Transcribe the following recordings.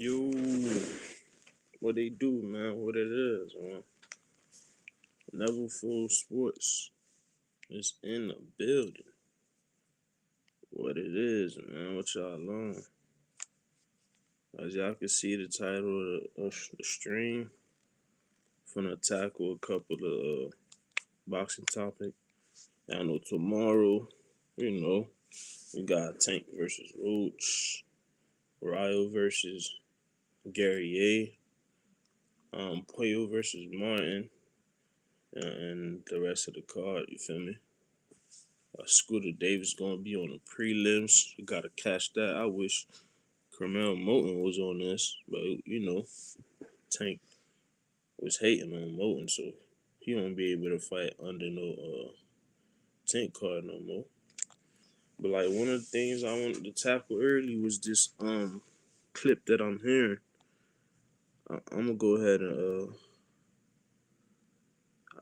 Yo, what they do, man? What it is, man? Never Full Sports is in the building. What it is, man? What y'all on? As y'all can see, the title of the stream, finna tackle a couple of boxing topics. I know tomorrow, we got Tank versus Roach, Ryo versus Gary A, Puyo versus Martin, and the rest of the card. You feel me? Scooter Davis gonna be on the prelims. You gotta catch that. I wish Carmel Moten was on this, but Tank was hating on Moten, so he won't be able to fight under no Tank card no more. But like one of the things I wanted to tackle early was this clip that I'm hearing. I'm gonna go ahead and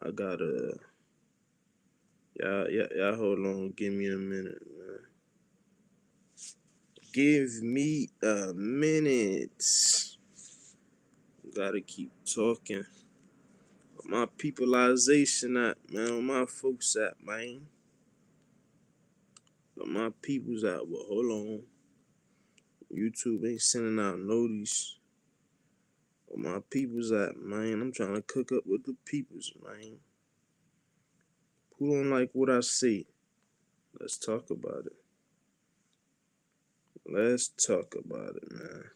I gotta y'all hold on, give me a minute, man. Give me a minute. Gotta keep talking. My peopleization at, man. Where my folks at, man. Where my people's at. But hold on. YouTube ain't sending out notice. Where my people's at, man. I'm trying to cook up with the peoples, man. Who don't like what I see? Let's talk about it. Let's talk about it, man.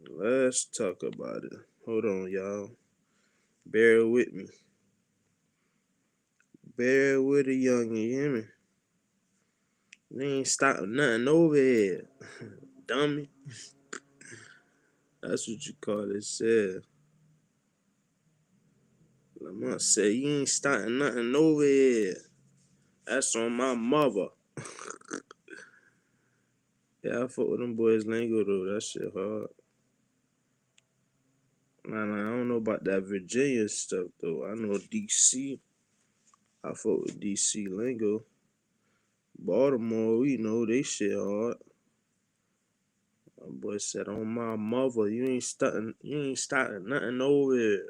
Let's talk about it. Hold on, y'all. Bear with me. Bear with a young, you hear me? They ain't stopping nothing over here. Dummy. That's what you call it, said. Lamont said, you ain't starting nothing over here. That's on my mother. Yeah, I fuck with them boys lingo, though. That shit hard. Nah, I don't know about that Virginia stuff, though. I know D.C. I fuck with D.C. lingo. Baltimore, they shit hard. My boy said, on my mother, you ain't starting nothing over here.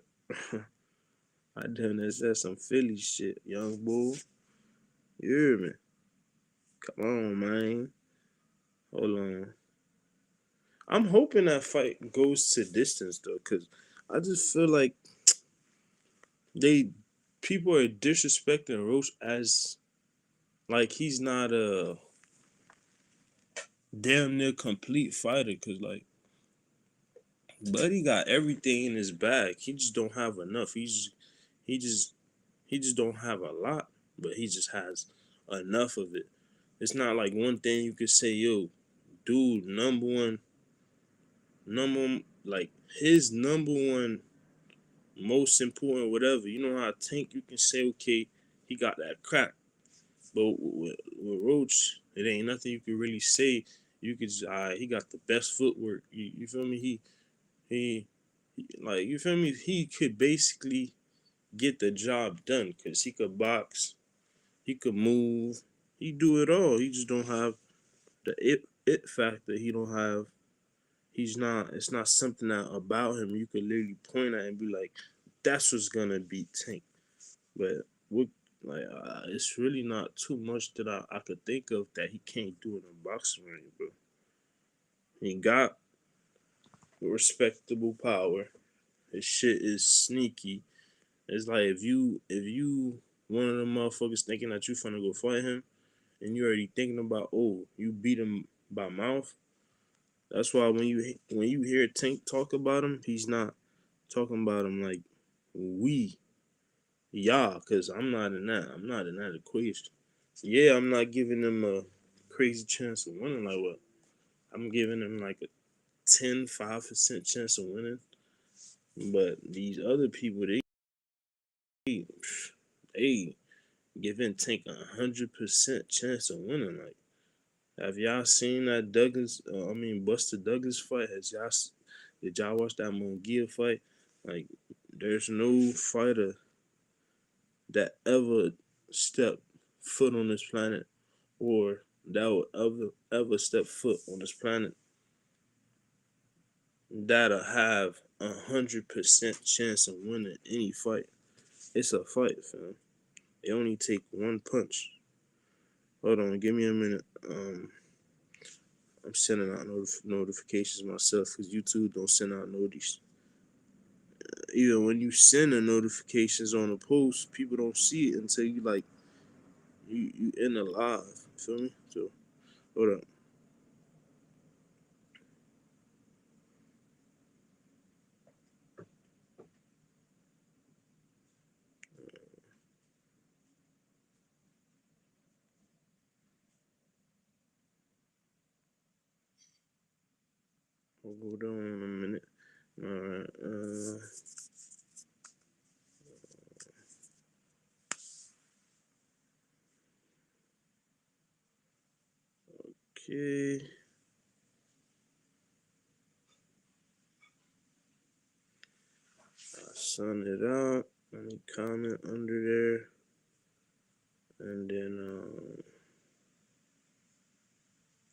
I done said some Philly shit, young bull. You hear me? Come on, man. Hold on. I'm hoping that fight goes to distance though, cause I just feel like people are disrespecting Roach as like he's not a damn near complete fighter, cause like Buddy got everything in his bag. He just don't have enough. He just don't have a lot, but he just has enough of it. It's not like one thing you could say, yo, dude, like his number one most important whatever. You know how Tank, you can say, okay, he got that crack. But with Roach, it ain't nothing you can really say. You could just, he got the best footwork. You feel me? He like, you feel me? He could basically get the job done because he could box, he could move, he do it all. He just don't have the it factor. He don't have. It's not something that about him you could literally point at and be like, that's what's gonna beat Tank. But it's really not too much that I could think of that he can't do in a boxing ring, bro. He got respectable power. His shit is sneaky. It's like if you one of them motherfuckers thinking that you finna go fight him and you already thinking about, oh, you beat him by mouth. That's why when you hear Tank talk about him, he's not talking about him like we. Yeah, because I'm not in that. I'm not in that equation. Yeah, I'm not giving them a crazy chance of winning. Like what? I'm giving them like a 5% chance of winning. But these other people, they giving Tank 100% chance of winning. Like, have y'all seen that Buster Douglas fight? Did y'all watch that Munguia fight? Like, there's no fighter that ever stepped foot on this planet or that will ever step foot on this planet that'll have 100% chance of winning any fight. It's a fight, fam. It only take one punch. Hold on, give me a minute. I'm sending out notifications myself because YouTube don't send out notice. Even when you send the notifications on a post, people don't see it until you like you in the live. You feel me? So hold up. Hold on a minute. All right. Okay. I send it out. Let me comment under there, and then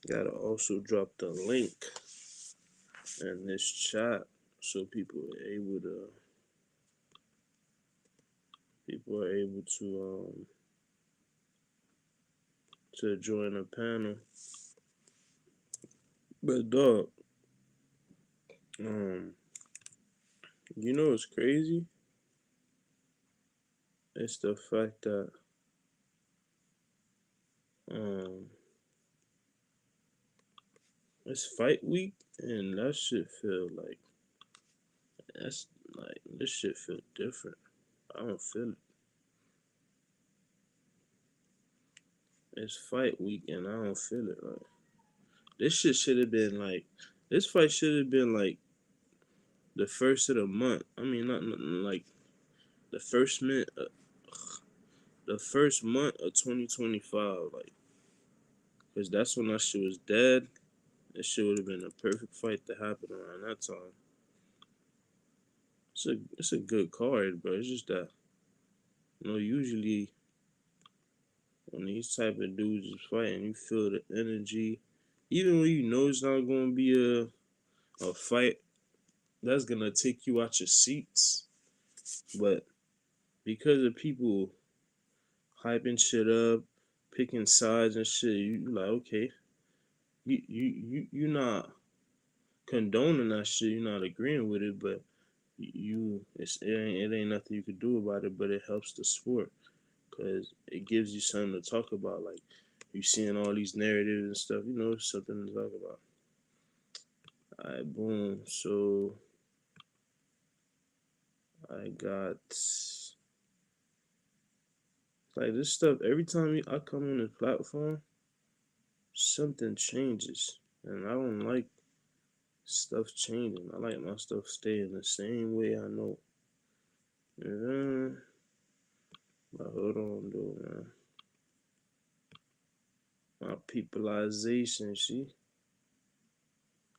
gotta also drop the link in this chat so people are able to join the panel. But dog, you know what's crazy? It's the fact that it's fight week and that shit feel like that's like this shit feel different. I don't feel it. It's fight week and I don't feel it. Like this shit should have been like this fight should have been like the first of the month. I mean, not like the first minute, the first month of 2025. Like, cause that's when that shit was dead. That shit would have been a perfect fight to happen around that time. It's a good card, but it's just that usually when these type of dudes is fighting, you feel the energy. Even when you know it's not gonna be a fight that's gonna take you out your seats, but because of people hyping shit up, picking sides and shit, you like okay, you're not condoning that shit, you're not agreeing with it, but it ain't nothing you could do about it, but it helps the sport because it gives you something to talk about. Like you seeing all these narratives and stuff, something to talk about. All right, boom. So I got like this stuff. Every time I come on this platform, something changes, and I don't like stuff changing. I like my stuff staying the same way I know. But hold on, though, man. My peopleization, see?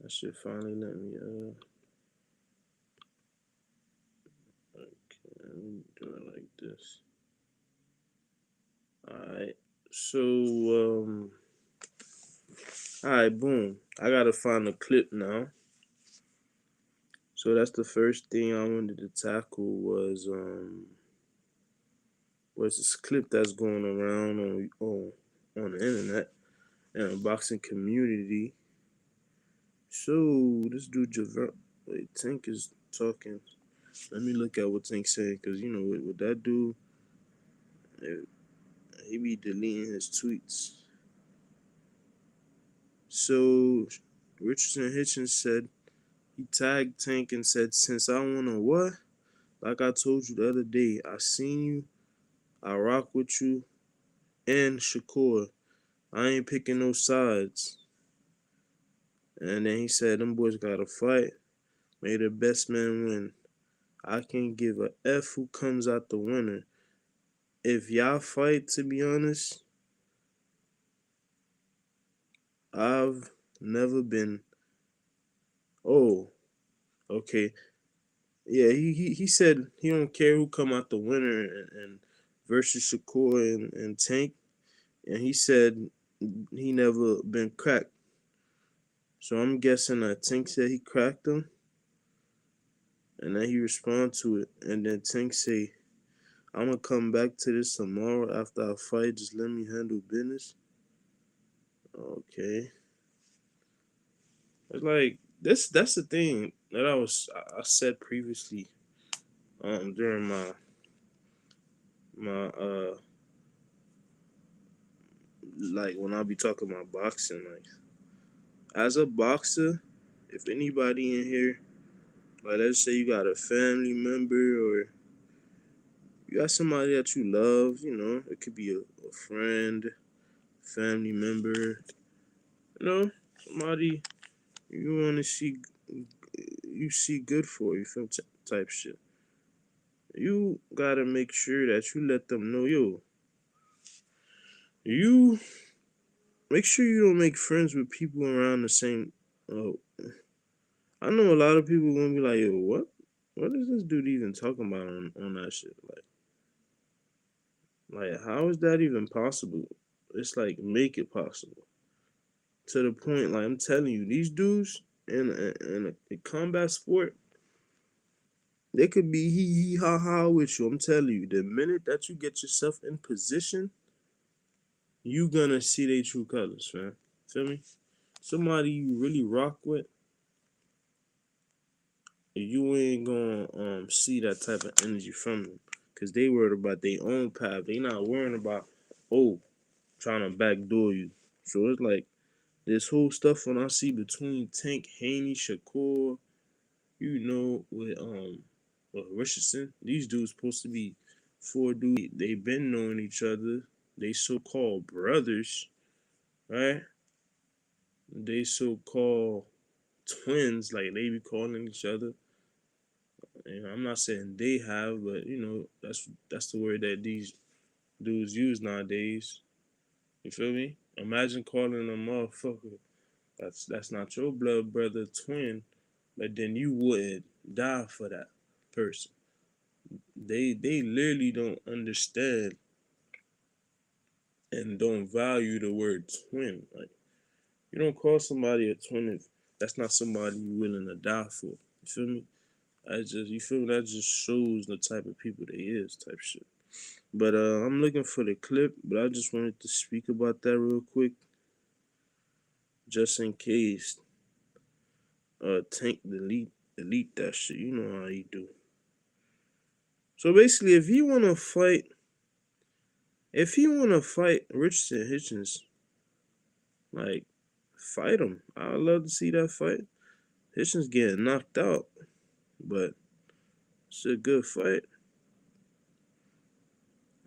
That shit finally let me, okay, let me do it like this. Alright, so, alright, boom. I gotta find a clip now. So that's the first thing I wanted to tackle was this clip that's going around on the internet and the boxing community. So this dude Tank is talking. Let me look at what Tank's saying, because with that dude, he be deleting his tweets. So Richardson Hitchens said he tagged Tank and said, "Since I wanna what? Like I told you the other day, I seen you, I rock with you, and Shakur. I ain't picking no sides." And then he said, "Them boys gotta fight. May the best man win. I can't give a F who comes out the winner. If y'all fight, to be honest, I've never been." Oh, okay. Yeah, he said he don't care who come out the winner and versus Shakur and Tank, and he said he never been cracked. So I'm guessing that Tank said he cracked him. And then he respond to it. And then Tank say, I'm gonna come back to this tomorrow after I fight. Just let me handle business. Okay. It's like this. That's the thing that I said previously. During my like when I be talking about boxing, like as a boxer, if anybody in here, like let's say you got a family member or you got somebody that you love, it could be a friend, family member, somebody you want to see, you see good for, you feel type shit. You gotta make sure that you let them know, yo, you make sure you don't make friends with people around the same. Oh, I know a lot of people gonna be like, yo, what? What is this dude even talking about on that shit? Like, how is that even possible? It's like make it possible to the point. Like I'm telling you, these dudes in a combat sport, they could be hee ha ha with you. I'm telling you, the minute that you get yourself in position, you gonna see their true colors, man. Feel me? Somebody you really rock with, you ain't gonna see that type of energy from them, cause they worried about their own path. They not worrying about trying to backdoor you. So it's like this whole stuff when I see between Tank, Haney, Shakur, with Richardson, these dudes supposed to be four dudes. They been knowing each other. They so called brothers, right? They so called twins, like they be calling each other. And I'm not saying they have, but that's the word that these dudes use nowadays. You feel me? Imagine calling a motherfucker that's not your blood brother twin, but then you would die for that person. They literally don't understand and don't value the word twin. Like you don't call somebody a twin if that's not somebody you willing to die for. You feel me? You feel me? That just shows the type of people they is, type shit. But I'm looking for the clip, but I just wanted to speak about that real quick, just in case Tank delete that shit. You know how he do. So basically, if he wanna fight Richardson Hitchens, like fight him. I'd love to see that fight. Hitchens getting knocked out, but it's a good fight.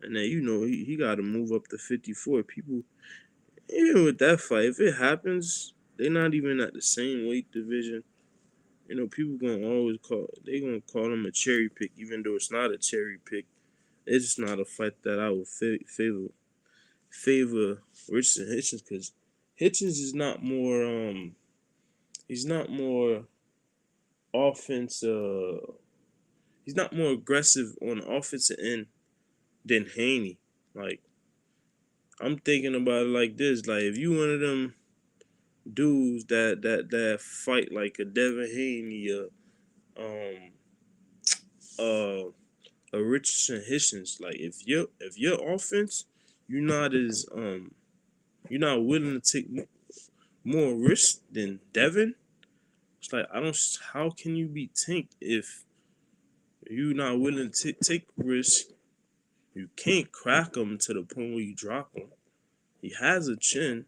And then he got to move up to 54. People, even with that fight, if it happens, they're not even at the same weight division. People gonna call him a cherry pick, even though it's not a cherry pick. It's just not a fight that I would favor Richardson Hitchens, because Hitchens is not more he's not more offense he's not more aggressive on the offensive end than Haney. Like I'm thinking about it like this: like if you one of them dudes that fight like a Devin Haney, um, uh, a Richardson Hitchens, like if your offense, you're not as you're not willing to take more risk than Devin. It's like I don't. How can you be Tank if you're not willing to take risk? You can't crack him to the point where you drop him. He has a chin.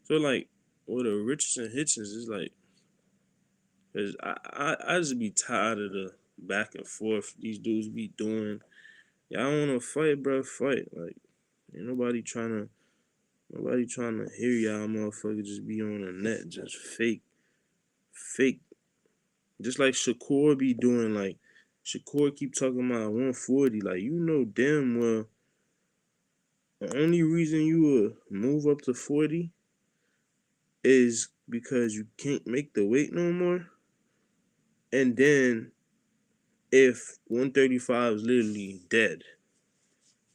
So like with a Richardson Hitchens, it's like, cause I just be tired of the back and forth these dudes be doing. Y'all wanna fight, bro? Fight. Like ain't nobody trying to hear y'all motherfuckers just be on the net, just fake. Just like Shakur be doing. Like Shakur keep talking about 140. Like damn well the only reason you would move up to 40 is because you can't make the weight no more. And then if 135 is literally dead.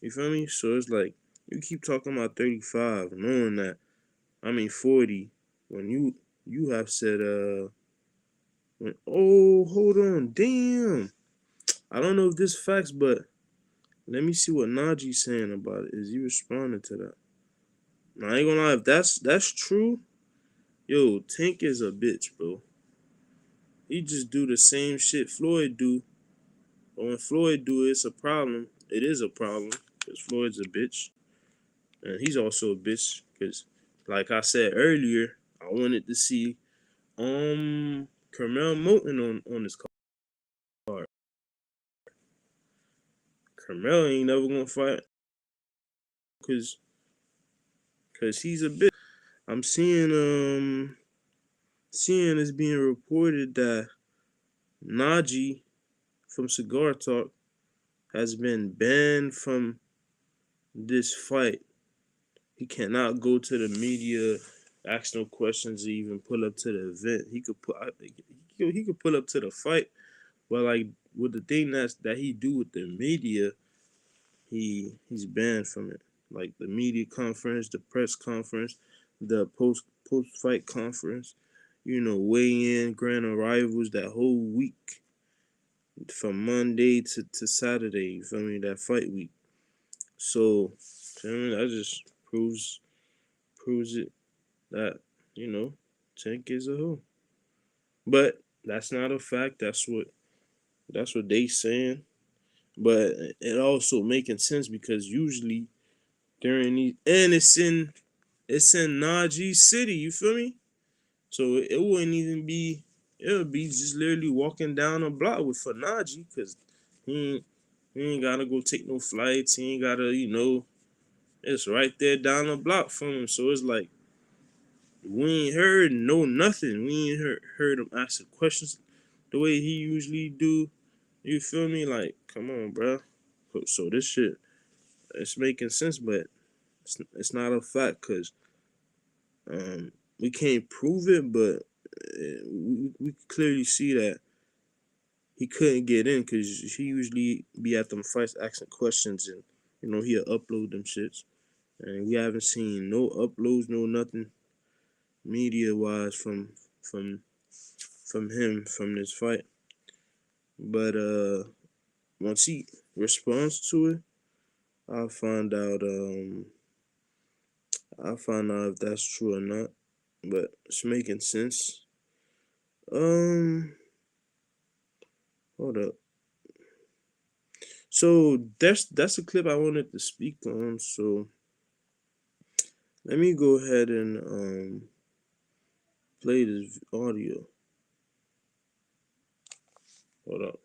You feel me? So it's like you keep talking about 35, knowing that 40, when you have said Oh, hold on, damn. I don't know if this facts, but let me see what Najee's saying about it. Is he responding to that? Now, I ain't gonna lie, if that's true, yo, Tank is a bitch, bro. He just do the same shit Floyd do. But when Floyd do it, it's a problem. It is a problem because Floyd's a bitch, and he's also a bitch because, like I said earlier, I wanted to see Carmel Moulton on this card. Carmel ain't never gonna fight because he's a bitch. I'm seeing it's being reported that Najee from Cigar Talk has been banned from this fight. He cannot go to the media, ask no questions, or even pull up to the event. He could pull up to the fight, but like with the thing that he do with the media, he's banned from it. Like the media conference, the press conference, the post fight conference, weigh in, grand arrivals, that whole week from Monday to Saturday. You feel me? That fight week. So, that just proves it that Tank is a hoe. But that's not a fact. That's what they saying. But it also making sense because usually during these, and it's in Najee City. You feel me? So it wouldn't even be. It would be just literally walking down a block for Najee because he ain't gotta go take no flights. He ain't gotta, it's right there down the block from him. So it's like we ain't heard nothing. We ain't heard him asking questions the way he usually do. You feel me? Like, come on, bro. So this shit, it's making sense, but it's not a fact because we can't prove it, but we clearly see that he couldn't get in because he usually be at them fights asking questions and he'll upload them shits. And we haven't seen no uploads, no nothing media wise from him from this fight. But once he responds to it, I'll find out if that's true or not. But it's making sense. Hold up. So that's a clip I wanted to speak on. So let me go ahead and play this audio. Hold up.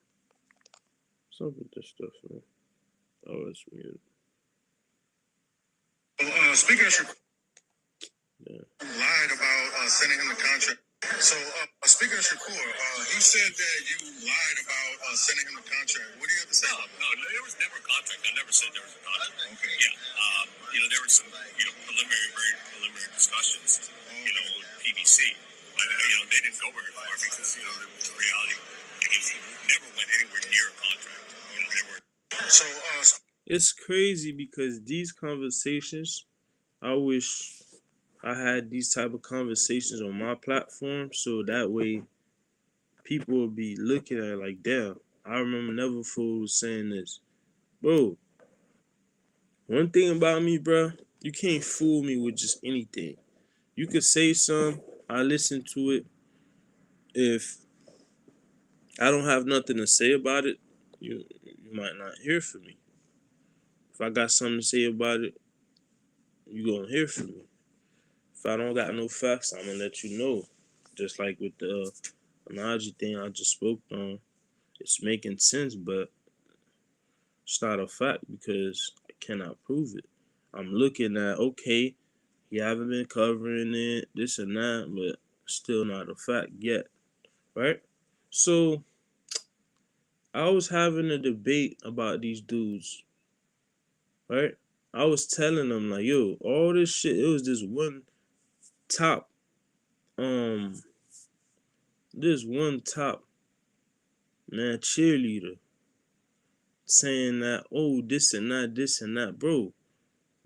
What's up with this stuff, man? Oh, it's muted. Speaking of lied about sending him the contract. So, speaking of Shakur, he said that you lied about sending him the contract. What do you have to say? No, there was never a contract. I never said there was a contract. Okay. Yeah. There were some, very preliminary discussions, with PBC. But, they didn't go very far because, the reality, he never went anywhere near a contract. They were. So, it's crazy because these conversations, I wish I had these type of conversations on my platform so that way people will be looking at it like, damn, I remember Neverfull was saying this. Bro, one thing about me, bro, you can't fool me with just anything. You could say something, I listen to it. If I don't have nothing to say about it, you might not hear from me. If I got something to say about it, you gonna hear from me. If I don't got no facts, I'm gonna let you know. Just like with the analogy thing I just spoke on, it's making sense, but it's not a fact because I cannot prove it. I'm looking at, okay, you haven't been covering it, this and that, but still not a fact yet, right? So I was having a debate about these dudes, right? I was telling them like, yo, all this shit, it was this one top, man, cheerleader saying that, oh, this and that, bro.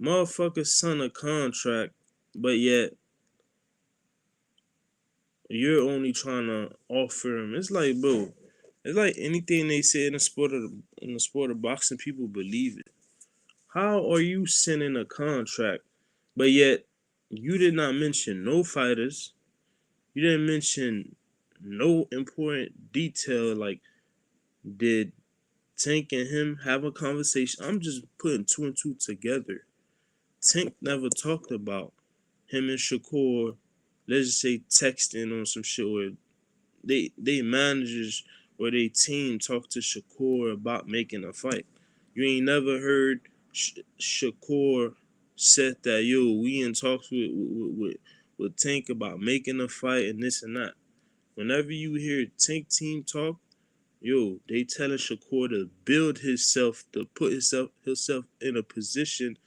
Motherfucker signed a contract, but yet You're only trying to offer him. It's like, bro, it's like anything they say in the sport of boxing, people believe it. How are you sending a contract, but yet you did not mention no fighters? You didn't mention no important detail. Like, did Tank and him have a conversation? I'm just putting two and two together. Tank never talked about him and Shakur, let's just say texting on some shit, or they managers or they team talk to Shakur about making a fight. You ain't never heard Shakur said that, yo, we in talks with Tank about making a fight and this and that. Whenever you hear Tank team talk, yo, they telling Shakur to build himself, to put himself in a position,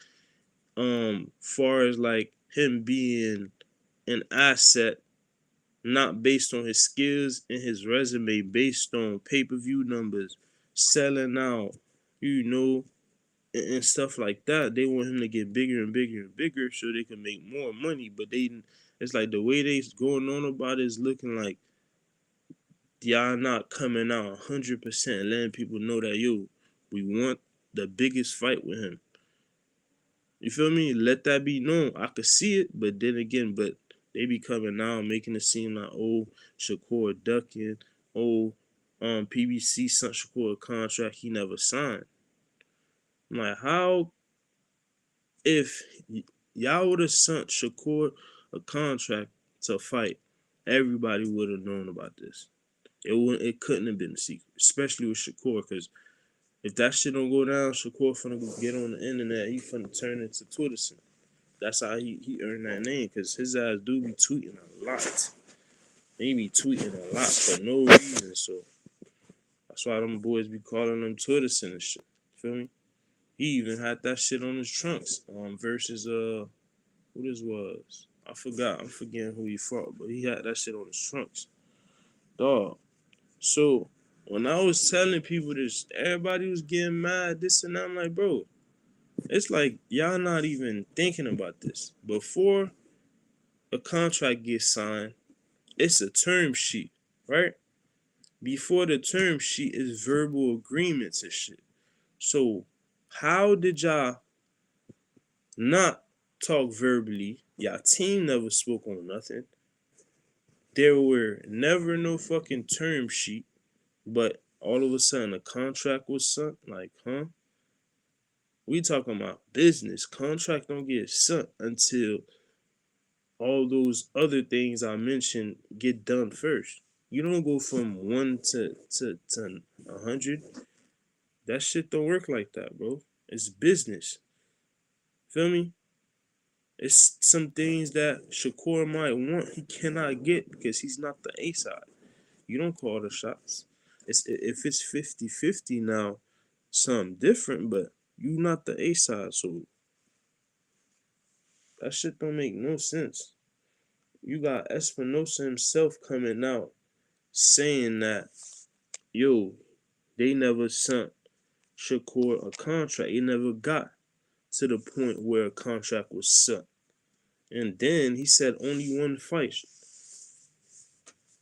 far as like him being an asset, not based on his skills and his resume, based on pay-per-view numbers, selling out, you know, and stuff like that. They want him to get bigger and bigger and bigger so they can make more money. But it's like the way they going on about it is looking like y'all not coming out 100% and letting people know that, yo, we want the biggest fight with him. You feel me? Let that be known. I could see it, but then again, but they be coming now making it seem like, oh, Shakur ducking, oh, PBC sent Shakur a contract he never signed. I'm like, how, if y'all would have sent Shakur a contract to fight, everybody would have known about this. It couldn't have been a secret, especially with Shakur, because if that shit don't go down, Shakur finna go get on the internet. He finna turn into Twitterson. That's how he earned that name, because his ass do be tweeting a lot. He be tweeting a lot for no reason. So that's why them boys be calling him Twitterson and shit. Feel me? He even had that shit on his trunks. Versus who this was? I forgot. I'm forgetting who he fought, but he had that shit on his trunks. Dog. So when I was telling people this, everybody was getting mad, this and that. I'm like, bro, it's like y'all not even thinking about this. Before a contract gets signed, it's a term sheet, right? Before the term sheet is verbal agreements and shit. So how did y'all not talk verbally? Y'all team never spoke on nothing. There were never no fucking term sheet, but all of a sudden a contract was sent. Like, huh? We talking about business. Contract don't get sent until all those other things I mentioned get done first. You don't go from 1 to 100. That shit don't work like that, bro. It's business. Feel me? It's some things that Shakur might want he cannot get because he's not the A side. You don't call the shots. If it's 50-50 now, something different, but you not the A side, so that shit don't make no sense. You got Espinosa himself coming out saying that, yo, they never sent Shakur a contract. He never got to the point where a contract was sent. And then he said only one fight.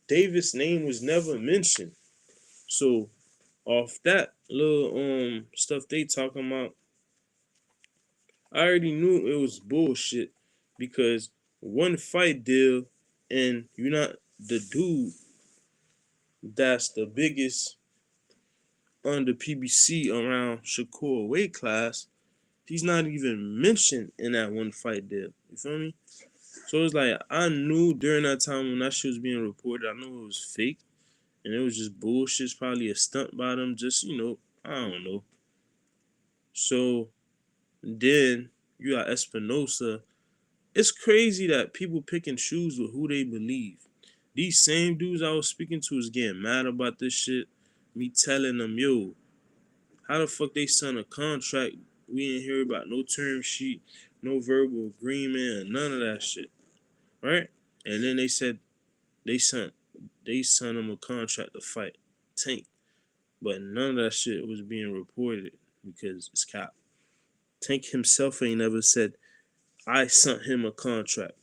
Davis' name was never mentioned. So off that little stuff they talking about, I already knew it was bullshit because one fight deal and you're not the dude that's the biggest under PBC around Shakur weight class. He's not even mentioned in that one fight deal. You feel me? So it's like I knew during that time when that shit was being reported, I knew it was fake and it was just bullshit. It's probably a stunt by them, just I don't know. So then you got Espinosa. It's crazy that people pick and choose with who they believe. These same dudes I was speaking to is getting mad about this shit. Me telling them, yo, how the fuck they sign a contract? We ain't hear about no term sheet, no verbal agreement, none of that shit. Right? And then they said they sent him a contract to fight Tank. But none of that shit was being reported because it's cap. Tank himself ain't never said I sent him a contract.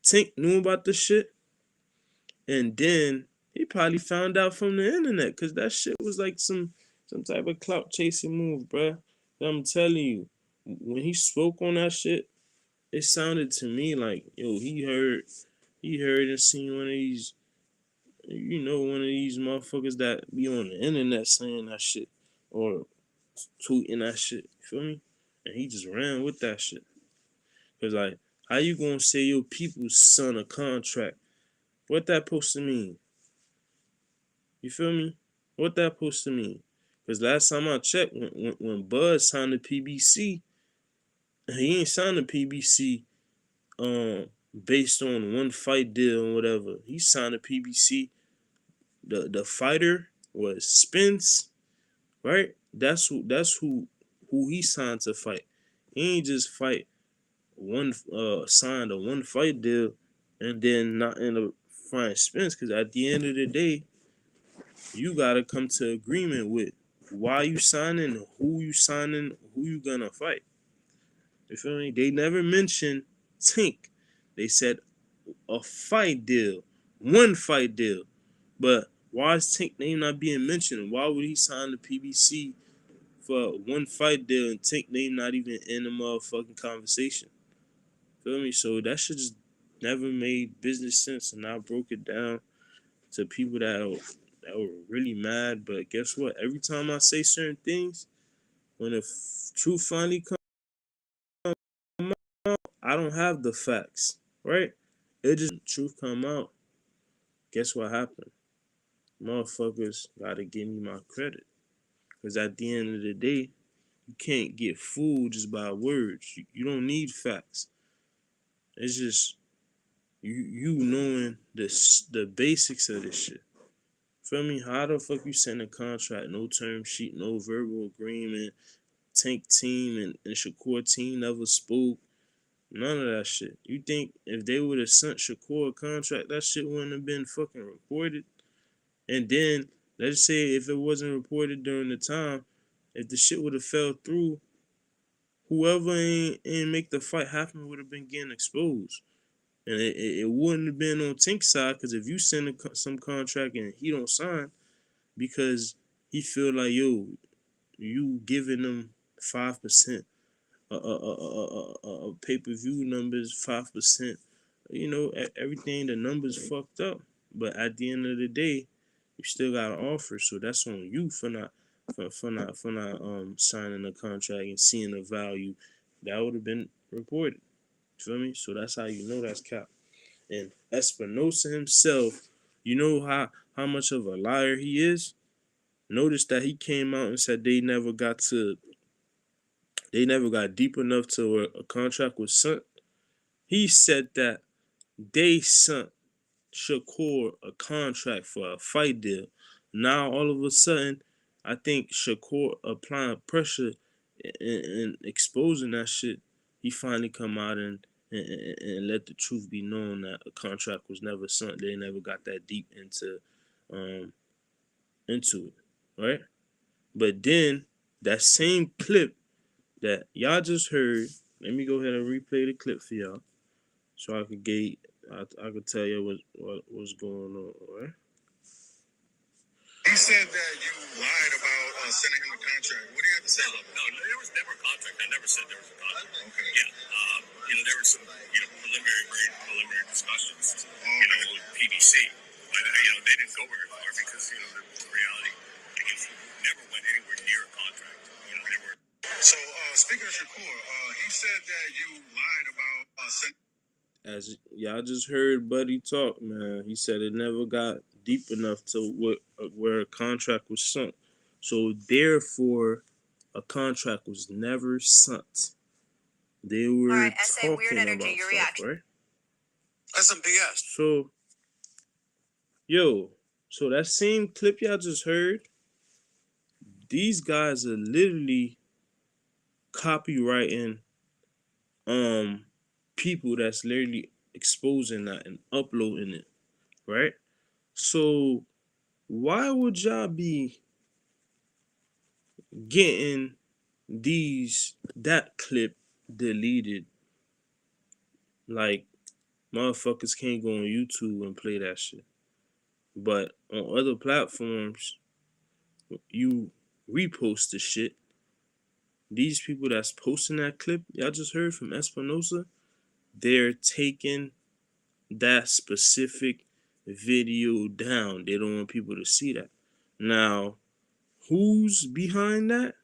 Tank knew about this shit, And then he probably found out from the internet because that shit was like some type of clout chasing move, bruh. I'm telling you, when he spoke on that shit, it sounded to me like, yo, he heard and seen one of these, one of these motherfuckers that be on the internet saying that shit or tweeting that shit. You feel me? And he just ran with that shit. Cause like, how you gonna say your people sign a contract? What that supposed to mean? You feel me? What that supposed to mean? Cause last time I checked, when Bud signed the PBC, he ain't signed the PBC based on one fight deal and whatever. He signed a PBC. The fighter was Spence, right? That's who he signed to fight. He ain't just signed a one fight deal and then not end up fighting Spence. Cause at the end of the day, you gotta come to agreement with why you signing, who you gonna fight. You feel me? They never mentioned Tank. They said a fight deal, one fight deal. But why is Tank name not being mentioned? Why would he sign the PBC for one fight deal and Tank name not even in the motherfucking conversation? Feel me? So that shit just never made business sense, and I broke it down to people that were really mad. But guess what? Every time I say certain things, when the truth finally comes out, I don't have the facts, right? It just truth come out. Guess what happened? Motherfuckers gotta give me my credit. Cause at the end of the day, you can't get fooled just by words. You don't need facts. It's just you knowing the basics of this shit. Feel me? How the fuck you send a contract, no term sheet, no verbal agreement, Tank team and Shakur team never spoke. None of that shit. You think if they would have sent Shakur a contract, that shit wouldn't have been fucking reported? And then let's say if it wasn't reported during the time, if the shit would have fell through, whoever ain't make the fight happen would have been getting exposed. And it wouldn't have been on Tank's side, because if you send some contract and he don't sign because he feel like, yo, you giving them 5%, pay-per-view numbers, 5%, everything, the numbers fucked up. But at the end of the day, you still got an offer, so that's on you for not signing a contract and seeing the value. That would have been reported. You feel me? So that's how you know that's cap. And Espinosa himself, you know how much of a liar he is? Notice that he came out and said they never got deep enough to where a contract was sent. He said that they sent Shakur a contract for a fight deal. Now all of a sudden, I think Shakur applying pressure and exposing that shit, he finally come out and let the truth be known that a contract was never sent. They never got that deep um into it, right? But then that same clip that y'all just heard, let me go ahead and replay the clip for y'all so I could tell you what's going on, all right? He said that you lied about sending him a contract. What do you have to say? No, there was never a contract. I never said there was a contract. Okay. Yeah. There were some, very preliminary discussions, with PBC. But, they didn't go very far because, the reality, never went anywhere near a contract. Never. So, speaking of Shakur, he said that you lied about sending. As y'all just heard Buddy talk, man, he said it never got deep enough to where a contract was sunk. So therefore, a contract was never sunk. They were talking weird energy, about your stuff, right? That's some BS. So, so that same clip y'all just heard, these guys are literally copywriting people that's literally exposing that and uploading it, right? So why would y'all be getting that clip deleted? Like, motherfuckers can't go on YouTube and play that shit. But on other platforms, you repost the shit. These people that's posting that clip y'all just heard from Espinosa, they're taking that specific video down. They don't want people to see that. Now, who's behind that?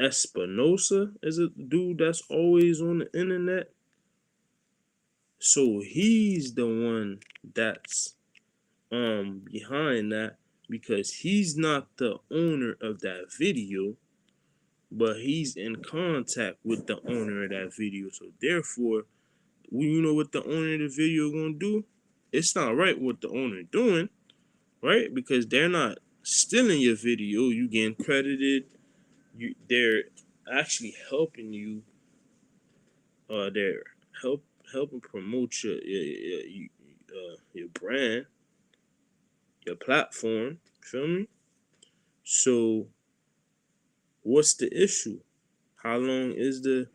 Espinosa is a dude that's always on the internet. So he's the one that's behind that, because he's not the owner of that video, but he's in contact with the owner of that video. So therefore, you know what the owner of the video gonna do? It's not right what the owner doing, right? Because they're not stealing your video. You getting credited. They're actually helping you. They're helping promote your brand, your platform. Feel me? So what's the issue? How long is the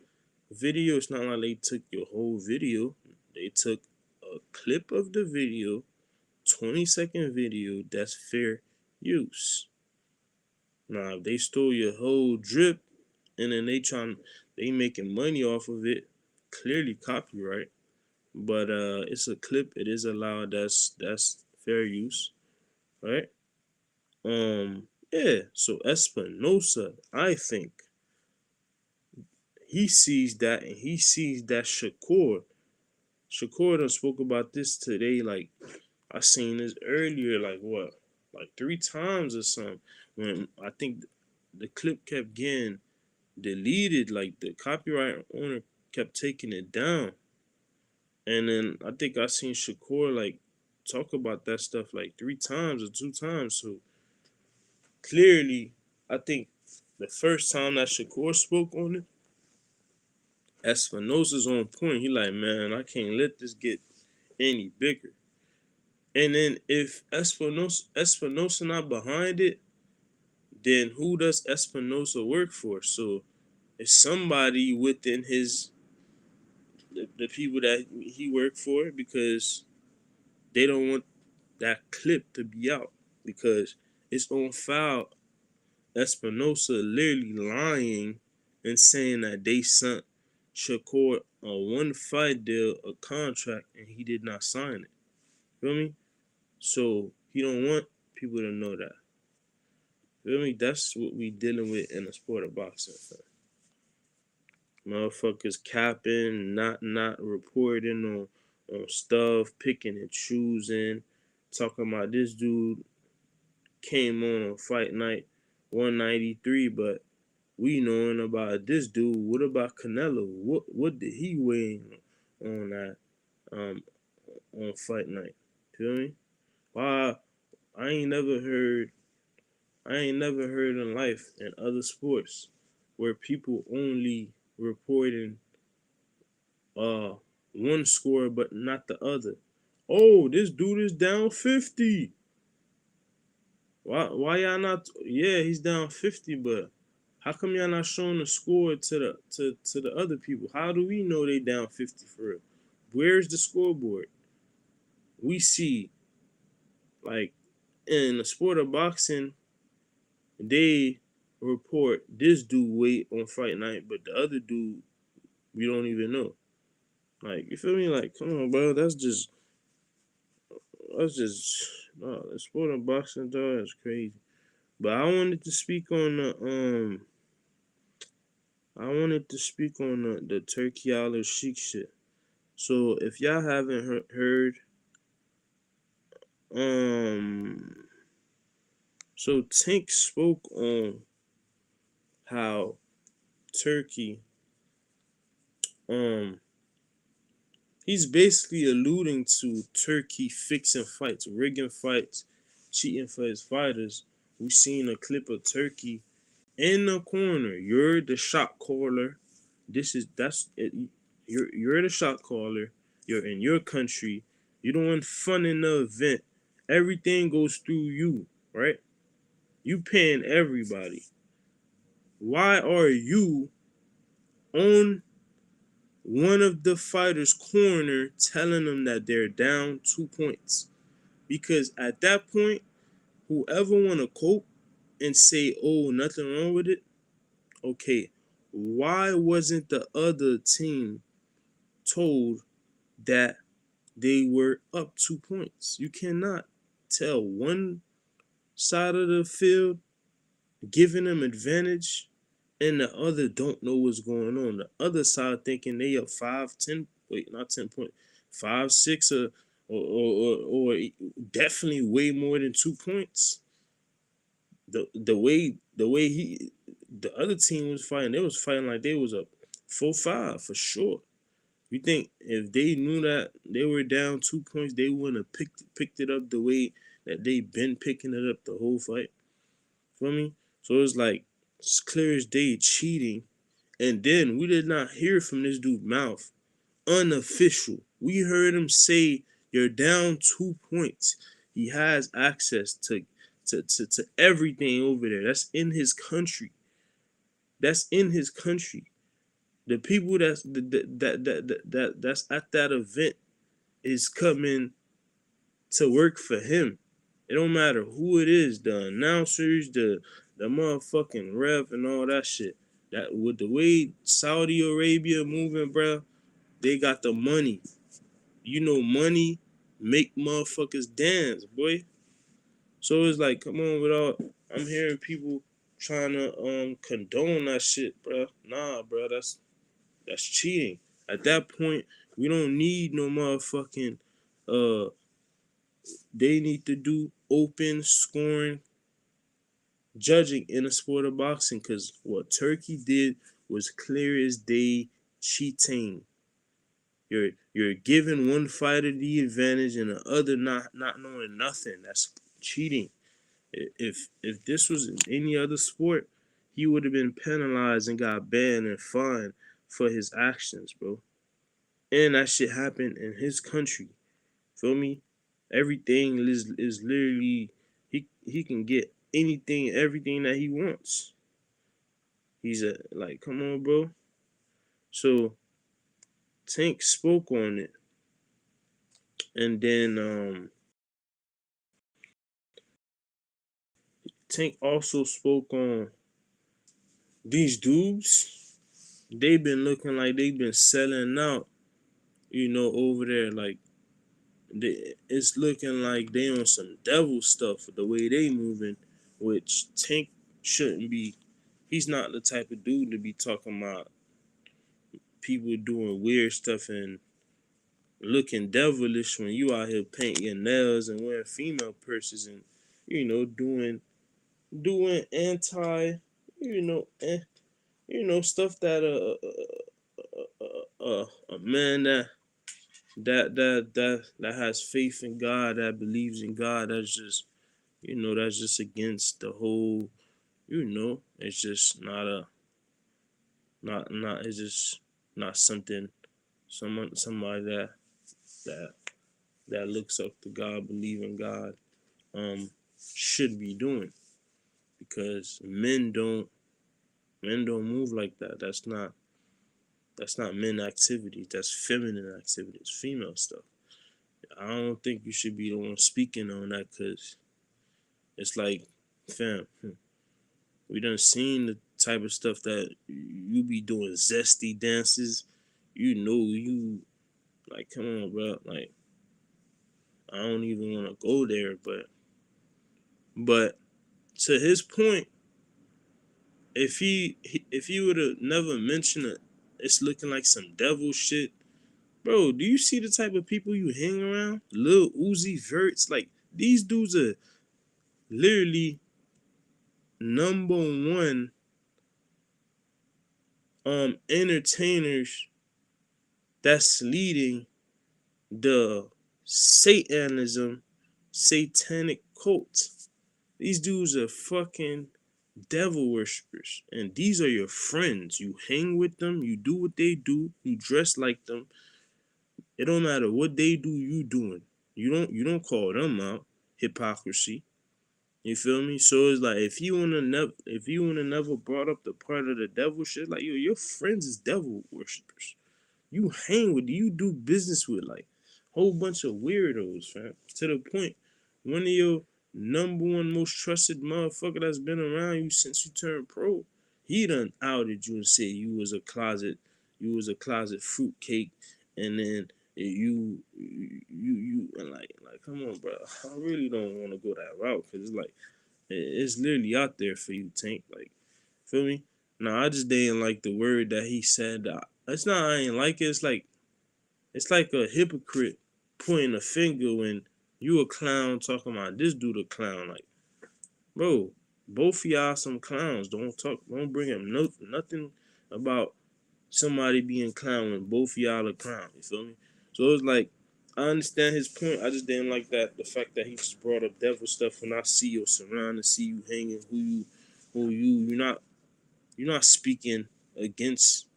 video? It's not like they took your whole video. They took a clip of the video, 20-second video that's fair use. Now, if they stole your whole drip and then they making money off of it, clearly copyright. But it's a clip, it is allowed, that's fair use, right? Yeah, so Espinosa, I think he sees that, and he sees that Shakur done spoke about this today. Like, I seen this earlier, like what, like 3 times or something. When I think the clip kept getting deleted, like the copyright owner kept taking it down. And then I think I seen Shakur like talk about that stuff like 3 times or 2 times. So clearly, I think the first time that Shakur spoke on it, Espinosa's on point. He like, man, I can't let this get any bigger. And then if Espinosa not behind it, then who does Espinosa work for? So it's somebody within the people that he worked for, because they don't want that clip to be out, because it's on file. Espinosa literally lying and saying that they sent Shakur a 1 fight deal, a contract, and he did not sign it. Feel me? So he don't want people to know that. Feel me? That's what we dealing with in the sport of boxing. Motherfuckers capping, not reporting on stuff, picking and choosing, talking about this dude came on fight night 193, but we knowing about this dude. What about Canelo? What did he weigh on that on fight night? Feel me? Why I ain't never heard in life in other sports where people only reporting one score but not the other. Oh, this dude is down 50. Why y'all not? Yeah, he's down 50, but how come y'all not showing the score to the other people? How do we know they down 50 for real? Where's the scoreboard? We see, like, in the sport of boxing, they report this dude weight on fight night, but the other dude we don't even know. Like, you feel me? Like, come on, bro. That's just no, the sport of boxing, dog, is crazy. But I wanted to speak on the Turki Al Sheik shit. So if y'all haven't heard, so Tank spoke on how Turki, he's basically alluding to Turki fixing fights, rigging fights, cheating for his fighters. We seen a clip of Turki in the corner. You're the shot caller. That's it. You're the shot caller. You're in your country. You're the one funding the event. Everything goes through you, right? You paying everybody. Why are you on one of the fighters' corner telling them that they're down 2 points? Because at that point, whoever want to cope and say, oh, nothing wrong with it, okay, why wasn't the other team told that they were up 2 points? You cannot tell one side of the field giving them advantage and the other don't know what's going on. The other side thinking they up 5, 10, wait, not 10 points, 5, 6, or definitely way more than 2 points. The other team was fighting, they was fighting like they was up 4-5 for sure. You think if they knew that they were down 2 points, they wouldn't have picked it up the way that they been picking it up the whole fight? Feel me? So it's like it's clear as day cheating. And then we did not hear from this dude's mouth. Unofficial. We heard him say you're down 2 points. He has access to everything over there. That's in his country. That's in his country. The people that's at that event is coming to work for him. It don't matter who it is, the announcers, the motherfucking ref and all that shit. That with the way Saudi Arabia moving, bro, they got the money. You know, money make motherfuckers dance, boy. So it's like, come on, with all I'm hearing people trying to condone that shit, bro. Nah, bro, that's cheating. At that point, we don't need no motherfucking they need to do open scoring judging in a sport of boxing, because what Turkey did was clear as day cheating. You're giving one fighter the advantage and the other not knowing nothing. That's cheating. If this was in any other sport, he would have been penalized and got banned and fined for his actions, bro. And that shit happened in his country. Feel me? Everything is literally he can get anything, everything that he wants. He's a like, come on, bro. So Tank spoke on it, and then Tank also spoke on these dudes. They've been looking like they've been selling out, over there. Like it's looking like they on some devil stuff the way they moving, which Tank shouldn't be. He's not the type of dude to be talking about people doing weird stuff and looking devilish when you out here painting your nails and wearing female purses and doing anti stuff that a man that has faith in God, that believes in God, that's just against the whole, it's just not a not it's just not something somebody that that looks up to God, believe in God, should be doing, because men don't move like that. That's not men activities. That's feminine activities, female stuff. I don't think you should be the one speaking on that, because it's like, fam, we done seen the type of stuff that you be doing, zesty dances. You like, come on, bro. Like, I don't even want to go there, but to his point, if he would have never mentioned it, it's looking like some devil shit. Bro, do you see the type of people you hang around? Lil Uzi Verts, like these dudes are literally number one entertainers that's leading the Satanism, satanic cult. These dudes are fucking devil worshippers, and these are your friends. You hang with them, you do what they do, you dress like them. It don't matter what they do, you doing. You don't call them out. Hypocrisy. You feel me? So it's like, if you wanna never brought up the part of the devil shit, like, yo, your friends is devil worshippers. You do business with like whole bunch of weirdos, fam. To the point one of your number one most trusted motherfucker that's been around you since you turned pro, he done outed you and said you was a closet fruitcake, and then you and like come on, bro. I really don't want to go that route because it's like it's literally out there for you, Tank. Like, feel me? No, I just didn't like the word that he said. It's not I ain't like it. It's like a hypocrite pointing a finger when you a clown talking about this dude a clown. Like, bro, both of y'all some clowns. Don't bring up nothing about somebody being clown when both of y'all are clown. You feel me? So it's like I understand his point. I just didn't like the fact that he just brought up devil stuff when I see your surroundings, see you hanging, you're not speaking against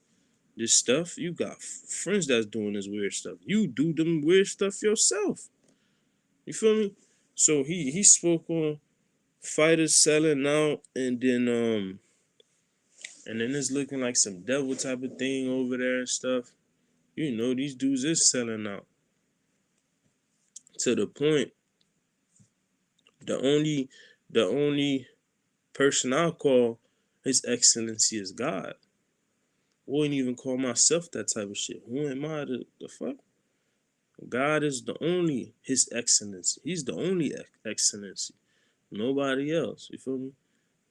this stuff. You got friends that's doing this weird stuff. You do them weird stuff yourself. You feel me? So he spoke on fighters selling out, and then it's looking like some devil type of thing over there and stuff. You know these dudes is selling out to the point. The only person I call His Excellency is God. I wouldn't even call myself that type of shit. Who am I? The fuck? God is the only His Excellency. He's the only excellency. Nobody else. You feel me?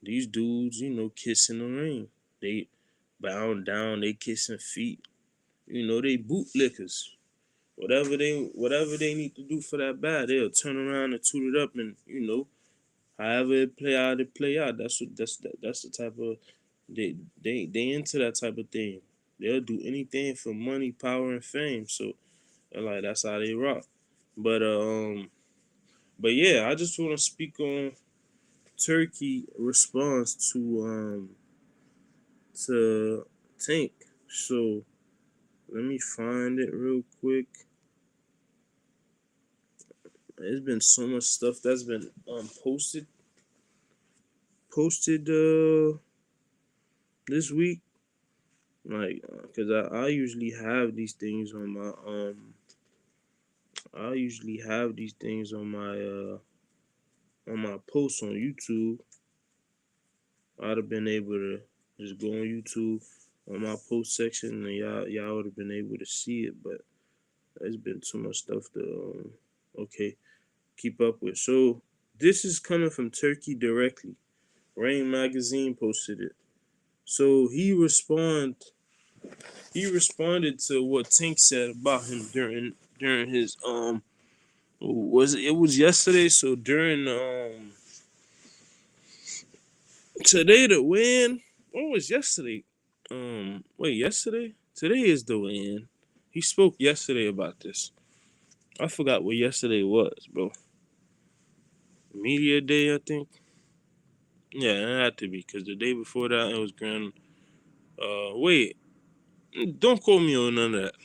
These dudes, kissing the ring. They bowing down, they kissing feet. They bootlickers. Whatever they need to do for that bad, they'll turn around and toot it up, and however it play out, it play out. That's the type of they into that type of thing. They'll do anything for money, power, and fame. So like that's how they rock. But yeah, I just want to speak on Turkey response to Tank. So let me find it real quick. There's been so much stuff that's been posted this week, like because I usually have these things on my on my posts on YouTube. I'd have been able to just go on YouTube on my post section, and y'all would have been able to see it. But there's been too much stuff to keep up with. So this is coming from Turkey directly. Rain Magazine posted it. So he responded to what Tank said about him during his it was yesterday. So during today the win. What was yesterday? Wait, yesterday? Today is the win. He spoke yesterday about this. I forgot what yesterday was, bro. Media day, I think. Yeah, it had to be because the day before that it was Grand. Wait, don't quote me on none of that.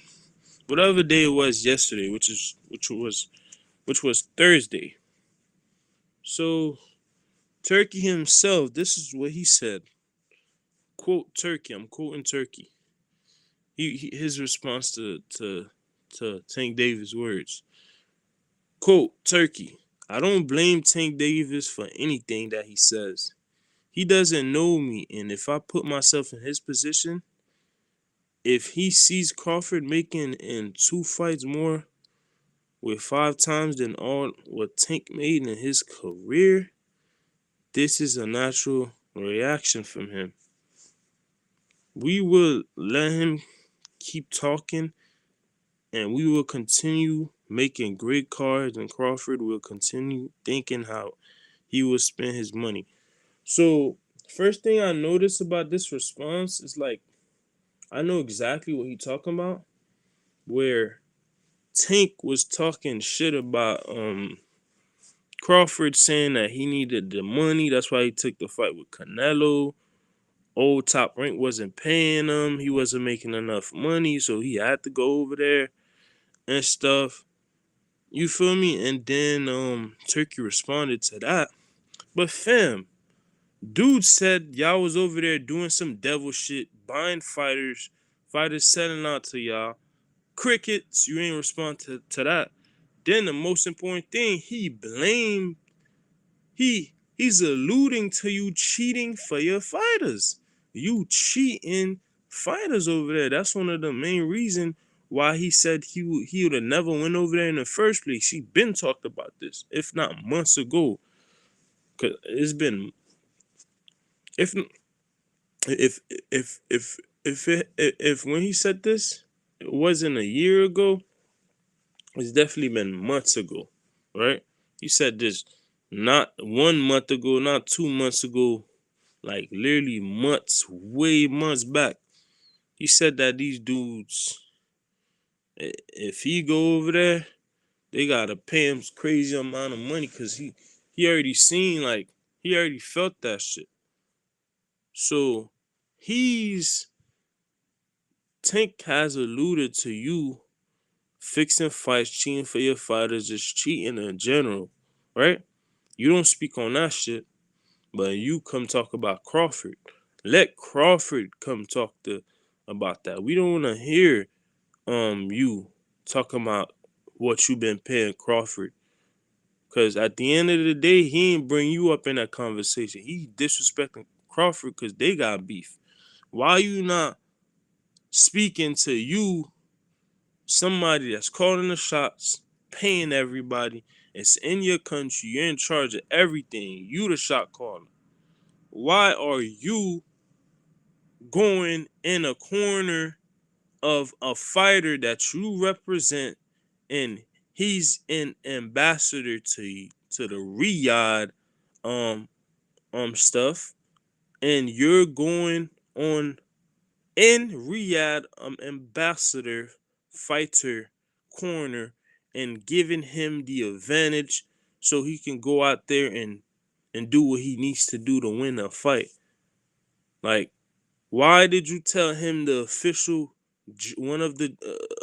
Whatever day it was yesterday, which was Thursday. So Turkey himself, this is what he said. Quote Turkey. I'm quoting Turkey. His response to Tank Davis' words. Quote Turkey. I don't blame Tank Davis for anything that he says. He doesn't know me, and if I put myself in his position, if he sees Crawford making in 2 fights more with 5 times than all what Tank made in his career, this is a natural reaction from him. We will let him keep talking, and we will continue making great cards, and Crawford will continue thinking how he will spend his money. So, first thing I noticed about this response is like, I know exactly what he's talking about, where Tank was talking shit about Crawford, saying that he needed the money. That's why he took the fight with Canelo. Old Top Rank wasn't paying him. He wasn't making enough money, so he had to go over there and stuff. You feel me? And then Turkey responded to that. But fam, dude said y'all was over there doing some devil shit, buying fighters selling out to y'all. Crickets, you ain't respond to that. then the most important thing, he's alluding to you cheating for your fighters. You cheating fighters over there. That's one of the main reasons why he said he would have never went over there in the first place. He been talked about this, if not months ago. Cause it's been if if if when he said this, it wasn't a year ago. It's definitely been months ago, right? He said this not 1 month ago, not 2 months ago, like literally months, way months back. He said that these dudes, if he go over there, they gotta pay him crazy amount of money because he already seen, like, he already felt that shit. So he's Tank has alluded to you fixing fights, cheating for your fighters, just cheating in general, right? You don't speak on that shit, but you come talk about Crawford. Let Crawford come talk about that. We don't want to hear you talking about what you been paying Crawford. Cause at the end of the day, he ain't bring you up in that conversation. He disrespecting Crawford because they got beef. Why you not speaking to you, somebody that's calling the shots, paying everybody, it's in your country, you're in charge of everything, you the shot caller. Why are you going in a corner of a fighter that you represent, and he's an ambassador to the Riyadh um stuff, and you're going on in Riyadh ambassador fighter corner and giving him the advantage so he can go out there and do what he needs to do to win a fight. Like, why did you tell him the official, one of the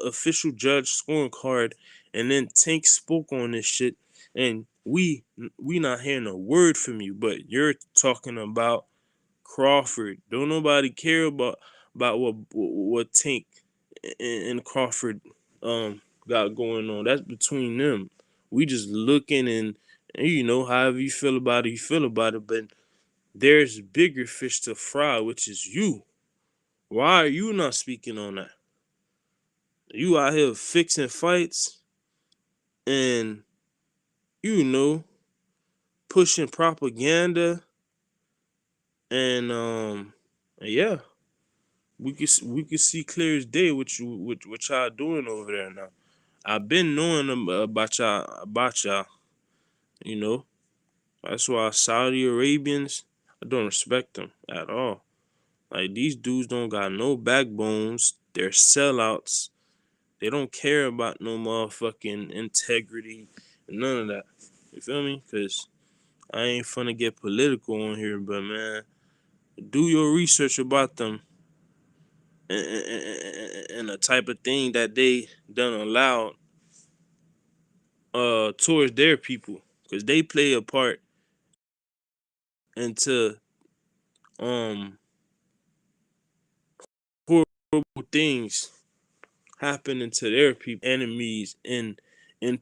official judge scorecard, and then Tank spoke on this shit, and we not hearing a word from you, but you're talking about Crawford. Don't nobody care about what Tank and Crawford got going on. That's between them. We just looking and however you feel about it, you feel about it, but there's bigger fish to fry, which is you. Why are you not speaking on that? You out here fixing fights and you know pushing propaganda and yeah, we could see clear as day what y'all doing over there now. I've been knowing about y'all. You know that's why Saudi Arabians, I don't respect them at all. Like, these dudes don't got no backbones. They're sellouts. They don't care about no motherfucking integrity, none of that. You feel me? Cause I ain't finna get political on here, but man, do your research about them and the type of thing that they done allowed towards their people, cause they play a part into um horrible things happening to their people, enemies in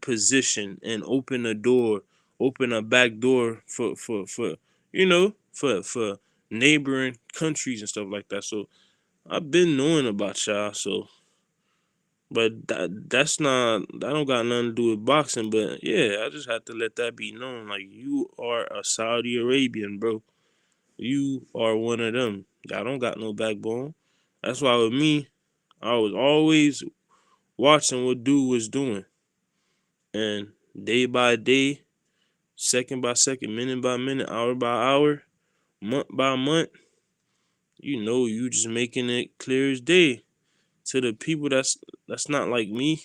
position, and open a back door for neighboring countries and stuff like that. So I've been knowing about y'all. So, but that don't got nothing to do with boxing. But yeah, I just had to let that be known. Like, you are a Saudi Arabian, bro. You are one of them. I don't got no backbone. That's why with me, I was always watching what dude was doing. And day by day, second by second, minute by minute, hour by hour, month by month, you just making it clear as day to the people that's not like me,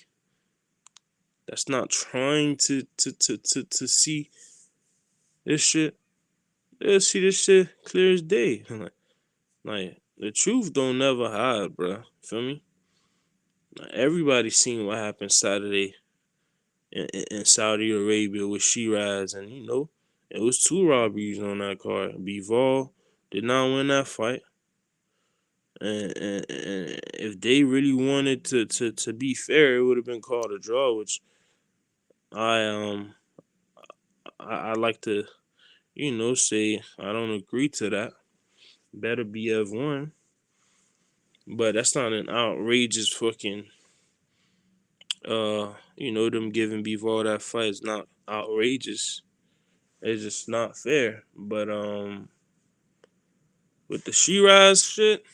that's not trying to see this shit. They'll see this shit clear as day. Like, the truth don't never hide, bro. Feel me? Like, everybody seen what happened Saturday in Saudi Arabia with Shiraz, and it was two robberies on that car. Bivol did not win that fight, and if they really wanted to be fair, it would have been called a draw, which I I like to, say I don't agree to that. Better be F1, but that's not an outrageous fucking them giving beef all that fight is not outrageous. It's just not fair. But with the Shiraz shit,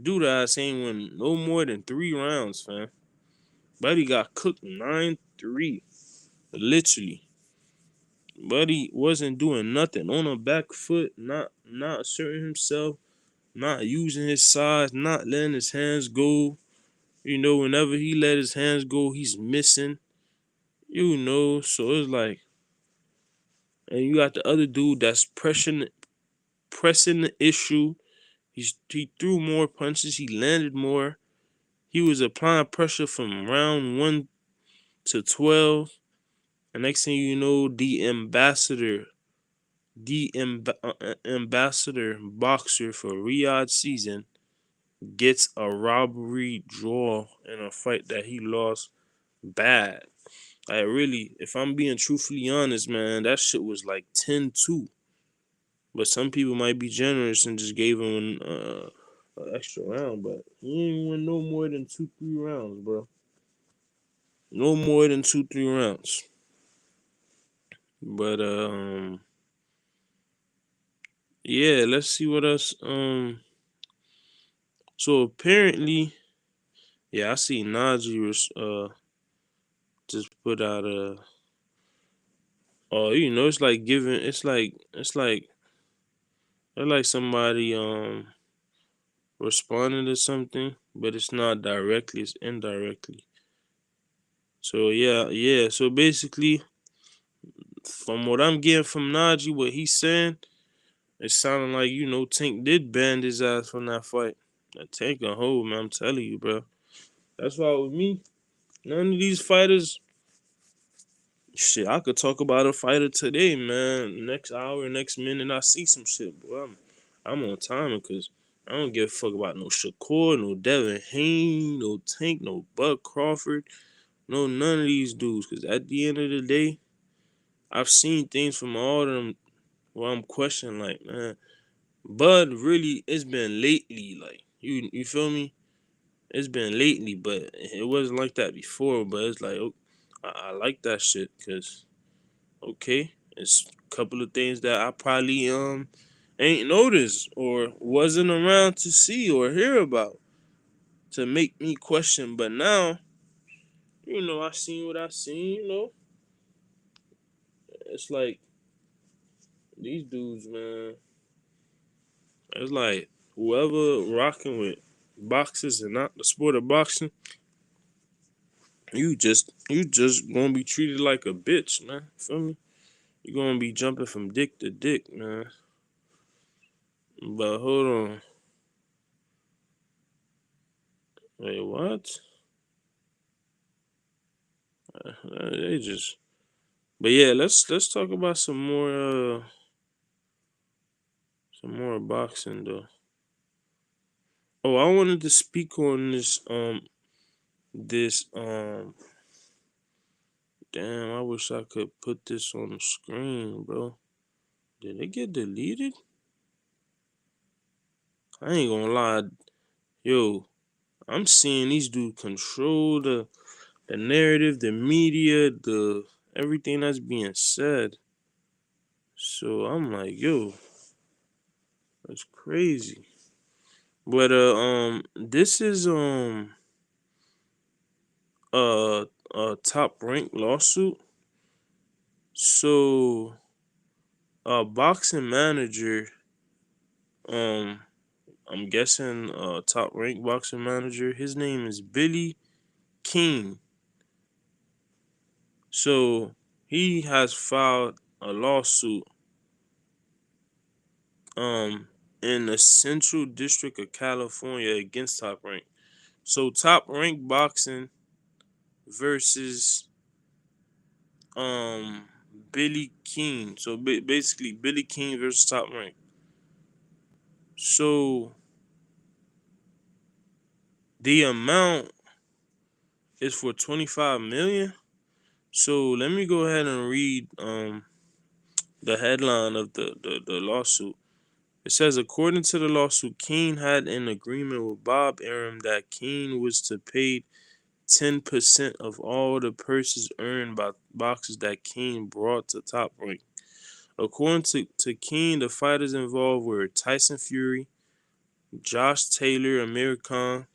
dude ass ain't win no more than 3 rounds, fam. Buddy got cooked 9-3. Literally. Buddy wasn't doing nothing on a back foot, not asserting himself, not using his size, not letting his hands go. Whenever he let his hands go, he's missing. So it's like, and you got the other dude that's pressing the issue. He threw more punches, he landed more. He was applying pressure from round 1 to 12. And next thing you know, the ambassador boxer for Riyadh season gets a robbery draw in a fight that he lost bad. Like, really, if I'm being truthfully honest, man, that shit was like 10-2. But some people might be generous and just gave him an extra round. But he ain't win no more than 2-3 rounds, bro. No more than 2-3 rounds. But yeah, let's see what else. So apparently, yeah, I see Najee was just put out a. Oh, it's like giving. It's like somebody responding to something, but it's not directly. It's indirectly. So yeah. So basically, from what I'm getting from Najee, what he's saying, it sounded like Tank did ban his ass from that fight. That Tank can hold, man. I'm telling you, bro. That's why with me, none of these fighters. Shit, I could talk about a fighter today, man. Next hour, next minute, I see some shit, boy. I'm on timing because I don't give a fuck about no Shakur, no Devin Haney, no Tank, no Bud Crawford, no none of these dudes. Because at the end of the day, I've seen things from all of them where I'm questioning, like, man, Bud really, it's been lately, like, you feel me? It's been lately, but it wasn't like that before. But it's like, oh, I like that shit because, okay, it's a couple of things that I probably ain't noticed or wasn't around to see or hear about to make me question. But now, I seen what I seen. It's like these dudes, man. It's like whoever rocking with boxers and not the sport of boxing, you just gonna be treated like a bitch, man. Feel me? You gonna be jumping from dick to dick, man. But hold on, wait, what? They just. But yeah, let's talk about some more boxing though. Oh, I wanted to speak on this. Damn, I wish I could put this on the screen, bro. Did it get deleted? I ain't gonna lie, yo. I'm seeing these dudes control the narrative, the media, the everything that's being said. So I'm like, yo, that's crazy. But this is a top ranked lawsuit. So a boxing manager, um, I'm guessing top ranked boxing manager. His name is Billy King. So he has filed a lawsuit um in the Central District of California against Top Rank. So Top Rank Boxing versus um Billy King. So basically Billy King versus Top Rank. So the amount is for 25 million. So let me go ahead and read the headline of the lawsuit. It says, according to the lawsuit, King had an agreement with Bob Arum that King was to pay 10% of all the purses earned by boxers that King brought to Top Rank. According to King, the fighters involved were Tyson Fury, Josh Taylor, Amir Khan,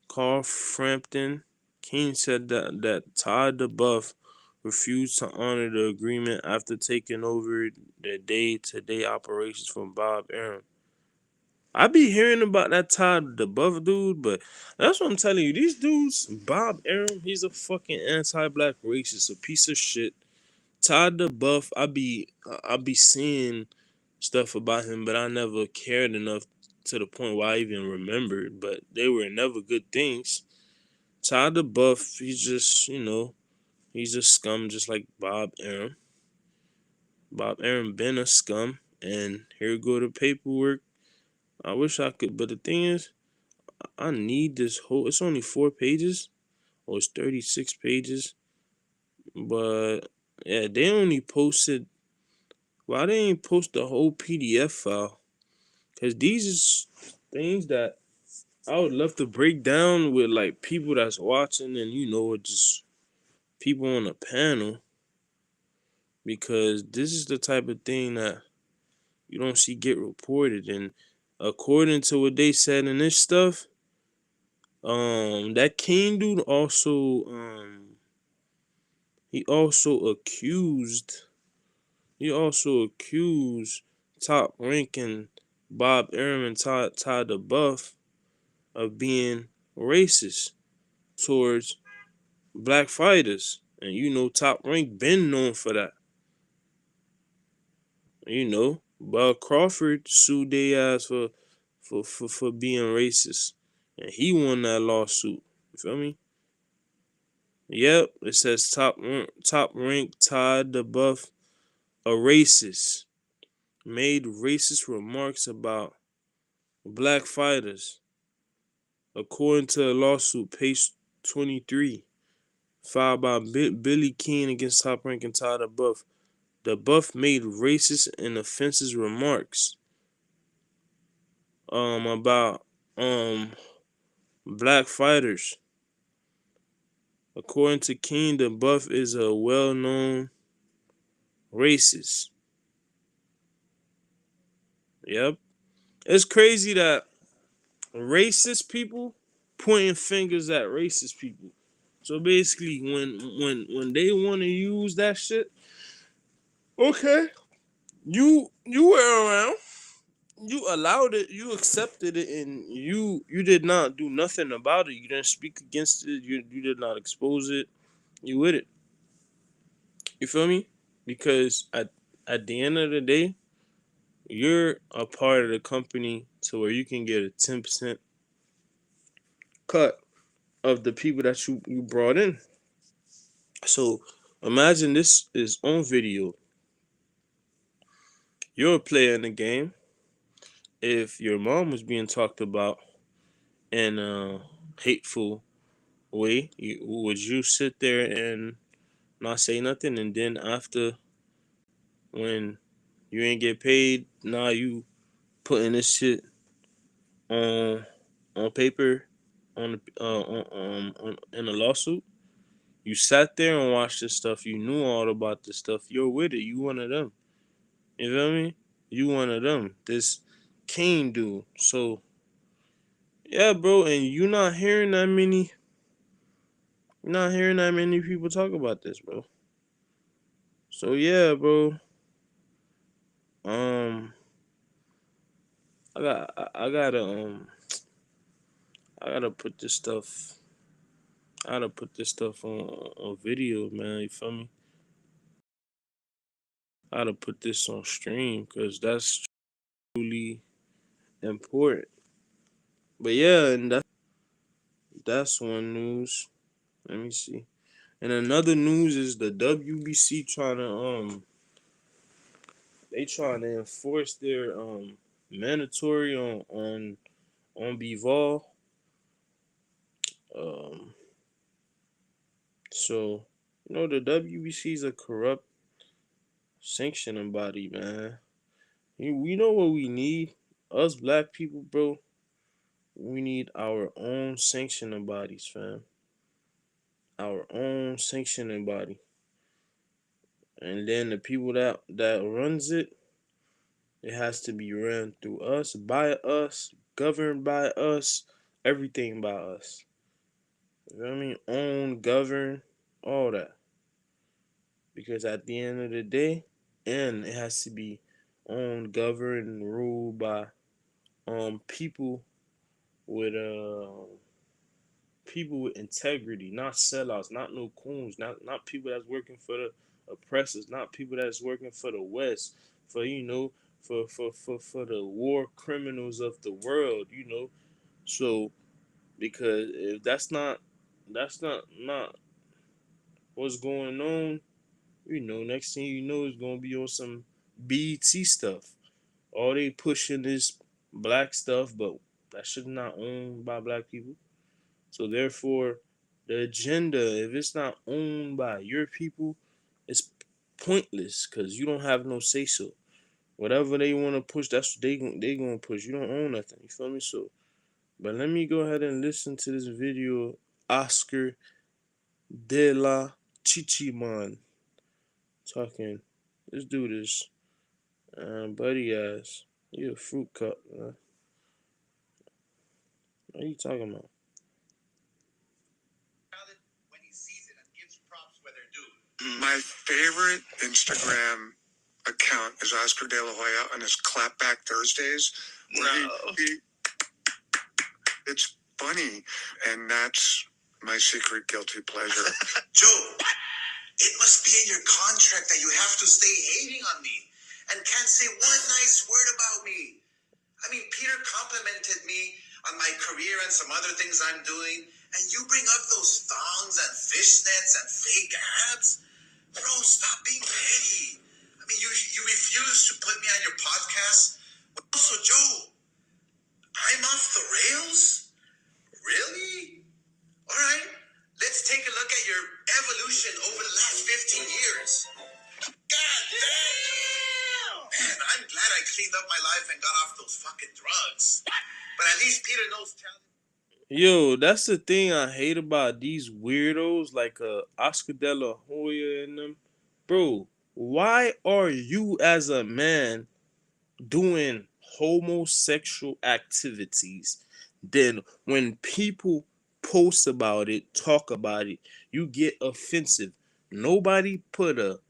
Carl Frampton. King said that Todd DeBuff refused to honor the agreement after taking over the day-to-day operations from Bob Arum. I be hearing about that Todd DeBuff dude, but that's what I'm telling you. These dudes, Bob Arum, he's a fucking anti-black racist, a piece of shit. Todd DeBuff, I be seeing stuff about him, but I never cared enough to the point where I even remembered. But they were never good things. Todd DeBuff, he's a scum just like Bob Arum. Bob Arum been a scum, and here go the paperwork. I wish I could, but the thing is, I need this whole. It's only 4 pages, or it's 36 pages, but yeah, they only posted. Why they ain't post the whole PDF file? Cause these is things that I would love to break down with like people that's watching, and just people on a panel, because this is the type of thing that you don't see get reported. And according to what they said in this stuff, that King dude also he also accused he also accused Top ranking Bob Arum and Todd DeBuff of being racist towards black fighters. And Top Rank been known for that. Bud Crawford sued their ass for being racist. And he won that lawsuit. You feel me? Yep, it says top rank Todd DeBuff, a racist, made racist remarks about black fighters. According to a lawsuit, page 23, filed by Billy King against Top Rank and Todd DeBuff. DeBuff made racist and offensive remarks about black fighters. According to King, DeBuff is a well-known racist. Yep. It's crazy that racist people pointing fingers at racist people. So basically, when they want to use that shit, okay, you were around, you allowed it, you accepted it, and you did not do nothing about it. You didn't speak against it. You did not expose it. You with it. You feel me? Because at the end of the day, you're a part of the company to where you can get a 10% cut of the people that you brought in. So imagine this is on video. You're a player in the game. If your mom was being talked about in a hateful way, would you sit there and not say nothing? And then after, when you ain't get paid, now you putting this shit on paper, in a lawsuit. You sat there and watched this stuff. You knew all about this stuff. You're with it. You one of them. You feel me? You one of them. This Kane dude. So yeah, bro. And you're not hearing that many people talk about this, bro. So yeah, bro. Um, I gotta I gotta put this stuff. I gotta put this stuff on video, man. You feel me? I gotta put this on stream because that's truly important. But yeah, and that's one news. Let me see. And another news is the WBC trying to enforce their mandatory on Bivol. Um, so You know, the WBC is a corrupt sanctioning body, man. We know what we need. Us black people, bro, we need our own sanctioning bodies, fam. Our own sanctioning body. And then the people that runs it, it has to be run through us, by us, governed by us, everything by us. You know what I mean? Own, govern, all that. Because at the end of the day, and it has to be owned, governed, and ruled by people with people with integrity, not sellouts, not no coons, not people that's working for the oppressors, not people that's working for the West, for for the war criminals of the world, you know. So because if that's not what's going on, you know, next thing you know is gonna be on some BT stuff. All they pushing is black stuff, but that shit not owned by black people. So therefore, the agenda, if it's not owned by your people, it's pointless because you don't have no say so. Whatever they want to push, that's what they gonna push. You don't own nothing. You feel me? So, but let me go ahead and listen to this video. Oscar de la Chichiman talking. Let's do this. Buddy ass. You a fruit cup, man. What are you talking about? My favorite Instagram account is Oscar De La Hoya on his Clapback Thursdays. Where it's funny, and that's my secret guilty pleasure. Joe, it must be in your contract that you have to stay hating on me and can't say one nice word about me. I mean, Peter complimented me on my career and some other things I'm doing, and you bring up those thongs and fishnets and fake abs? Bro, stop being petty. I mean, you refuse to put me on your podcast. Also, Joe, I'm off the rails? Really? All right, let's take a look at your evolution over the last 15 years. God damn! Man, I'm glad I cleaned up my life and got off those fucking drugs. But at least Peter knows talent. Yo, that's the thing I hate about these weirdos like Oscar De La Hoya and them. Bro, why are you as a man doing homosexual activities? Then when people post about it, talk about it, you get offensive. Nobody put a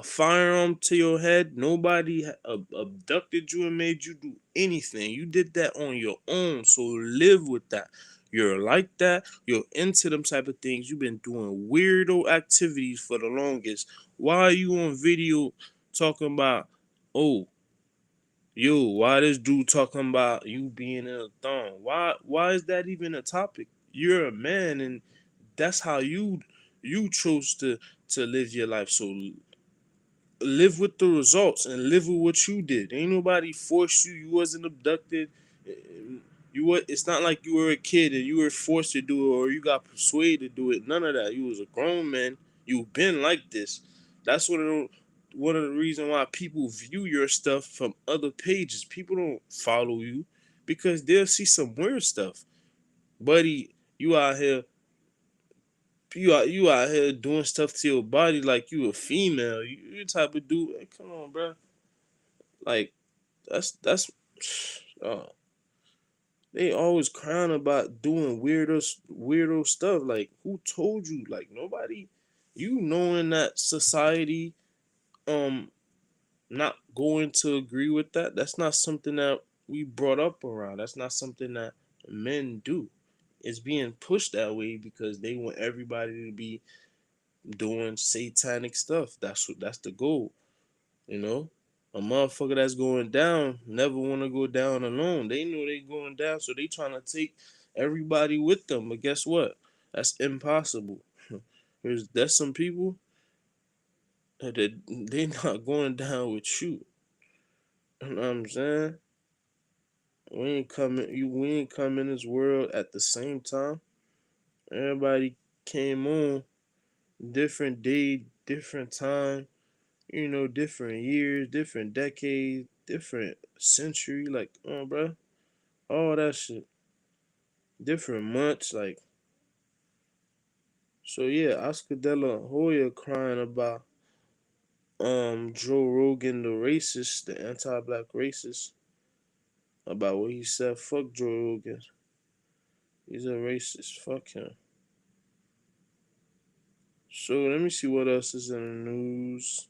firearm to your head. Nobody abducted you and made you do anything. You did that on your own. So live with that. You're like that. You're into them type of things. You've been doing weirdo activities for the longest. Why are you on video talking about, oh, yo, why this dude talking about you being in a thong? Why is that even a topic? You're a man and that's how you chose to live your life. So live with the results and live with what you did. Ain't nobody forced you. You wasn't abducted. You were. It's not like you were a kid and you were forced to do it or you got persuaded to do it. None of that. You was a grown man. You've been like this. That's one of the reasons why people view your stuff from other pages. People don't follow you because they'll see some weird stuff. Buddy, you out here doing stuff to your body like you a female. You the type of dude. Like, come on, bro. Like that's uh, they always crying about doing weirdo stuff. Like who told you? Like nobody. You knowing that society um not going to agree with that. That's not something that we brought up around. That's not something that men do. It's being pushed that way because they want everybody to be doing satanic stuff. That's the goal. You know, a motherfucker that's going down never want to go down alone. They know they going down, so they trying to take everybody with them. But guess what? That's impossible. There's some people that they not going down with you. You know what I'm saying? We ain't come in this world at the same time. Everybody came on different day, different time, different years, different decades, different century, like, bro, all that shit, different months, like, so yeah, Oscar De La Hoya crying about Joe Rogan, the racist, the anti-black racist, about what he said. Fuck Joe Rogan, he's a racist. Fuck him. So let me see what else is in the news.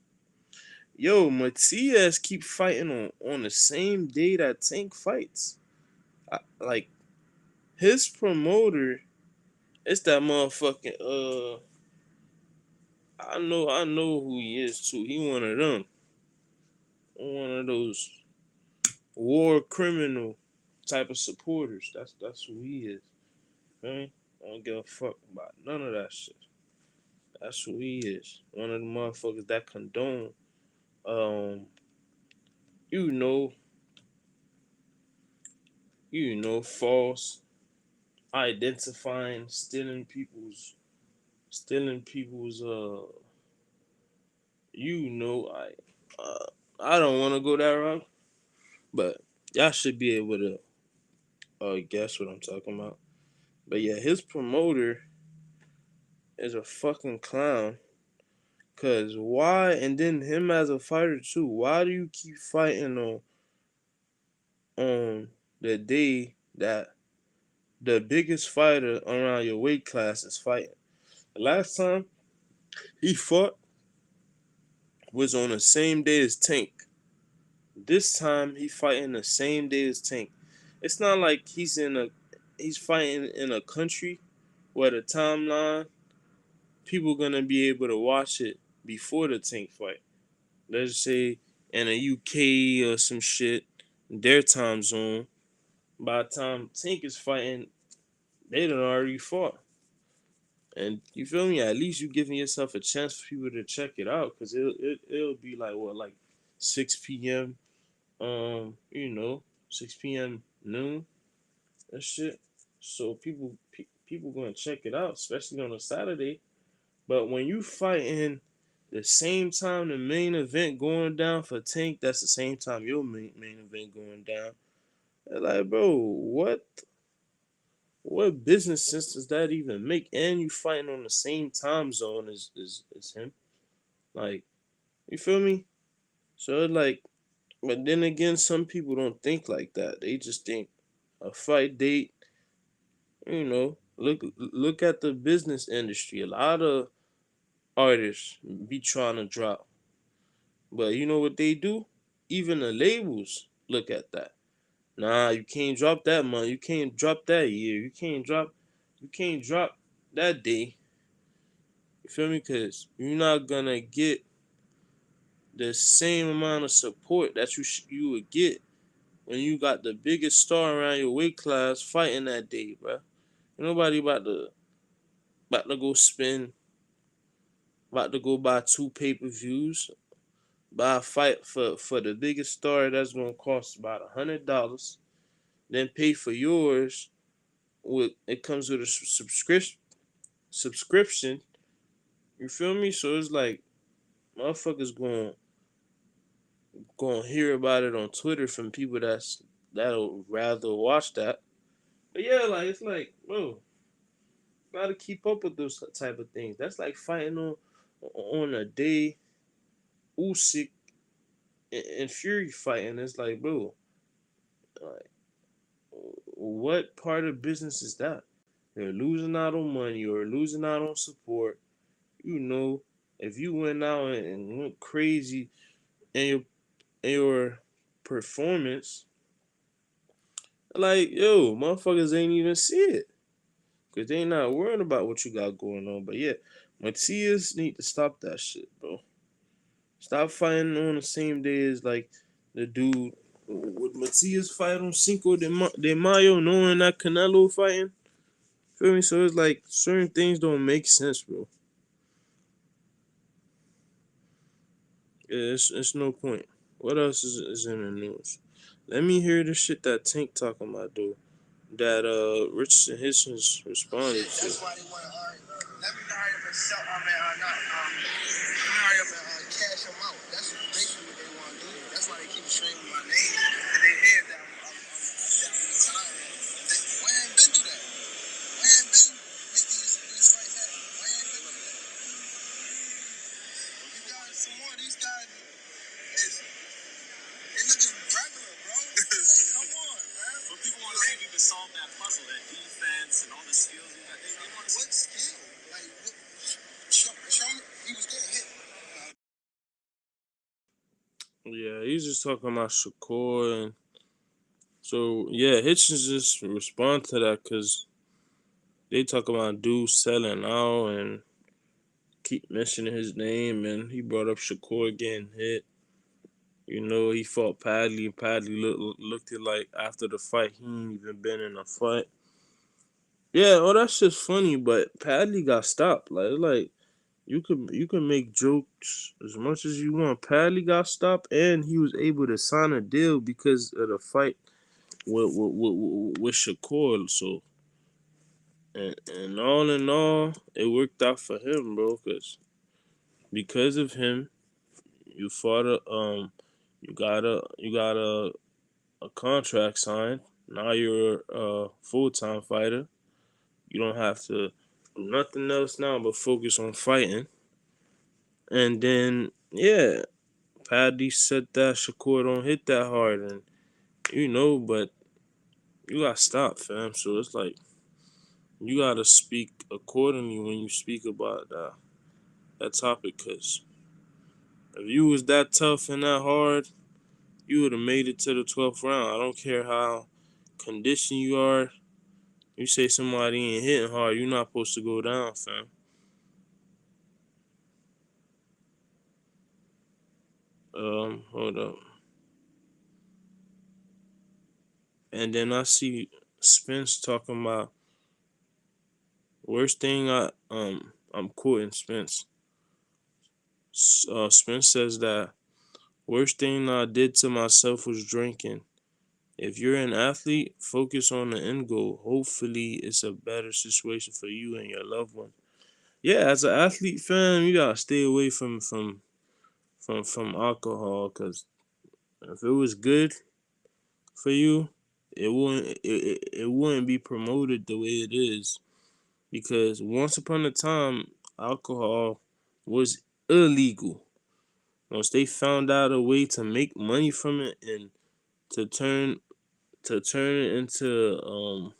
Yo, Matias keep fighting on the same day that Tank fights. Like his promoter, it's that motherfucking I know who he is too. He one of them, one of those war criminal type of supporters. That's who he is. Okay? I don't give a fuck about none of that shit. That's who he is. One of the motherfuckers that condone um you know false identifying, stealing people's uh I don't want to go that route, but y'all should be able to guess what I'm talking about. But yeah, his promoter is a fucking clown. Cause why? And then him as a fighter too. Why do you keep fighting on the day that the biggest fighter around your weight class is fighting? The last time he fought was on the same day as Tank. This time he fighting the same day as Tank. It's not like he's fighting in a country where the timeline people gonna be able to watch it before the Tank fight. Let's say in a UK or some shit, their time zone. By the time Tank is fighting, they done already fought. And you feel me? At least you giving yourself a chance for people to check it out, because it'll be like what, like 6 p.m. 6 p.m. noon and shit. So people gonna check it out, especially on a Saturday. But when you fighting the same time the main event going down for Tank, that's the same time your main event going down. They're like, bro, what business sense does that even make? And you fighting on the same time zone as him. Like, you feel me? So it's like, but then again, some people don't think like that. They just think a fight date, look at the business industry. A lot of artists be trying to drop. But you know what they do? Even the labels look at that. Nah, you can't drop that month. You can't drop that year. You can't drop that day. You feel me? Cause you're not gonna get the same amount of support that you would get when you got the biggest star around your weight class fighting that day, bro. Nobody about to go spend about to go buy 2 pay-per-views, buy a fight for the biggest star that's gonna cost about $100, then pay for yours. With it comes with a subscription. You feel me? So it's like motherfuckers going to hear about it on Twitter from people that'll rather watch that. But yeah, like it's like, bro, gotta keep up with those type of things. That's like fighting on a day Usyk and Fury fighting. It's like, bro, like, what part of business is that? You're losing out on money or losing out on support. You know, if you went out and went crazy in your performance, like, yo, motherfuckers ain't even see it. Cause they not worrying about what you got going on. But yeah, Matias need to stop that shit, bro. Stop fighting on the same day as like the dude with Matias fight on Cinco de Mayo, knowing that Canelo fighting. Feel me? So it's like certain things don't make sense, bro. Yeah, it's no point. What else is in the news? Let me hear the shit that Tank talking about, though. That Richardson Hitchens responded to. to sell. Not hurry up and cash them out. That's basically what they want to do. That's why they keep screaming my name. And they hear that I'm tired. Why ain't been do that? Why ain't been make these fights happen? Why ain't been do that? You guys, some more of these guys is they looking regular, bro. Like, come on, man. But people want to see you to solve that puzzle, that defense and all the skills you got. They want to see. What skill? Like, show me. He was getting hit. Yeah, he's just talking about Shakur, and so yeah, Hitchens just respond to that because they talk about dudes selling out and keep mentioning his name, and he brought up Shakur getting hit. You know, he fought Padley. Padley looked it like after the fight, he ain't even been in a fight. Yeah, oh, that's just funny, but Padley got stopped. Like you can make jokes as much as you want. Padley got stopped, and he was able to sign a deal because of the fight with Shakur. So, and all in all, it worked out for him, bro. Because of him, you fought you got a contract signed. Now you're a full-time fighter. You don't have to do nothing else now but focus on fighting. And then, yeah, Paddy said that Shakur don't hit that hard, and but you got stopped, fam. So it's like you gotta speak accordingly when you speak about that topic. Cause if you was that tough and that hard, you would have made it to the 12th round. I don't care how conditioned you are. You say somebody ain't hitting hard, you're not supposed to go down, fam. Hold up. And then I see Spence talking about worst thing I'm quoting Spence. Spence says that worst thing I did to myself was drinking. If you're an athlete, focus on the end goal. Hopefully, it's a better situation for you and your loved one. Yeah, as an athlete, fam, you gotta stay away from alcohol, because if it was good for you, it wouldn't be promoted the way it is. Because once upon a time, alcohol was illegal. Once they found out a way to make money from it and to turn it into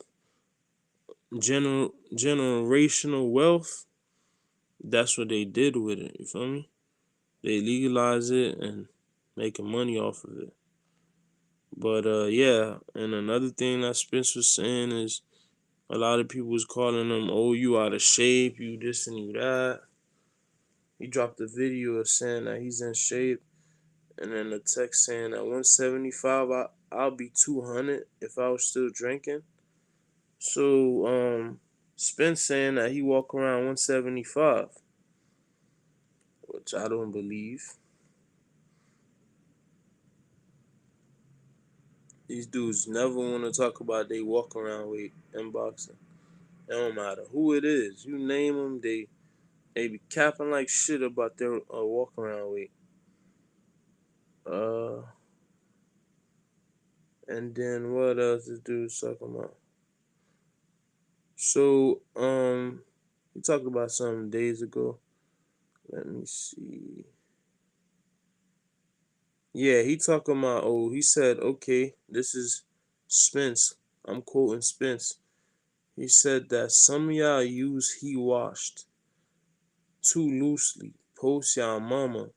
generational wealth, that's what they did with it. You feel me? They legalize it and making money off of it. But yeah, and another thing that Spence was saying is a lot of people was calling him, "Oh, you out of shape, you this and you that." He dropped a video of saying that he's in shape, and then the text saying that 175, I'll be 200 if I was still drinking. So Spence saying that he walk around 175, which I don't believe. These dudes never want to talk about they walk around weight in boxing. It don't matter who it is. You name them, they be capping like shit about their walk around weight. Uh, and then what else this dude's talking about? So we talked about something days ago. Let me see. Yeah, he talking about, he said, okay, this is Spence. I'm quoting Spence. He said that some of y'all use he washed too loosely. Post y'all mama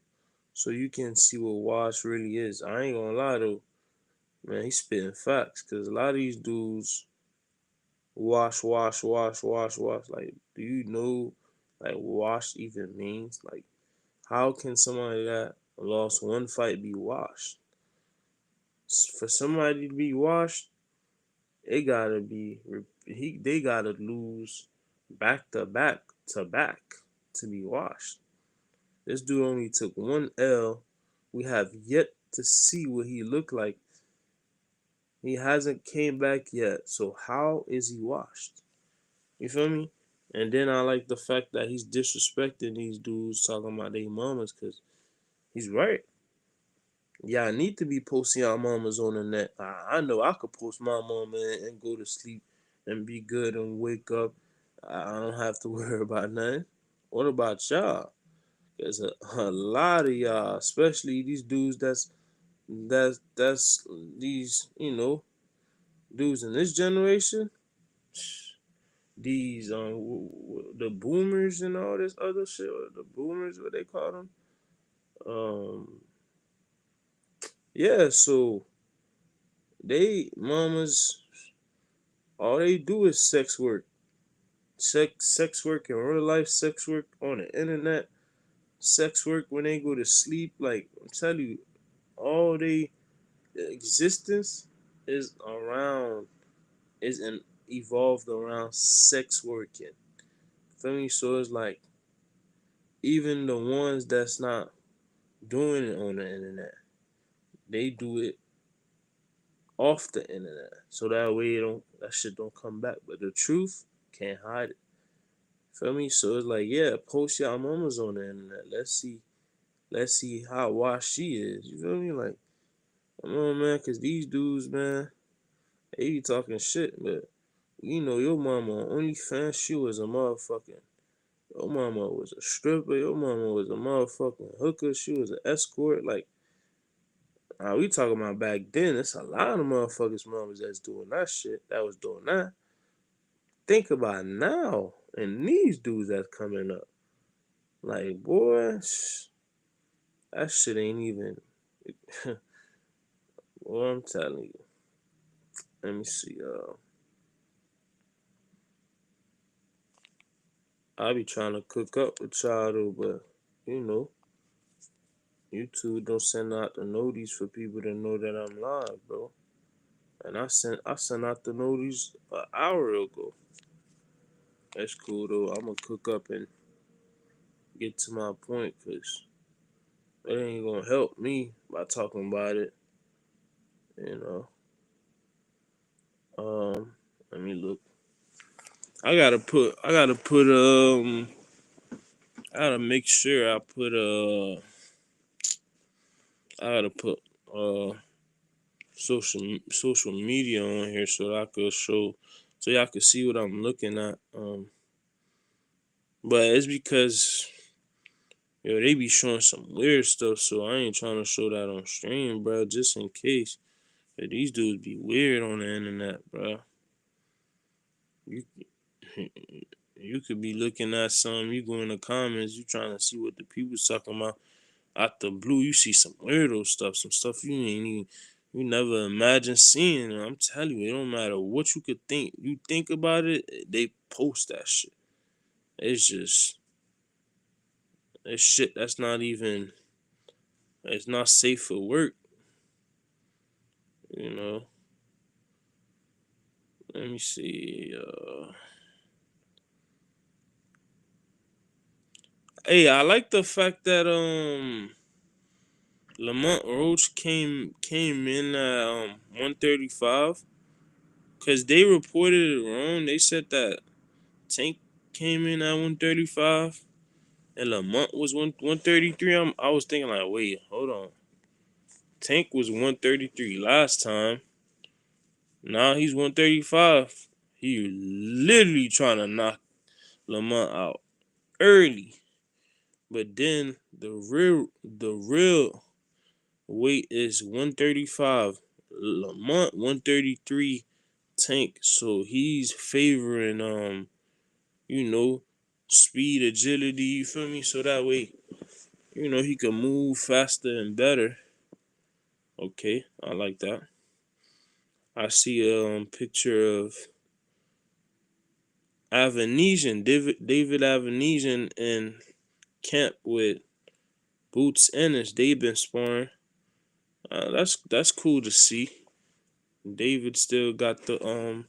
so you can see what wash really is. I ain't gonna lie though, man, he spitting facts, because a lot of these dudes wash, wash, wash, wash, wash. Like, do you know like wash even means? Like, how can somebody that lost one fight be washed? For somebody to be washed, it gotta be they gotta lose back to back to back to be washed. This dude only took one L. We have yet to see what he looked like. He hasn't came back yet. So how is he washed? You feel me? And then I like the fact that he's disrespecting these dudes talking about their mamas, because he's right. Y'all need to be posting y'all mamas on the net. I know I could post my mama and go to sleep and be good and wake up. I don't have to worry about nothing. What about y'all? There's a lot of y'all, especially these dudes that's these, dudes in this generation. These the boomers and all this other shit, or the boomers, what they call them. Yeah, so they mamas, all they do is sex work. Sex work in real life, sex work on the internet, sex work when they go to sleep. Like I'm telling you, all they existence is around is an evolved around sex working. Feel me? So it's like even the ones that's not doing it on the internet, they do it off the internet. So that way that shit don't come back. But the truth can't hide it. Feel me? So it's like, yeah, post y'all mamas on the internet. Let's see how washed she is. You feel me? Like, come on, man, cause these dudes, man, they be talking shit, but your mama on OnlyFans, she was a motherfucking. Your mama was a stripper. Your mama was a motherfucking hooker. She was an escort. Like, we talking about back then. It's a lot of motherfuckers mamas that's doing that shit. That was doing that. Think about now and these dudes that's coming up. Like, boy, that shit ain't even. Well, I'm telling you. Let me see. I be trying to cook up with y'all though, but you know, YouTube don't send out the notice for people to know that I'm live, bro. And I sent out the notice an hour ago. That's cool though. I'm gonna cook up and get to my point, cause it ain't gonna help me by talking about it. You know. Let me look. I gotta make sure I gotta put social media on here so that I could so y'all could see what I'm looking at. But it's because they be showing some weird stuff, so I ain't trying to show that on stream, bro. Just in case. But these dudes be weird on the internet, bro. You you could be looking at something, you go in the comments, you trying to see what the people's talking about. Out the blue, you see some weirdo stuff, some stuff you never imagined seeing. And I'm telling you, it don't matter what you could think. You think about it, they post that shit. It's just it's shit that's not even. It's not safe for work. You know. Let me see. Hey, I like the fact that Lamont Roach came in at 135, because they reported it wrong. They said that Tank came in at 135 and Lamont was 133. I was thinking like, wait, hold on. Tank was 133 last time. Now he's 135. He literally trying to knock Lamont out early. But then the real weight is 135. Lamont 133, Tank. So he's favoring you know, speed, agility, you feel me? So that way, he can move faster and better. Okay, I like that. I see a picture of David Avanesian in camp with Boots Ennis. They've been sparring. That's cool to see. David still got the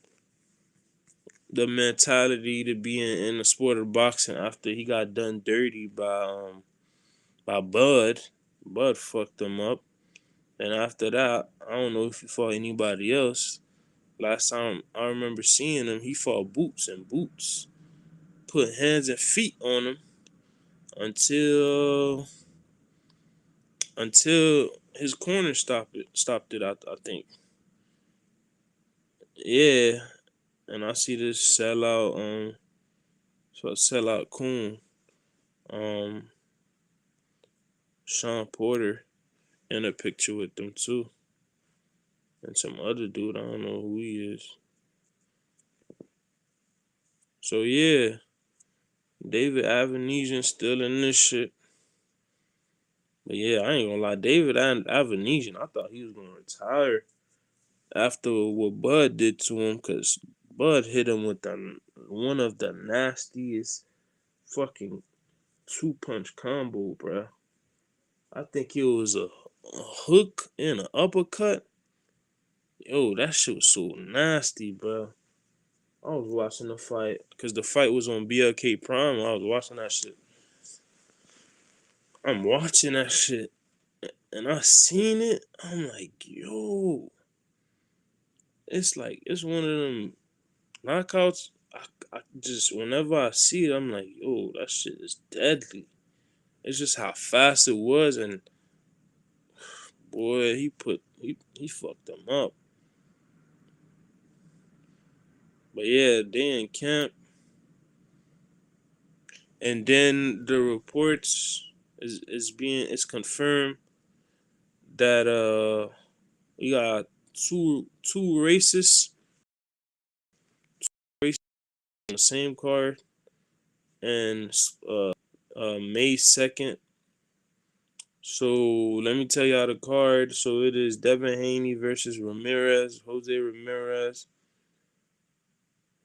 mentality to be in the sport of boxing after he got done dirty by Bud. Bud fucked him up. And after that, I don't know if he fought anybody else. Last time I remember seeing him, he fought Boots, and Boots put hands and feet on him until his corner stopped it. I think. Yeah, and I see this sellout coon, Sean Porter in a picture with them too, and some other dude. I don't know who he is. So yeah, David Avenesian still in this shit. But yeah, I ain't gonna lie, David Avenesian, I thought he was gonna retire after what Bud did to him, cause Bud hit him with one of the nastiest fucking 2-punch combo, bruh. I think it was a hook and an uppercut. Yo, that shit was so nasty, bruh. I was watching the fight because the fight was on BLK Prime. I was watching that shit. I'm watching that shit, and I seen it. I'm like, yo, it's one of them knockouts. I just whenever I see it, I'm like, yo, that shit is deadly. It's just how fast it was, and boy, he fucked them up. But yeah, they in camp, and then the reports it's confirmed that we got two races on the same card, and May 2nd. So let me tell y'all the card. So it is Devin Haney versus Jose Ramirez.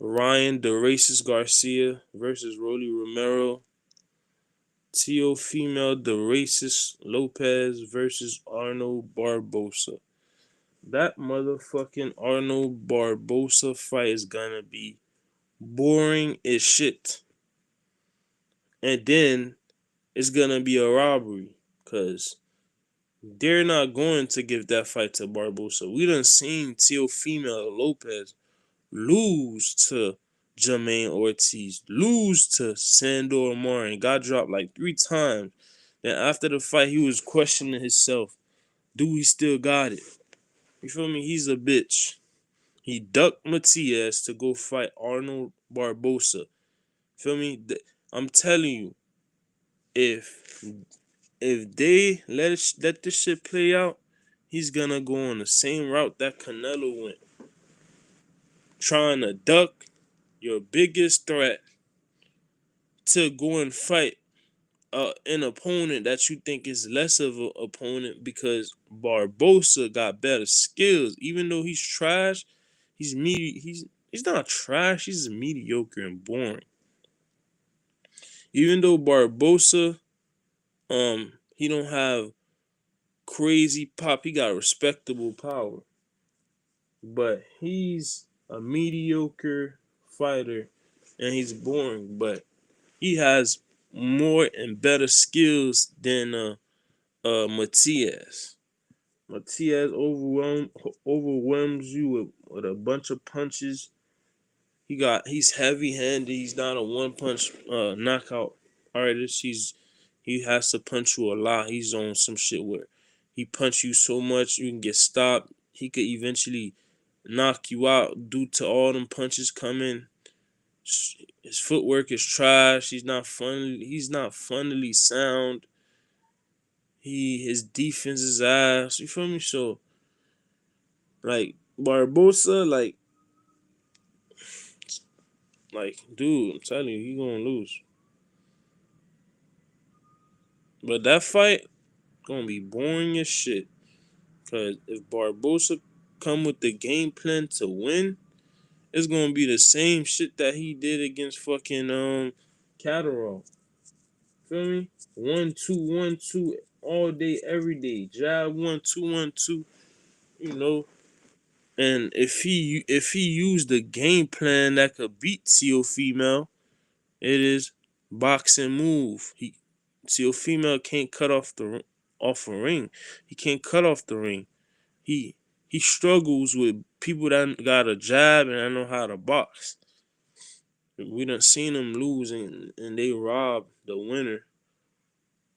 Ryan DeRacis Garcia versus Rolly Romero. Teofimo DeRacis Lopez versus Arnold Barbosa. That motherfucking Arnold Barbosa fight is gonna be boring as shit. And then it's gonna be a robbery. Cause they're not going to give that fight to Barbosa. We done seen Teofimo Lopez lose to Jermaine Ortiz, lose to Sandor Morin, got dropped like 3 times. Then after the fight, he was questioning himself. Do he still got it? You feel me? He's a bitch. He ducked Matias to go fight Arnold Barbosa. Feel me? I'm telling you, if they let this shit play out, he's gonna go on the same route that Canelo went, trying to duck your biggest threat to go and fight an opponent that you think is less of an opponent because Barbosa got better skills. Even though he's trash, he's not trash. He's mediocre and boring. Even though Barbosa, he don't have crazy pop. He got respectable power, but he's a mediocre fighter, and he's boring. But he has more and better skills than Matias. Matias overwhelms you with a bunch of punches. He's heavy handed. He's not a one punch knockout artist. He has to punch you a lot. He's on some shit where he punch you so much you can get stopped. He could eventually knock you out due to all them punches coming. His footwork is trash. He's not funnily sound. His defense is ass. You feel me? So like Barbosa, dude, I'm telling you, he gonna lose. But that fight gonna be boring as shit. Cause if Barbosa come with the game plan to win, it's gonna be the same shit that he did against fucking Catterall. Feel me? 1-2, 1-2 all day, every day. Jab 1-2, 1-2. You know. And if he used the game plan that could beat Teofimo, it is boxing move. Teofimo can't cut off a ring. He can't cut off the ring. He struggles with people that got a jab and I know how to box. We done seen them lose and they rob the winner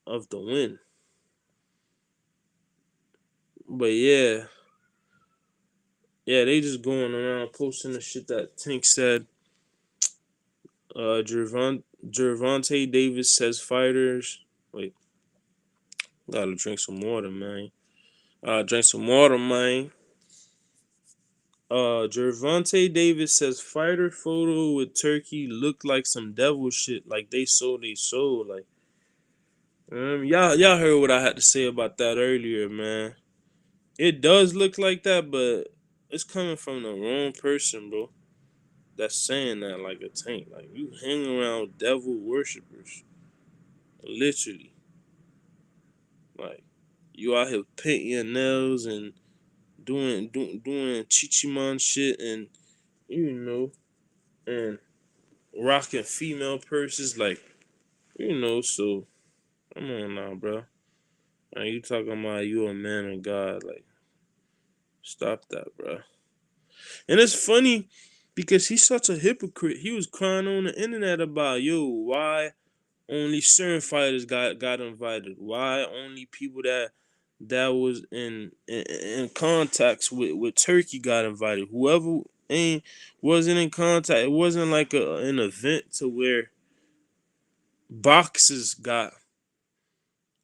of the win. But yeah, they just going around posting the shit that Tink said. Gervonta Davis says fighters. Wait, gotta drink some water, man. Drink some water, man. Gervonta Davis says fighter photo with Turkey looked like some devil shit. Like they sold they soul. Like y'all heard what I had to say about that earlier, man. It does look like that, but it's coming from the wrong person, bro. That's saying that like a tank. Like you hang around devil worshippers, literally. Like you out here painting your nails and doing chichiman shit, and you know, and rocking female purses, like So come on now, bro. Are you talking about you a man of God? Like stop that, bro. And it's funny because he's such a hypocrite. He was crying on the internet about why only certain fighters got invited. Why only people that was in contacts with Turkey got invited. Whoever ain't wasn't in contact. It wasn't like an event to where boxers got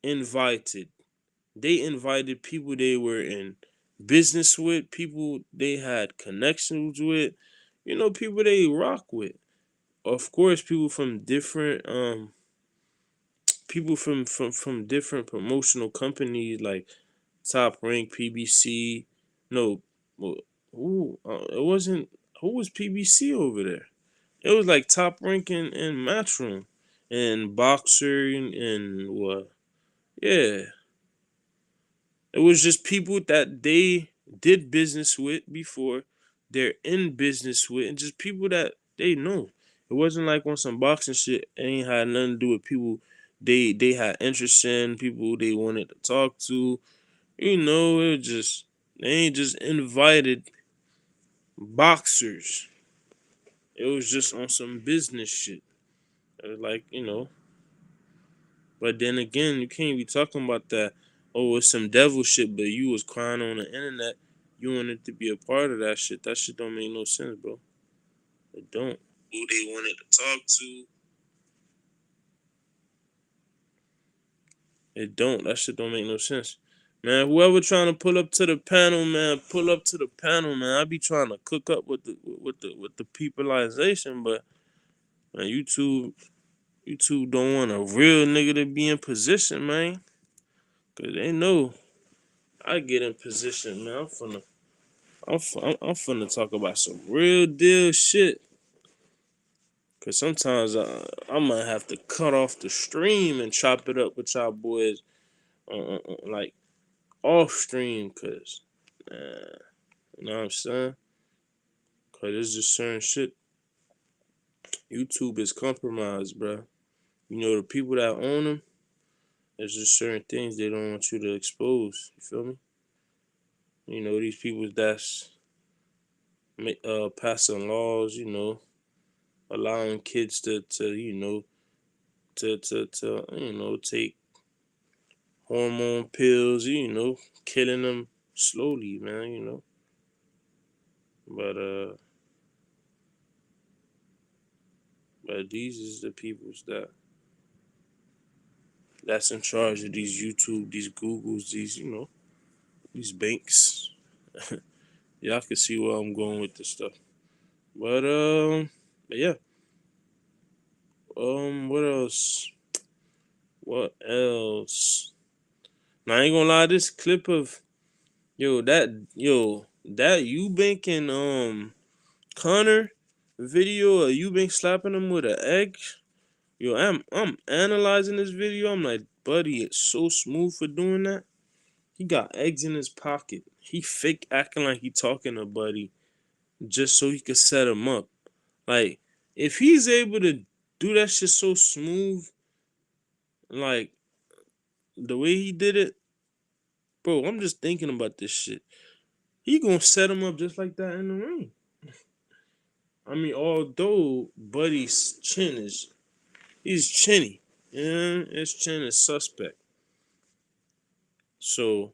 invited. They invited people they were in business with, people they had connections with, people they rock with. Of course, people from different promotional companies like Top Rank, PBC. No, it wasn't. Who was PBC over there? It was like Top Rank and Matchroom and Boxer and what? Yeah, it was just people that they did business with before, they're in business with, and just people that they know. It wasn't like on some boxing shit. It ain't had nothing to do with people they had interest in, people they wanted to talk to. It just they ain't just invited boxers. It was just on some business shit. It was like, But then again, you can't be talking about that. Oh, it's some devil shit, but you was crying on the internet. You wanted to be a part of that shit. That shit don't make no sense, bro. It don't. Who they wanted to talk to? It don't. That shit don't make no sense. Man, whoever trying to pull up to the panel, man, pull up to the panel, man. I be trying to cook up with the peopleization, but man, you two don't want a real nigga to be in position, man. Cause they know I get in position, man. I'm finna talk about some real deal shit. Cause sometimes I might have to cut off the stream and chop it up with y'all boys, like off stream. Cause, you know what I'm saying? Cause it's just certain shit. YouTube is compromised, bro. The people that own them, there's just certain things they don't want you to expose. You feel me? These people that's passing laws, allowing kids to take hormone pills, killing them slowly, man. But these is the peoples that's in charge of these YouTube, these Googles, these banks. Y'all can see where I'm going with this stuff. But yeah. What else? What else? Now I ain't gonna lie, this clip of that Eubank and Connor video of Eubank slapping him with an egg. I'm analyzing this video. I'm like, buddy, it's so smooth for doing that. He got eggs in his pocket. He fake acting like he talking to Buddy just so he could set him up. Like, if he's able to do that shit so smooth, like the way he did it, bro, I'm just thinking about this shit. He gonna set him up just like that in the ring. I mean, although Buddy's chin he's chinny, and his chin is suspect. So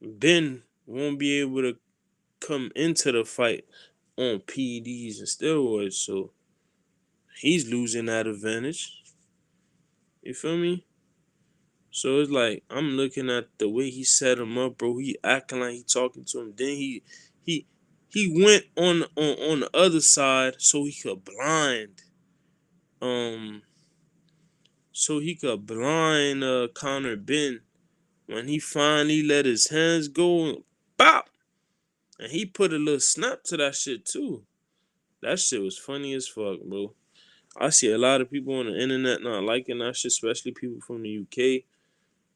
Ben won't be able to come into the fight on PEDs and steroids, so he's losing that advantage. You feel me? So it's like I'm looking at the way he set him up, bro. He acting like he talking to him. Then he he went on the other side so he could blind um Connor Ben when he finally let his hands go. Bop! And he put a little snap to that shit too. That shit was funny as fuck, bro. I see a lot of people on the internet not liking that shit, especially people from the UK.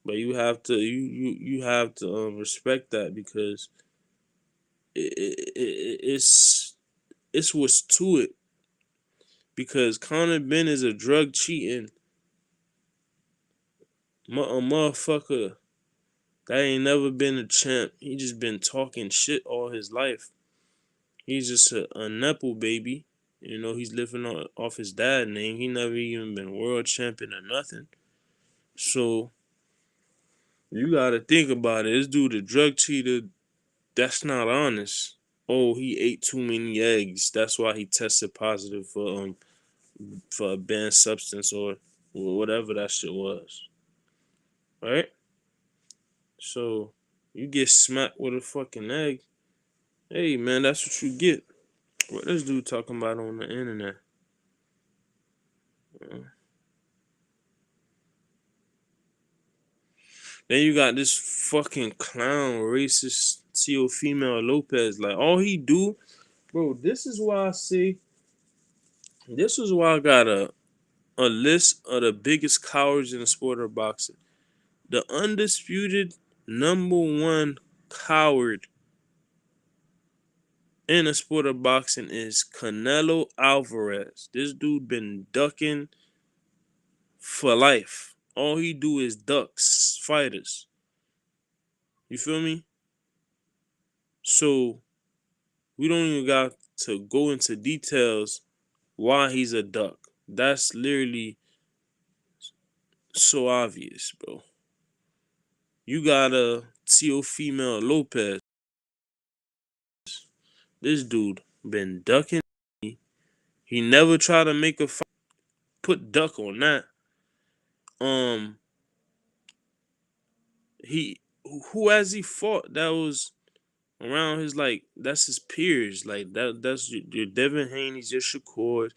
But you have to you have to respect that because it's what's to it. Because Conor Ben is a drug cheating a motherfucker that ain't never been a champ. He just been talking shit all his life. He's just a Nepo baby. You know, he's living off his dad's name. He never even been world champion or nothing. So you gotta think about it. This dude a drug cheater. That's not honest. Oh, he ate too many eggs. That's why he tested positive for a banned substance or whatever that shit was. Right? So you get smacked with a fucking egg. Hey man, that's what you get. What this dude talking about on the internet? Then you got this fucking clown racist Female Lopez. Like all he do, bro. This is why I say. This is why I got a list of the biggest cowards in the sport of boxing. The undisputed number one coward in the sport of boxing is Canelo Alvarez. This dude been ducking for life. All he do is ducks fighters. You feel me? So we don't even got to go into details why he's a duck. That's literally so obvious, bro. You got a Female Lopez. This dude been ducking. He never tried to make a fight. Put duck on that. He who has he fought that was around his like that's his peers like that's your Devin Haney's, your Shakur.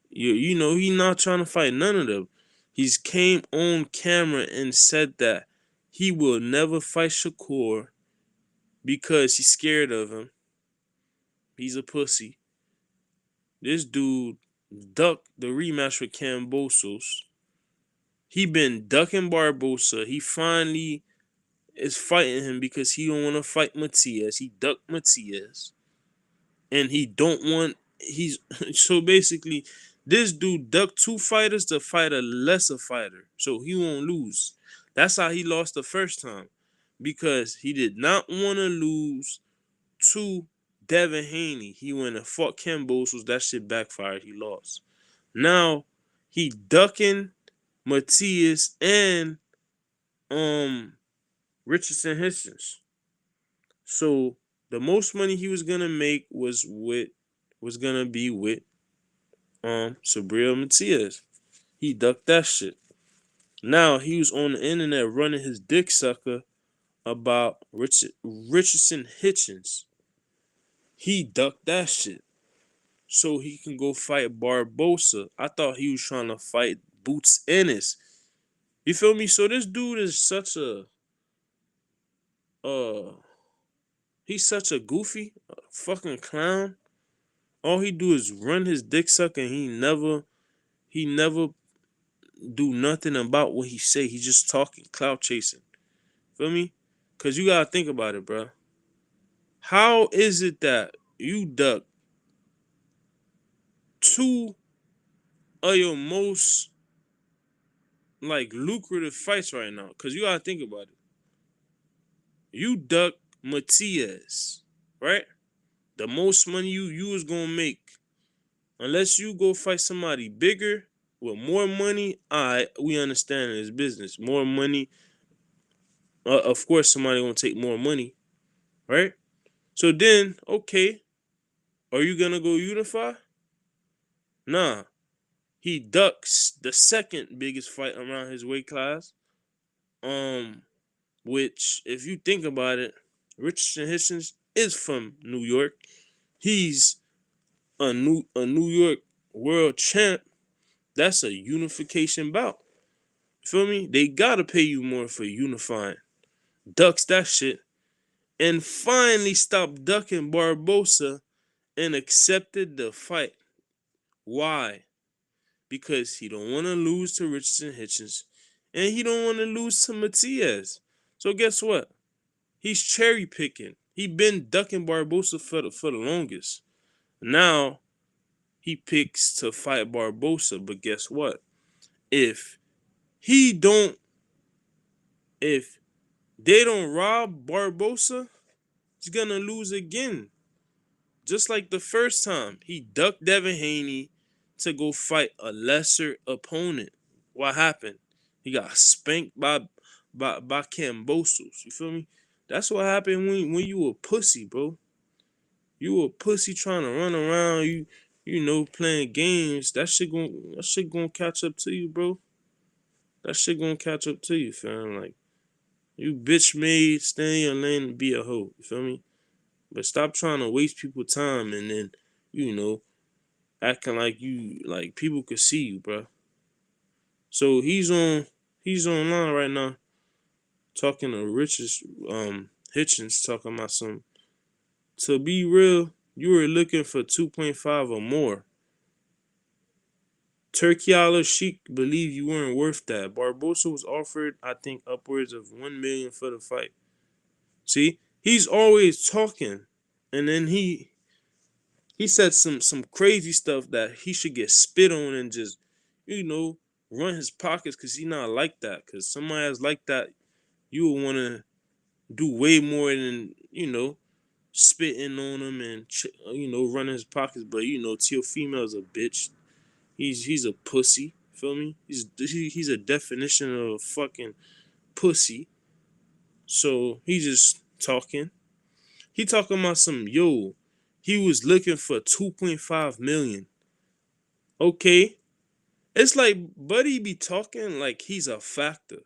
You know he not trying to fight none of them. He's came on camera and said that he will never fight Shakur because he's scared of him. He's a pussy. This dude ducked the rematch with Kambosos. He been ducking Barbosa. He finally is fighting him because he don't want to fight Matias. He ducked Matias. And he don't want he's so basically this dude ducked two fighters to fight a lesser fighter. So he won't lose. That's how he lost the first time. Because he did not want to lose to Devin Haney. He went and fought Kambosos. That shit backfired. He lost. Now he ducking Matias and Richardson Hitchens. So the most money he was gonna make was gonna be with Sabrina Matias. He ducked that shit. Now he was on the internet running his dick sucker about Richardson Hitchens. He ducked that shit. So he can go fight Barbosa. I thought he was trying to fight Boots Ennis. You feel me? So this dude is such a he's such a goofy fucking clown. All he do is run his dick suck and he never do nothing about what he say. He just talking, clout chasing. Feel me? Cause you gotta think about it, bro. How is it that you duck two of your most like lucrative fights right now? Cause you gotta think about it. You duck Matias, right? The most money you was gonna make, unless you go fight somebody bigger with more money. We understand it's business. More money, of course, somebody gonna take more money, right? So then, okay, are you gonna go unify? Nah, he ducks the second biggest fight around his weight class. Um, which, if you think about it, Richardson Hitchens is from New York. He's a New York world champ. That's a unification bout. You feel me? They gotta pay you more for unifying. Ducks that shit. And finally stopped ducking Barbosa and accepted the fight. Why? Because he don't want to lose to Richardson Hitchens and he don't want to lose to Matias. So guess what? He's cherry picking. He been ducking Barbosa for the longest. Now he picks to fight Barbosa, but guess what? If he don't, if they don't rob Barbosa, he's gonna lose again. Just like the first time, he ducked Devin Haney to go fight a lesser opponent. What happened? He got spanked by Cambosos. You feel me? That's what happened when you a pussy, bro. You a pussy trying to run around, playing games. That shit gonna catch up to you, bro. That shit gonna catch up to you, fam. Like, you bitch made, stay in your lane and be a hoe. You feel me? But stop trying to waste people time and then, you know, acting like people could see you, bro. So he's online right now talking to Hitchens, talking about some. To be real, you were looking for 2.5 or more. Turkey Sheik believed you weren't worth that. Barbosa was offered, I think, upwards of 1 million for the fight. See, he's always talking, and then he said some crazy stuff that he should get spit on and just, you know, run his pockets because he's not like that. Because somebody else like that, you would want to do way more than, spitting on him and, running his pockets. But, Teofimo is a bitch. He's a pussy. Feel me? He's a definition of a fucking pussy. So he's just talking. He talking about some, he was looking for 2.5 million. Okay. It's like Buddy be talking like he's a factor.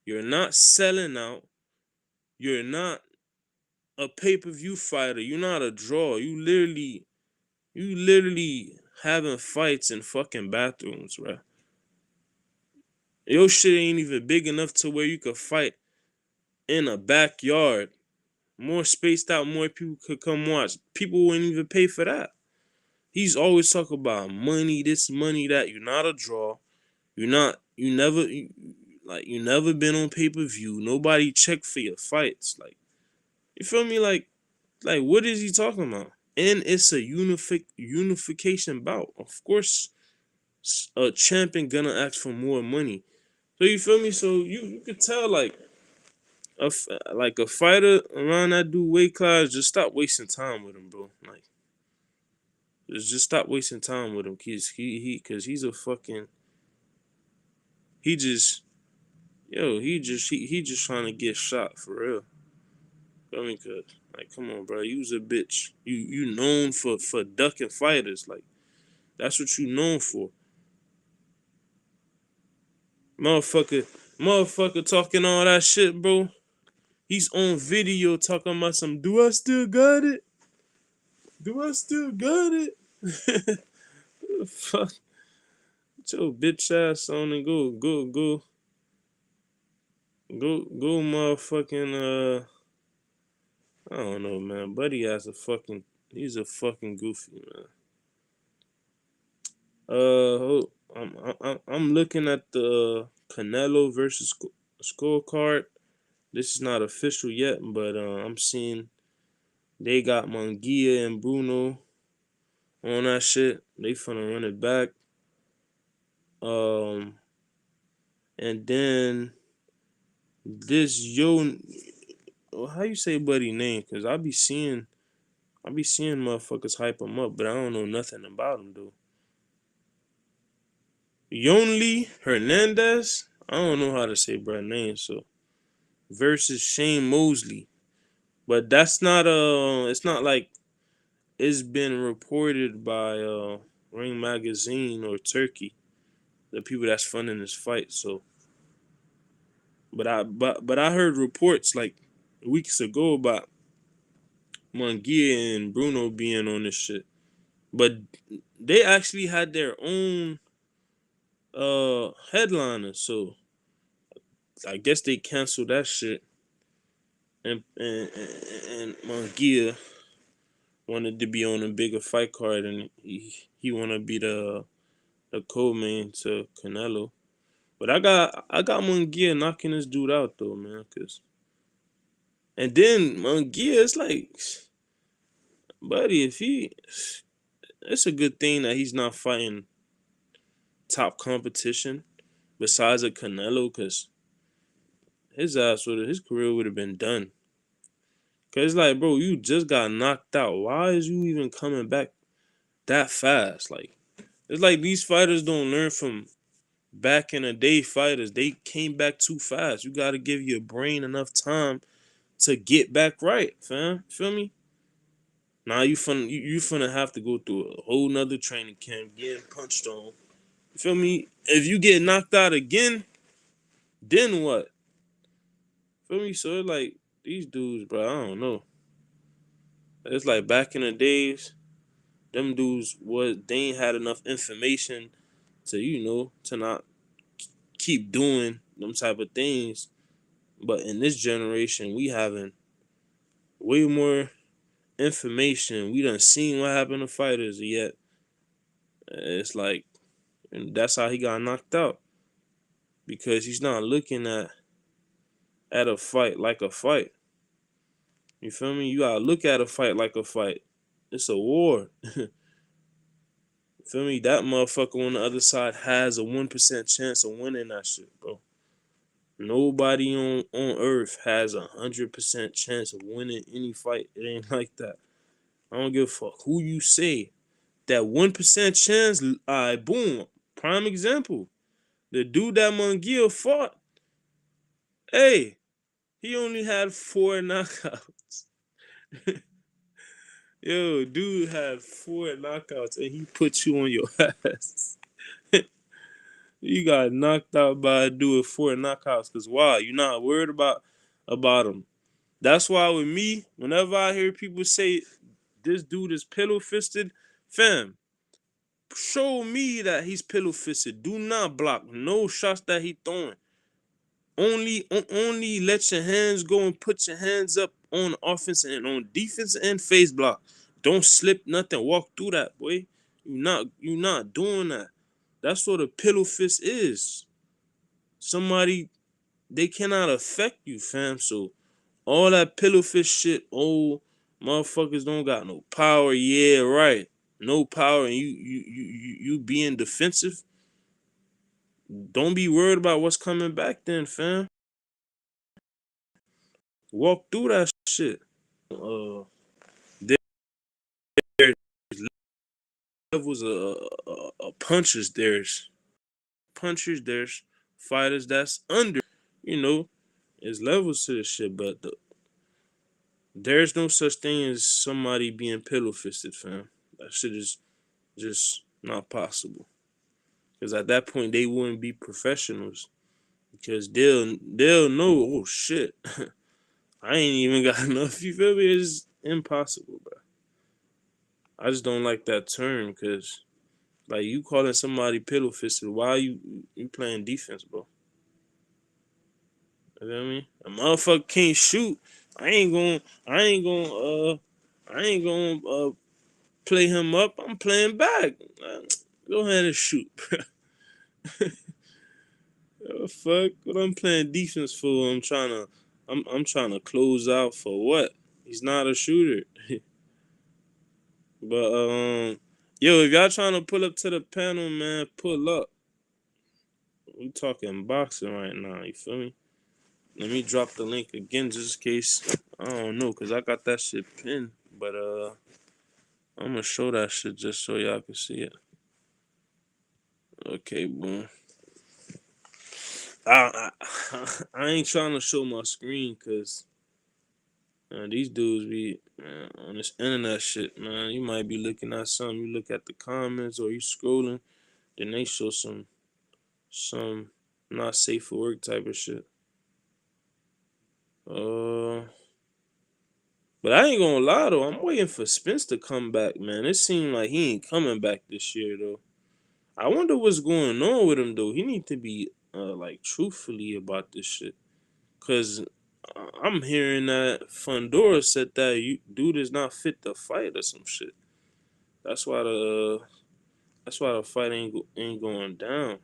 You're not selling out. You're not a pay-per-view fighter. You're not a draw. You literally having fights in fucking bathrooms, right? Your shit ain't even big enough to where you could fight in a backyard. More spaced out, more people could come watch. People wouldn't even pay for that. He's always talking about money, this, money, that. You're not a draw. You never been on pay-per-view. Nobody checked for your fights. Like, you feel me? Like what is he talking about? And it's a unification bout. Of course, a champion gonna ask for more money. So you feel me? So you could tell a fighter around that dude weight class, just stop wasting time with him, bro. Like, just stop wasting time with him, cause he's a fucking, he just he just trying to get shot for real. I mean, cause like, come on, bro, you was a bitch. You known for ducking fighters. Like, that's what you known for. Motherfucker talking all that shit, bro. He's on video talking about some. Do I still got it? Do I still got it? Fuck, get your bitch ass on and go, motherfucking. I don't know, man. Buddy has he's a fucking goofy, man. I'm looking at the Canelo versus scorecard. This is not official yet, but I'm seeing they got Munguia and Bruno on that shit. They finna run it back. And then this how you say buddy name? Cause I be seeing I be seeing motherfuckers hype him up, but I don't know nothing about him, though. Yonli Hernandez, I don't know how to say bro name, so versus Shane Mosley, but that's not it's not like it's been reported by Ring Magazine or Turkey, the people that's funding this fight. So, but I heard reports like weeks ago about Munguia and Bruno being on this shit, but they actually had their own headliner, so I guess they canceled that shit. And Munguia wanted to be on a bigger fight card, and he want to be the co-main to Canelo. But I got Munguia knocking this dude out though, man. And then Munguia, it's like, buddy, it's a good thing that he's not fighting top competition besides a Canelo, cause his career would have been done. Cause like, bro, you just got knocked out. Why is you even coming back that fast? Like, it's like these fighters don't learn from back in the day fighters. They came back too fast. You got to give your brain enough time to get back right, fam. Feel me? Now you finna have to go through a whole nother training camp, getting punched on. You feel me? If you get knocked out again, then what? Feel me? So it's like these dudes, bro. I don't know. It's like back in the days, them dudes they ain't had enough information to not keep doing them type of things. But in this generation, we having way more information. We done seen what happened to fighters, yet it's like, and that's how he got knocked out, because he's not looking at a fight like a fight. You feel me? You gotta look at a fight like a fight. It's a war. You feel me? That motherfucker on the other side has a 1% chance of winning that shit, bro. Nobody on earth has 100% chance of winning any fight. It ain't like that. I don't give a fuck who you say. That 1% chance, boom. Prime example. The dude that Munguia fought, hey, he only had 4 knockouts. Yo, dude had 4 knockouts and he put you on your ass. You got knocked out by a dude with 4 knockouts. Cause why? You're not worried about him. That's why with me, whenever I hear people say this dude is pillow fisted, fam, show me that he's pillow fisted. Do not block no shots that he throwing. Only let your hands go and put your hands up on offense and on defense and face block. Don't slip nothing. Walk through that, boy. You not doing that. That's what a pillow fist is. Somebody, they cannot affect you, fam. So all that pillow fist shit, motherfuckers don't got no power. Yeah, right. No power, and you being defensive. Don't be worried about what's coming back then, fam. Walk through that shit. There's levels of punchers. There's fighters that's under. You know, there's levels to this shit, but there's no such thing as somebody being pillow fisted, fam. That shit is just not possible. Because at that point they wouldn't be professionals. Because they'll know, oh shit, I ain't even got enough. You feel me? It's impossible, bro. I just don't like that term, because like, you calling somebody pillow fisted, why you playing defense, bro? You know what I mean? A motherfucker can't shoot. I ain't gonna play him up. I'm playing back. Go ahead and shoot, bro. Fuck what I'm playing defense for. I'm trying to close out for what? He's not a shooter. But yo, if y'all trying to pull up to the panel, man, pull up. We talking boxing right now, you feel me? Let me drop the link again just in case. I don't know, cause I got that shit pinned. But gonna show that shit just so y'all can see it. Okay, boom. I ain't trying to show my screen because these dudes be on this internet shit, man. You might be looking at something, you look at the comments or you scrolling, then they show some not safe for work type of shit. But I ain't gonna lie though, I'm waiting for Spence to come back, man. It seemed like he ain't coming back this year though. I wonder what's going on with him though. He need to be like truthfully about this shit, cause I'm hearing that Fundora said that dude is not fit to fight or some shit. That's why the fight ain't going down.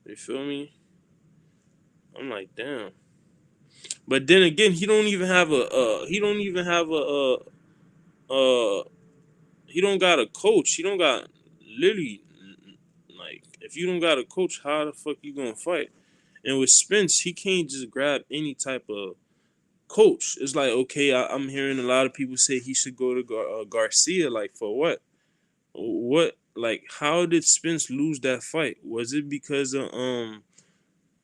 You feel me? I'm like, damn. But then again, he don't even have uh he don't got a coach. He don't got literally like if you don't got a coach, how the fuck you gonna fight? And with Spence, he can't just grab any type of coach. It's like, okay, I'm hearing a lot of people say he should go to Garcia. Like, for what? What? Like, how did Spence lose that fight? Was it because of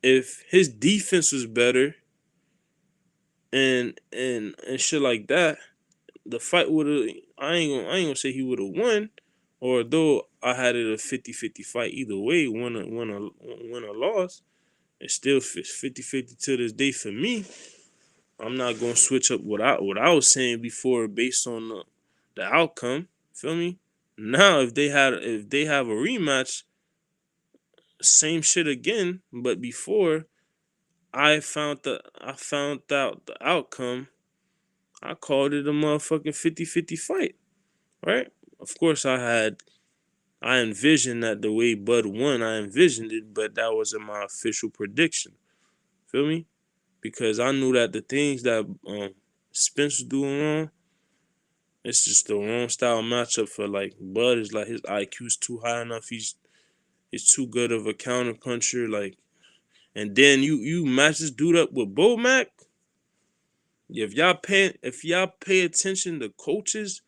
if his defense was better and shit like that, the fight would have. I ain't gonna say he would have won, or though I had it a 50-50 fight either way, win or loss. It's still 50-50 to this day for me. I'm not gonna switch up what I was saying before based on the outcome. Feel me? Now if they have a rematch, same shit again. But before I found out the outcome, I called it a motherfucking 50-50 fight. Right? Of course I envisioned that the way Bud won, I envisioned it, but that wasn't my official prediction. Feel me? Because I knew that the things that Spence was doing wrong, it's just the wrong style matchup for like Bud. Is like his IQ's too high enough. He's too good of a counter puncher. Like, and then you match this dude up with Bo Mac. If y'all pay attention to coaches,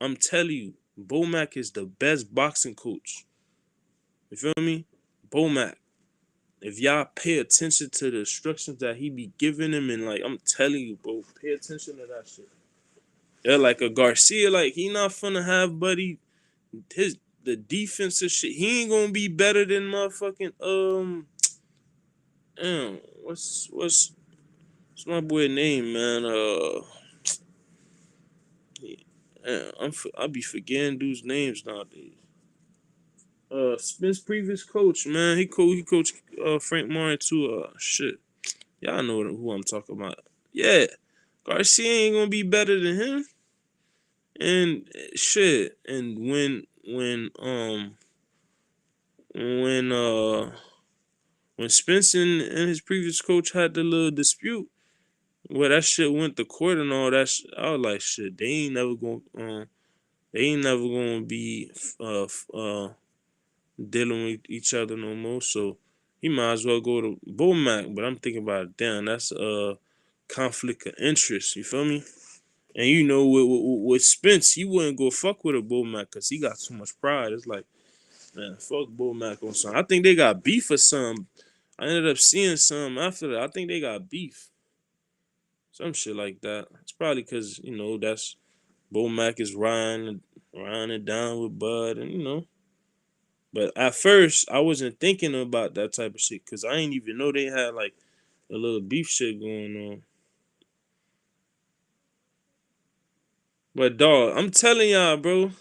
I'm telling you, Bo Mac is the best boxing coach. You feel me? Bo Mac. If y'all pay attention to the instructions that he be giving him, and like I'm telling you, bro, pay attention to that shit. Yeah, like a Garcia, like he not finna have buddy the defensive shit. He ain't gonna be better than motherfucking what's my boy name, man? I be forgetting dudes' names nowadays. Spence previous coach, man. He coached Frank Martin too. Shit. Y'all know who I'm talking about. Yeah. Garcia ain't gonna be better than him. And shit. And when Spence and his previous coach had the little dispute, where that shit went to court and all that, I was like, shit, they ain't never gonna be dealing with each other no more. So he might as well go to Bomac. But I'm thinking about, damn, that's a conflict of interest. You feel me? And you know, with Spence, he wouldn't go fuck with a Bomac because he got too much pride. It's like, man, fuck Bomac on something. I think they got beef or something. I ended up seeing some after that. I think they got beef. Some shit like that. It's probably because, that's Bomac is riding it down with Bud, and But at first, I wasn't thinking about that type of shit because I didn't even know they had like a little beef shit going on. But dog, I'm telling y'all, bro,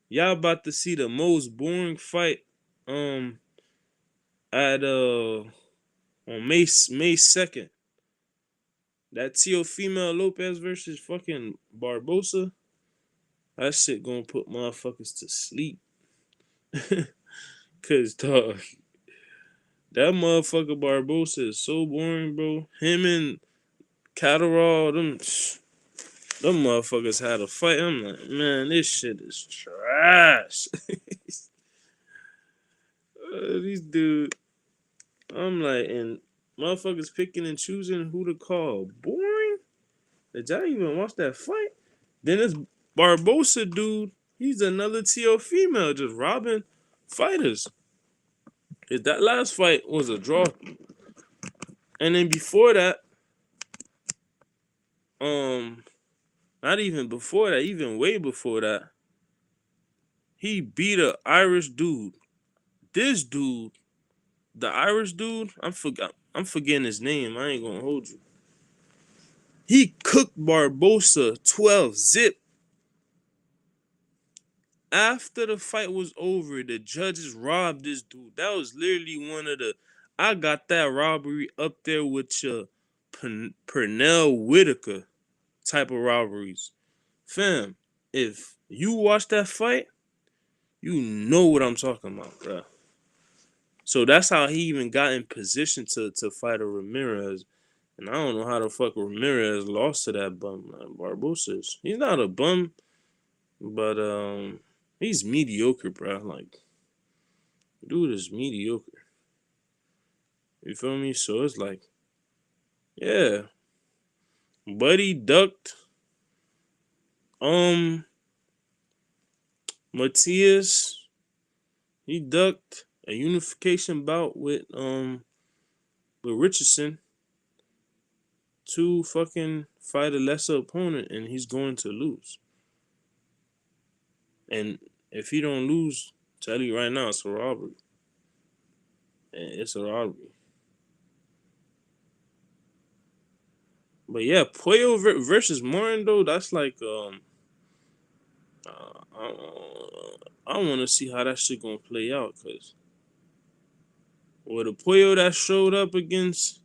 y'all about to see the most boring fight at on May 2nd. That Teofimo Lopez versus fucking Barbosa. That shit gonna put motherfuckers to sleep. Cause dog, that motherfucker Barbosa is so boring, bro. Him and Catterall, them motherfuckers had a fight. I'm like, man, this shit is trash. These dudes, I'm like, and motherfuckers picking and choosing who to call boring. Did y'all even watch that fight? Then Barbosa dude, he's another TL female just robbing fighters. If that last fight was a draw, and then before that, not even before that, even way before that, he beat a Irish dude. This dude, the Irish dude, I'm forgetting his name. I ain't gonna hold you. He cooked Barbosa 12 zip. After the fight was over, the judges robbed this dude. That was literally one of the. I got that robbery up there with your Pernell Whitaker type of robberies. Fam, if you watch that fight, you know what I'm talking about, bro. So that's how he even got in position to fight a Ramirez. And I don't know how the fuck Ramirez lost to that bum, man. Barbosa. He's not a bum, but he's mediocre, bro. Like, dude is mediocre. You feel me? So it's like, yeah. Buddy ducked Matias. He ducked a unification bout with Richardson to fucking fight a lesser opponent, and he's going to lose. And if he don't lose, tell you right now, it's a robbery. It's a robbery. But yeah, Puyo versus Martin though, that's like I want to see how that shit gonna play out, cause with the Puyo that showed up against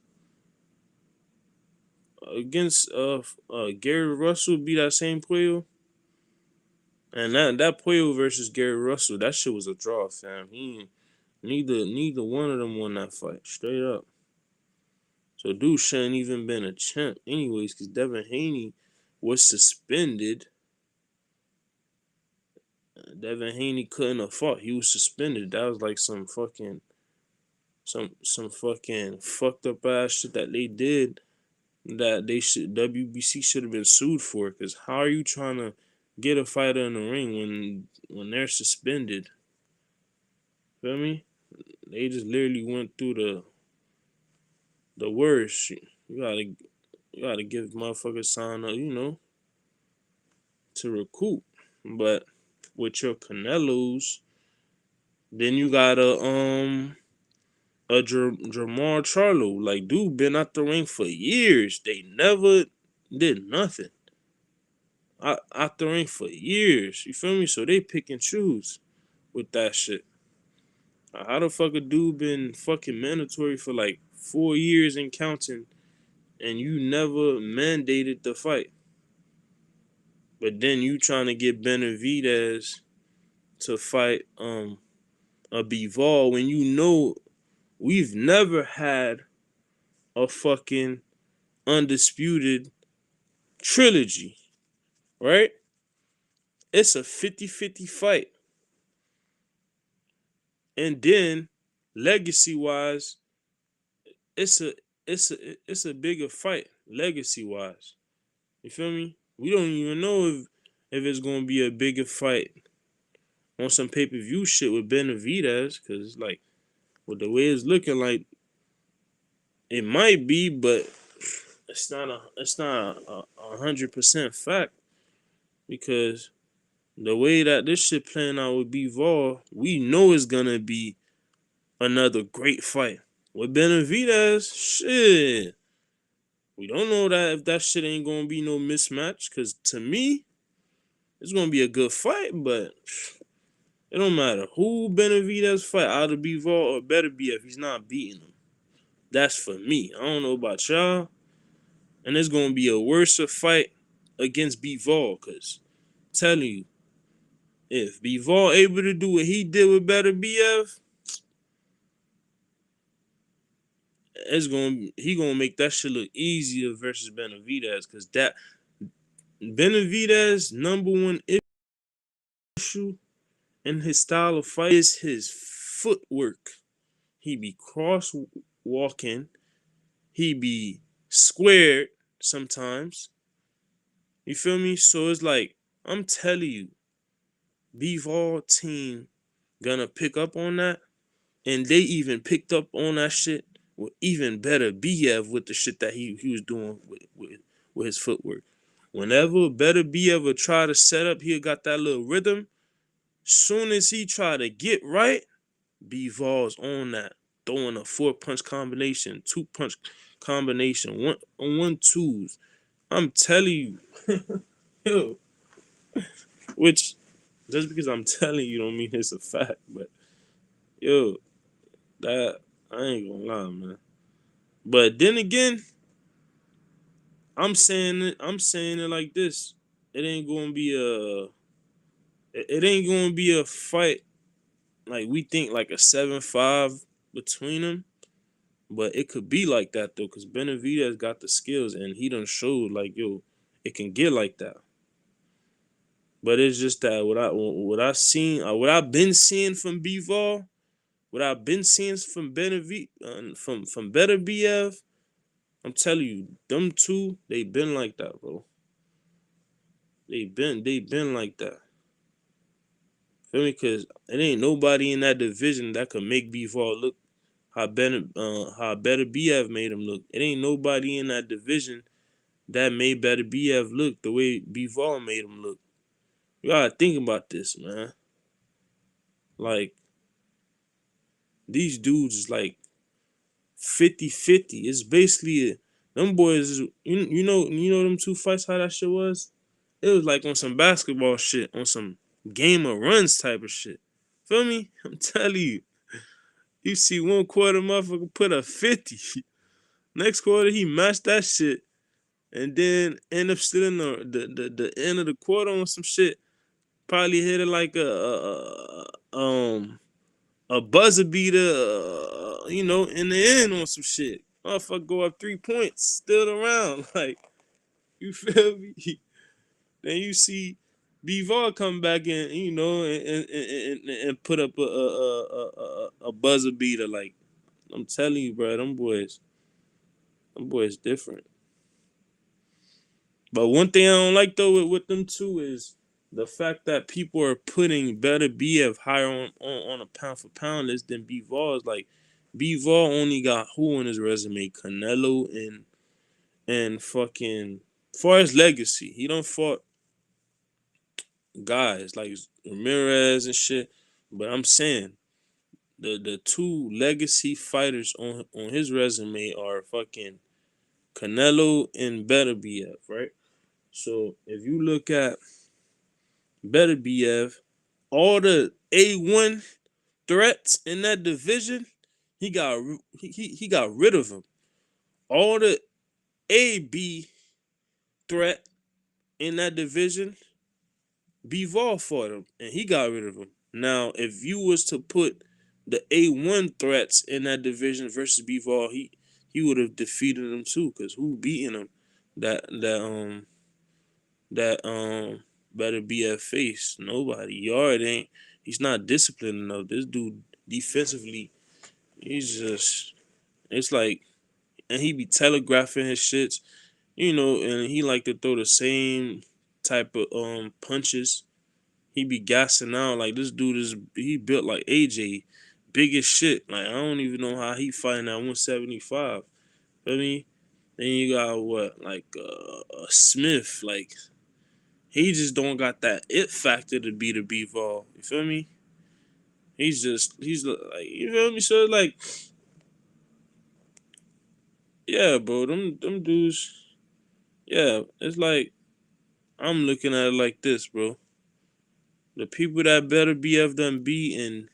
Gary Russell be that same Puyo. And that Puyo versus Gary Russell, that shit was a draw, fam. Neither one of them won that fight, straight up. So dude shouldn't even been a champ anyways, because Devin Haney was suspended. Devin Haney couldn't have fought. He was suspended. That was like some fucking fucked up ass shit that they did that WBC should have been sued for. Cause how are you trying to get a fighter in the ring when they're suspended? Feel me? They just literally went through the worst. You gotta give motherfuckers sign up, to recoup. But with your Canelos, then you got a Jamar Charlo. Like, dude been out the ring for years. They never did nothing. Out the ring for years. You feel me? So they pick and choose with that shit. How the fuck a dude been fucking mandatory for like 4 years and counting, and you never mandated the fight? But then you trying to get Benavidez to fight a Bivol when you know we've never had a fucking undisputed trilogy, right? It's a 50-50 fight. And then legacy wise, it's a bigger fight legacy wise. You feel me? We don't even know if it's gonna be a bigger fight on some pay-per-view shit with Benavidez, because like with the way it's looking like it might be, but it's not a 100% fact, because the way that this shit playing out with Bivol, we know it's gonna be another great fight. With Benavidez, shit, we don't know that if that shit ain't gonna be no mismatch. Cause to me, it's gonna be a good fight, but it don't matter who Benavidez fight out of Bivol or better be if he's not beating him. That's for me. I don't know about y'all. And it's gonna be a worse fight against Bivol, cause I'm telling you, if Bivol able to do what he did with Better BF, he gonna make that shit look easier versus Benavidez, cause that Benavidez number one issue in his style of fight is his footwork. He be cross walking, he be squared sometimes. You feel me? So it's like I'm telling you, Bivol team gonna pick up on that, and they even picked up on that shit with even better BF with the shit that he was doing with his footwork. Whenever better BF would try to set up, he got that little rhythm. Soon as he try to get right, Bivol on that, throwing a 4-punch combination, 2-punch combination, one twos. I'm telling you, yo, which just because I'm telling you don't mean it's a fact, but yo, that I ain't gonna lie, man. But then again, I'm saying it like this. It ain't gonna be it ain't gonna be a fight like we think like a 7-5 between them. But it could be like that though, because Benavidez got the skills and he done showed like, yo, it can get like that. But it's just that what I've been seeing from Bivol, what I've been seeing from Benavidez, from Better BF, I'm telling you, them two, they been like that, bro. They been like that. Feel me? Cause it ain't nobody in that division that could make Bivol look how Better BF made him look. It ain't nobody in that division that made Better BF look the way Bivol made him look. You gotta think about this, man. Like, these dudes is like 50-50. It's basically them boys, you know them two fights, how that shit was? It was like on some basketball shit, on some game of runs type of shit. Feel me? I'm telling you. You see one quarter motherfucker put a 50. Next quarter he matched that shit. And then end up still in the end of the quarter on some shit. Probably hit it like a buzzer beater, in the end on some shit. Motherfucker go up 3 points, still around. Like, you feel me? Then you see Bivol come back in, and put up a buzzer beater. Like, I'm telling you, bro, them boys different. But one thing I don't like though with them two is the fact that people are putting Better BF higher on a pound for pound list than Bivol. Is like Bivol only got who on his resume? Canelo and fucking, far as legacy, he don't fought guys like Ramirez and shit. But I'm saying the two legacy fighters on his resume are fucking Canelo and Better BF, right? So if you look at Better BF, all the A1 threats in that division, he got he got rid of them. All the AB threat in that division, Bivol fought him, and he got rid of him. Now, if you was to put the A1 threats in that division versus Bivol, he would have defeated him too. Cause who beating him? That Better BF face? Nobody. Yard ain't. He's not disciplined enough. This dude defensively, he's just. It's like, and he be telegraphing his shits, and he like to throw the same type of punches. He be gassing out like this dude he built like AJ, big as shit. Like I don't even know how he fighting at 175. Feel me? Then you got what like Smith, like he just don't got that it factor to be the Bivol. You feel me? He's like, you feel me? So like, yeah, bro, them dudes. Yeah, it's like I'm looking at it like this, bro. The people that Better BF done beat and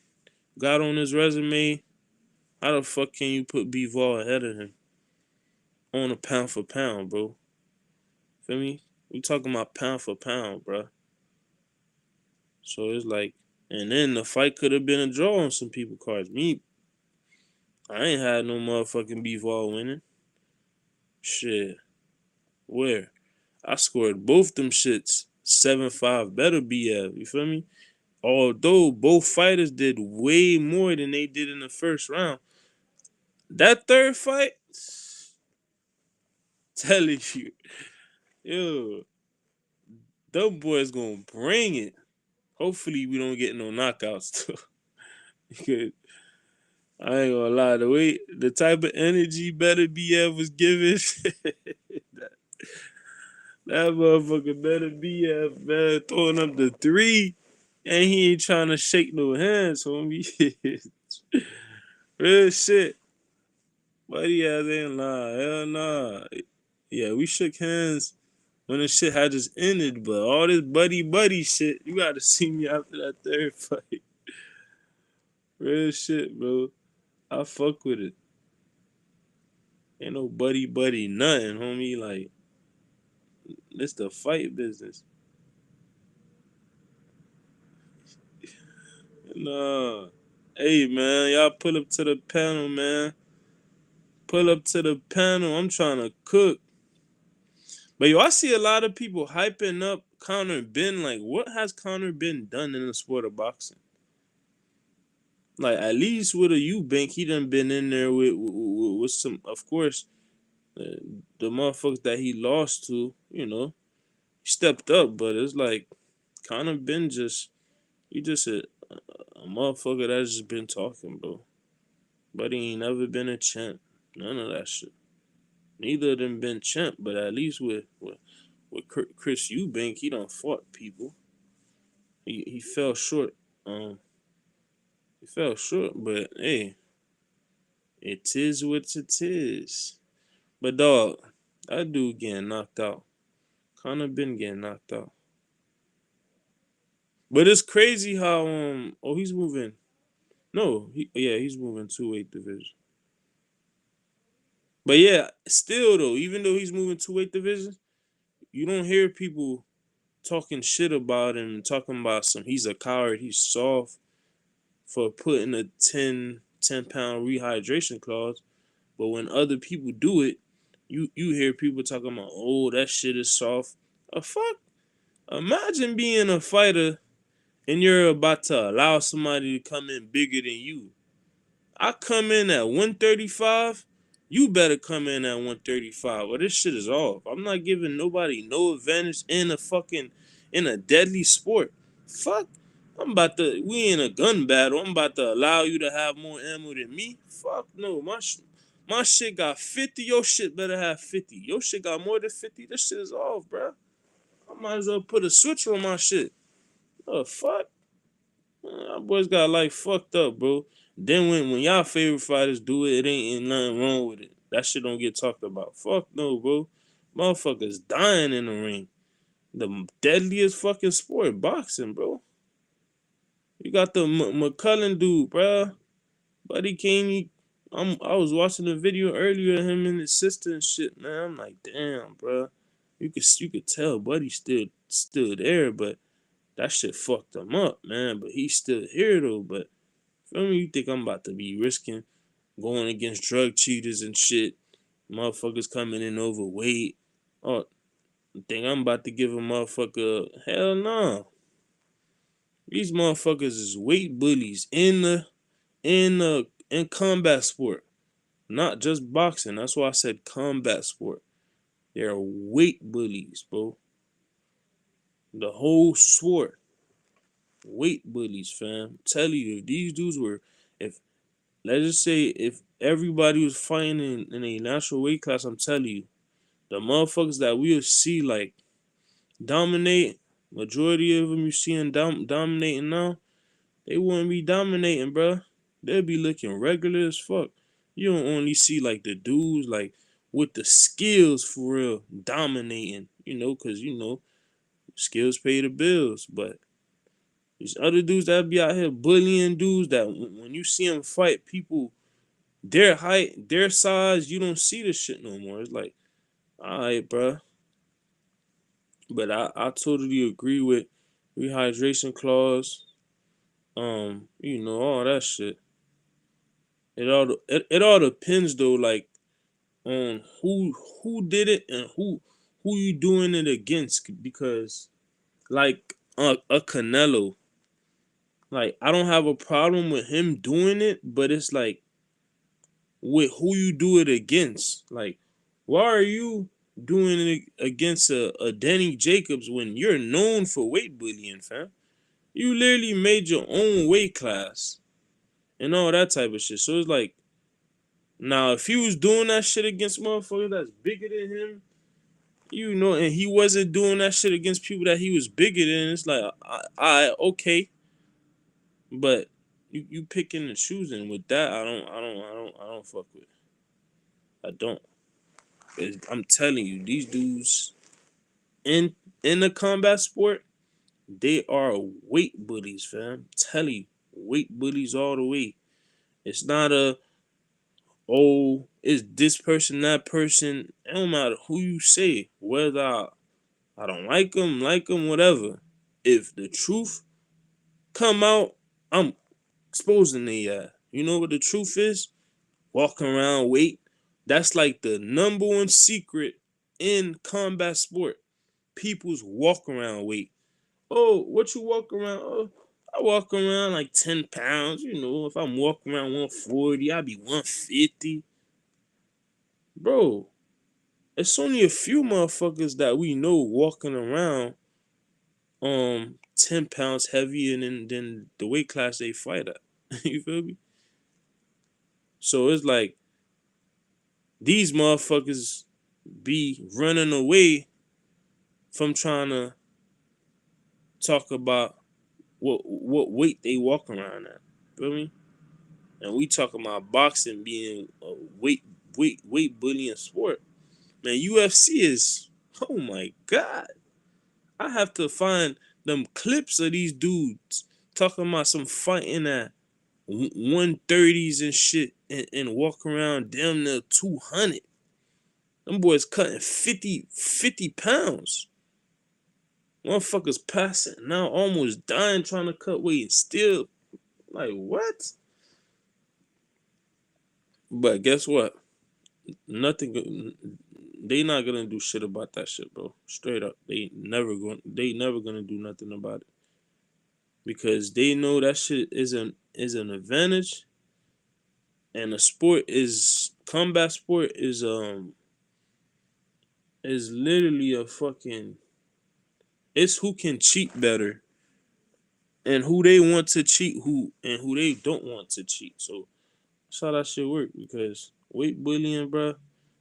got on his resume, how the fuck can you put Bivol ahead of him on a pound for pound, bro? Feel me? We talking about pound for pound, bro. So it's like, and then the fight could have been a draw on some people cards. I ain't had no motherfucking Bivol winning. Shit, where? I scored both them shits 7-5 Better BF. You feel me? Although both fighters did way more than they did in the first round. That third fight, telling you, yo, them boys gonna bring it. Hopefully we don't get no knockouts too. Because I ain't gonna lie, the type of energy Better BF was giving, that motherfucker Better BF, man, throwing up the 3, and he ain't trying to shake no hands, homie. Real shit. Buddy ass ain't lie. Hell nah. Yeah, we shook hands when the shit had just ended, but all this buddy shit, you gotta see me after that third fight. Real shit, bro. I fuck with it. Ain't no buddy nothing, homie. Like, it's the fight business. Nah. Hey man, y'all pull up to the panel, man. Pull up to the panel. I'm trying to cook. But yo, I see a lot of people hyping up Conor Ben. Like, what has Conor Ben done in the sport of boxing? Like, at least with a Eubank, he done been in there with some, of course, the motherfuckers that he lost to, stepped up. But it's like Conor Ben he just a motherfucker that's just been talking, bro. But he ain't never been a champ. None of that shit. Neither of them been champ, but at least with Chris Eubank, he done fought people. He fell short. He fell short, but hey, it is what it is. But dog, that dude getting knocked out. Conor been getting knocked out. But it's crazy how he's moving. No, he's moving 2-weight division. But yeah, still though, even though he's moving 2-weight division, you don't hear people talking shit about him, talking about he's a coward, he's soft for putting a 10-pound rehydration clause. But when other people do it, you hear people talking about, oh, that shit is soft. Fuck. Imagine being a fighter and you're about to allow somebody to come in bigger than you. I come in at 135, you better come in at 135, or this shit is off. I'm not giving nobody no advantage in a deadly sport. Fuck. We in a gun battle. I'm about to allow you to have more ammo than me. Fuck no. My shit got 50. Your shit better have 50. Your shit got more than 50. This shit is off, bro. I might as well put a switch on my shit. Oh, fuck. Our boys got fucked up, bro. Then when y'all favorite fighters do it, it ain't nothing wrong with it. That shit don't get talked about. Fuck no, bro. Motherfuckers dying in the ring. The deadliest fucking sport, boxing, bro. You got the McCullen dude, bro. Buddy came. I was watching the video earlier of him and his sister and shit, man. I'm like, damn, bro. You could tell Buddy still there, but that shit fucked him up, man. But he's still here though. But feel me? You think I'm about to be risking going against drug cheaters and shit? Motherfuckers coming in overweight. Oh, you think I'm about to give a motherfucker? Hell no. These motherfuckers is weight bullies in combat sport, not just boxing. That's why I said combat sport. They're weight bullies, bro. The whole sport. Weight bullies, fam. I'm telling you, if these dudes if let's just say if everybody was fighting in a natural weight class, I'm telling you, the motherfuckers that we'll see dominate, majority of them you seeing dominating now, they wouldn't be dominating, bro. They'll be looking regular as fuck. You don't only see the dudes with the skills for real dominating, because skills pay the bills. But these other dudes that be out here bullying dudes that when you see them fight people their height, their size, you don't see this shit no more. It's like, all right, bro. But I totally agree with rehydration clause. All that shit. It all depends though, on who did it and who you doing it against. Because a Canelo, I don't have a problem with him doing it, but it's with who you do it against. Why are you doing it against a Danny Jacobs when you're known for weight bullying, fam? You literally made your own weight class and all that type of shit. So it's like, now if he was doing that shit against motherfuckers that's bigger than him, and he wasn't doing that shit against people that he was bigger than, it's like, okay, but you picking and choosing with that. I don't fuck with. I don't. I'm telling you, these dudes in the combat sport, they are weight bullies, fam. I'm telling you, weight bullies all the way. It's not it's this person, that person. It don't matter who you say, whether I don't like them, whatever. If the truth come out, I'm exposing the You know what the truth is? Walking around weight. That's like the number one secret in combat sport. People's walk around weight. Oh, what you walk around? Oh, I walk around like 10 pounds. If I'm walking around 140, I'll be 150. Bro, it's only a few motherfuckers that we know walking around 10 pounds heavier than the weight class they fight at. You feel me? So it's like these motherfuckers be running away from trying to talk about what weight they walk around at. Feel me? And we talking about boxing being a weight bullying sport. Man, UFC is, oh my god. I have to find them clips of these dudes talking about some fighting at 130s and shit and walk around damn near 200. Them boys cutting 50 pounds. Motherfuckers passing now, almost dying trying to cut weight and still, like, what? But guess what? Nothing. They not gonna do shit about that shit, bro. Straight up, They never gonna do nothing about it because they know that shit is an advantage, and the sport is combat sport is literally a fucking. It's who can cheat better and who they want to cheat, who they don't want to cheat. So that's how that shit work. Because weight bullying, bro.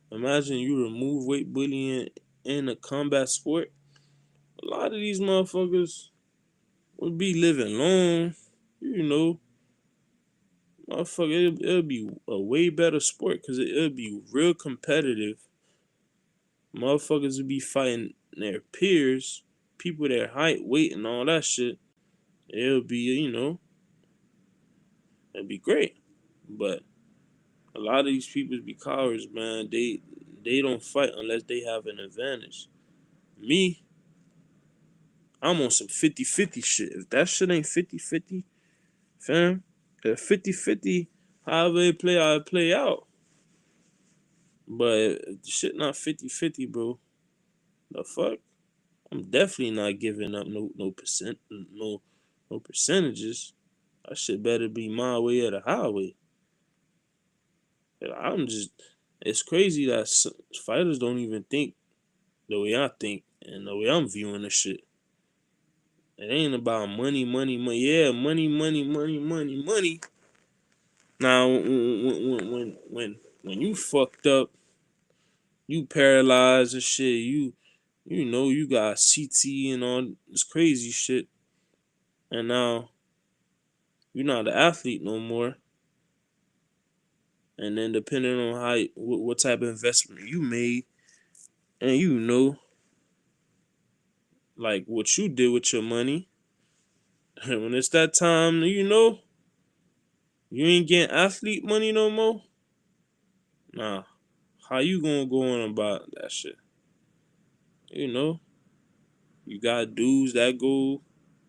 Imagine you remove weight bullying in a combat sport. A lot of these motherfuckers would be living long. You know, motherfucker, it'll be a way better sport because it'll be real competitive. Motherfuckers would be fighting their peers, people their height, weight, and all that shit. It'll be, it'd be great. But a lot of these people be cowards, man. They don't fight unless they have an advantage. Me, I'm on some 50-50 shit. If that shit ain't 50-50, fam, if 50-50, however they play, I play out. But if the shit not 50-50, bro, the fuck? I'm definitely not giving up no percentages. That shit better be my way or the highway. It's crazy that fighters don't even think the way I think and the way I'm viewing the shit. It ain't about money, money, money. Yeah, money, money, money, money, money. Now, when you fucked up, you paralyzed and shit. You got CT and all this crazy shit, and now you're not an athlete no more. And then depending on what type of investment you made, and like what you did with your money, when it's that time, you ain't getting athlete money no more. Nah, how you gonna go on about that shit? You got dudes that go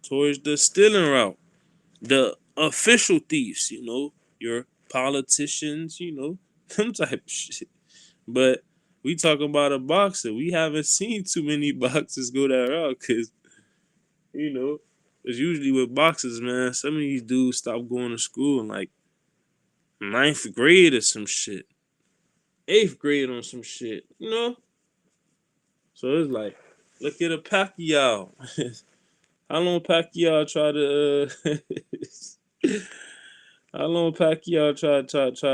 towards the stealing route, the official thieves. Your politicians. Them type of shit. But we talking about a boxer. We haven't seen too many boxers go that route because it's usually with boxers, man. Some of these dudes stop going to school in like ninth grade or some shit, eighth grade on some shit. So it's like, look at a Pacquiao. How long Pacquiao tried to how long Pacquiao try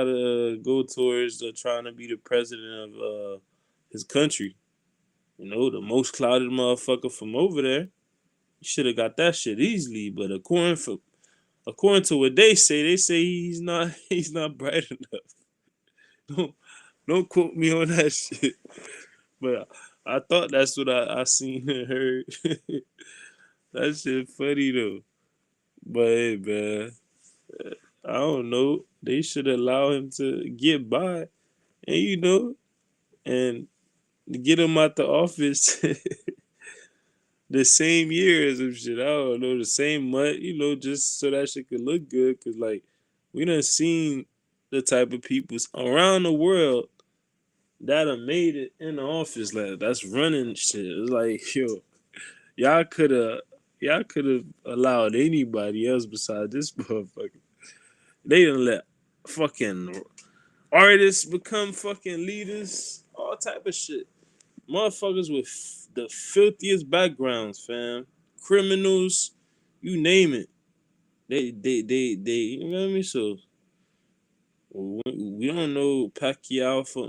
to go towards trying to be the president of his country? You know, the most clouded motherfucker from over there. You should have got that shit easily, but according to what they say he's not bright enough. Don't don't quote me on that shit. But I thought that's what I seen and heard. That shit funny though. But hey, man, I don't know. They should allow him to get by, and and get him out the office the same year as him shit. I don't know, the same month, just so that shit could look good. Cause like we done seen the type of people around the world that have made it in the office, like that's running shit. It's like, yo, y'all could have y'all could have allowed anybody else besides this motherfucker. They didn't let fucking artists become fucking leaders, all type of shit. Motherfuckers with the filthiest backgrounds, fam. Criminals, you name it. You know what I mean? So we don't know Pacquiao for,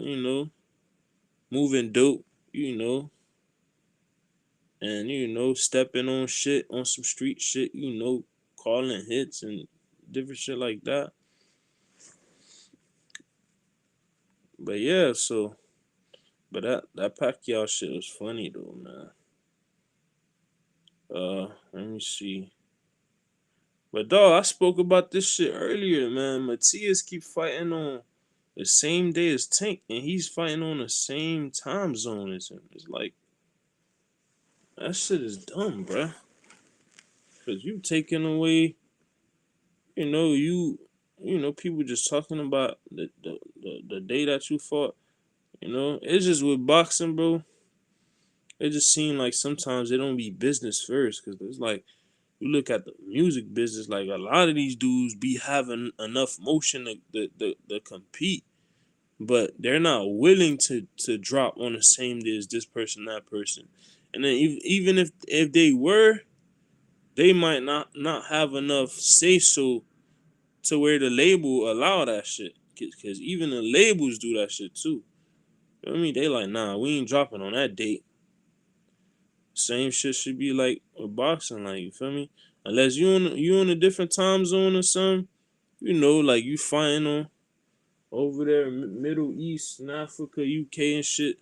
moving dope, you know, and stepping on shit, on some street shit, calling hits and different shit like that. But yeah, so but that Pacquiao shit was funny though, man. Let me see. But dog, I spoke about this shit earlier, man. Matias keep fighting on the same day as Tank, and he's fighting on the same time zone as him. It's like that shit is dumb, bruh. Cause you taking away, people just talking about the day that you fought. It's just with boxing, bro. It just seems like sometimes it don't be business first, cause it's like you look at the music business, like a lot of these dudes be having enough motion to compete, but they're not willing to drop on the same day as this person, that person. And then even if they were, they might not have enough say so to where the label allow that shit. Cause even the labels do that shit too. You know what I mean? They like, nah, we ain't dropping on that date. Same shit should be like with boxing, like, you feel me? Unless you on a different time zone or something, like you fighting on over there Middle East and Africa, UK and shit.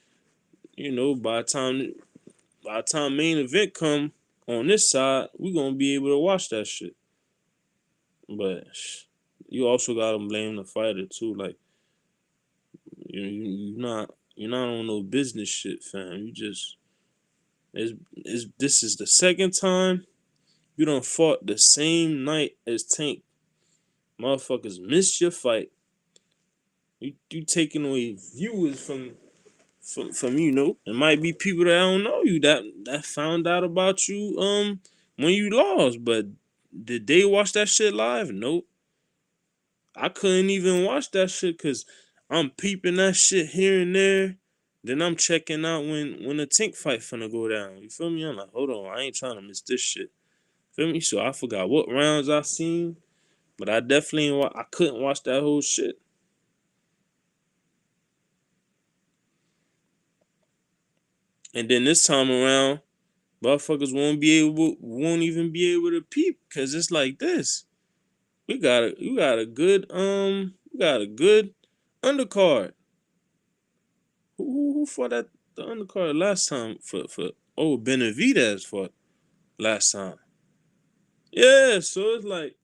By the time main event come on this side, we gonna be able to watch that shit. But you also gotta blame the fighter too. Like you're not on no business shit, fam. You just this is the second time you done fought the same night as Tank. Motherfuckers missed your fight. You taking away viewers from it might be people that don't know you that found out about you when you lost, but did they watch that shit live? Nope. I couldn't even watch that shit because I'm peeping that shit here and there. Then I'm checking out when the Tank fight finna go down. You feel me? I'm like, hold on, I ain't trying to miss this shit. Feel me? So I forgot what rounds I seen, but I definitely I couldn't watch that whole shit. And then this time around, motherfuckers won't even be able to peep because it's like this. We got a good undercard. Who fought at the undercard last time for Benavidez fought last time. Yeah, so it's like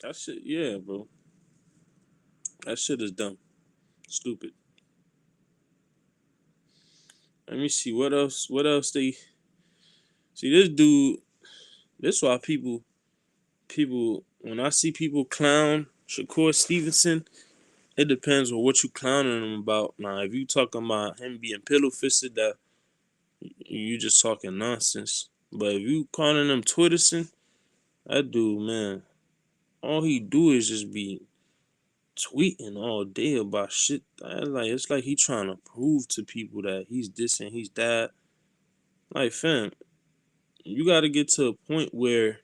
that shit, yeah, bro. That shit is dumb. Stupid. Let me see what else they see this dude. This why people when I see people clown Shakur Stevenson, it depends on what you clowning him about. Now, if you talking about him being pillow fisted, that you just talking nonsense. But if you calling him Twitterson, that dude, man, all he do is just be tweeting all day about shit. Like it's like he trying to prove to people that he's this and he's that. Like, fam, you got to get to a point where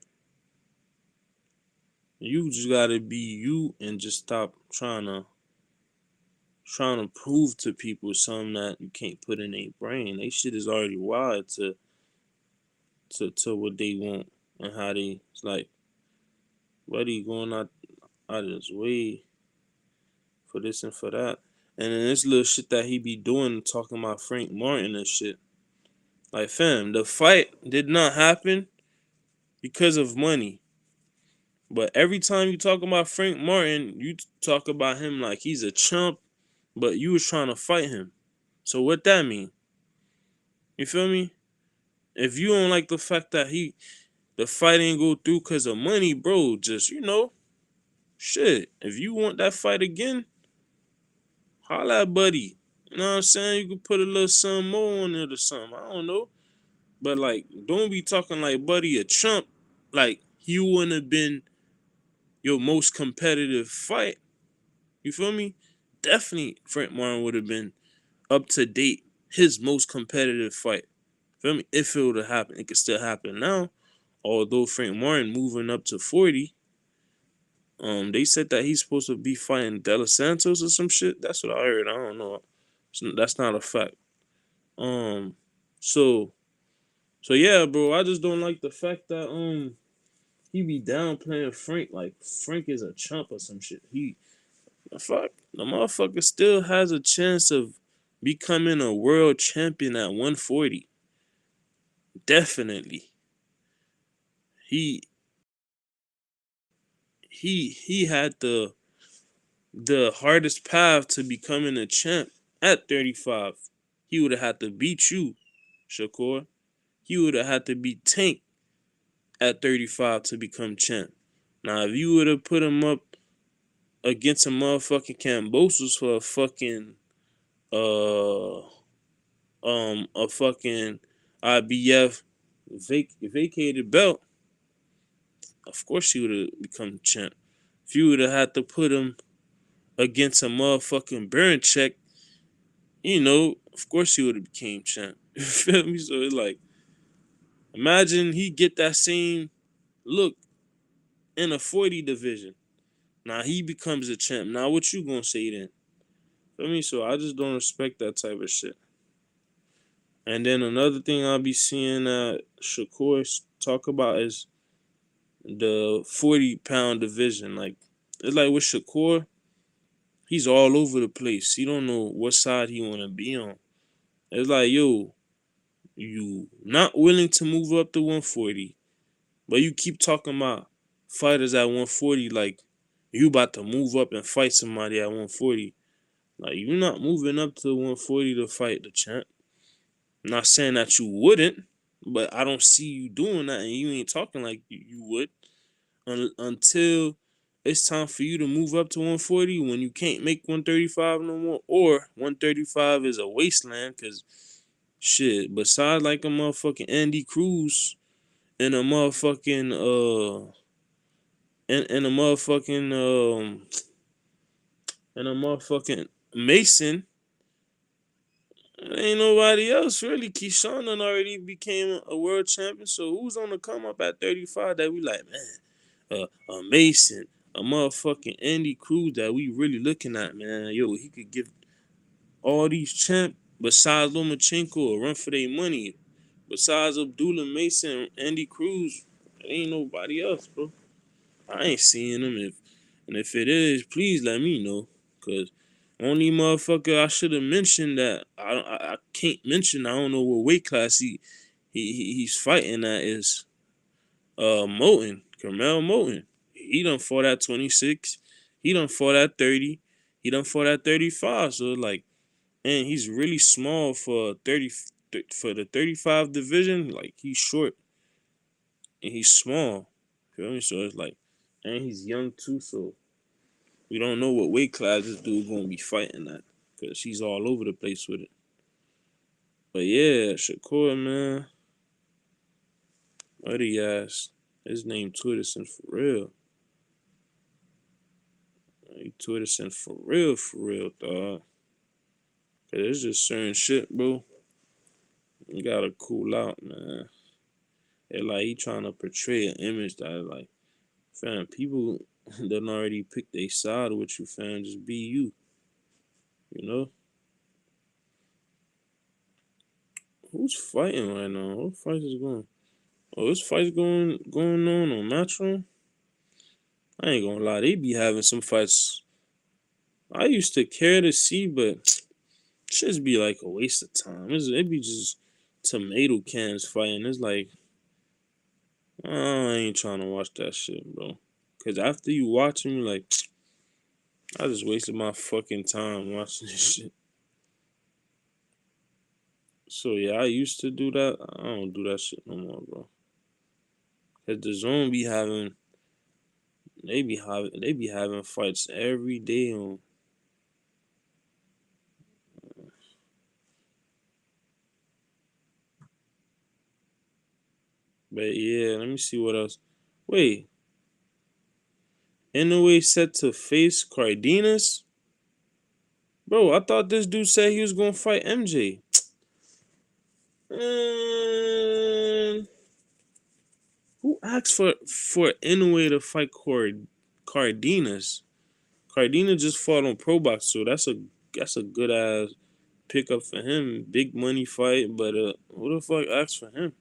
you just got to be you and just stop trying to prove to people something that you can't put in their brain. They shit is already wired to what they want and how they. It's like, buddy going out of his way for this and for that. And then this little shit that he be doing, talking about Frank Martin and shit. Like, fam, the fight did not happen because of money. But every time you talk about Frank Martin, you talk about him like he's a chump, but you was trying to fight him. So what that mean? You feel me? If you don't like the fact that the fight ain't go through because of money, bro, just, shit. If you want that fight again, holla at buddy. You know what I'm saying? You could put a little something more on it or something. I don't know. But like, don't be talking like buddy a chump. Like he wouldn't have been your most competitive fight. You feel me? Definitely Frank Martin would have been up to date his most competitive fight. Feel me? If it would have happened, it could still happen now. Although Frank Martin moving up to 40, they said that he's supposed to be fighting De Los Santos or some shit. That's what I heard. I don't know. That's not a fact. Um, so so yeah, bro. I just don't like the fact that he be downplaying Frank like Frank is a chump or some shit. The motherfucker still has a chance of becoming a world champion at 140. Definitely. He he had the hardest path to becoming a champ at 35. He would have had to beat you, Shakur. He would have had to beat Tank at 35 to become champ. Now, if you would have put him up against a motherfucking Cambosos for a fucking IBF vacated belt, of course he would have become champ. If you would have had to put him against a motherfucking burn check, of course he would have became champ. You feel me? So it's like, imagine he get that same look in a 40 division. Now he becomes a champ. Now what you gonna say then? Feel me? So I just don't respect that type of shit. And then another thing I'll be seeing Shakur talk about is the 40-pound division. Like, it's like with Shakur, he's all over the place. He don't know what side he wanna be on. It's like, yo, you not willing to move up to 140, but you keep talking about fighters at 140 like you about to move up and fight somebody at 140. Like, you're not moving up to 140 to fight the champ. I'm not saying that you wouldn't, but I don't see you doing that, and you ain't talking like you would until it's time for you to move up to 140 when you can't make 135 no more, or 135 is a wasteland because shit, besides like a motherfucking Andy Cruz and a motherfucking and a motherfucking and a motherfucking Mason, ain't nobody else really. Keyshawn done already became a world champion, so who's on the come up at 35 that we like, man? A Mason, a motherfucking Andy Cruz that we really looking at, man. Yo, he could give all these champ besides Lomachenko a run for their money. Besides Abdullah Mason, Andy Cruz, there ain't nobody else, bro. I ain't seeing him. If it is, please let me know. Cause only motherfucker I should have mentioned that I can't mention. I don't know what weight class he's fighting at is Moten, Carmel Moten. He done fought at 26. He done fought at 30. He done fought at 35. So like, and he's really small for 30 for the 35 division. Like, he's short and he's small. Feel me? So it's like, and he's young too. So we don't know what weight class this dude gonna be fighting at, cause he's all over the place with it. But yeah, Shakur, man, buddy ass, his name Twitterson for real. be tortoising for real, dog. Cause it's just certain shit, bro. You gotta cool out, man. And like he trying to portray an image that like, fam, people done already picked their side with you, fam. Just be you, you know. Who's fighting right now? What fight is going? Oh, this fight's going on Matchroom. I ain't gonna lie, they be having some fights I used to care to see, but shit's be like a waste of time. It be just tomato cans fighting. It's like I ain't trying to watch that shit, bro. Cause after you watching, you like I just wasted my fucking time watching this shit. So yeah, I used to do that. I don't do that shit no more, bro. Cause the zone be having they be having fights every day on. But yeah, let me see what else. Wait, Inoue set to face Cardenas? Bro, I thought this dude said he was gonna fight MJ. Man, who asked for Inoue to fight Cardenas? Cardenas just fought on Pro Box, so that's a good ass pickup for him. Big money fight, but who the fuck asked for him?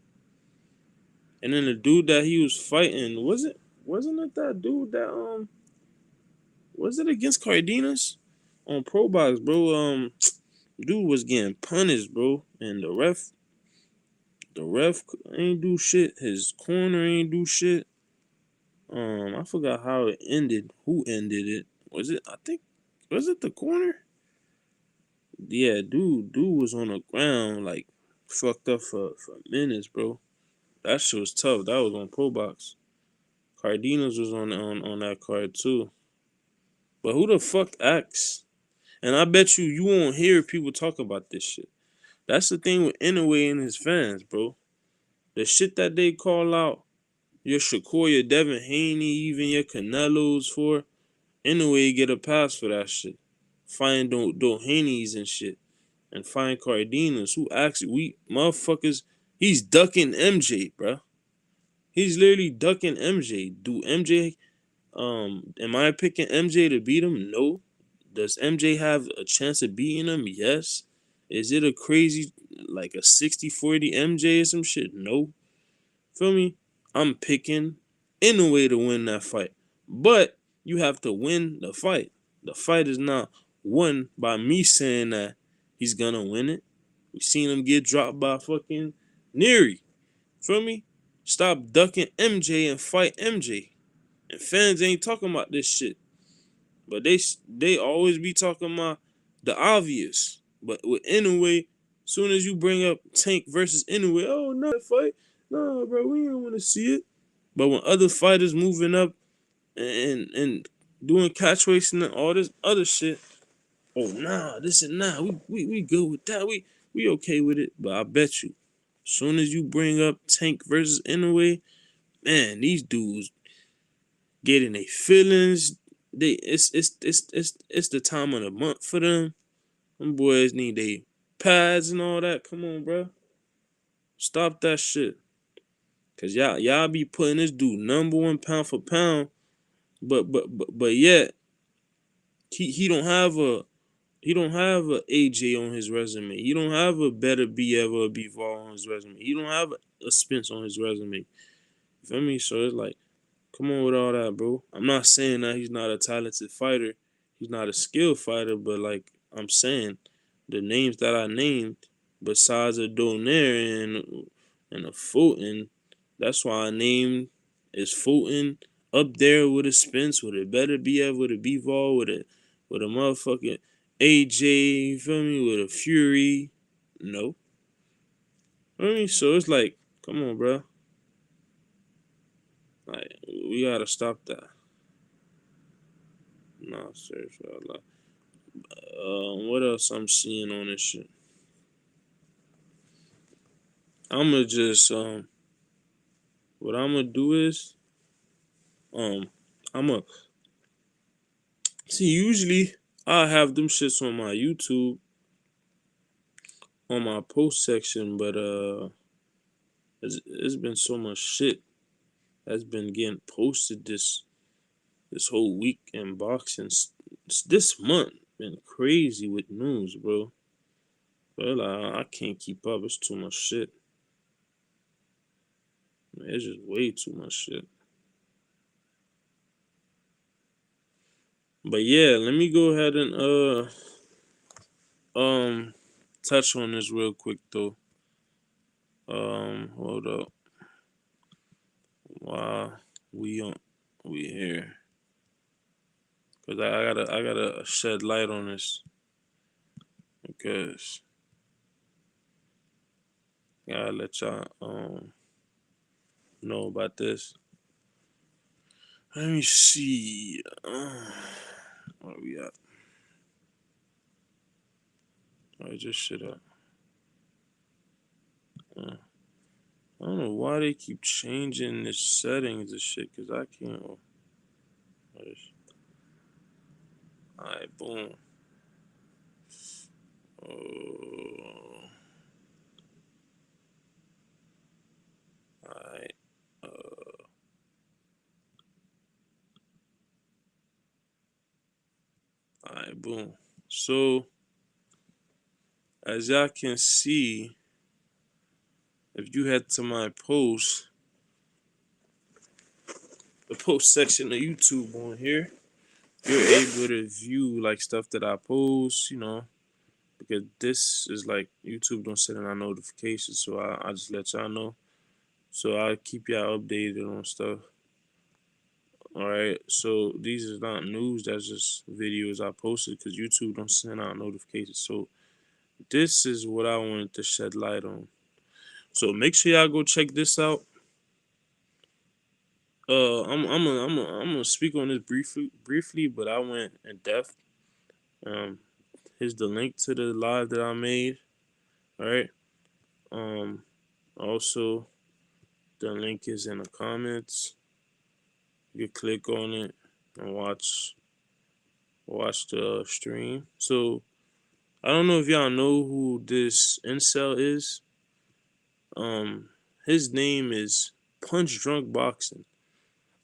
And then the dude that he was fighting wasn't it that dude that was it against Cardenas on Pro Box, bro? Dude was getting punished, bro, and the ref ain't do shit. His corner ain't do shit. I forgot how it ended. Who ended it? Was it? I think was it the corner? Yeah, dude was on the ground like fucked up for minutes, bro. That shit was tough. That was on Pro Box. Cardenas was on that card too. But who the fuck acts? And I bet you won't hear people talk about this shit. That's the thing with Inoue and his fans, bro. The shit that they call out your Shakur, your Devin Haney, even your Canelos for, Inoue get a pass for that shit. Find Doheny's and shit. And find Cardenas, who actually, we motherfuckers, he's ducking MJ, bro. He's literally ducking MJ. Do MJ, am I picking MJ to beat him? No. Does MJ have a chance of beating him? Yes. Is it a crazy, like a 60-40 MJ or some shit? No. Feel me? I'm picking Inoue to win that fight. But you have to win the fight. The fight is not won by me saying that he's gonna win it. We seen him get dropped by fucking Neary. Feel me? Stop ducking MJ and fight MJ. And fans ain't talking about this shit. But they always be talking about the obvious. But with Inoue, soon as you bring up Tank versus Inoue, oh no, fight. No, bro, we don't want to see it. But when other fighters moving up and doing catchweights and all this other shit, oh nah, this and nah, we good with that. We okay with it. But I bet you, soon as you bring up Tank versus Inoue, man, these dudes getting their feelings. It's the time of the month for them. Them boys need their pads and all that. Come on, bro. Stop that shit. Cause y'all be putting this dude number one pound for pound, but yet he don't have a AJ on his resume. He don't have a better B ever or B Vol on his resume. He don't have a Spence on his resume. You feel me? So it's like, come on with all that, bro. I'm not saying that he's not a talented fighter. He's not a skilled fighter, but like I'm saying, the names that I named, besides a Donaire and a Fulton, that's why I named is Fulton up there with a Spence, with a better BF, with a B-Vol, with a motherfucking AJ, you feel me, with a Fury. No. I mean, so it's like, come on, bro. Like, we gotta stop that. Nah, seriously. What else I'm seeing on this shit? I'ma just what I'm gonna do is I'm gonna See, usually I have them shits on my YouTube, on my post section, but it's been so much shit that's been getting posted this whole week in boxing. This month been crazy with news, bro. But I can't keep up. It's too much shit. Man, it's just way too much shit. But yeah, let me go ahead and touch on this real quick though. Hold up. While we here, cause I gotta shed light on this because I gotta let y'all know about this. Let me see. Where we at? I just shit up. I don't know why they keep changing the settings and shit, cause I can't. Alright, boom. Oh, alright. Alright, boom. So, as y'all can see, if you head to my post, the post section of YouTube on here, you're able to view like stuff that I post, because this is like YouTube don't send out notifications, so I just let y'all know. So I keep y'all updated on stuff. All right, so these is not news. That's just videos I posted because YouTube don't send out notifications. So this is what I wanted to shed light on. So make sure y'all go check this out. I'm gonna speak on this briefly, but I went in depth. Um, here's the link to the live that I made. All right. Um, also the link is in the comments. You click on it and watch the stream. So I don't know if y'all know who this incel is. His name is Punch Drunk Boxing,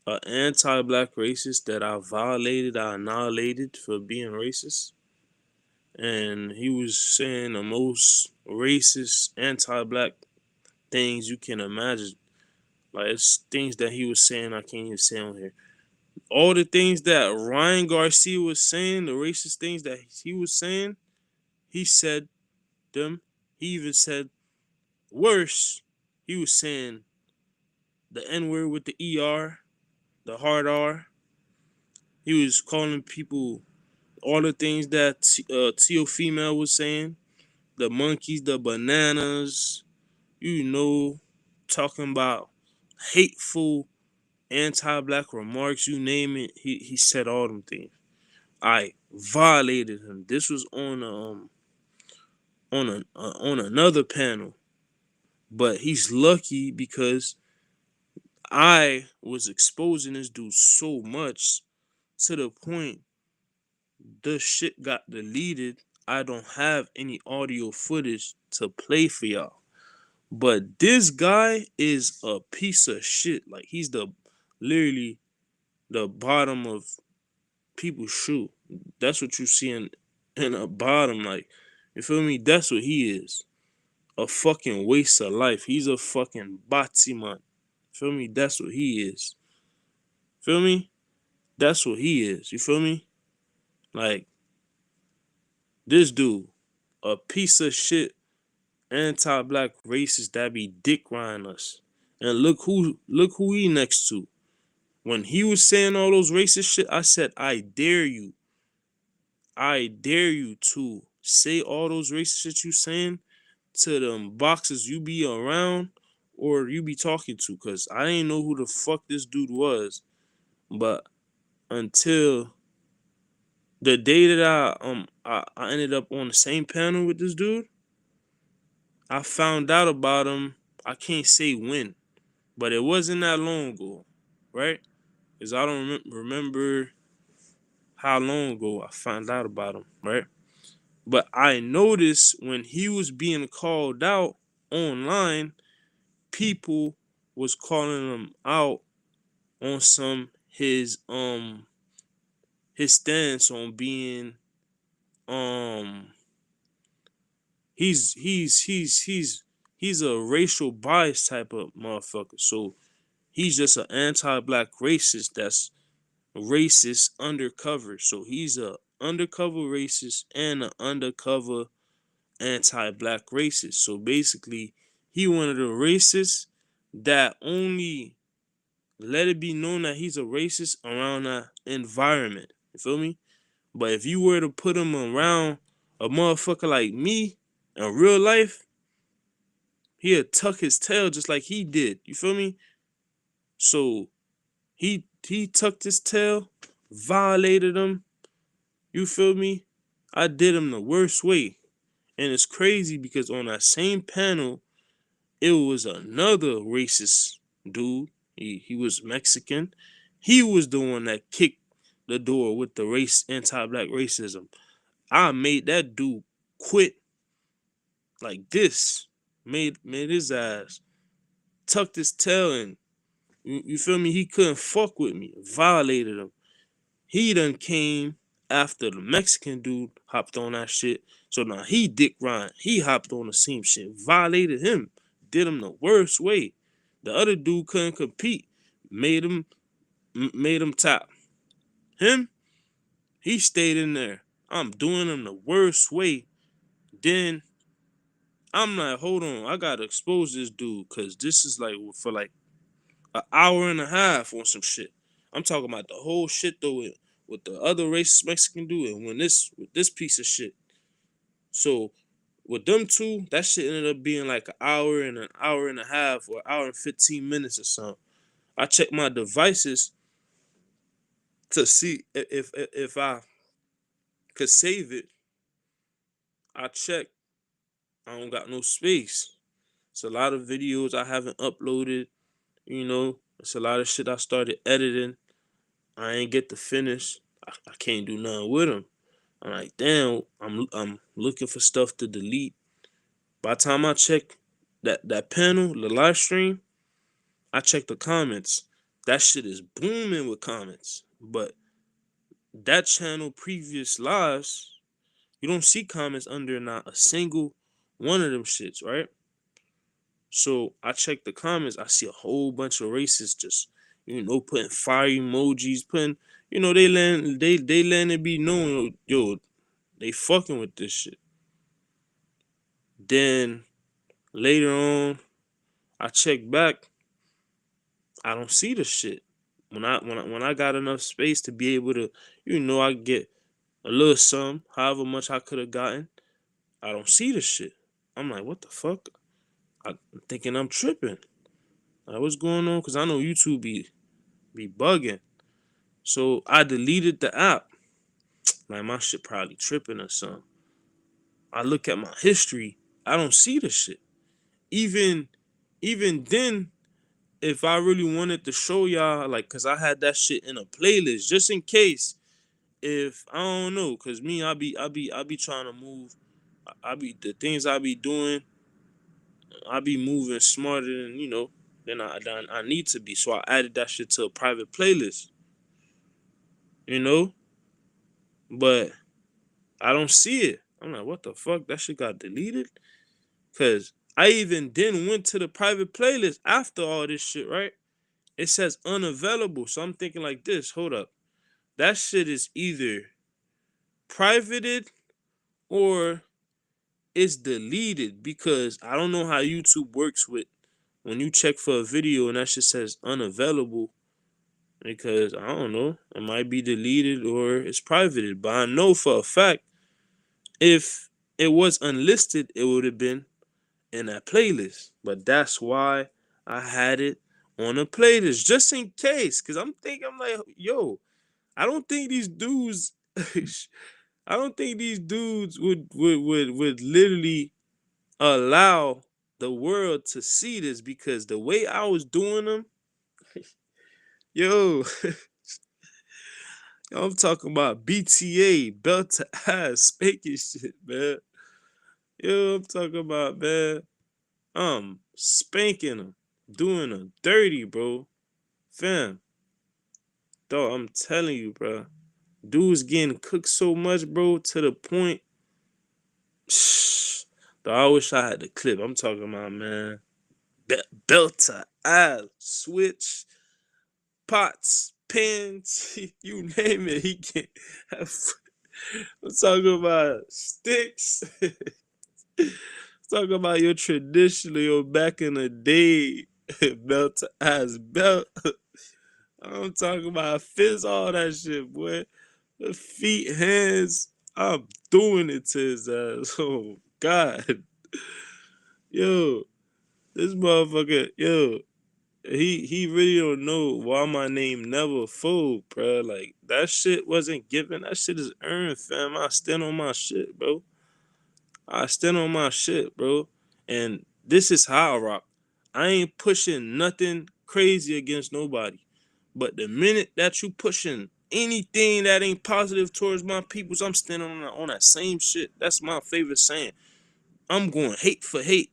an anti-black racist that I annihilated for being racist. And he was saying the most racist, anti-black things you can imagine. Like it's things that he was saying I can't even say on here. All the things that Ryan Garcia was saying, the racist things that he was saying, he said them. He even said worse. He was saying the N word with the ER, the hard R. He was calling people all the things that Tio Female was saying, the monkeys, the bananas, talking about hateful anti-black remarks, you name it. He said all them things. I violated him. This was on another panel, but he's lucky because I was exposing this dude so much to the point the shit got deleted. I don't have any audio footage to play for y'all. But this guy is a piece of shit. Like he's literally the bottom of people's shoe. That's what you see in the bottom. Like, you feel me? That's what he is. A fucking waste of life. He's a fucking Batsiman. Feel me? That's what he is. Feel me? That's what he is. You feel me? Like, this dude, a piece of shit, anti-black racist that be dick riding us. And look who he next to. When he was saying all those racist shit, I said, I dare you. I dare you to say all those racist shit you saying to them boxers you be around or you be talking to. Cause I didn't know who the fuck this dude was. But until the day that I ended up on the same panel with this dude, I found out about him. I can't say when, but it wasn't that long ago, right? Because I don't remember how long ago I found out about him, right? But I noticed when he was being called out online, people was calling him out on his stance on being um he's a racial bias type of motherfucker. So he's just an anti-black racist that's racist undercover. So he's a undercover racist and an undercover anti-black racist. So basically, he one of the racists that only let it be known that he's a racist around that environment. You feel me? But if you were to put him around a motherfucker like me in real life, he'd tuck his tail just like he did. You feel me? So he tucked his tail, violated him. You feel me? I did him the worst way. And it's crazy because on that same panel, it was another racist dude. He was Mexican. He was the one that kicked the door with the anti-black racism. I made that dude quit like this. Made his ass tucked his tail in. You feel me? He couldn't fuck with me. Violated him. He done came after the Mexican dude hopped on that shit. So now he Dick Ryan. He hopped on the same shit. Violated him. Did him the worst way. The other dude couldn't compete. Made him top. Him, he stayed in there. I'm doing him the worst way. Then I'm like, hold on, I gotta expose this dude because this is like for like an hour and a half on some shit. I'm talking about the whole shit though with the other racist Mexican dude and with this piece of shit. So with them two, that shit ended up being like an hour and a half or an hour and 15 minutes or something. I checked my devices to see if I could save it. I checked. I don't got no space. It's a lot of videos I haven't uploaded. You know, it's a lot of shit I started editing. I ain't get to finish. I can't do nothing with them. I'm like, damn. I'm looking for stuff to delete. By the time I check that panel, the live stream, I check the comments. That shit is booming with comments. But that channel previous lives, you don't see comments under not a single one of them shits, right? So I check the comments, I see a whole bunch of racists just, putting fire emojis, putting, they letting it be known, yo, they fucking with this shit. Then later on, I check back, I don't see the shit. When I got enough space to be able to, I get a little sum, however much I could have gotten, I don't see the shit. I'm like, what the fuck? I'm thinking I'm tripping. Like, what's going on? Cause I know YouTube be bugging. So I deleted the app. Like my shit probably tripping or something. I look at my history. I don't see the shit. Even even then, if I really wanted to show y'all, like, cause I had that shit in a playlist just in case. If I don't know, cause me, I be trying to move. I be the things I be doing. I be moving smarter than I need to be. So I added that shit to a private playlist. You know, but I don't see it. I'm like, what the fuck? That shit got deleted? Cause I even then went to the private playlist after all this shit, right? It says unavailable. So I'm thinking like this, hold up. That shit is either privated or it's deleted because I don't know how YouTube works with when you check for a video and that shit says unavailable because I don't know, it might be deleted or it's privated. But I know for a fact if it was unlisted, it would have been in that playlist. But that's why I had it on a playlist just in case. Cause I'm like, yo, I don't think these dudes I don't think these dudes would literally allow the world to see this because the way I was doing them, yo, I'm talking about BTA, belt to ass, spanking shit, man. Yo, I'm talking about, man. I'm spanking him, doing him dirty, bro. Fam, dog, I'm telling you, bro. Dude's getting cooked so much, bro, to the point. Dog, I wish I had the clip. I'm talking about, man. Belt to ass, switch, pots, pins, you name it. He can have. I'm talking about sticks. Talking about your traditional, back in the day, belt to ass belt. I'm talking about fist, all that shit, boy. The feet, hands. I'm doing it to his ass. Oh God, yo, this motherfucker, yo, he really don't know why my name never fold, bro. Like that shit wasn't given. That shit is earned, fam. I stand on my shit, bro. I stand on my shit, bro. And this is how I rock. I ain't pushing nothing crazy against nobody. But the minute that you pushing anything that ain't positive towards my peoples, I'm standing on that same shit. That's my favorite saying. I'm going hate for hate.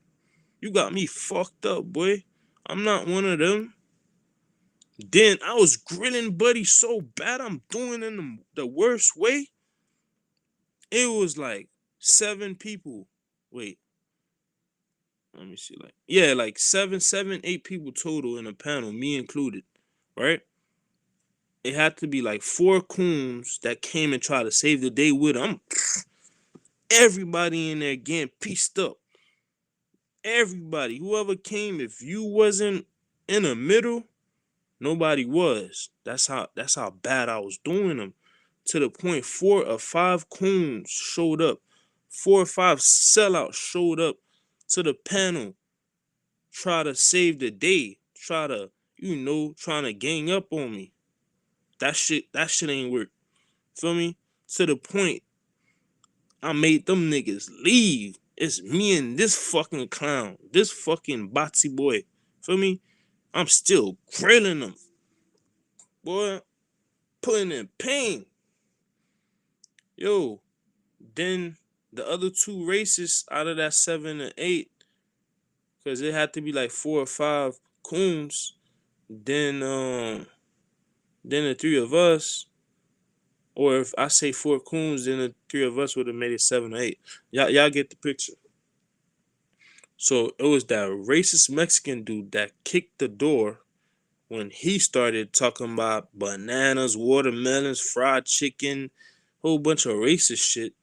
You got me fucked up, boy. I'm not one of them. Then I was grilling Buddy so bad, I'm doing it in the worst way. It was like 7 people. Wait, let me see. Like, yeah, like 8 people total in a panel, me included, right? It had to be like 4 coons that came and tried to save the day with them. Everybody in there getting pieced up. Everybody, whoever came, if you wasn't in the middle, nobody was. That's how bad I was doing them. To the point 4 or 5 coons showed up. 4 or 5 sellouts showed up to the panel, try to save the day, trying to gang up on me. That shit ain't work. Feel me? To the point I made them niggas leave. It's me and this fucking clown, this fucking botsy boy. Feel me? I'm still grilling them. Boy, putting in pain. Yo, then the other 2 races out of that 7 and 8, because it had to be like 4 or 5 coons. Then the 3 of us, or if I say 4 coons, then the 3 of us would have made it 7 or 8. Y'all get the picture. So it was that racist Mexican dude that kicked the door when he started talking about bananas, watermelons, fried chicken, whole bunch of racist shit.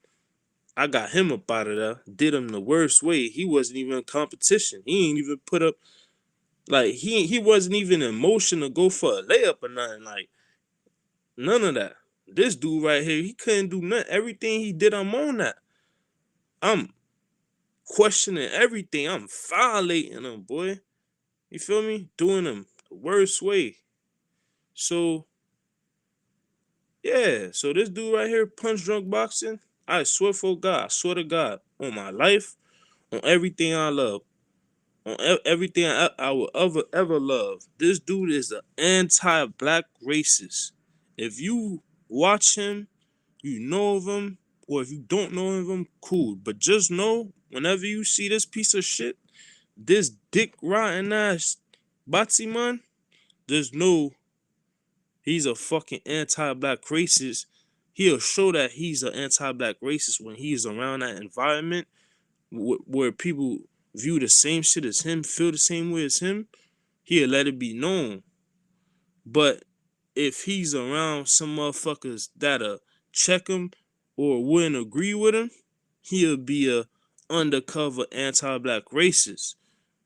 I got him up out of there, did him the worst way. He wasn't even in competition. He ain't even put up, like, he wasn't even in motion to go for a layup or nothing. Like, none of that. This dude right here, he couldn't do nothing. Everything he did, I'm on that. I'm questioning everything. I'm violating him, boy. You feel me? Doing him the worst way. So, yeah. So this dude right here, punch drunk boxing. I swear for God, I swear to God, on my life, on everything I love, on everything I will ever love. This dude is an anti-black racist. If you watch him, you know of him, or if you don't know of him, cool. But just know, whenever you see this piece of shit, this dick rotten ass Batsy man, just know he's a fucking anti-black racist. He'll show that he's an anti-black racist when he's around that environment where people view the same shit as him, feel the same way as him. He'll let it be known. But if he's around some motherfuckers that'll check him or wouldn't agree with him, he'll be a undercover anti-black racist.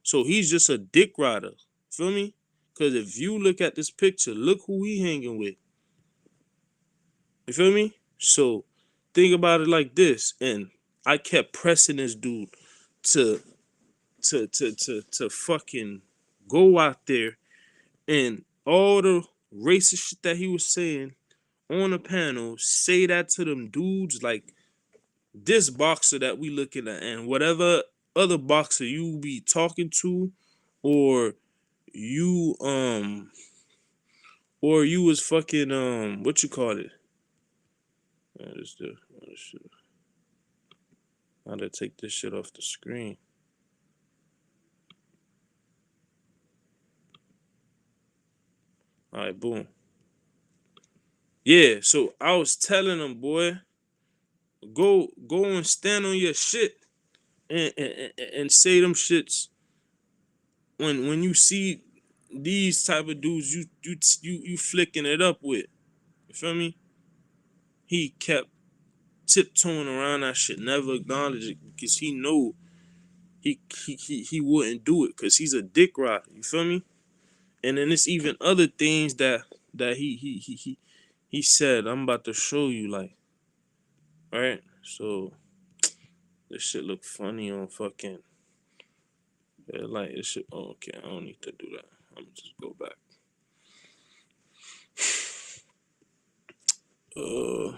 So he's just a dick rider. Feel me? Because if you look at this picture, look who he hanging with. You feel me? So think about it like this. And I kept pressing this dude to fucking go out there and all the racist shit that he was saying on the panel, say that to them dudes, like this boxer that we looking at and whatever other boxer you be talking to, or you was fucking what you call it, How to take this shit off the screen. All right, boom. Yeah, so I was telling them, boy, go and stand on your shit and say them shits when you see these type of dudes you flicking it up with. You feel me? He kept tiptoeing around that shit, never acknowledge it because he know he wouldn't do it because he's a dick rider. You feel me? And then it's even other things that he said. I'm about to show you, like, right? So this shit look funny on fucking. Yeah, like it shit. Oh, okay, I don't need to do that. I'm gonna just go back. Uh,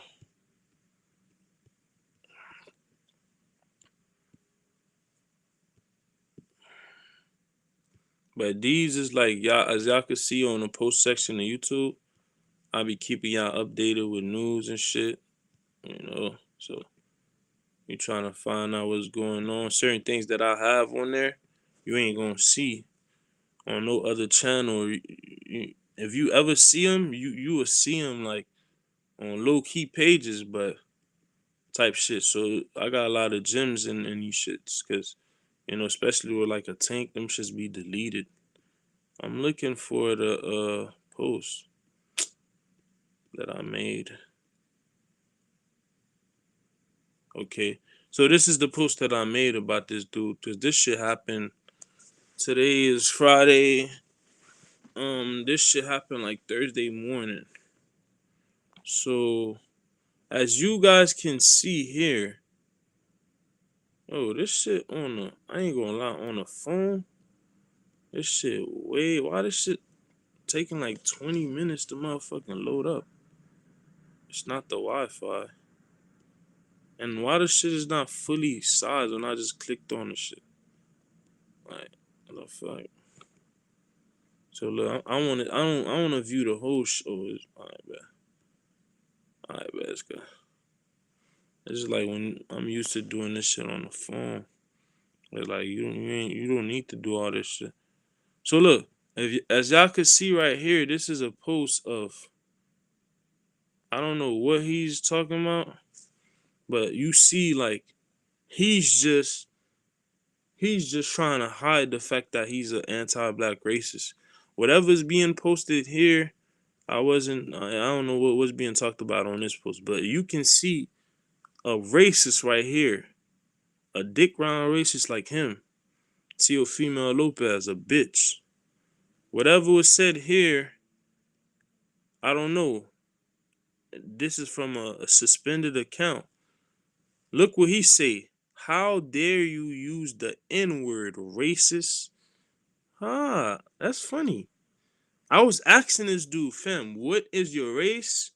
but these is like y'all, as y'all can see on the post section of YouTube. I be keeping y'all updated with news and shit. You know, so you trying to find out what's going on. Certain things that I have on there, you ain't gonna see on no other channel. If you ever see them, you will see them like on low key pages, but type shit. So I got a lot of gems in these shits, cause especially with like a tank, them shits be deleted. I'm looking for the post that I made. Okay, so this is the post that I made about this dude, cause this shit happened. Today is Friday. This shit happened like Thursday morning. So as you guys can see here, oh, this shit on the, I ain't gonna lie, on the phone, this shit why this shit taking like 20 minutes to motherfucking load up? It's not the Wi-Fi. And why the shit is not fully sized when I just clicked on the shit? Like, what the fuck? So look, I wanna view the whole show. Alright, bet. Alright, bet, it's good. It's just like when I'm used to doing this shit on the phone. It's like you don't need to do all this shit. So look, as y'all can see right here, this is a post of, I don't know what he's talking about, but you see like he's just trying to hide the fact that he's an anti-black racist. Whatever's being posted here, I don't know what was being talked about on this post, but you can see a racist right here, a dick round racist like him, Teofimo Lopez, a bitch. Whatever was said here, I don't know. This is from a suspended account. Look what he say. How dare you use the N-word, racist? That's funny. I was asking this dude, fam, what is your race?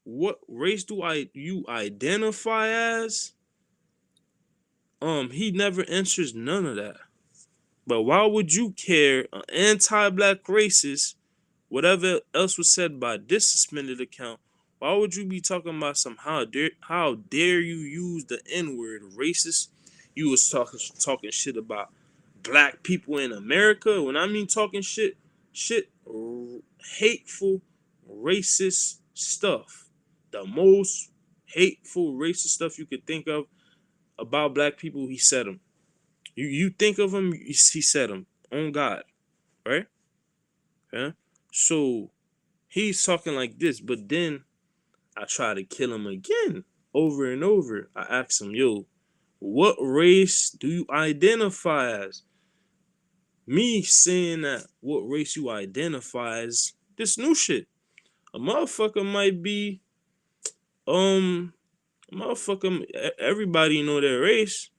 What race do you identify as? He never answers none of that. But why would you care? An anti-black racist, whatever else was said by this suspended account, why would you be talking about some how dare you use the N-word, racist? You was talking shit about black people in America. When I mean talking shit, hateful, racist stuff. The most hateful, racist stuff you could think of about black people, he said them. You think of him, he said them. On God, right? Yeah. So he's talking like this, but then I try to kill him again, over and over. I ask him, yo, what race do you identify as? Me saying that what race you identify as, this new shit. A motherfucker might be, everybody know their race,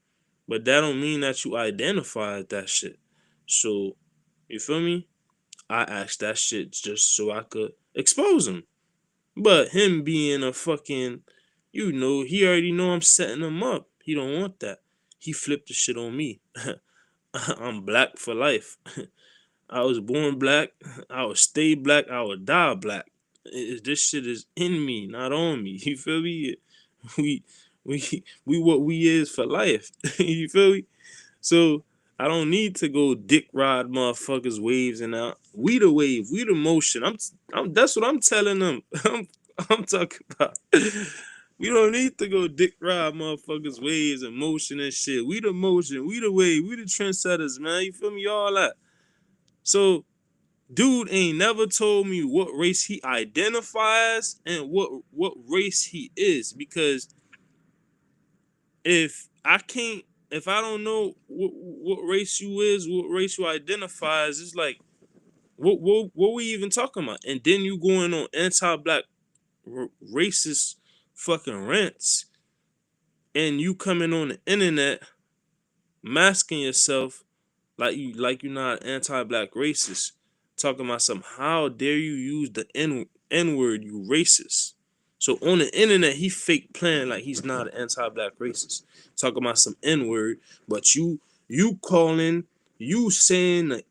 but that don't mean that you identify as that shit. So, you feel me? I asked that shit just so I could expose him. But him being a fucking, he already know I'm setting him up. He don't want that. He flipped the shit on me. I'm black for life. I was born black. I will stay black. I will die black. This shit is in me, not on me. You feel me? we we what we is for life. You feel me? So I don't need to go dick ride motherfuckers waves and out. We the wave, we the motion. I'm that's what I'm telling them. I'm talking about. We don't need to go dick ride motherfuckers waves and motion and shit. We the motion, we the wave, we the trendsetters, man. You feel me? All that. So dude ain't never told me what race he identifies and what race he is, because if I don't know what race you is, what race you identify as, it's like what we even talking about? And then you going on anti-black racist fucking rants, and you coming on the internet masking yourself like you're not anti-black racist, talking about some how dare you use the n-word, you racist. So on the internet he fake playing like he's not an anti-black racist, talking about some n-word, but you calling, you saying the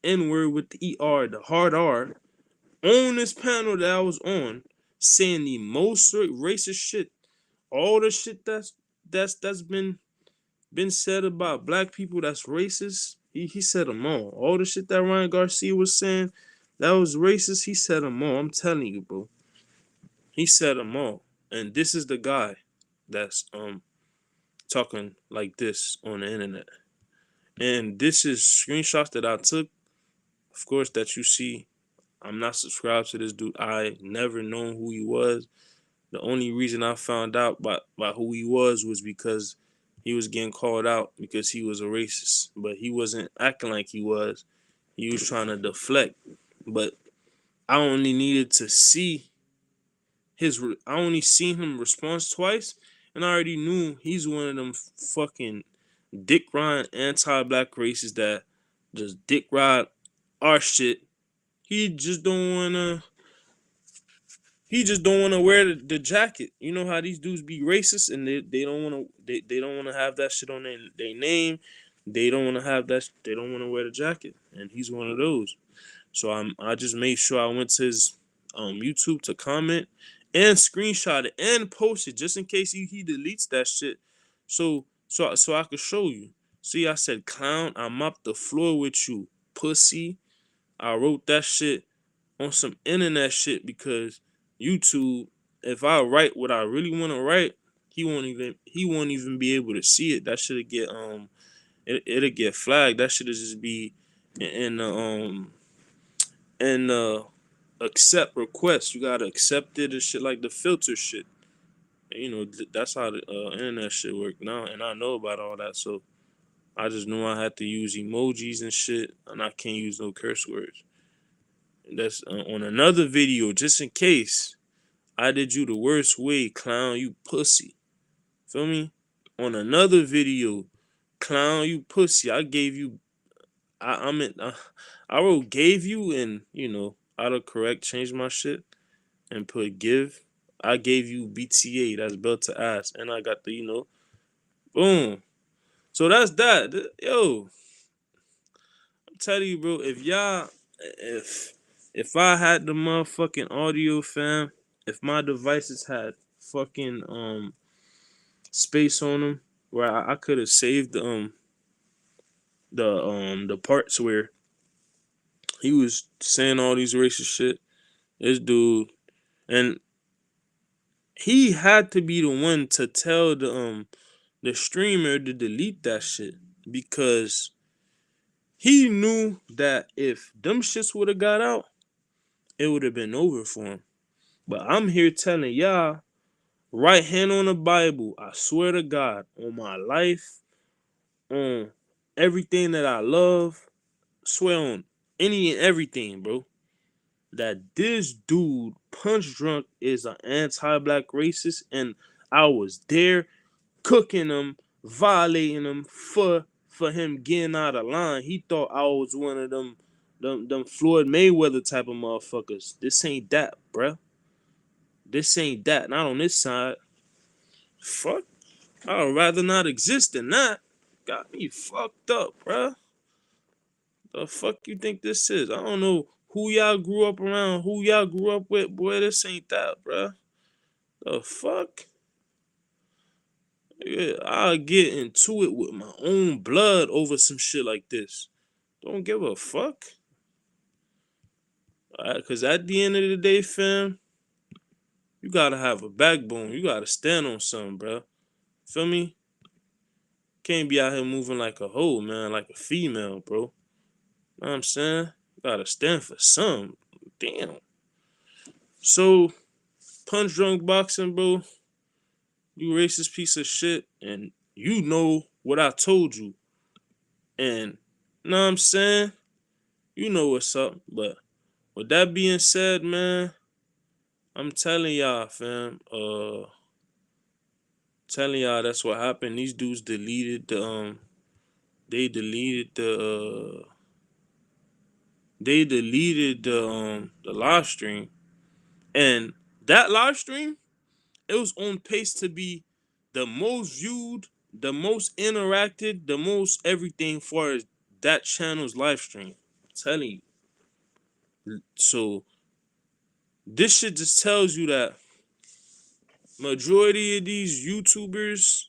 n-word with the the hard r, on this panel that I was on, saying the most racist shit, all the shit that's been said about black people that's racist. He said them all. All the shit that Ryan Garcia was saying that was racist, he said them all. I'm telling you, bro. He said them all. And this is the guy that's talking like this on the internet. And this is screenshots that I took, of course, that you see. I'm not subscribed to this dude. I never known who he was. The only reason I found out by who he was because he was getting called out because he was a racist. But he wasn't acting like he was. He was trying to deflect. But I only needed to see I only seen him respond twice, and I already knew he's one of them fucking dick riding anti-black racists that just dick ride our shit. He just don't wanna wear the jacket. You know how these dudes be racist and they don't wanna they don't wanna have that shit on their name. They don't wanna have that, they don't wanna wear the jacket. And he's one of those. So I just made sure I went to his YouTube to comment and screenshot it and post it just in case he deletes that shit. So I could show you. See, I said, clown, I mopped the floor with you, pussy. I wrote that shit on some internet shit because YouTube, if I write what I really want to write, he won't even be able to see it. That should get it'll get flagged. That should just be in the accept request. You gotta accept it and shit, like the filter shit. And, you know, that's how the internet shit work now, and I know about all that. So I just knew I had to use emojis and shit, and I can't use no curse words. That's on another video, just in case. I did you the worst way, clown, you pussy. Feel me? On another video, clown, you pussy. I gave you. I meant I wrote gave you, and you know, autocorrect, change my shit and put give. I gave you BTA. That's belt to ass, and I got the boom. So that's that. Yo, I'm telling you, bro. If I had the motherfucking audio, fam, if my devices had fucking space on them where I could have saved the parts where he was saying all these racist shit. This dude, and he had to be the one to tell the streamer to delete that shit, because he knew that if them shits would have got out, it would have been over for him. But I'm here telling y'all, right hand on the Bible, I swear to God, on my life, on everything that I love, swear on any and everything, bro, that this dude, Punch Drunk, is an anti-black racist, and I was there cooking him, violating him for him getting out of line. He thought I was one of them Floyd Mayweather type of motherfuckers. This ain't that, bruh. This ain't that. Not on this side. Fuck. I'd rather not exist than that. Got me fucked up, bruh. The fuck you think this is? I don't know who y'all grew up around, who y'all grew up with. Boy, this ain't that, bruh. The fuck? Yeah, I'll get into it with my own blood over some shit like this. Don't give a fuck. Cause at the end of the day, fam, you gotta have a backbone. You gotta stand on something, bro. Feel me? Can't be out here moving like a hoe, man, like a female, bro. Know what I'm saying? You gotta stand for something. Damn. So, punch drunk boxing, bro. You racist piece of shit, and you know what I told you. And, know what I'm saying? You know what's up. But with that being said, man, I'm telling y'all, fam. Telling y'all that's what happened. These dudes deleted the they deleted the live stream, and that live stream, it was on pace to be the most viewed, the most interacted, the most everything for as that channel's live stream. I'm telling you. So this shit just tells you that majority of these YouTubers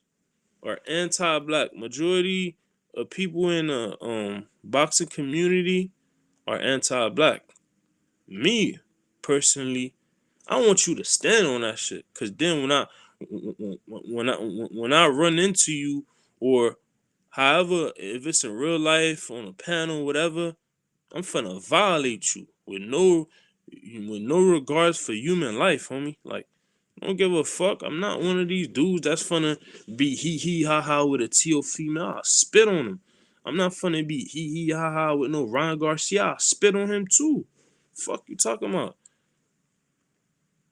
are anti-black. Majority of people in the boxing community are anti-black. Me personally, I want you to stand on that shit. Cause then when I run into you, or however, if it's in real life on a panel, whatever, I'm finna violate you with no regards for human life, homie. Like, don't give a fuck. I'm not one of these dudes that's finna be hee ha ha with a teal female. I'll spit on him. I'm not finna be hee ha ha with no Ryan Garcia. I'll spit on him too. Fuck you talking about?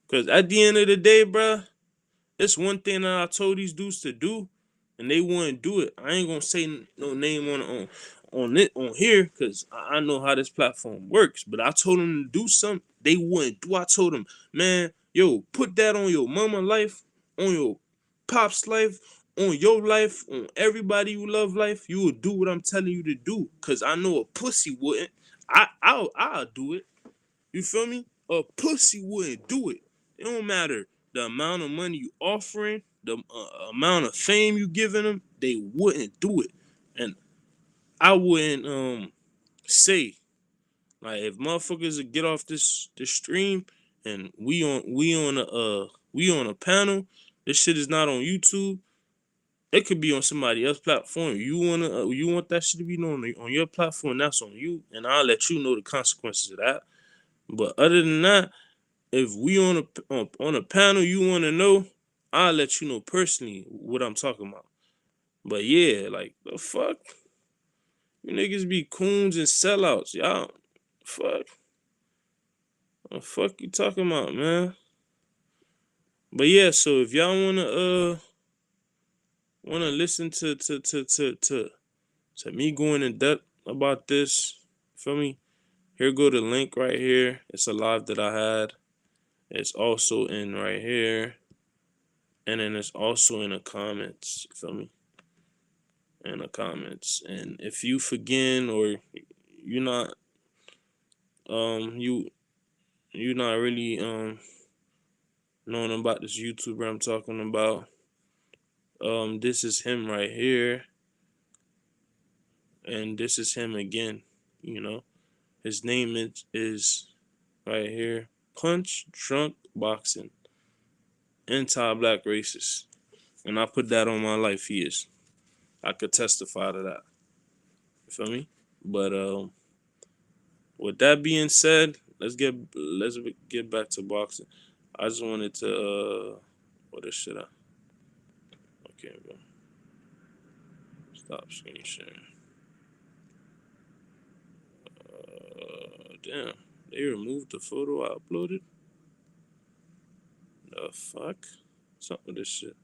Cause at the end of the day, bruh, it's one thing that I told these dudes to do, and they wouldn't do it. I ain't gonna say no name on here, cause I know how this platform works. But I told them to do something, they wouldn't do. I told them, man, yo, put that on your mama life, on your pop's life, on your life, on everybody you love life. You will do what I'm telling you to do, cause I know a pussy wouldn't. I'll do it. You feel me? A pussy wouldn't do it. It don't matter the amount of money you offering, the amount of fame you giving them. They wouldn't do it, and I wouldn't say, like, if motherfuckers would get off this stream and we on a panel. This shit is not on YouTube. It could be on somebody else's platform. You want that shit to be on your platform? That's on you, and I'll let you know the consequences of that. But other than that, if we on a panel you want to know, I'll let you know personally what I'm talking about. But yeah, like, the fuck, you niggas be coons and sellouts, y'all. Fuck, the fuck you talking about, man? But yeah, so if y'all wanna listen to me going in depth about this, feel me? Here go the link right here. It's a live that I had. It's also in right here. And then it's also in the comments. You feel me? In the comments. And if you forget, or you're not you not really knowing about this YouTuber I'm talking about, this is him right here, and this is him again. You know, his name is right here. Punch Drunk Boxing, anti-black racist, and I put that on my life. He is. I could testify to that. You feel me? But with that being said, let's get back to boxing. I just wanted to what is shit? Okay, bro. Stop screen sharing. Damn, they removed the photo I uploaded. The fuck? Something with this shit.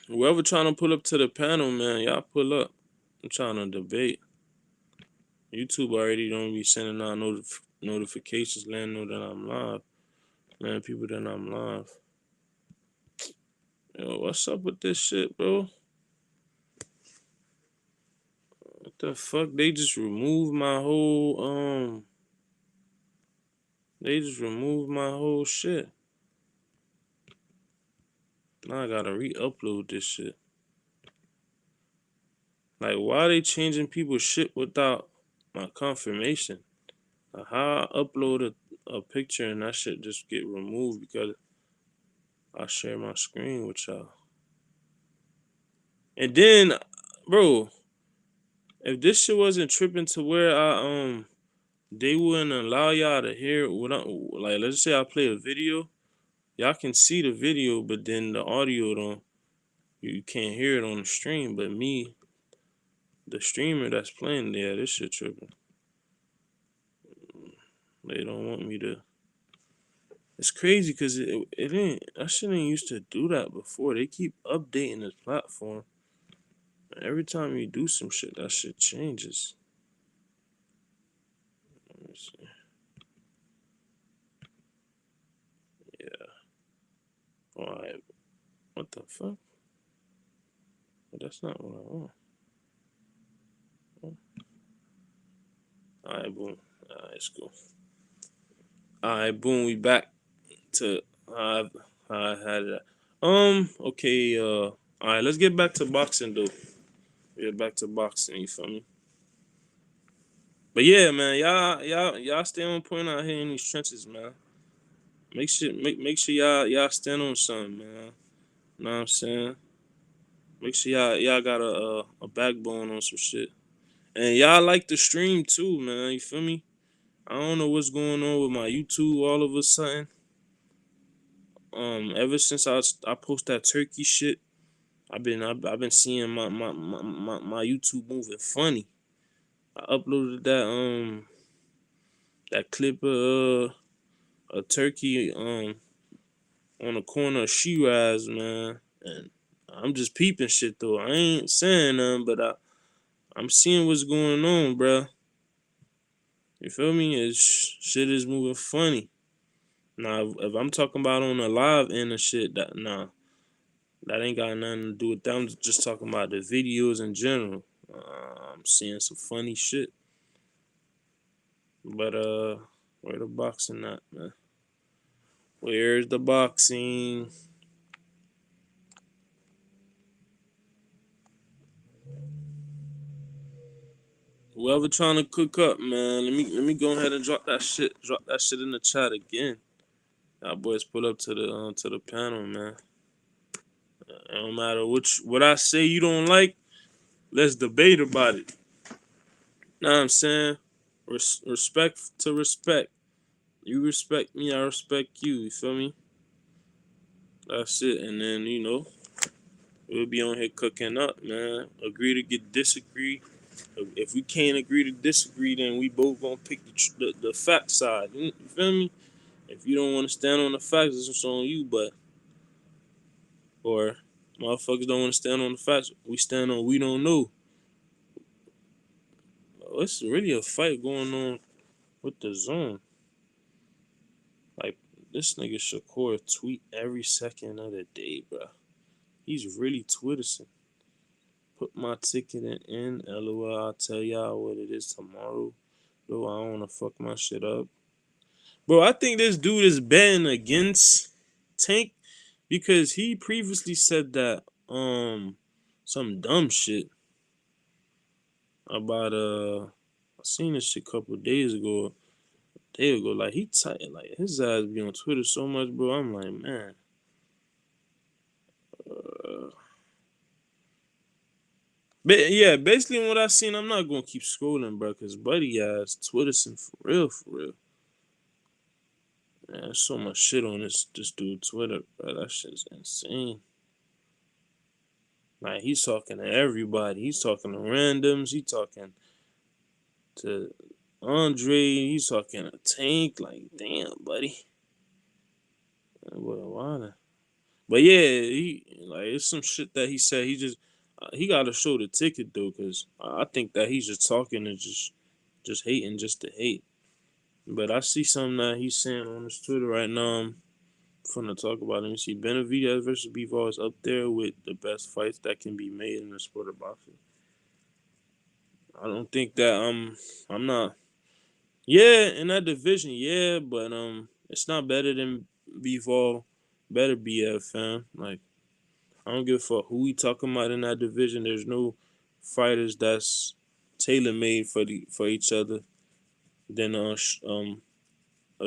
Whoever trying to pull up to the panel, man, y'all pull up. I'm trying to debate. YouTube already don't be sending out notifications, letting know that I'm live. Man, people that I'm live. Yo, what's up with this shit, bro? What the fuck? They just removed my whole They just removed my whole shit. Now I gotta re-upload this shit. Like, why are they changing people's shit without my confirmation? Like, how I upload a picture and that shit just get removed because I share my screen with y'all. And then, bro, if this shit wasn't tripping to where they wouldn't allow y'all to hear what I like. Let's say I play a video, y'all can see the video, but then the audio don't. You can't hear it on the stream. But me, the streamer that's playing there, this shit tripping. They don't want me to. It's crazy because it ain't. I shouldn't used to do that before. They keep updating this platform. Every time you do some shit, that shit changes. Let me see. Yeah. Alright. What the fuck? But that's not what I want. Alright, boom. Alright, it's cool. Alright, boom. We back to how I had it. Okay. Alright. Let's get back to boxing though. Get back to boxing. You feel me? But yeah, man. Y'all stay on point out here in these trenches, man. Make sure y'all stand on something, man. Know what I'm saying? Make sure y'all got a backbone on some shit. And y'all like the stream too, man. You feel me? I don't know what's going on with my YouTube all of a sudden. Ever since I post that Turkey shit, I've been seeing my YouTube moving funny. I uploaded that clip of a turkey on the corner of Shiraz, man, and I'm just peeping shit though. I ain't saying nothing, but I'm seeing what's going on, bruh. You feel me? Shit is moving funny. Now, if I'm talking about on the live end of shit, that ain't got nothing to do with that. I'm just talking about the videos in general. I'm seeing some funny shit. But where the boxing at, man? Where's the boxing? Whoever trying to cook up, man, let me go ahead and drop that shit. Drop that shit in the chat again. Y'all boys pull up to the panel, man. It don't matter what I say you don't like. Let's debate about it. Know what I'm saying? Respect to respect. You respect me, I respect you. You feel me? That's it. And then we'll be on here cooking up, man. Agree to disagree. If we can't agree to disagree, then we both gonna pick the fact side. You feel me? If you don't want to stand on the facts, it's on you. But or motherfuckers don't want to stand on the facts. We stand on we don't know. It's really a fight going on with the zone. Like this nigga Shakur tweet every second of the day, bro. He's really twittersing. Put my ticket in. LOL. I'll tell y'all what it is tomorrow. Though I don't wanna fuck my shit up. Bro, I think this dude is betting against Tank because he previously said that some dumb shit about I seen this shit a couple of days ago. Like he tight, like his ass be on Twitter so much, bro. I'm like, man. But yeah, basically what I seen, I'm not gonna keep scrolling, bro, cause buddy ass Twitterson for real, for real. Man, there's so much shit on this dude Twitter, bro. That shit's insane. Like he's talking to everybody. He's talking to randoms. He's talking to Andre. He's talking to Tank. Like, damn, buddy. What a wanna. But yeah, it's some shit that he said. He got to show the ticket though, cause I think that he's just talking and just hating just to hate. But I see something that he's saying on his Twitter right now. I'm finna talk about it. You see, Benavidez versus Bivol is up there with the best fights that can be made in the sport of boxing. I don't think that I'm not. Yeah, in that division, yeah, but it's not better than Bivol. Better BF, fam. Like, I don't give a fuck who we talking about in that division. There's no fighters that's tailor made for each other than a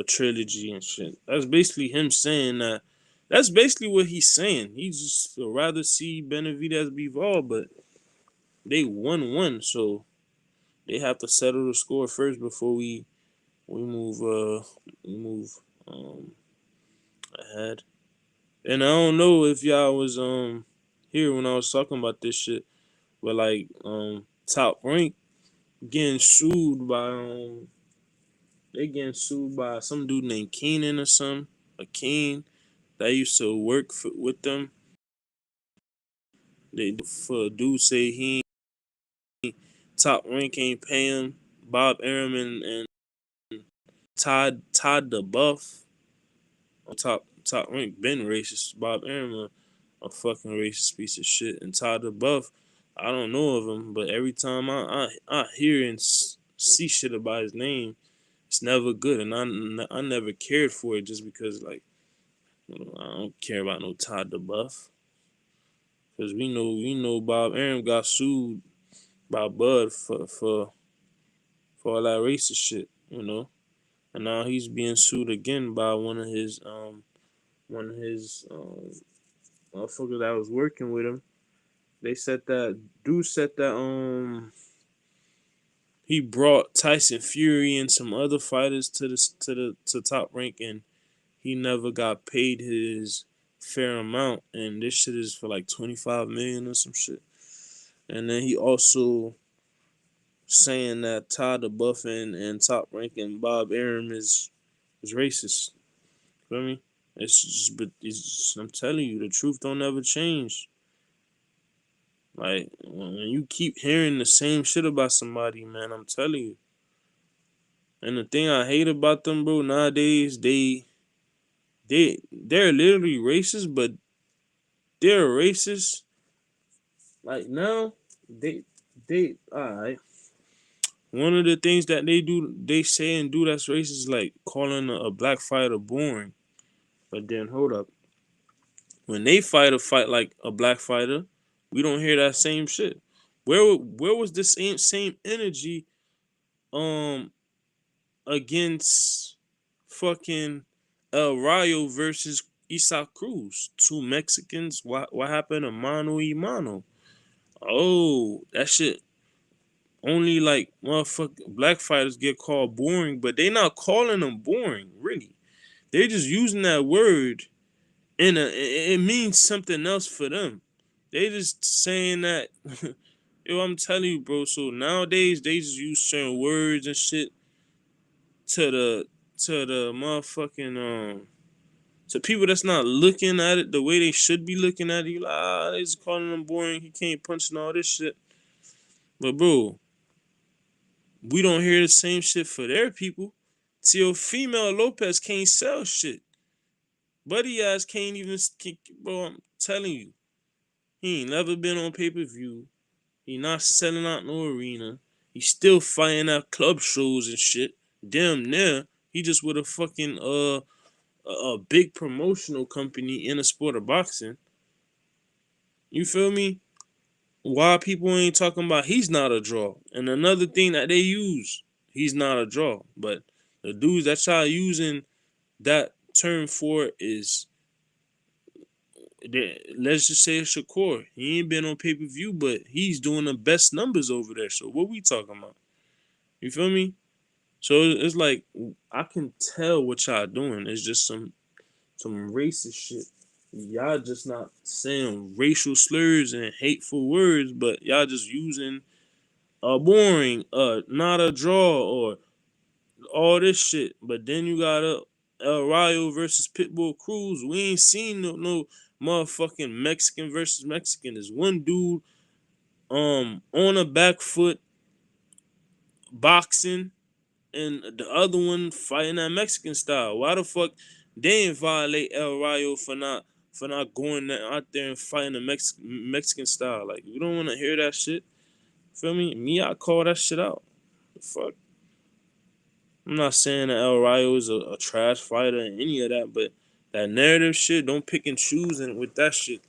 trilogy and shit. That's basically him saying that. That's basically what he's saying. He just would rather see Benavidez Bivol, but they won one, so they have to settle the score first before we move we move um ahead. And I don't know if y'all was here when I was talking about this shit, but like Top Rank getting sued by they getting sued by some dude named Keenan or some a Keen that used to work with them. They for a dude say he Top Rank ain't pay him. Bob Arum and Todd the Buff on Top Rank been racist. Bob Arum a fucking racist piece of shit. And Todd the Buff, I don't know of him, but every time I hear and see shit about his name, it's never good, and I never cared for it just because like I don't care about no Todd the Buff because we know Bob Arum got sued by Bud for all that racist shit, and now he's being sued again by one of his motherfuckers that was working with him. They said that dude said that he brought Tyson Fury and some other fighters to Top Rank, and he never got paid his fair amount, and this shit is for like 25 million or some shit. And then he also saying that Todd the Buff and Top Rank and Bob Arum is racist. Feel me? I'm telling you, the truth don't ever change. Like when you keep hearing the same shit about somebody, man, I'm telling you. And the thing I hate about them, bro, nowadays they're literally racist, but they're racist. Like now, they all right. One of the things that they say and do that's racist is like calling a black fighter boring. But then hold up, when they fight a fight like a black fighter, we don't hear that same shit. Where was the same energy um against fucking El Rayo versus Isaac Cruz? Two Mexicans. What happened to Mano y Mano? Oh, that shit only like motherfucking black fighters get called boring, but they not calling them boring, really. They're just using that word it means something else for them. They just saying that yo, I'm telling you, bro. So nowadays they just use certain words and shit to the motherfucking to people that's not looking at it the way they should be looking at it. You like, they just calling them boring. He can't punch and all this shit. But bro, we don't hear the same shit for their people. Teofimo Lopez can't sell shit. Buddy ass can't even, bro. I'm telling you, he ain't never been on pay per view. He not selling out no arena. He still fighting at club shows and shit. Damn near, he just with a fucking a big promotional company in the sport of boxing. You feel me? Why people ain't talking about he's not a draw? And another thing that they use, he's not a draw. But the dudes that y'all using that term for is, let's just say Shakur. He ain't been on pay per view, but he's doing the best numbers over there. So what we talking about? You feel me? So it's like I can tell what y'all doing. It's just some racist shit. Y'all just not saying racial slurs and hateful words, but y'all just using boring, not a draw, or all this shit. But then you got El Rayo versus Pitbull Cruz. We ain't seen no motherfucking Mexican versus Mexican. There's one dude on a back foot boxing and the other one fighting that Mexican style. Why the fuck they ain't violate El Rayo for not going out there and fighting the Mexican style? Like, you don't want to hear that shit. Feel me? I call that shit out. The fuck. I'm not saying that El Rayo is a trash fighter and any of that, but that narrative shit, don't pick and choose and with that shit.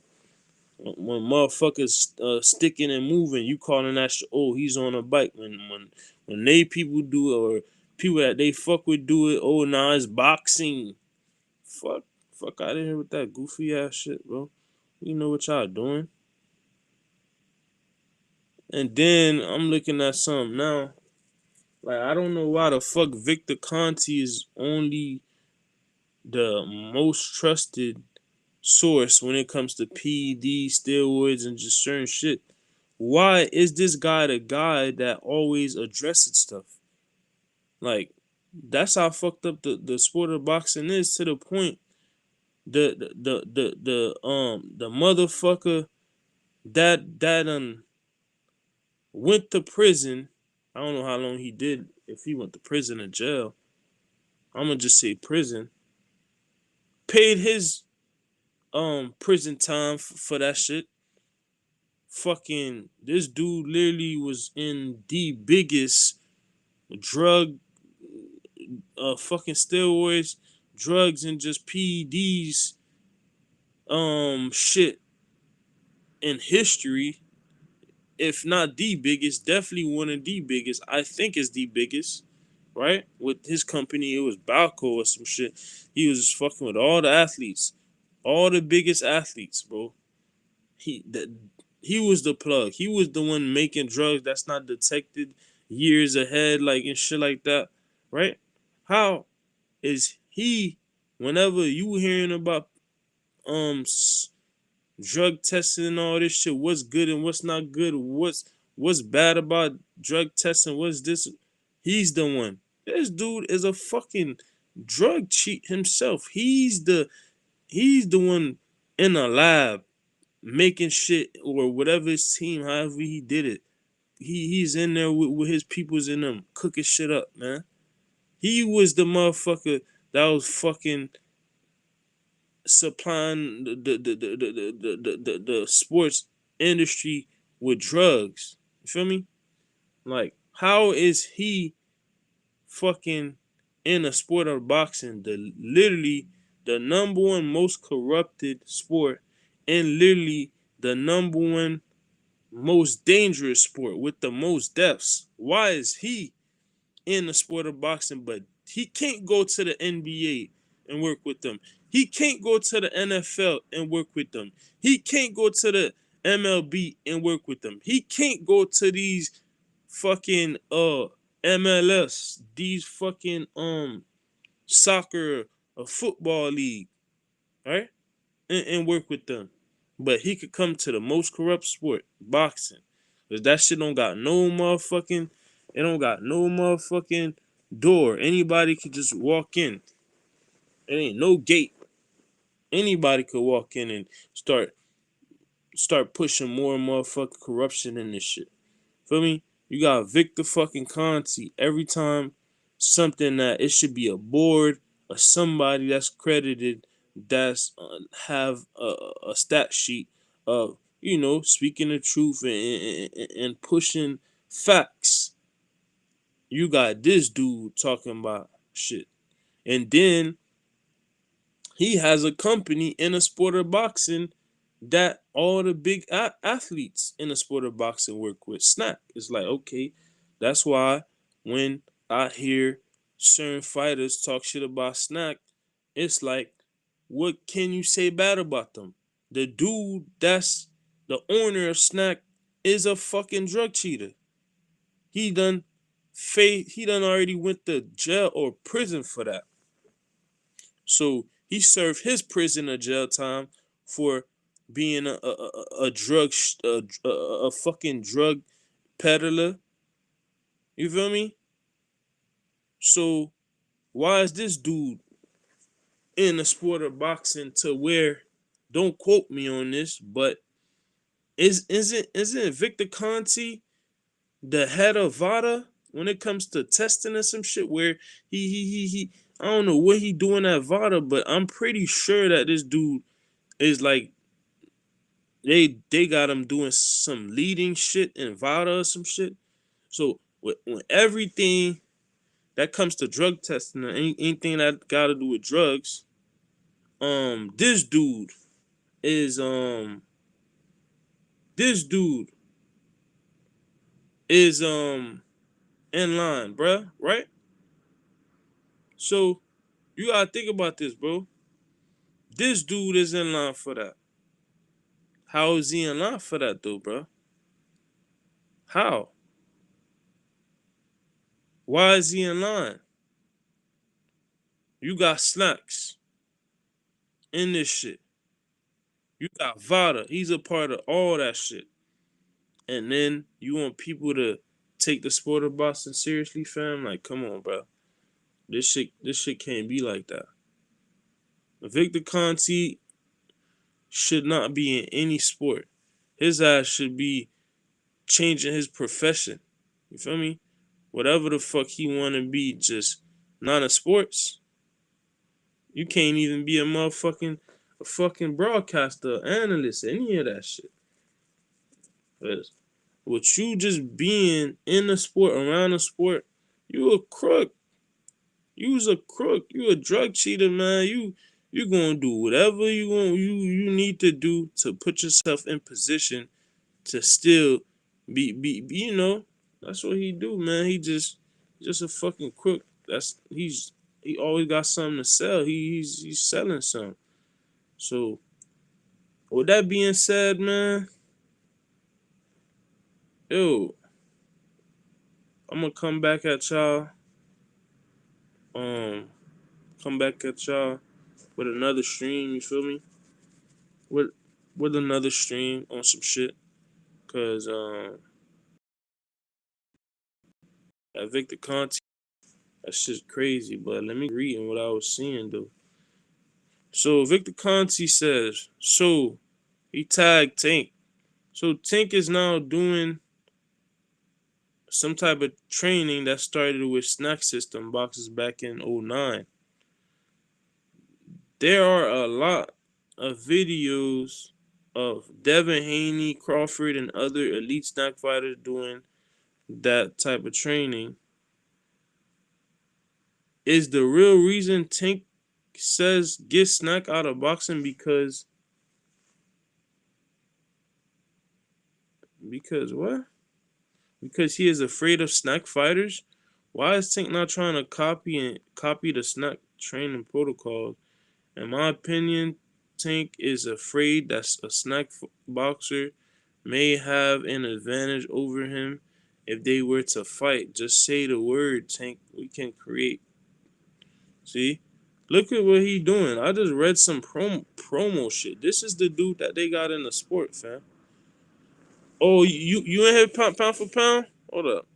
When motherfuckers sticking and moving, you calling that shit, oh, he's on a bike. When they people do it or people that they fuck with do it, oh, nah, it's boxing. Fuck out of here with that goofy ass shit, bro. You know what y'all doing. And then I'm looking at something now. Like, I don't know why the fuck Victor Conti is only the most trusted source when it comes to PED, steroids, and just certain shit. Why is this guy the guy that always addresses stuff? Like, that's how fucked up the sport of boxing is, to the point the motherfucker that went to prison. I don't know how long he did, if he went to prison or jail. I'm gonna just say prison. Paid his prison time for that shit. Fucking this dude literally was in the biggest drug fucking steroids, drugs, and just PEDs shit in history. If not the biggest, definitely one of the biggest. I think is the biggest, right? With his company, it was Balco or some shit. He was just fucking with all the athletes, all the biggest athletes, bro. He was the plug. He was the one making drugs that's not detected years ahead, like and shit like that, right? How is he? Whenever you hearing about drug testing and all this shit, what's good and what's not good, what's bad about drug testing, what's this? He's the one. This dude is a fucking drug cheat himself. He's the one in a lab making shit or whatever his team, however he did it. He's in there with his peoples in them cooking shit up, man. He was the motherfucker that was fucking supplying the sports industry with drugs. You feel me? Like, how is he fucking in a sport of boxing, the literally the number one most corrupted sport, and literally the number one most dangerous sport with the most deaths? Why is he in the sport of boxing, but he can't go to the NBA and work with them? He can't go to the NFL and work with them. He can't go to the MLB and work with them. He can't go to these fucking MLS, these fucking soccer or football league, right? And work with them. But he could come to the most corrupt sport, boxing. Cause that shit don't got no motherfucking, it don't got no motherfucking door. Anybody could just walk in. It ain't no gate. Anybody could walk in and start pushing more and more fucking corruption in this shit. Feel me? You got Victor fucking Conti. Every time something that it should be a board or somebody that's credited, that's have a stat sheet of, speaking the truth and pushing facts. You got this dude talking about shit. And then he has a company in a sport of boxing that all the big athletes in the sport of boxing work with. Snack. It's like, okay, that's why when I hear certain fighters talk shit about Snack, it's like, what can you say bad about them? The dude that's the owner of Snack is a fucking drug cheater. He done already went to jail or prison for that. So he served his prison or jail time for being a drug a fucking drug peddler. You feel me? So why is this dude in the sport of boxing to where? Don't quote me on this, but isn't Victor Conti the head of VADA when it comes to testing or some shit? Where he I don't know what he doing at VADA, but I'm pretty sure that this dude is like, they got him doing some leading shit in VADA or some shit. So when everything that comes to drug testing or anything that got to do with drugs, this dude is this dude is in line, bruh, right? So you gotta think about this, bro. This dude is in line for that. How is he in line for that though, bro? How? Why is he in line? You got snacks in this shit. You got Vada. He's a part of all that shit. And then you want people to take the sport of boxing seriously, fam? Like, come on, bro. This shit can't be like that. Victor Conti should not be in any sport. His ass should be changing his profession. You feel me? Whatever the fuck he wanna be, just not in sports. You can't even be a fucking broadcaster, analyst, any of that shit. Cause with you just being in the sport, around the sport, you a crook. You's a crook. You a drug cheater, man. You gonna do whatever you need to do to put yourself in position to still be that's what he do, man. He just a fucking crook. He always got something to sell. He's selling something. So with that being said, man, yo, I'm gonna come back at y'all. Um, come back at y'all with another stream. You feel me? With with another stream on some shit. Cause that Victor Conti, that's just crazy. But let me read what I was seeing though. So Victor Conti says, so he tagged Tank. So Tank is now doing some type of training that started with Snack System boxes back in 09. There are a lot of videos of Devin Haney, Crawford, and other elite snack fighters doing that type of training. Is the real reason Tank says get Snack out of boxing because what? Because he is afraid of snack fighters? Why is Tank not trying to copy the snack training protocol? In my opinion, Tank is afraid that a snack boxer may have an advantage over him if they were to fight. Just say the word, Tank. We can create. See? Look at what he doing. I just read some promo shit. This is the dude that they got in the sport, fam. Oh, you in here pound for pound? Hold up.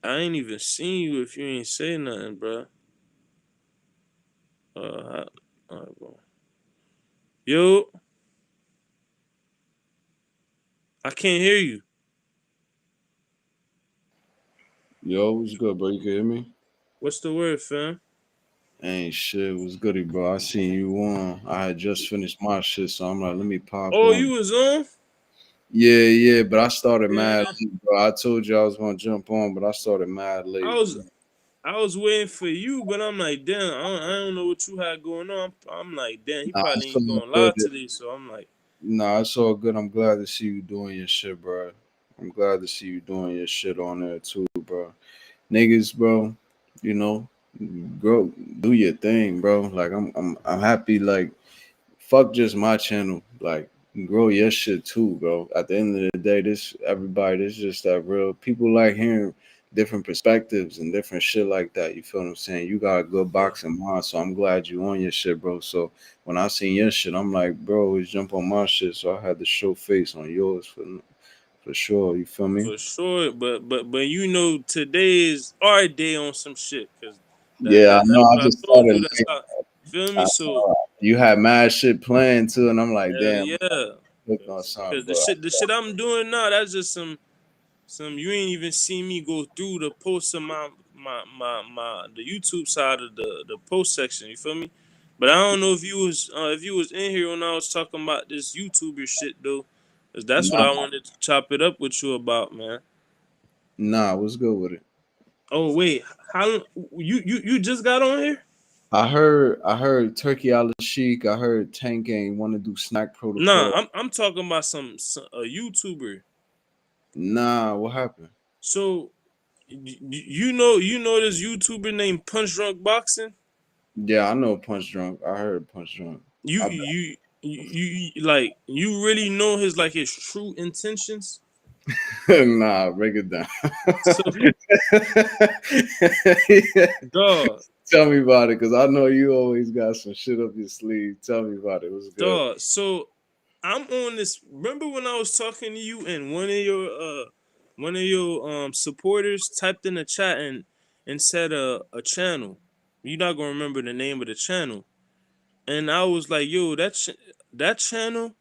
I ain't even seen you if you ain't say nothing, bro. All right, bro. Yo, I can't hear you. Yo, what's good, bro? You can hear me? What's the word, fam? Ain't shit. What's goody, bro? I seen you on. I had just finished my shit, so I'm like, let me pop Oh, on. you was on? Yeah, but I started mad Yeah, late, bro. I told you I was gonna jump on, but I started mad I late. was I was waiting for you, but I'm like, damn, I don't know what you had going on. I'm like, damn, he Nah, probably it's ain't all going good. live today, so I'm like, Nah, it's all good. I'm glad to see you doing your shit, bro. I'm glad to see you doing your shit on there too, bro. Niggas, bro, you know, grow, do your thing, bro. Like I'm happy. Like fuck just my channel. Like grow your shit too, bro. At the end of the day, this just that real people like hearing different perspectives and different shit like that. You feel what I'm saying? You got a good yeah, boxing mind, so I'm glad you on your shit, bro. So when I seen your shit, I'm like, bro, always jump on my shit. So I had to show face on yours for sure. You feel me? for sure. But today is our day on some shit, cause Yeah, I know. that's I what I just told started you. That's late. how feel me. I So know you had mad shit planned too, and I'm like, hell damn, I yeah, clicked on cause something, the but shit I'm doing now, that's just some you ain't even seen me go through the post of my the YouTube side of the post section. You feel me? But I don't know if you was in here when I was talking about this YouTuber shit though, cause that's what nah, I wanted to chop it up with you about, man. Nah, what's good with it? Oh wait, how you just got on here? I heard Turkey Al Sheik. I heard Tank ain't want to do snack Nah, protocol. I'm talking about some a YouTuber. Nah, what happened? So you know this YouTuber named Punch Drunk Boxing. Yeah, I know Punch Drunk. I heard Punch Drunk. You I you like you really know his true intentions. nah, break it down. So dog, Tell me about it, cause I know you always got some shit up your sleeve. Tell me about it. What's good? dog. So I'm on this. Remember when I was talking to you and one of your supporters typed in the chat and said a channel. You're not gonna remember the name of the channel. And I was like, yo, that channel.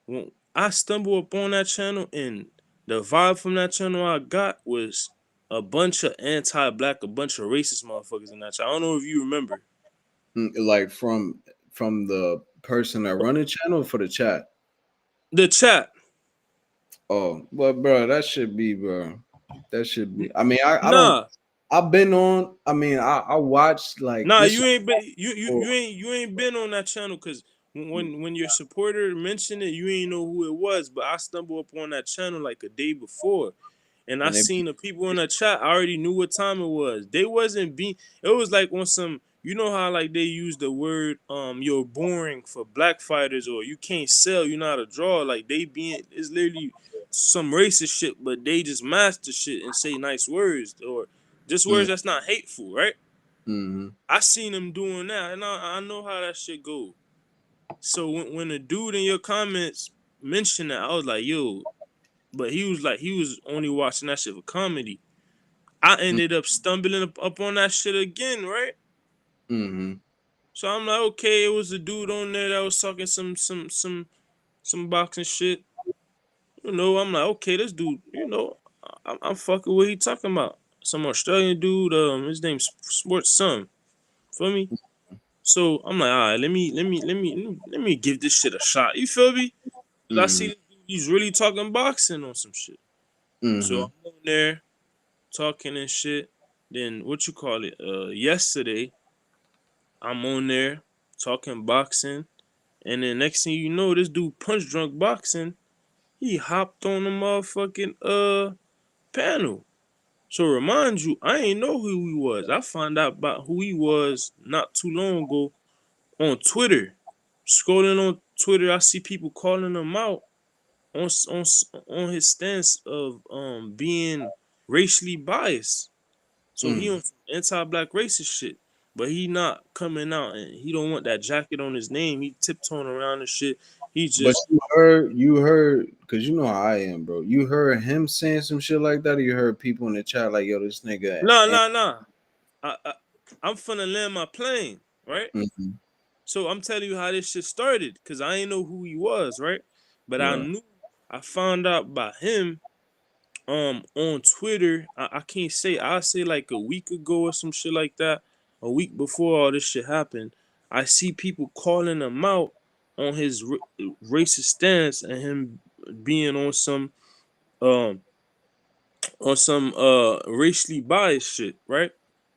When I stumbled upon that channel and the vibe from that channel I got was a bunch of anti-black, a bunch of racist motherfuckers in that channel. I don't know if you remember Like from the person that run the channel for the chat. the chat. Oh, well, bro, that should be, bro. That should be. I mean, I don't. Nah, I've been on. I mean, I watched like nah, this. you ain't been you you Oh, you ain't you ain't been on that channel because when your supporter mentioned it, you ain't know who it was. But I stumbled upon that channel like a day before, and I and they, seen the people in the chat. I already knew what time it was. They wasn't being. It was like on some. You know how like they use the word you're boring for black fighters or you can't sell. You know how to draw. Like they being it's literally some racist shit, but they just master shit and say nice words or just mm, words that's not hateful, right? mm-hmm, I seen them doing that, and I know how that shit go. So when the dude in your comments mentioned that, I was like, yo, but he was only watching that shit for comedy. I ended up stumbling up on that shit again, right? mm-hmm, So I'm like, okay, it was a dude on there that was talking some boxing shit. You know, I'm like, okay, this dude, I'm fucking what he talking about. Some Australian dude, his name's Sports Sun. Feel me? So I'm like, all right, let me give this shit a shot. You feel me? Cause I see mm-hmm, this dude, he's really talking boxing on some shit. So mm-hmm, I'm on there talking and shit. Then what you call it? Yesterday I'm on there talking boxing, and then next thing you know, this dude Punch Drunk Boxing, he hopped on the motherfucking panel. So remind you, I ain't know who he was. I found out about who he was not too long ago on Twitter. Scrolling on Twitter, I see people calling him out on his stance of being racially biased. So he mm. on some anti-black racist shit, but he not coming out and he don't want that jacket on his name. He tiptoeing around and shit. He But just you heard, cause you know how I am, bro. You heard him saying some shit like that, or you heard people in the chat like, "Yo, this nigga." nah. I, I I'm finna land my plane, right? Mhm, So I'm telling you how this shit started, cause I ain't know who he was, right? But I right. knew I found out about him on Twitter. I can't say I say like a week ago or some shit like that. A week before all this shit happened, I see people calling him out on his racist stance and him being um on some racially biased shit, right?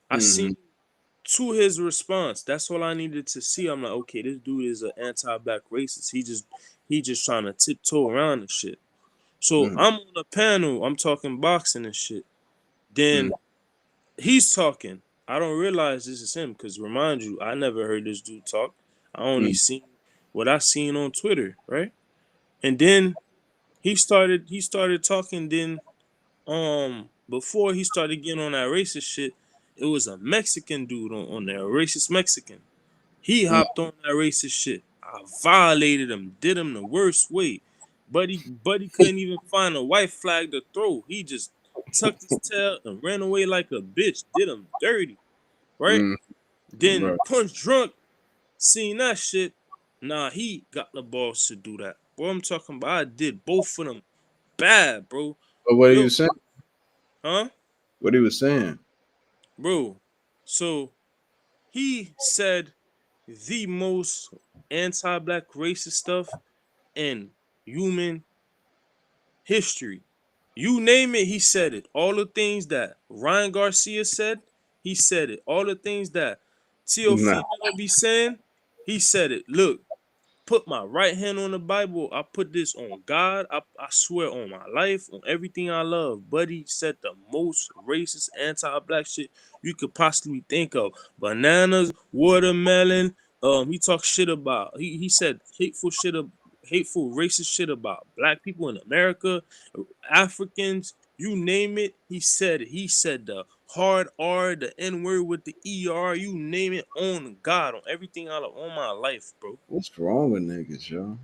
I seen Mm-hmm, to his response. That's all I needed to see. I'm like, okay, this dude is an anti-black racist. He just trying to tiptoe around the shit. So mm-hmm, I'm on a panel, I'm talking boxing and shit. Then he's talking. I don't realize this is him because remind you, I never heard this dude talk. I only mm-hmm, seen what I seen on Twitter, right? And then he started talking. Then before he started getting on that racist shit, it was a Mexican dude on there, a racist Mexican. He hopped on that racist shit. I violated him, did him the worst way. Buddy couldn't even find a white flag to throw. He just tucked his tail and ran away like a bitch. Did him dirty, right? mm, Then right. Punch Drunk seen that shit. Nah, he got the balls to do that. What I'm talking about, I did both of them bad, bro. But what he Yo, was saying? huh, What he was saying? bro? So he said the most anti-black racist stuff in human history. You name it, he said it. All the things that Ryan Garcia said, he said it. All the things that Nah, Teofimo be saying, he said it. Look, put my right hand on the Bible. I put this on God. I swear on my life, on everything I love. Buddy said the most racist, anti-black shit you could possibly think of. Bananas, watermelon. He talked shit about. He said hateful, racist shit about black people in America, Africans. You name it, he said it. He said the hard R, the N word with the ER. You name it, on God, on everything I love, on my life, bro. what's wrong with niggas, yo?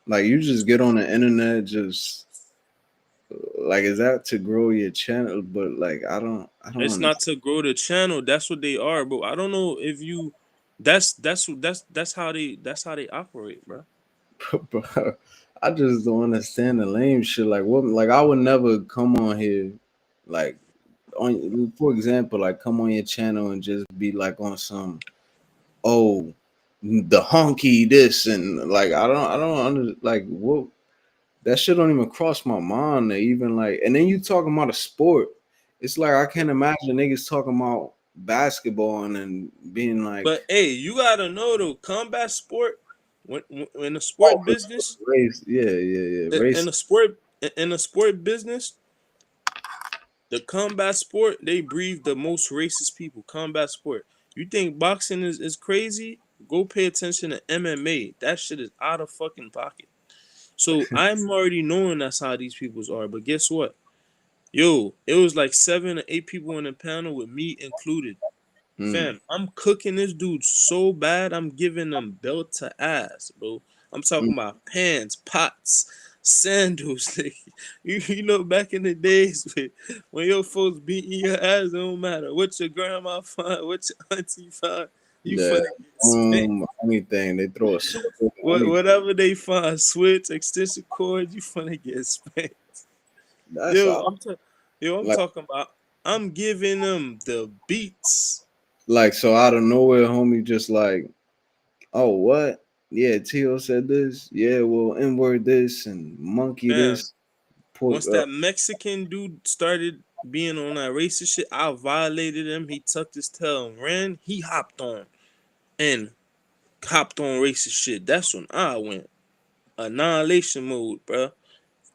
Like you just get on the internet, just like is that to grow your channel? But like I don't It's not understand. to grow the channel. That's what they are, bro. I don't know if you. That's how they operate, bro. Bro, I just don't understand the lame shit. Like what? Like I would never come on here, like on for example, like come on your channel and just be like on some oh the honky this and like I don't like what that shit don't even cross my mind to even like. And then you talking about a sport. It's like I can't imagine niggas talking about basketball and then being like, But hey, you gotta know though, combat sport, when the oh, sport because business, race, yeah, race. in the sport business, the combat sport, they breed the most racist people. Combat sport. You think boxing is crazy? Go pay attention to MMA. That shit is out of fucking pocket. So I'm already knowing that's how these peoples are. But guess what? Yo, it was like 7 or 8 people in the panel with me included. Mm, Fam, I'm cooking this dude so bad, I'm giving them belt to ass, bro. I'm talking mm, about pans, pots, sandals. You know, back in the days when your folks beating your ass, it don't matter what your grandma find, what your auntie find, you yeah, finna get spanked. anything they throw a sword, anything. Whatever they find, switch, extension cord, you finna get spanked. That's Yo, all. I'm Like, talking about. I'm giving them the beats. so out of nowhere, homie, just like, oh, what? Yeah, Tio said this. Yeah, well, N word this and monkey Man, this. Put once that Mexican dude started being on that racist shit, I violated him. He tucked his tail and ran. He and hopped on racist shit. That's when I went annihilation mode, bro.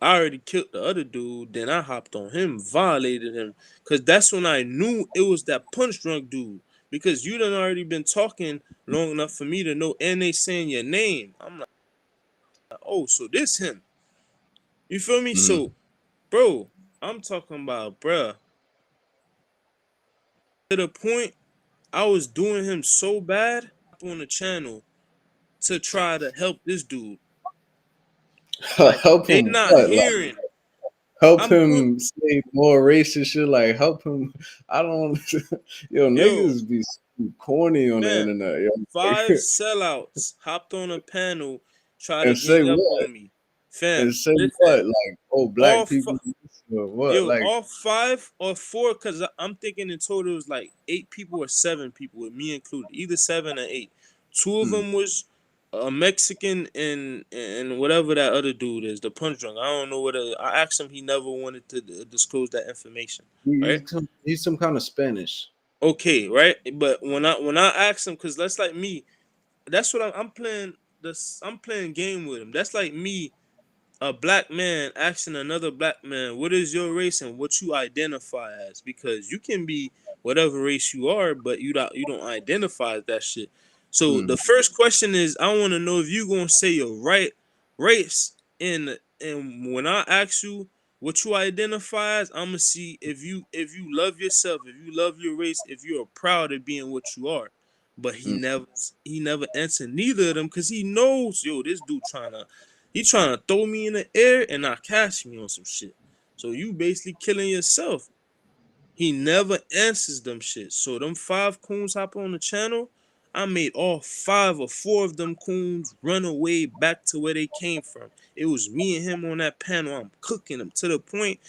I already killed the other dude. Then I hopped on him, violated him, cause that's when I knew it was that punch drunk dude. Because you done already been talking long enough for me to know, and they saying your name. I'm like, oh, so this him. You feel me? mm. So, bro, I'm talking about, bruh, to the point I was doing him so bad on the channel to try to help this dude. Like Help they him not what? Like hearing. help I'm going, him say more racist shit. Like help him. I don't. Yo, yo, niggas be corny on the fam, internet. Yo. 5 sellouts hopped on a panel, try to And say gang up what? on me. Fam, And say listen, what? Like oh, all black people. Or what? yo, Like all 5 or 4, cause I'm thinking in total it was like 8 people or 7 people with me included, either 7 or 8. Two of hmm, them was a Mexican and whatever that other dude is, the punch drunk. I don't know what. I asked him, he never wanted to disclose that information. Right? he's some kind of Spanish. Okay, right. But when I asked him, cause that's like me. That's what I'm playing. This I'm playing game with him. That's like me, a black man asking another black man, what is your race and what you identify as? Because you can be whatever race you are, but you don't identify as that shit. So Mm, the first question is, I want to know if you gonna say your right race, and when I ask you what you identify as, I'm gonna see if you love yourself, if you love your race, if you're proud of being what you are. But he mm, never he never answered neither of them because he knows, yo, this dude trying to throw me in the air and not catch me on some shit. So you basically killing yourself. He never answers them shit. So them 5 coons hop on the channel. I made all 5 or 4 of them coons run away back to where they came from. It was me and him on that panel. I'm cooking them to the point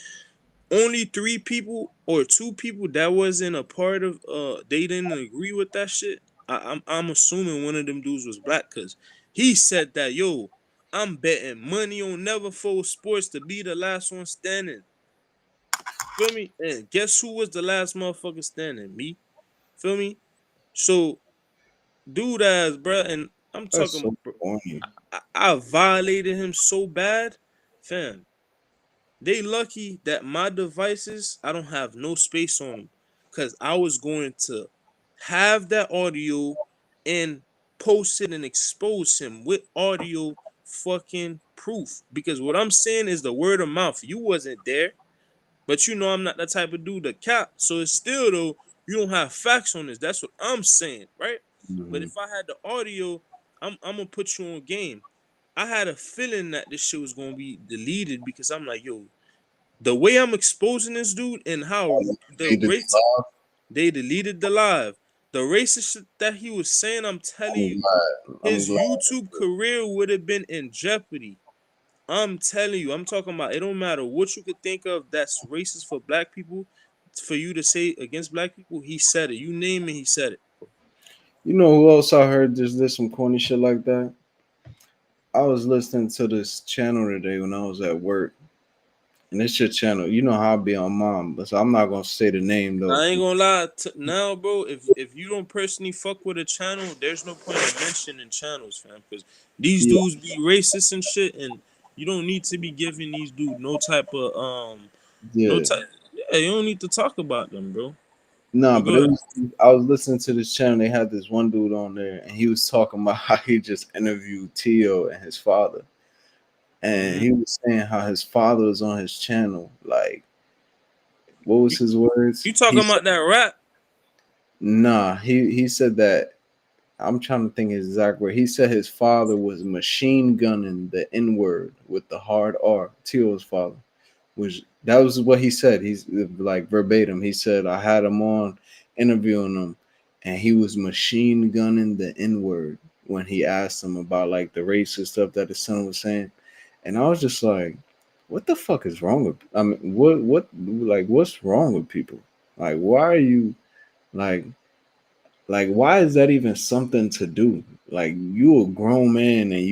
only 3 people or 2 people that wasn't a part of they didn't agree with that shit. I'm assuming one of them dudes was black because he said that, yo, I'm betting money on Never Fold Sports to be the last one standing. Feel me? And guess who was the last motherfucker standing? Me. Feel me? So, dude ass, bruh, and I'm That's talking, so bro, corny. I violated him so bad, fam. They lucky that my devices, I don't have no space on them. Cause I was going to have that audio and post it and expose him with audio fucking proof. Because what I'm saying is the word of mouth. You wasn't there, but you know I'm not the type of dude to cap. So it's still though, you don't have facts on this. That's what I'm saying, right? But Mhm. if I had the audio, I'm gonna put you on game. I had a feeling that this shit was gonna be deleted because I'm like, yo, the way I'm exposing this dude and how the Made it race live. they deleted the live, the racist shit that he was saying, I'm telling I'm you, glad. I'm his glad. YouTube career would have been in jeopardy. I'm telling you, I'm talking about it don't matter what you could think of that's racist for black people, for you to say against black people, he said it. You name it, he said it. You know who else I heard just did some corny shit like that? I was listening to this channel today when I was at work, and it's your channel. You know how I be on mom, but so I'm not gonna say the name though. I ain't gonna lie. Now, bro, if you don't personally fuck with a channel, there's no point in mentioning channels, fam. Because these Yeah, dudes be racist and shit, and you don't need to be giving these dudes no type of no yeah. type. Yeah, you don't need to talk about them, bro. Nah, But but go it ahead. was. I was listening to this channel. They had this one dude on there, and he was talking about how he just interviewed Tio and his father, and Mm-hmm. he was saying how his father was on his channel. Like, what was You, his words? you He talking said, about that rap? "Nah." He said that. I'm trying to think his exact word. He said his father was machine gunning the N word with the hard R. Tio's father. Which that was what he said. He's like verbatim. He said I had him on interviewing him, and he was machine gunning the N word when he asked him about like the racist stuff that his son was saying, and I was just like, "What the fuck is wrong with? I mean, what's wrong with people? Like, why are you like?" Like, why is that even something to do? Like, you a grown man and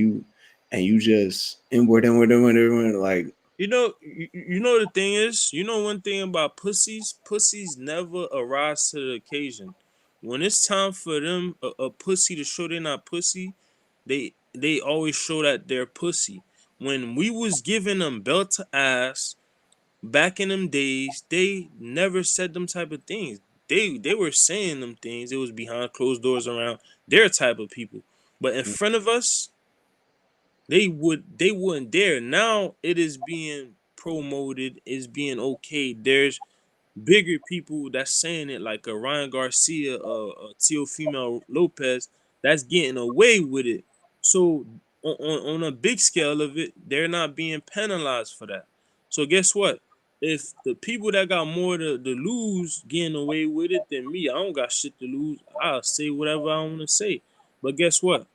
you just inward, like, You know the thing is, you know one thing about pussies never arise to the occasion. When it's time for them a pussy to show they're not pussy, they always show that they're pussy. When we was giving them belt to ass back in them days, they never said them type of things. They were saying them things. It was behind closed doors around their type of people. But in front of us, they wouldn't dare. Now it is being promoted, is being okay. There's bigger people that's saying it, like a Ryan Garcia, a Teofimo Lopez, that's getting away with it. So on a big scale of it, they're not being penalized for that. So guess what? If the people that got more to lose getting away with it than me, I don't got shit to lose. I'll say whatever I want to say. But guess what?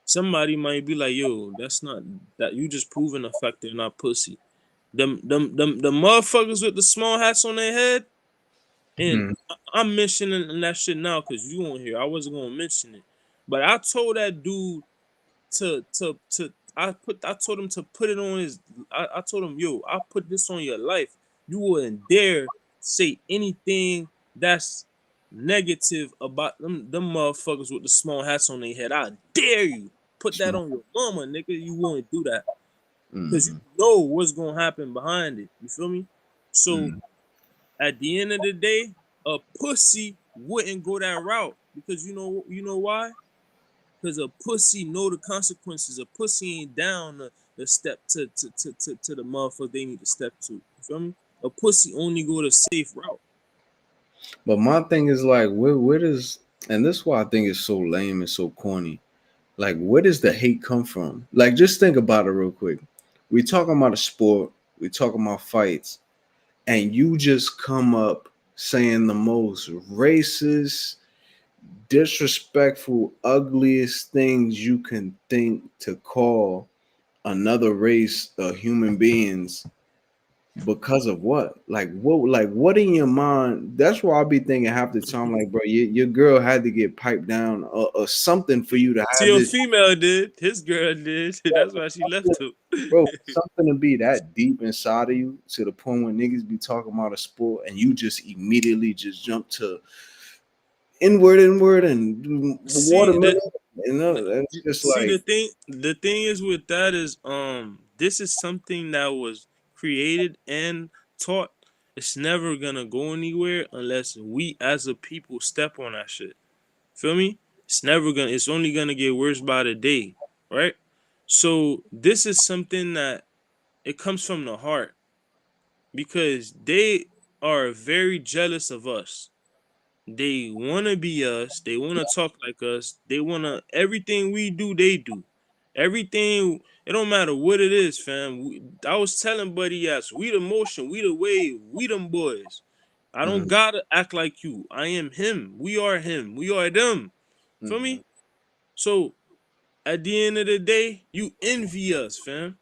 Somebody might be like, yo, that's not that you just proving the fact they're not pussy. The motherfuckers with the small hats on their head, and hmm, I'm mentioning that shit now because you won't hear. I wasn't gonna mention it, but I told that dude I told him to put it on his. I told him, yo, I put this on your life. You wouldn't dare say anything that's negative about them motherfuckers with the small hats on their head. I dare you put that small. on your mama, nigga. You won't do that because you Mm, know what's gonna happen behind it. You feel me? So mm. at the end of the day, a pussy wouldn't go that route because you know why? Because a pussy know the consequences. A pussy ain't down the step to the motherfucker they need to step to. You feel me? A pussy only go the safe route. But my thing is like, where does and this is why I think it's so lame and so corny. Like, where does the hate come from? Like, just think about it real quick. We talking about a sport, we talking about fights, and you just come up saying the most racist, disrespectful, ugliest things you can think to call another race of human beings, Because of what? What in your mind? That's why I be thinking half the time, like, bro, your girl had to get piped down or something for you to See, have your this, female did. His girl did. That's why she left him. bro. Something to be that deep inside of you to the point where niggas be talking about a sport and you just immediately just jump to inward, and See watermelon. that. You know, that's just See like, the thing is with that is this is something that was created and taught. It's never gonna go anywhere unless we as a people step on that shit. Feel me? It's only gonna get worse by the day, right? So this is something that it comes from the heart because they are very jealous of us. They want to be us. They want to talk like us. They want to everything we do, they do. Everything, it don't matter what it is, fam. I was telling Buddy, yes, we the motion, we the wave, we them boys. I don't mm, gotta act like you. I am him. We are him. We are them. Feel mm, me? So at the end of the day, you envy us, fam.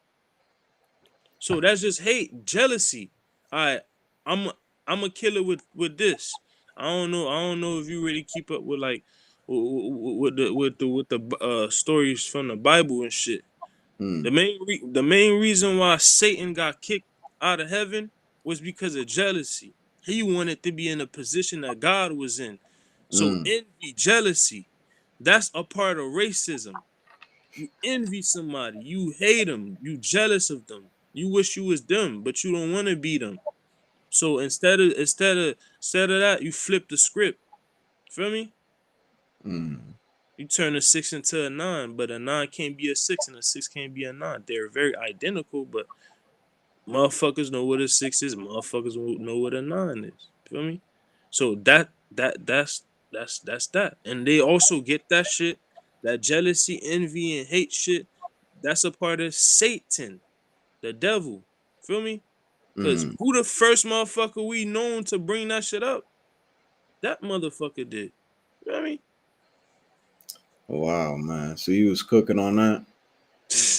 So that's just hate, jealousy. I, I'm I'm a killer with this. I don't know if you really keep up with like with the stories from the Bible and shit. mm, The main reason why Satan got kicked out of heaven was because of jealousy. He wanted to be in a position that God was in. So mm, envy, jealousy, that's a part of racism. You envy somebody, you hate them, you jealous of them, you wish you was them, but you don't want to be them. So instead of that, you flip the script. Feel me? mm, You turn a six into a nine, but a nine can't be a six, and a six can't be a nine. They're very identical, but motherfuckers know what a six is. Motherfuckers know what a nine is. Feel me? So that's that. And they also get that shit, that jealousy, envy, and hate shit. That's a part of Satan, the devil. Feel me? Cause mm. who the first motherfucker we known to bring that shit up? That motherfucker did. You know what I mean? Wow, man. So you was cooking on that?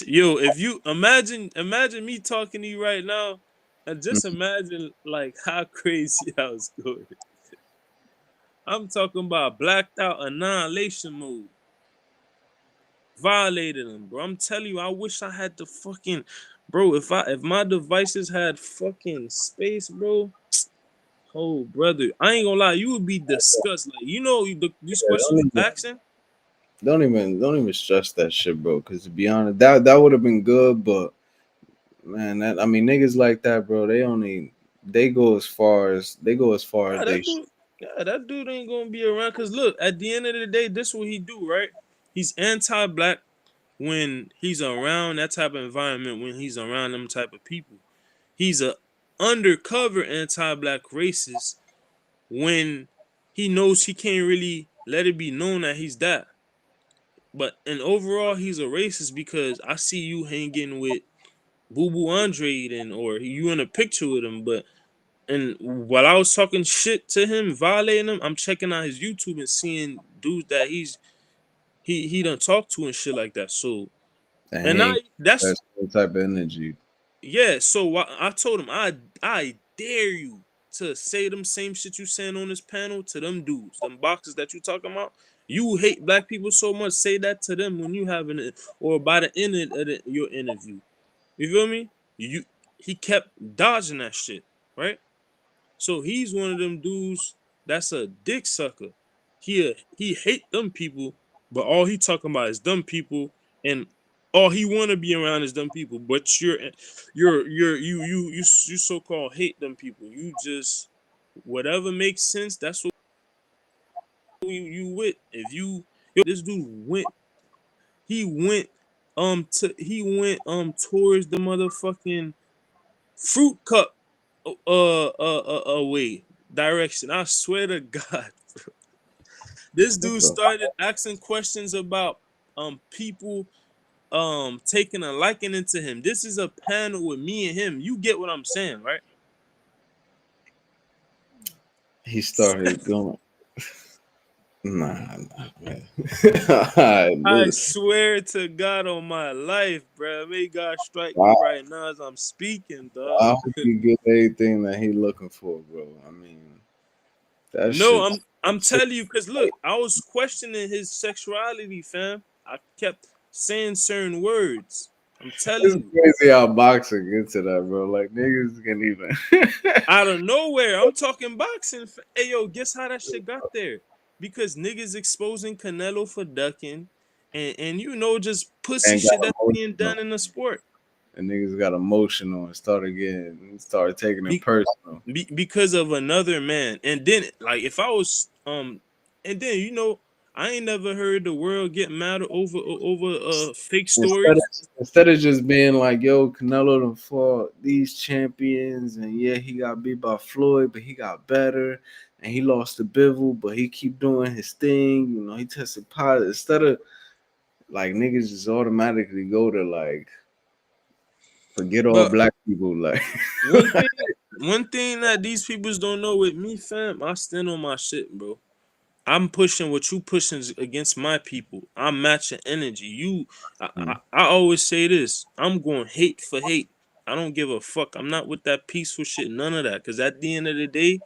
Yo, if you imagine me talking to you right now, and just Mm. imagine like how crazy I was going. I'm talking about blacked out annihilation mode. Violated them, bro. I'm telling you, I wish I had the fucking bro. If my devices had fucking space, bro. Oh, brother, I ain't gonna lie, you would be disgusted. Like, these Yeah, questions you asking. don't even stress that shit, bro. Because to be honest, that would have been good, but man, that I mean, niggas like that, bro. They go as far as Yeah, they. that dude ain't gonna be around. Cause look, at the end of the day, this what he do, right? He's anti-black when he's around that type of environment. When he's around them type of people, he's a undercover anti-black racist when he knows he can't really let it be known that he's that. But and overall, he's a racist because I see you hanging with Boo Boo Andre and or you in a picture with him, but and while I was talking shit to him, violating him, I'm checking out his YouTube and seeing dudes that he done talk to and shit like that. So And he and I ain't that that's same type of energy. yeah. So I told him I dare you to say them same shit you saying on this panel to them dudes, them boxers that you talking about. You hate black people so much. Say that to them when you having it or by the end of your interview. You feel me? He kept dodging that shit, right? So he's one of them dudes that's a dick sucker. He hate them people, but all he talking about is dumb people, and all he want to be around is dumb people. But you so called hate them people. You just whatever makes sense. That's what you with. If you this dude he went he went towards the motherfucking fruit cup way direction. I swear to God, this What dude the started asking questions about people taking a liking into him. This is a panel with me and him. You get what I'm saying, right? he started going. Nah, man. Alright, I listen. swear to God on my life, bro. May God strike me Why, right now as I'm speaking, dog. why would he get everything that he looking for, bro? I mean, that No, shit. I'm telling you, cause look, I was questioning his sexuality, fam. I kept saying certain words. I'm telling It's you. crazy how boxing gets to that, bro. Like niggas can even. Out of nowhere, I'm talking boxing. Hey, yo, guess how that shit got there? Because niggas exposing Canelo for ducking, and just pussy And got shit that's being emotional. done in the sport. And niggas got emotional and started taking it personal. Because of another man. And then, like, if I was and then I ain't never heard the world get mad over fake Instead of stories. instead of just being like, yo, Canelo done fought these champions, and yeah, he got beat by Floyd, but he got better, and he lost to Bivol, but he keep doing his thing. You know, he tested positive. Instead of like niggas just automatically go to like forget all But black people, like one thing one thing that these peoples don't know with me, fam, I stand on my shit, bro. I'm pushing what you pushing against my people. I'm matching energy. I always say this. I'm going hate for hate. I don't give a fuck. I'm not with that peaceful shit. None of that. Cause at the end of the day,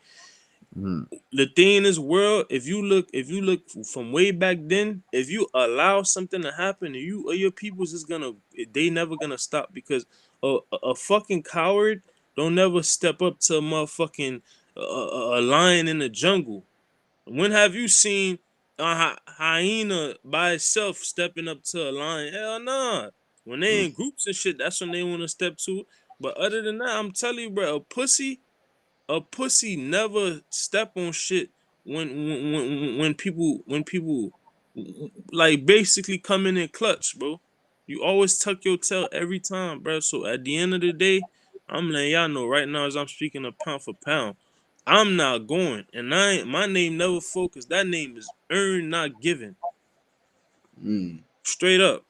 mm, the thing in this world, if you look from way back then, if you allow something to happen, you or your people's is gonna they never gonna stop because a fucking coward don't never step up to a motherfucking a lion in the jungle. When have you seen a hyena by itself stepping up to a lion? Hell nah. When they mm, in groups and shit, that's when they want to step to. But other than that, I'm telling you, bro, a pussy never step on shit when people like basically come in and clutch, bro. You always tuck your tail every time, bro. So at the end of the day, I'm letting y'all know right now as I'm speaking a pound for pound. I'm not going, and I ain't, my name never focused. That name is earned, not given. mm, Straight up.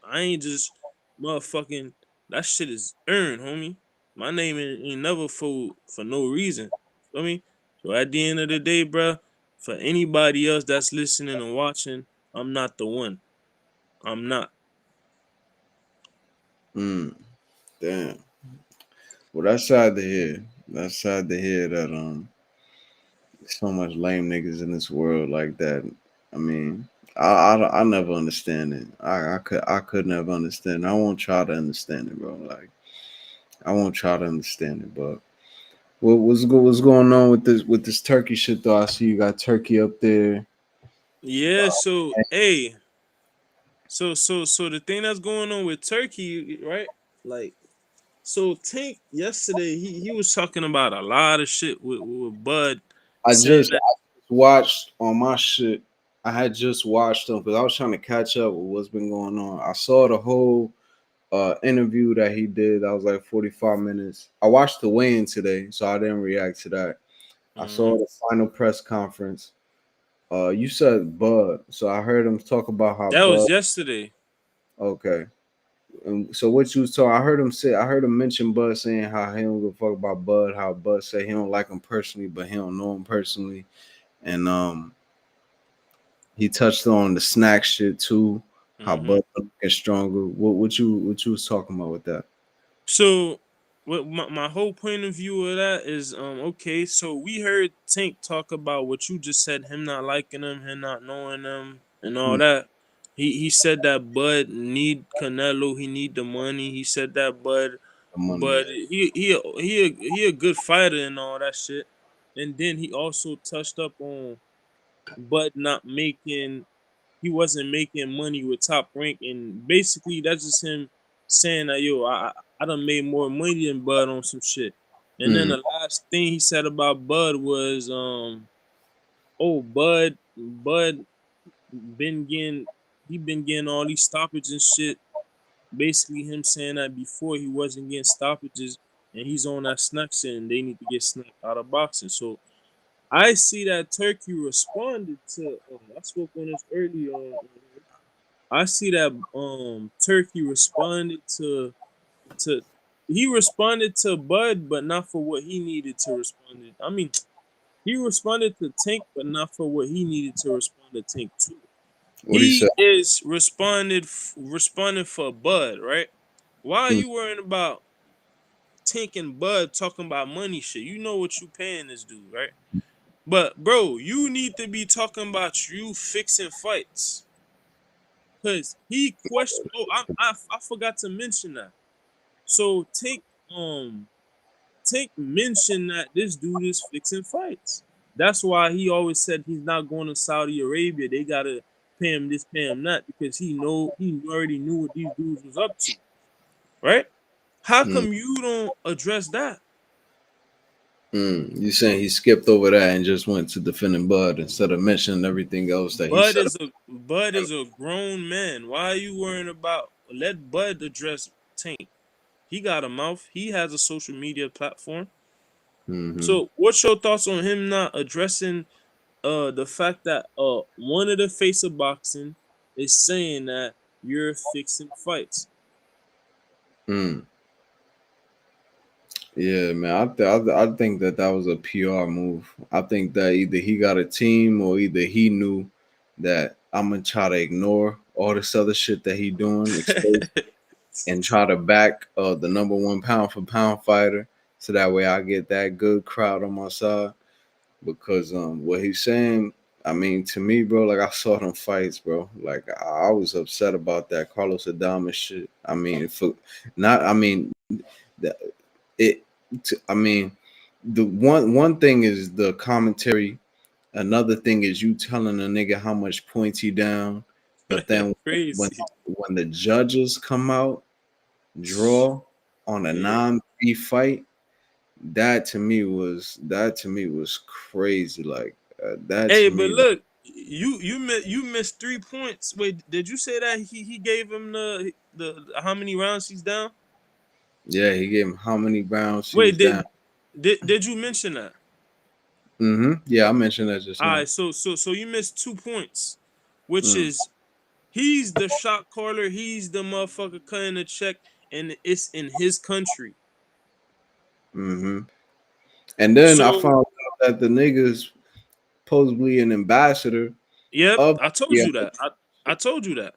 I ain't just motherfucking. That shit is earned, homie. My name ain't never for no reason. Feel me? So at the end of the day, bruh, for anybody else that's listening and watching, I'm not the one. I'm not. mm. Damn. Well, that's sad to hear. That's sad to hear that so much lame niggas in this world like that. I mean, I never understand it. I could never understand. I won't try to understand it, bro. Like I won't try to understand it. But what's going on with this Turkey shit though? I see you got Turkey up there. Yeah. So hey. So the thing that's going on with Turkey, right? Like, so Tank yesterday, he was talking about a lot of shit with Bud, saying that. I just watched on my shit. I had just watched them because I was trying to catch up with what's been going on. I saw the whole interview that he did. That was like 45 minutes. I watched the weigh-in today, so I didn't react to that. I saw Mhm. the final press conference. You said Bud, so I heard him talk about how That Bud. was yesterday. Okay, so what you was talking? I heard him say. I heard him mention Bud saying how he don't give a fuck about Bud. How Bud say he don't like him personally, but he don't know him personally, and he touched on the snack shit too. How Hmm. Bud looking stronger. What you was talking about with that? So, what my whole point of view of that is, okay. So we heard Tank talk about what you just said, him not liking him, him not knowing him, and all Hmm, that. He said that Bud need Canelo, he need the money. He said that the money. but he a good fighter and all that shit. And then he also touched up on Bud not making he wasn't making money with Top Rank, and basically that's just him saying that I done made more money than Bud on some shit. And then Hmm, the last thing he said about Bud was oh Bud been getting he been getting all these stoppages and shit. Basically him saying that before he wasn't getting stoppages and he's on that snack shit and they need to get snapped out of boxing. So I see that Turkey responded to I spoke on this earlier on. I see that Turkey responded to he responded to Bud, but not for what he needed to respond. I mean, He responded to Tank, but not for what he needed to respond to Tank to. What he He said? is responding for Bud, right? Why are you worrying about Tank and Bud talking about money shit? You know what you paying this dude, right? But bro, you need to be talking about you fixing fights. Cause he questioned. Oh, I forgot to mention that. So Tank mentioned that this dude is fixing fights. That's why he always said he's not going to Saudi Arabia. They gotta pay him this, pay him that, because he already knew what these dudes was up to, right? How Mm, come you don't address that? You saying he skipped over that and just went to defending Bud instead of mentioning everything else that he said? Bud is a grown man. Why are you worrying about? Let Bud address Tank. He got a mouth. He has a social media platform. Mm-hmm. So, what's your thoughts on him not addressing the fact that one of the face of boxing is saying that you're fixing fights? Mm. Yeah, man. I think that was a PR move. I think that either he got a team or either he knew that I'm gonna try to ignore all this other shit that he doing, expose and try to back the number one pound for pound fighter, so that way I get that good crowd on my side. Because what he's saying, I mean, to me, bro, like I saw them fights, bro. Like I was upset about that Carlos Adames shit. I mean, for not, I mean, that it. I mean, the one thing is the commentary. Another thing is you telling a nigga how much points he down, but then when Crazy. when the judges come out draw on a Yeah. 9-3 fight, that to me was crazy. Like that Hey, to but me, like, look, you missed 3 points. Wait, did you say that he gave him the how many rounds he's down? yeah, he gave him how many rounds he Wait, was down. did you mention that? Yeah, I mentioned that just All now. right, so you missed 2 points, which Mm. is he's the shot caller, he's the motherfucker cutting the check, and it's in his country. hmm And then I So, found out that the niggas supposedly an ambassador yep, of I told the you that. I told you that.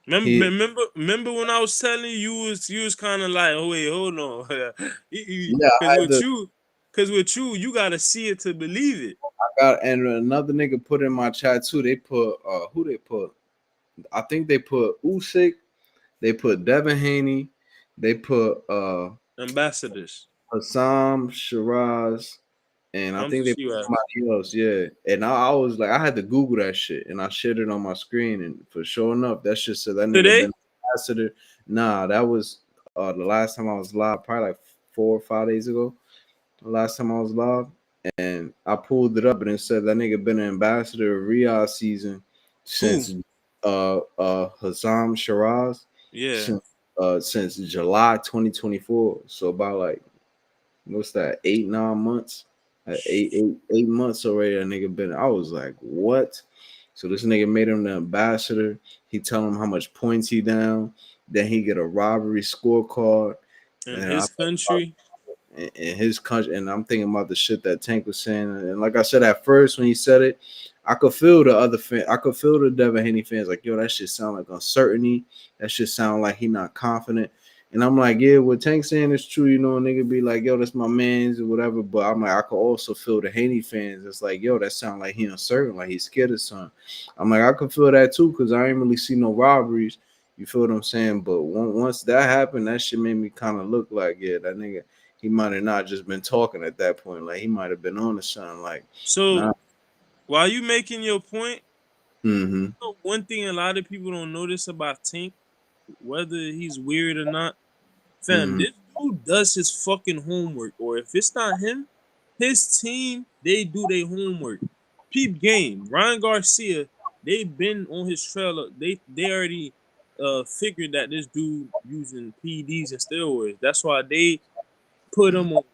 he Remember when I was telling you, you was kind of like, oh wait, hold on, yeah, because I had to with you, you gotta see it to believe it. got and another nigga put in my chat too. They put who they put? I think they put Usyk, they put Devin Haney, they put Ambassadors, Hassam Shiraz, and I think Hamza they put Shiraz. somebody else. Yeah, and I was like, I had to Google that shit, and I shared it on my screen, and for sure enough, that shit said that nigga Today? been ambassador. Nah, that was the last time I was live, probably like 4 or 5 days ago. The last time I was live, and I pulled it up, and it said that nigga been an ambassador of Riyadh season Who? since Hassam Shiraz Yeah. since July 2024. So about like what's that, 8 9 months, 8 months already. That nigga been. I was like, what? So this nigga made him the ambassador. He tell him how much points he down. Then he get a robbery scorecard. In And I his country. in his country, and I'm thinking about the shit that Tank was saying. And like I said at first when he said it, I could feel the other fan. I could feel the Devin Haney fans like, yo, that shit sound like uncertainty. That shit sound like he not confident. And I'm like, yeah, what Tank saying is true. You know, a nigga be like, yo, that's my man's or whatever. But I'm like, I could also feel the Haney fans. It's like, yo, that sound like he uncertain, like he's scared of something. I'm like, I could feel that too, because I ain't really see no robberies. You feel what I'm saying? But once that happened, that shit made me kind of look like, yeah, that nigga, he might have not just been talking at that point. Like he might have been on to something. Like, So nah. while you making your point, Mm-hmm. one thing a lot of people don't notice about Tank, whether he's weird or not, fam, Mm-hmm. this dude does his fucking homework. Or if it's not him, his team, they do their homework. Peep game. Ryan Garcia, they been on his trailer. They already figured that this dude using PEDs and steroids. That's why they put him on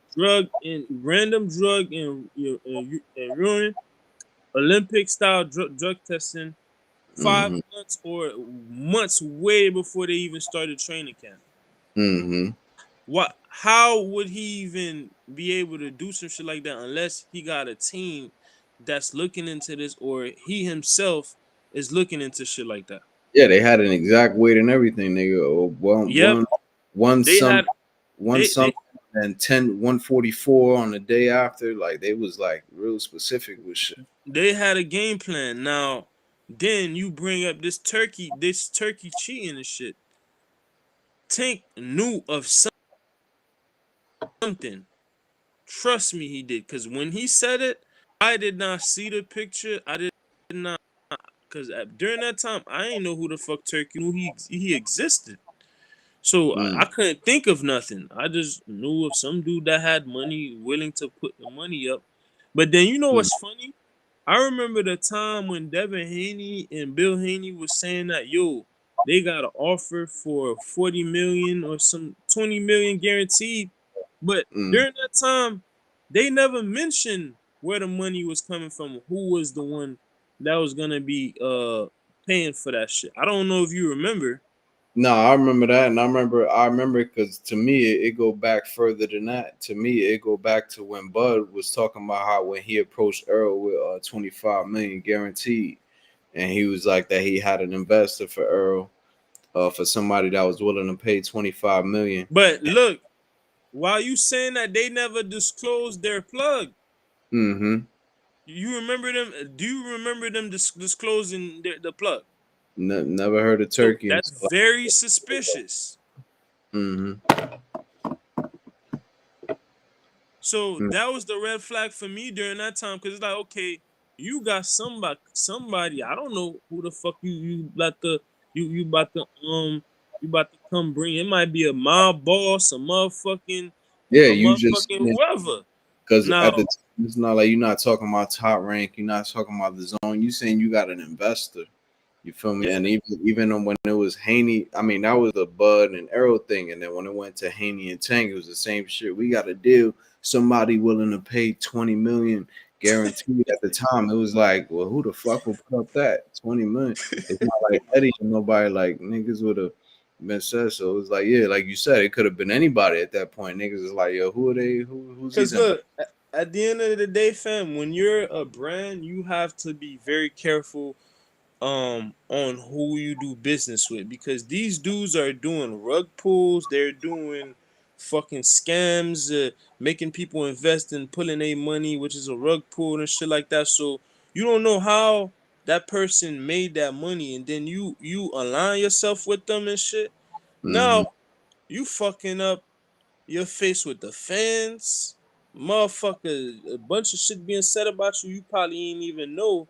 random drug and urine Olympic style drug testing 5 months or months way before they even started training camp. Mm-hmm. What? How would he even be able to do some shit like that unless he got a team that's looking into this, or he himself is looking into shit like that? Yeah, they had an exact weight and everything, nigga. Or Yep, one they some had one they something and 144 on the day after. Like they was like real specific with shit. they had a game plan. Now, then you bring up this Turkey cheating and shit. Tank knew of something. Trust me, he did. Cause when he said it, I did not see the picture. I did not, cause during that time I ain't know who the fuck Turkey knew he existed. So I Mm, couldn't think of nothing. I just knew of some dude that had money, willing to put the money up. But then you know mm, what's funny? I remember the time when Devin Haney and Bill Haney was saying that they got an offer for 40 million or some 20 million guaranteed. But mm. during that time, they never mentioned where the money was coming from, who was the one that was gonna be paying for that shit. I don't know if you remember. No, I remember that, and I remember because to me it go back further than that. To me, it go back to when Bud was talking about how when he approached Earl with 25 million guaranteed, and he was like that he had an investor for Earl, for somebody that was willing to pay 25 million. But look, while you saying that they never disclosed their plug, Mm-hmm. you remember them? Do you remember them disclosing the plug? Never heard of So Turkey that's until. very suspicious. Mm-hmm. So that was the red flag for me during that time because it's like, okay, you got somebody. I don't know who the fuck you about to come bring. It might be a mob boss, Yeah, a you just motherfucking whoever. because Now, at the time, it's not like you're not talking about top rank, you're not talking about the zone. You saying you got an investor. You feel me? yeah, And even when it was Haney, I mean that was the Bud and Arrow thing, and then when it went to Haney and Tank, it was the same shit. We got a deal. Somebody willing to pay 20 million guaranteed at the time. It was like, well, who the fuck will put up that 20 million? It's not like Eddie and nobody like niggas would have been said. So it was like, yeah, like you said, it could have been anybody at that point. Niggas is like, yo, who are they? Who's these because investors? look, at the end of the day, fam, when you're a brand, you have to be very careful on who you do business with because these dudes are doing rug pulls, they're doing fucking scams, making people invest in pulling a money, which is a rug pull and shit like that. So you don't know how that person made that money, and then you align yourself with them and shit. Mm-hmm. Now you fucking up your face with the fans, motherfucker. A bunch of shit being said about you, you probably ain't even know.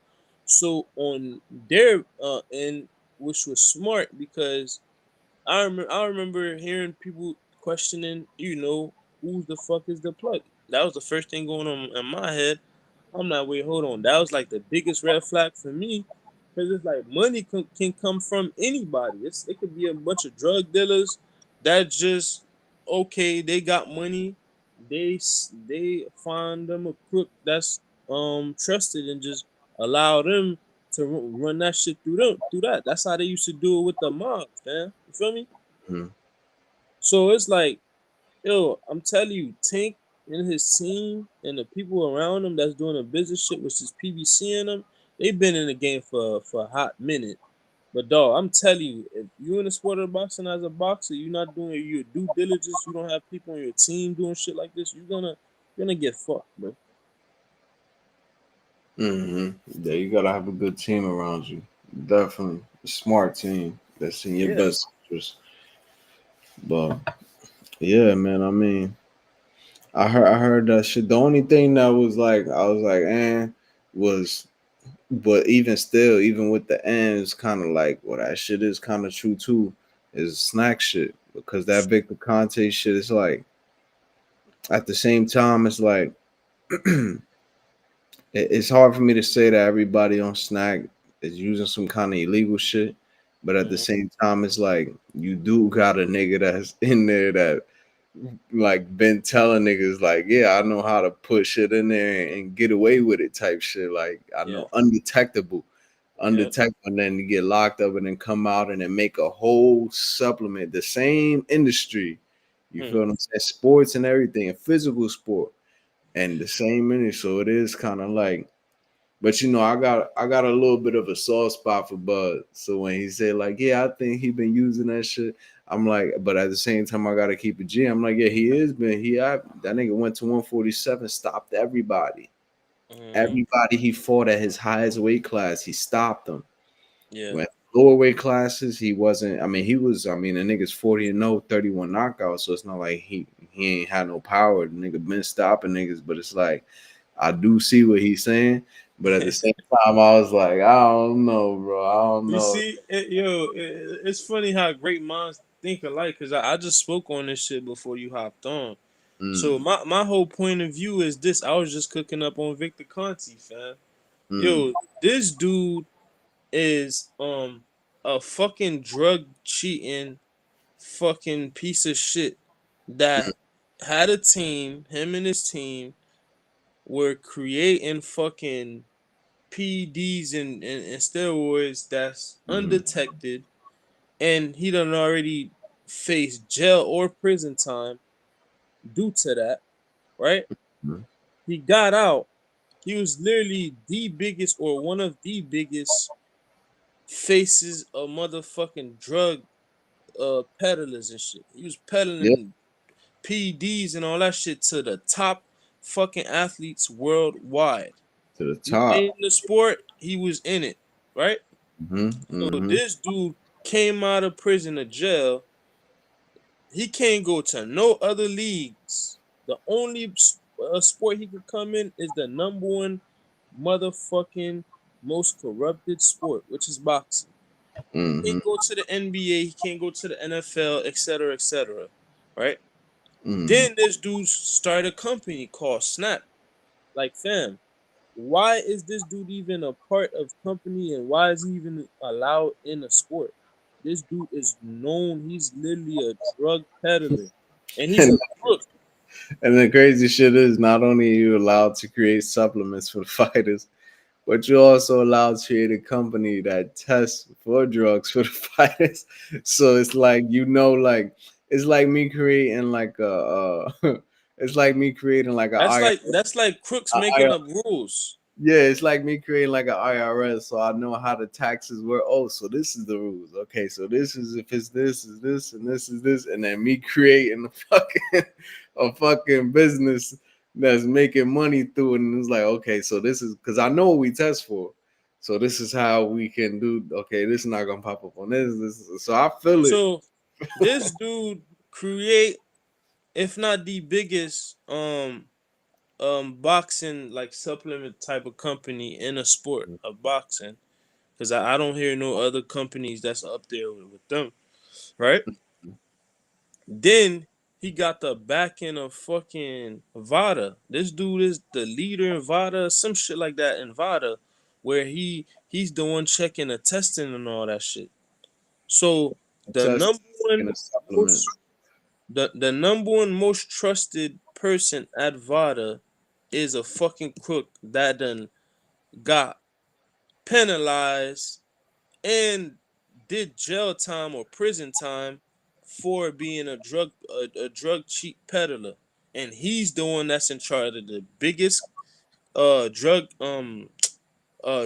So on their end, which was smart because I remember hearing people questioning, who the fuck is the plug? That was the first thing going on in my head. I'm like, wait, hold on. That was like the biggest red flag for me because it's like money can come from anybody. It could be a bunch of drug dealers that just okay, they got money. They find them a crook that's trusted and just allow them to run that shit through that. That's how they used to do it with the mob, man. You feel me? Mm-hmm. So it's like, yo, I'm telling you, Tank and his team and the people around him that's doing the business shit, which is PBC in them, they've been in the game for a hot minute. But dog, I'm telling you, if you in the sport of boxing as a boxer, you're not doing your due diligence, you don't have people on your team doing shit like this, you're gonna get fucked, bro. Mm-hmm. Yeah, you gotta have a good team around you. Definitely a smart team that's in your Yeah. best interest. But yeah, man. I mean, I heard that shit. The only thing that was like I was like, was, but even still, even with the ends, kind of like, well, that shit is kind of true too. Is snack shit because that Victor Conte shit is like at the same time, it's like it's hard for me to say that everybody on Snack is using some kind of illegal shit, but at the Mhm. same time, it's like you do got a nigga that's in there that like been telling niggas like, yeah, I know how to put shit in there and get away with it type shit. Like I Yeah. know undetectable, Yep. and then you get locked up and then come out and then make a whole supplement, the same industry, You Hmm. feel what I'm saying? Sports and everything, and physical sport, and the same energy. So it is kind of like, but I got a little bit of a soft spot for Bud. So when he said like, yeah, I think he been using that shit, I'm like, but at the same time, I gotta keep it G. I'm like, yeah, he is been. That nigga went to 147, stopped everybody. Hmm. Everybody he fought at his highest weight class, he stopped them. Yeah. When lower weight classes, he wasn't. I mean, he was. I mean, the nigga's 40-0, 31 knockouts. So it's not like he ain't had no power. The nigga been stopping niggas, but it's like I do see what he's saying. But at the same time, I was like, I don't know, bro. I don't You know. see, it's funny how great minds think alike. Cause I just spoke on this shit before you hopped on. So Mm, my whole point of view is this: I was just cooking up on Victor Conti, fam. mm, Yo, this dude is a fucking drug cheating fucking piece of shit mm, that had a team. Him and his team were creating fucking PEDs and steroids that's mm, undetected, and he done already faced jail or prison time due to that, right? mm, He got out. He was literally the biggest or one of the biggest faces of motherfucking drug peddlers and shit. He was yeah, peddling PEDs and all that shit to the top fucking athletes worldwide. to the You ain't top. in the sport, he was in it, right? Mm-hmm, So mm-hmm, this dude came out of prison or jail. He can't go to no other leagues. The only sport he could come in is the number one motherfucking most corrupted sport, which is boxing. He mm-hmm, can't go to the NBA. He can't go to the NFL, etc., etc. Right? mm-hmm. Then this dude started a company called Snap. Like, fam, why is this dude even a part of company and why is he even allowed in a sport? This dude is known. He's literally a drug peddler, and he's a crook. And the crazy shit is, not only are you allowed to create supplements for the fighters, but you're also allowed to create a company that tests for drugs for the fighters. So it's like, like it's like me creating like it's like me creating like a That's like crooks making IRS. up rules. Yeah, it's like me creating like an IRS, so I know how the taxes work. Oh, so this is the rules. Okay, so this is if it's this is this and this is this, and then me creating a fucking business that's making money through it, and it's like, okay, so this is because I know what we test for, so this is how we can do. Okay, this is not gonna pop up on this. So I feel it. So this dude create, if not the biggest boxing like supplement type of company in a sport of boxing, because I don't hear no other companies that's up there with them, right? Then he got the backing of fucking Vada. This dude is the leader in Vada, some shit like that in Vada, where he's the one checking the testing and all that shit. So the Test number in one a supplement. most the number one most trusted person at Vada is a fucking crook that done got penalized and did jail time or prison time for being a drug cheap peddler, and he's the one that's in charge of the biggest drug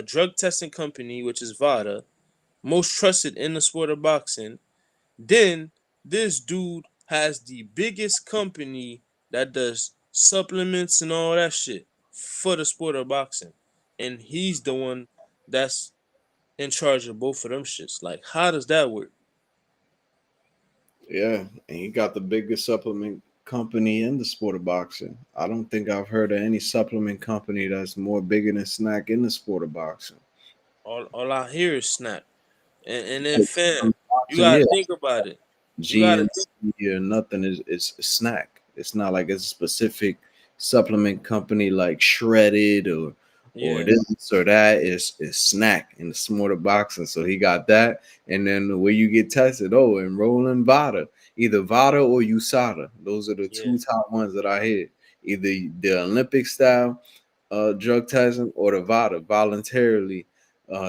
drug testing company, which is Vada, most trusted in the sport of boxing. Then this dude has the biggest company that does supplements and all that shit for the sport of boxing, and he's the one that's in charge of both of them shits. Like, how does that work? Yeah, and he got the biggest supplement company in the sport of boxing. I don't think I've heard of any supplement company that's more bigger than Snack in the sport of boxing. All I hear is snap. And then Like, fam, you boxing, gotta yeah, think about it. You gotta think, GNC or nothing is a Snack. It's not like it's a specific supplement company like Shredded or yeah, this or that. Is Snack in the sport of boxing. So he got that, and then where you get tested, oh, and Roland Vada, either Vada or USADA. Those are the yeah. two top ones that I hear. Either the Olympic style drug testing or the VADA, voluntarily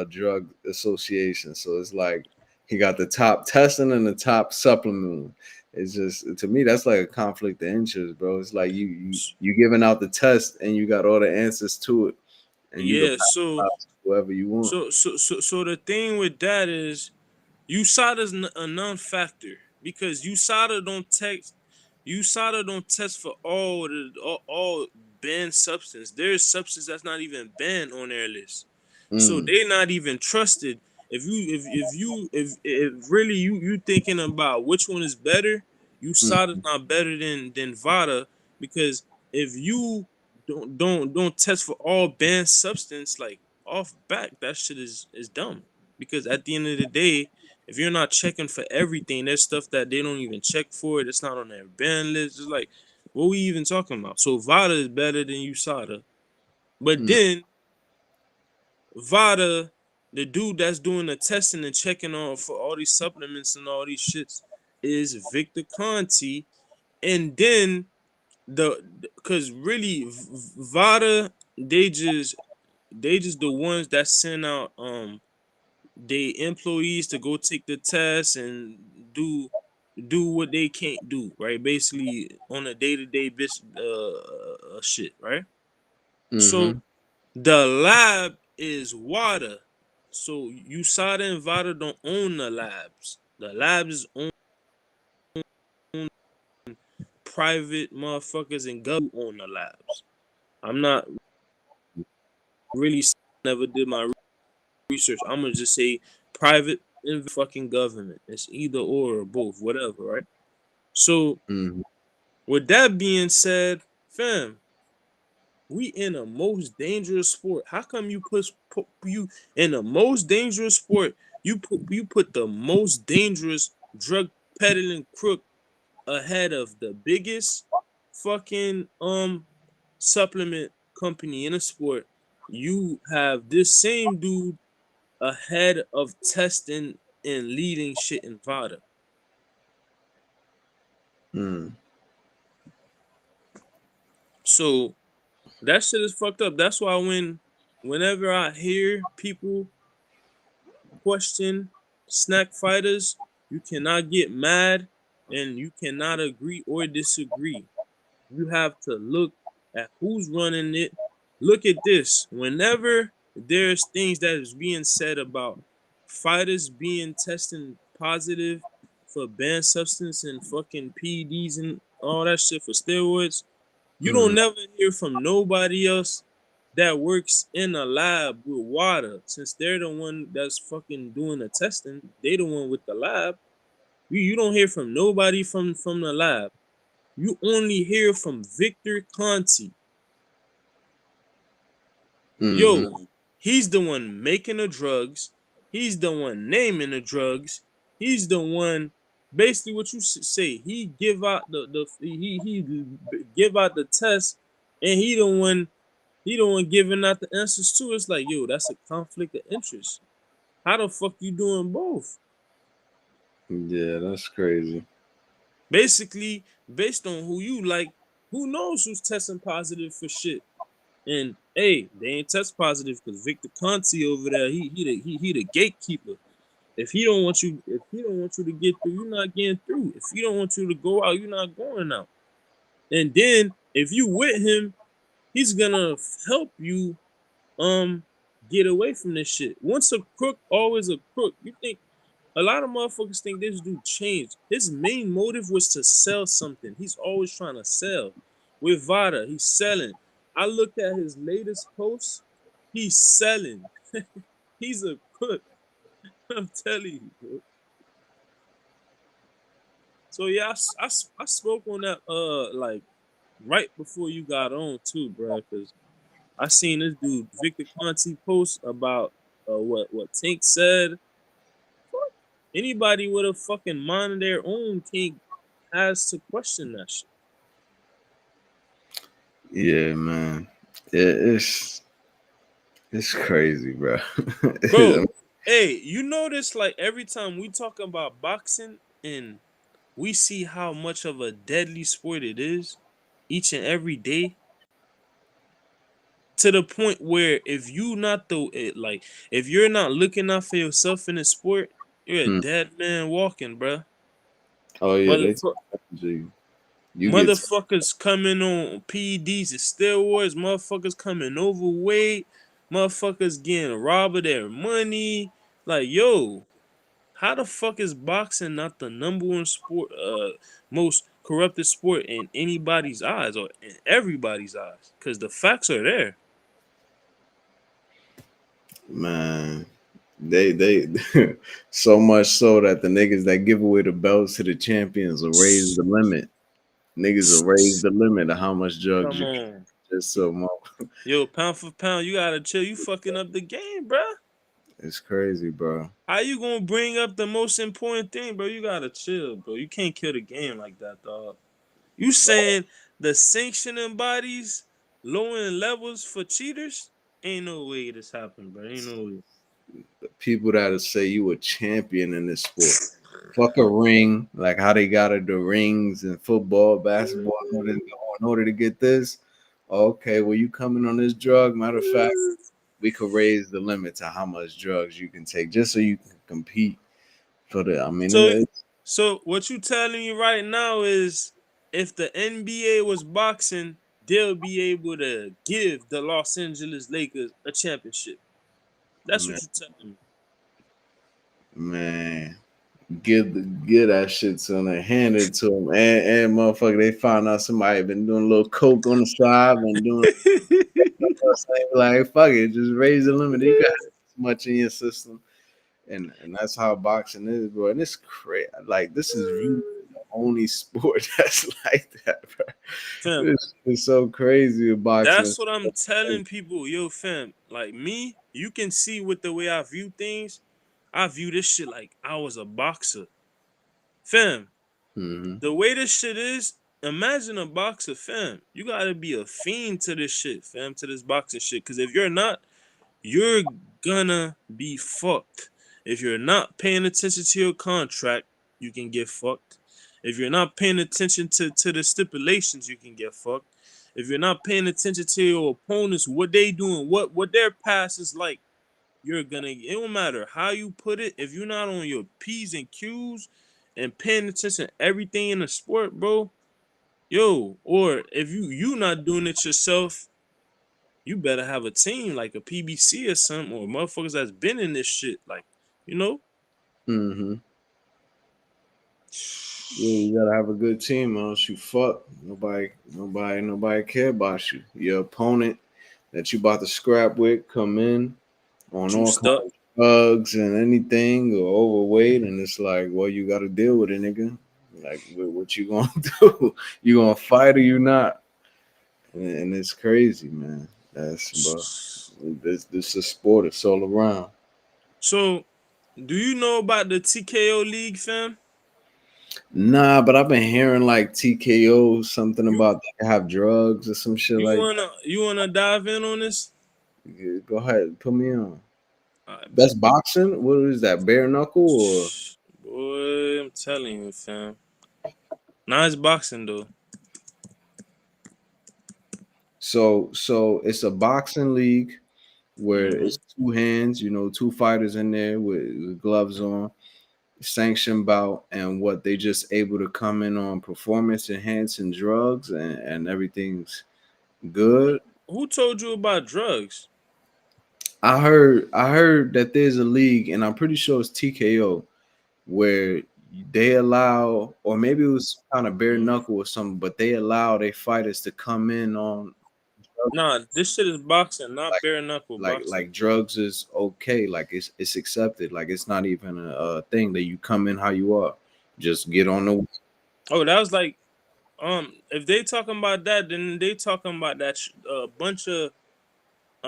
drug association. So it's like he got the top testing and the top supplement. It's just, to me, that's like a conflict of interest, bro. It's like you giving out the test and you got all the answers to it, and you can Yeah, pass it out to whoever you want. so the thing with that is USADA's a non-factor because USADA don't test for all banned substance. There's substance that's not even banned on their list, so Mm, they're not even trusted. If really you thinking about which one is better, mm, USADA's not better than VADA, because if you don't test for all banned substance, like off back, that shit is dumb. Because at the end of the day, if you're not checking for everything, there's stuff that they don't even check for. It's not on their ban list. It's like, what we even talking about? So VADA is better than USADA, but mm, then VADA, the dude that's doing the testing and checking on for all these supplements and all these shits, is Victor Conti, and then because really VADA, they just the ones that send out they employees to go take the test and do what they can't do, right? Basically on a day-to-day shit, right? So mm-hmm, the lab is WADA. So USADA and VADA don't own the labs. The labs is owned private motherfuckers and government own the labs. I'm not really never did my research. I'm gonna just say private and fucking government. It's either or both, whatever, right? So mm-hmm, with that being said, fam, we in the most dangerous sport. How come you put you in the most dangerous sport? You put the most dangerous drug peddling crook ahead of the biggest fucking supplement company in a sport. You have this same dude ahead of testing and leading shit in VADA. mm. So that shit is fucked up. That's why whenever I hear people question snack fighters, you cannot get mad and you cannot agree or disagree. You have to look at who's running it. Look at this. Whenever there's things that is being said about fighters being testing positive for banned substance and fucking PEDs and all that shit for steroids, you don't Mm, never hear from nobody else that works in a lab with water, since they're the one that's fucking doing the testing. They the one with the lab. You don't hear from nobody from the lab. You only hear from Victor Conti. mm-hmm, Yo, he's the one making the drugs. He's the one naming the drugs. He's the one, basically what you say. He give out he give out the test, and he the one giving out the answers too. It's like, yo, that's a conflict of interest. How the fuck you doing both? yeah, that's crazy. Basically, based on who you like, who knows who's testing positive for shit? And hey, they ain't test positive because Victor Conti over there, he the gatekeeper. If he don't want you to get through, you're not getting through. If he don't want you to go out, you're not going out. And then if you with him, he's gonna help you get away from this shit. Once a crook, always a crook. You think a lot of motherfuckers think this dude changed. His main motive was to sell something. He's always trying to sell. With Vada, he's selling. I looked at his latest post. He's selling. He's a crook. I'm telling you, bro. So yeah, I spoke on that like right before you got on too, bro. Because I seen this dude Victor Conti post about what Tank said. Anybody with a fucking mind of their own can't has to question that shit. Yeah, man. It's crazy, bro. Bro, hey, you notice like every time we talk about boxing and we see how much of a deadly sport it is each and every day, to the point where if you not like if you're not looking out for yourself in the sport, you're a Mm, dead man walking, bro. Oh yeah, they Motherfucker. you get Motherfuckers coming on PEDs and steroids. Motherfuckers coming overweight. Motherfuckers getting robbed of their money. Like, yo, how the fuck is boxing not the number one sport, most corrupted sport in anybody's eyes or in everybody's eyes? Because the facts are there. man. They so much so that the niggas that give away the belts to the champions will raise the limit. Niggas will raise the limit of how much drugs Come you can on. just so much. Yo, pound for pound, you gotta chill. You fucking up the game, bruh. It's crazy, bro. How you gonna bring up the most important thing, bro? You gotta chill, bro. You can't kill the game like that, dog. You saying the sanctioning bodies lowering levels for cheaters? Ain't no way this happened, bro. Ain't no way. People that'll say you a champion in this sport. Fuck a ring, like how they got the rings in football, basketball. In order to get this, okay, well you coming on this drug. Matter of fact, we could raise the limit to how much drugs you can take, just so you can compete for the. I mean, So, it's so what you telling me right now is, if the NBA was boxing, they'll be able to give the Los Angeles Lakers a championship. That's man, what you telling me. man. Get that shit to them, hand it to them, and motherfucker, they found out somebody been doing a little coke on the side and doing like fuck it, just raise the limit. You got this much in your system, and that's how boxing is, bro. And it's crazy. Like this is really the only sport that's like that, bro. Fam, It's so crazy with boxing. that's what I'm telling people. Yo, fam, like me, you can see with the way I view things, I view this shit like I was a boxer. Fam, Mm-hmm. the way this shit is, imagine a boxer, fam. You gotta be a fiend to this shit, fam, to this boxing shit. Cause if you're not, you're gonna be fucked. If you're not paying attention to your contract, you can get fucked. If you're not paying attention to the stipulations, you can get fucked. If you're not paying attention to your opponents, what they doing, what their pass is like, you're gonna. It don't matter how you put it. If you're not on your P's and Q's and paying attention to everything in the sport, bro, yo, or if you not doing it yourself, you better have a team like a PBC or something, or motherfuckers that's been in this shit. Like, you know? Mm-hmm. Yeah, you gotta have a good team, or else you fuck. Nobody care about you. Your opponent that you about to scrap with come in on all Juiced kinds up. of drugs and anything or overweight, and it's like, well, you got to deal with it, nigga. Like, what you gonna do? You gonna fight or you not? And it's crazy, man. That's bro. This is sport. It's all around. So, do you know about the TKO League, fam? Nah, but I've been hearing like TKO something You about they have drugs or some shit you like. wanna dive in on this? Yeah, go ahead, put me on. All right, That's bet. boxing. What is that? Bare knuckle or Boy, I'm telling you, fam. Nice boxing though. so? It's a boxing league where Mm-hmm. it's two hands, two fighters in there with gloves on, sanctioned bout, and what they just able to come in on performance enhancing drugs and everything's good. Who told you about drugs? I heard that there's a league, and I'm pretty sure it's TKO where they allow, or maybe it was kind of bare Mm. knuckle or something, but they allow their fighters to come in on Nah, this shit is boxing, not like bare knuckle boxing. drugs is okay, like it's accepted, like it's not even a thing that you come in how you are, just get on the. Oh, that was like, if they talking about that, then they talking about that a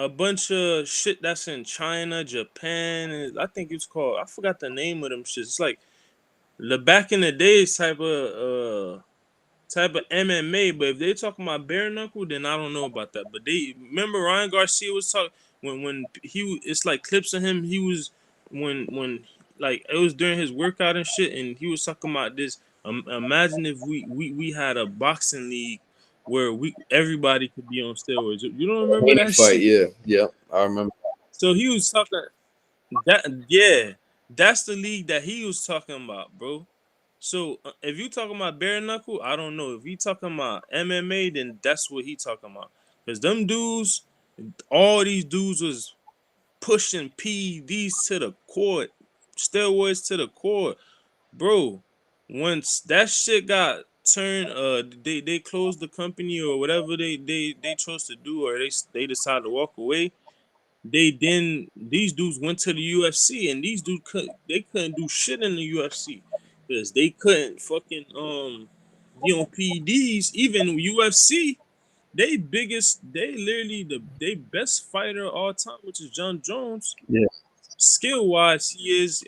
bunch of shit that's in China, Japan, and I think it's called, I forgot the name of them shits. It's like the back in the days type of MMA. But if they talking about bare knuckle, then I don't know about that. But they remember Ryan Garcia was talking when it's like clips of him. He was when like it was during his workout and shit, and he was talking about this. Imagine if we had a boxing league where we everybody could be on steroids. You don't remember that Fight, shit? yeah, I remember. So he was talking that, yeah, that's the league that he was talking about, bro. So if you talking about bare knuckle, I don't know. If you talking about MMA, then that's what he talking about. Cause them dudes, all these dudes was pushing PEDs to the court, steroids to the court, bro. Once that shit got turned, they closed the company or whatever they chose to do, or they decided to walk away. These dudes went to the UFC, and these dudes couldn't do shit in the UFC because they couldn't fucking be on PEDs. Even UFC, they literally they best fighter of all time, which is John Jones. Yeah, Skill wise, he is.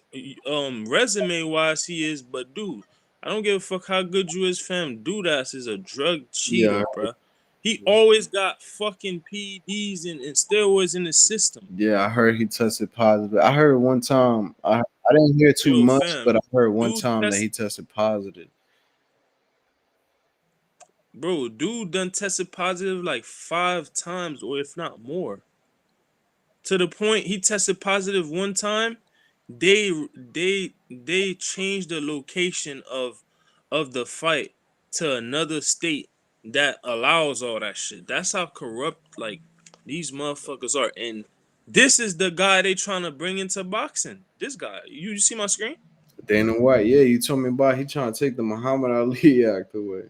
Resume wise, he is. But dude, I don't give a fuck how good you is, fam. Dude, ass is a drug cheater, yeah, bruh. He always got fucking PEDs and steroids in his system. yeah. I heard he tested positive. I heard one time. I didn't hear too Yo, much, but fam, I heard one dude time that test, he tested positive. bro, dude done tested positive like 5 times, or if not more. To the point he tested positive one time, they changed the location of the fight to another state that allows all that shit. That's how corrupt like these motherfuckers are. And this is the guy they trying to bring into boxing. This guy, you see my screen? Dana White, yeah, you told me about he trying to take the Muhammad Ali act away.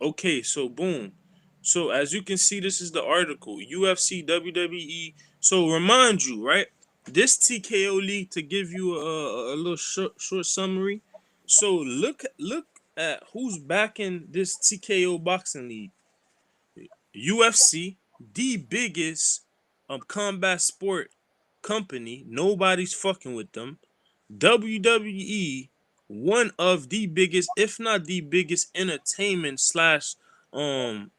Okay, so boom. So as you can see, this is the article. UFC, WWE. So remind you, right? This TKO league, to give you a little short summary. So look at who's backing this TKO boxing league. UFC, the biggest combat sport company. Nobody's fucking with them. WWE, one of the biggest, if not the biggest, entertainment slash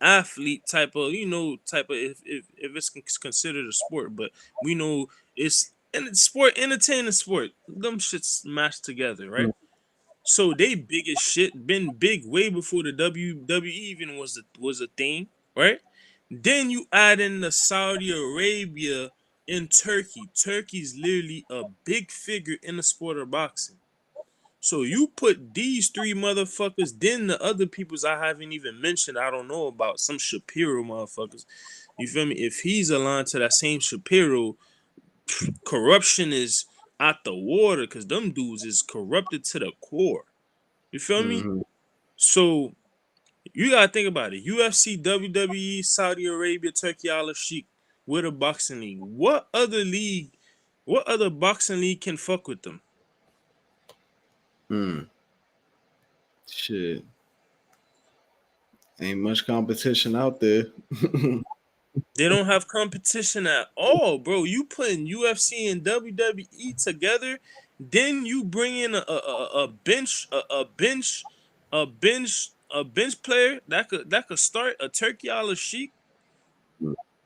athlete type of, type of, if it's considered a sport, but we know it's sport, entertaining sport. Them shits mashed together, right? So they big as shit, been big way before the WWE even was a thing, right? Then you add in the Saudi Arabia and Turkey. Turkey's literally a big figure in the sport of boxing. So you put these three motherfuckers, then the other peoples I haven't even mentioned, I don't know about, some Shapiro motherfuckers. You feel me? If he's aligned to that same Shapiro, corruption is out the water because them dudes is corrupted to the core. You feel me? Mm-hmm. So you gotta think about it. UFC, WWE, Saudi Arabia, Turkey, Al Sheikh with a boxing league. What other league? What other boxing league can fuck with them? Mm. Shit, ain't much competition out there. They don't have competition at all, bro. You putting UFC and WWE together, then you bring in a bench a bench player that could start a Turkey Al Sheikh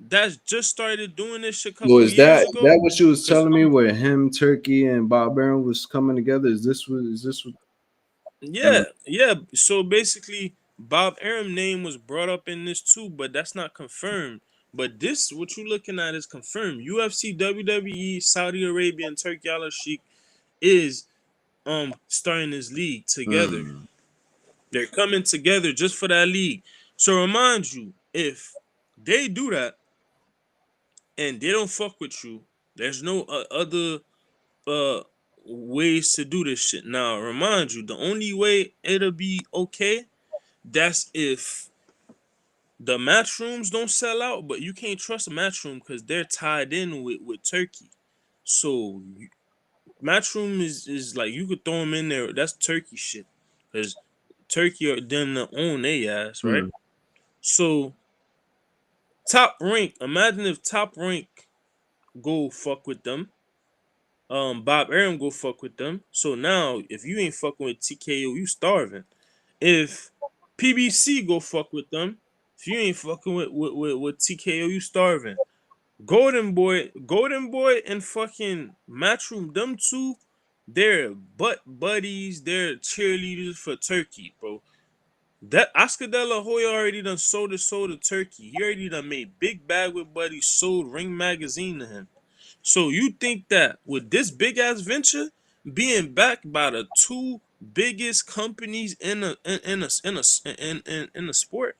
that's just started doing this shit a So couple years is that ago. what you was Cause telling me? Where him, Turkey, and Bob Arum was coming together? Is this what? yeah, yeah. So basically, Bob Arum name was brought up in this too, but that's not confirmed. But this, what you're looking at, is confirmed. UFC, WWE, Saudi Arabia, and Turkey Al Sheikh is starting this league together. Mm. They're coming together just for that league. So remind you, if they do that and they don't fuck with you, there's no other uh ways to do this shit. Now, remind you, the only way it'll be okay, that's if the match rooms don't sell out, but you can't trust a match room because they're tied in with Turkey. So Matchroom is like you could throw them in there. That's Turkey shit, because Turkey are them to own their ass, right? Mm. So Top Rank, imagine if Top Rank go fuck with them. Bob Arum go fuck with them. So now if you ain't fucking with TKO, you starving. If PBC go fuck with them, if you ain't fucking with TKO, you starving. Golden Boy, and fucking Matchroom, them two, they're butt buddies. They're cheerleaders for Turkey, bro. That Oscar De La Hoya already done sold his soul to Turkey. He already done made big bag with buddies, sold Ring Magazine to him. So you think that with this big ass venture, being backed by the two biggest companies in the sport.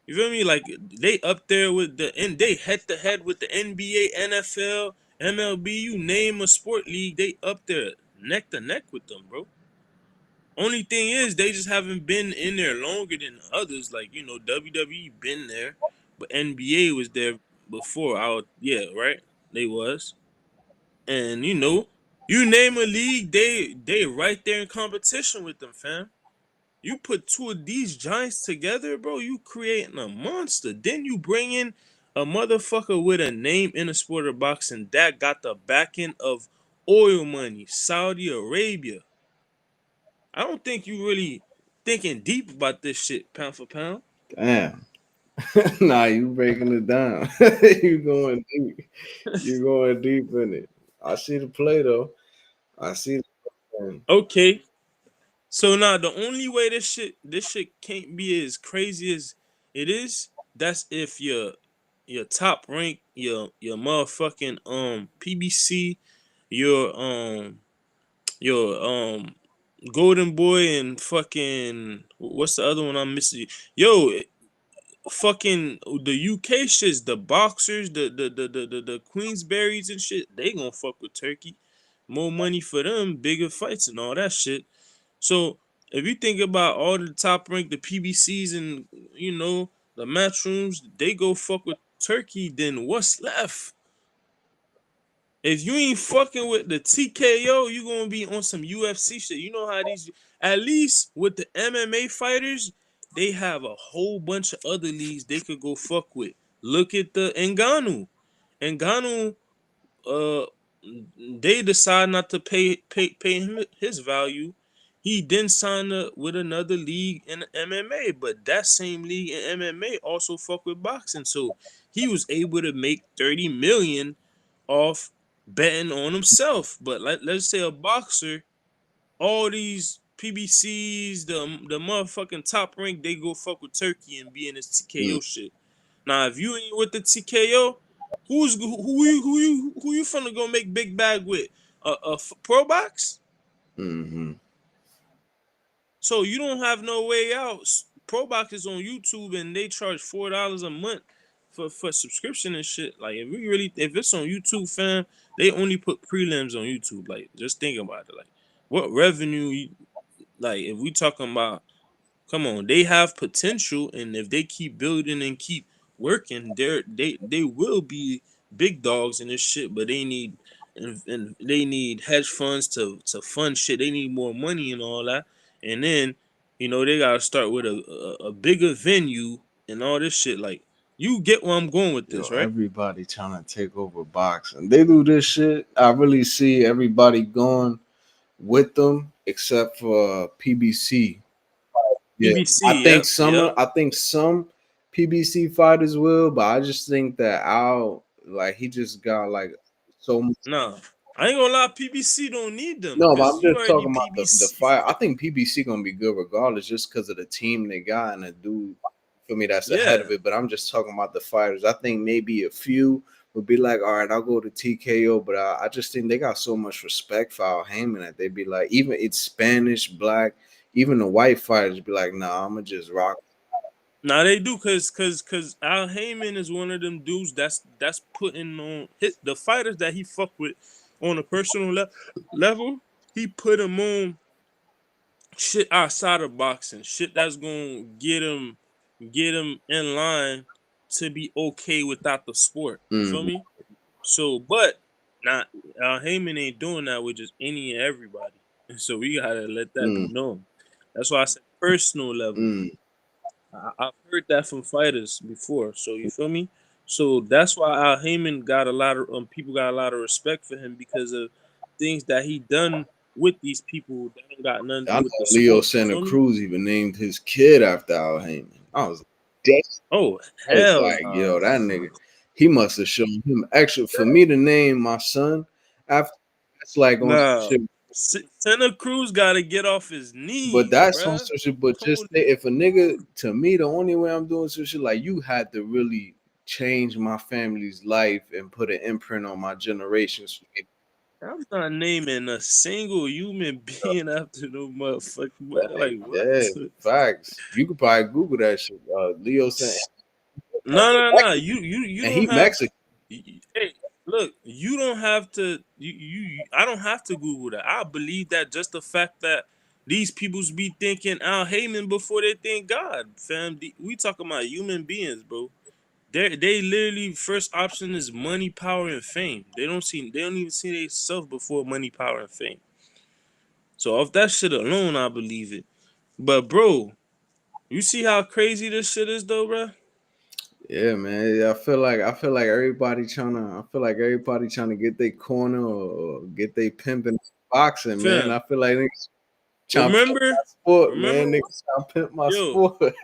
You feel me? Like they up there with the and they head to head with the NBA, NFL, MLB. You name a sport league, they up there neck to neck with them, bro. Only thing is they just haven't been in there longer than others. Like WWE been there, but NBA was there before. Yeah, right. They was, and you name a league, they right there in competition with them, fam. You put two of these giants together, bro, you creating a monster. Then you bring in a motherfucker with a name in the sport of boxing that got the backing of oil money, Saudi Arabia. I don't think you really thinking deep about this shit, pound for pound. Damn. Nah, you breaking it down. you going deep. You going deep in it. I see the play though. I see the play. Okay. So now the only way this shit can't be as crazy as it is, that's if your top rank, your motherfucking PBC, your your Golden Boy and fucking what's the other one I'm missing? Yo, fucking the UK shits, the boxers, the Queensberries and shit, they gonna fuck with Turkey. More money for them, bigger fights and all that shit. So if you think about all the top rank, the PBCs and the matchrooms, they go fuck with Turkey. Then what's left? If you ain't fucking with the TKO, you gonna be on some UFC shit. You know how these, at least with the MMA fighters, they have a whole bunch of other leagues they could go fuck with. Look at the Ngannou. Ngannou, uh, they decide not to pay him his value. He then signed up with another league in MMA, but that same league in MMA also fuck with boxing. So he was able to make 30 million off betting on himself. But let's say a boxer, all these PBCs, the motherfucking top rank, they go fuck with Turkey and be in this Mm, TKO shit. Now, if you ain't with the TKO, who you finna go make big bag with? Pro box? mm-hmm. So you don't have no way out. Pro box is on YouTube and they charge $4 a month for subscription and shit. Like if it's on YouTube, fam, they only put prelims on YouTube. Like just think about it. Like what revenue? Like if we talking about, come on, they have potential, and if they keep building and keep working, they will be big dogs in this shit. But they need and they need hedge funds to fund shit. They need more money and all that, and then they gotta start with a bigger venue and all this shit. Like you get where I'm going with Yo, this, right? everybody trying to take over boxing. They do this shit. I really see everybody going with them except for PBC. Yeah, PBC, yep, yep. I think some PBC fighters will, but I just think that Al, like, he just got like so much. Nah, I ain't gonna lie. PBC don't need them No, but because I'm you just already talking about the PBC. fight. I think PBC gonna be good regardless, just because of the team they got and the dude. For me, that's ahead Yeah. of it. But I'm just talking about the fighters. I think maybe a few would be like, all right, I'll go to TKO. But I just think they got so much respect for Al Heyman that they'd be like, even it's Spanish, black, even the white fighters be like, nah, I'm gonna just rock. Now they do, cause Al Heyman is one of them dudes that's putting on the fighters that he fuck with on a personal level. He put him on shit outside of boxing, shit that's gonna get him in line to be okay without the sport. You feel Mm, me? So, but not Al Heyman ain't doing that with just any and everybody. So we gotta let that be mm, known. That's why I said personal level. mm. I've heard that from fighters before, so you feel me. So that's why Al Heyman got a lot of people got a lot of respect for him because of things that he done with these people that ain't got nothing to I do know with the Leo sport. You Santa feel me? Cruz even named his kid after Al Heyman. Oh I was hell like, no, yo, that nigga, he must have shown him extra. For me to name my son after, that's like on some nah. shit. Santa Cruz got to get off his But knees, that's on bruh. some shit. But just Totally. if a nigga, to me, the only way I'm doing some shit, like you had to really change my family's life and put an imprint on my generations. I'm not naming a single human being after no motherfucker. Like Yeah, what? facts. You could probably Google that shit. Leo saying, No. You and don't he have. Mexican. Hey, look, you don't have to. I don't have to Google that. I believe that just the fact that these peoples be thinking Al Heyman before they think God, fam. We talking about human beings, bro. They literally first option is money, power, and fame. They don't see. They don't even see themselves before money, power, and fame. So off that shit alone, I believe it. But bro, you see how crazy this shit is, though, bro. Yeah, man. I feel like everybody trying to get their corner or get their pimping boxing, man. Fam, I feel like niggas trying to pimp remember, my sport, remember, man. Niggas trying to pimp my yo, sport.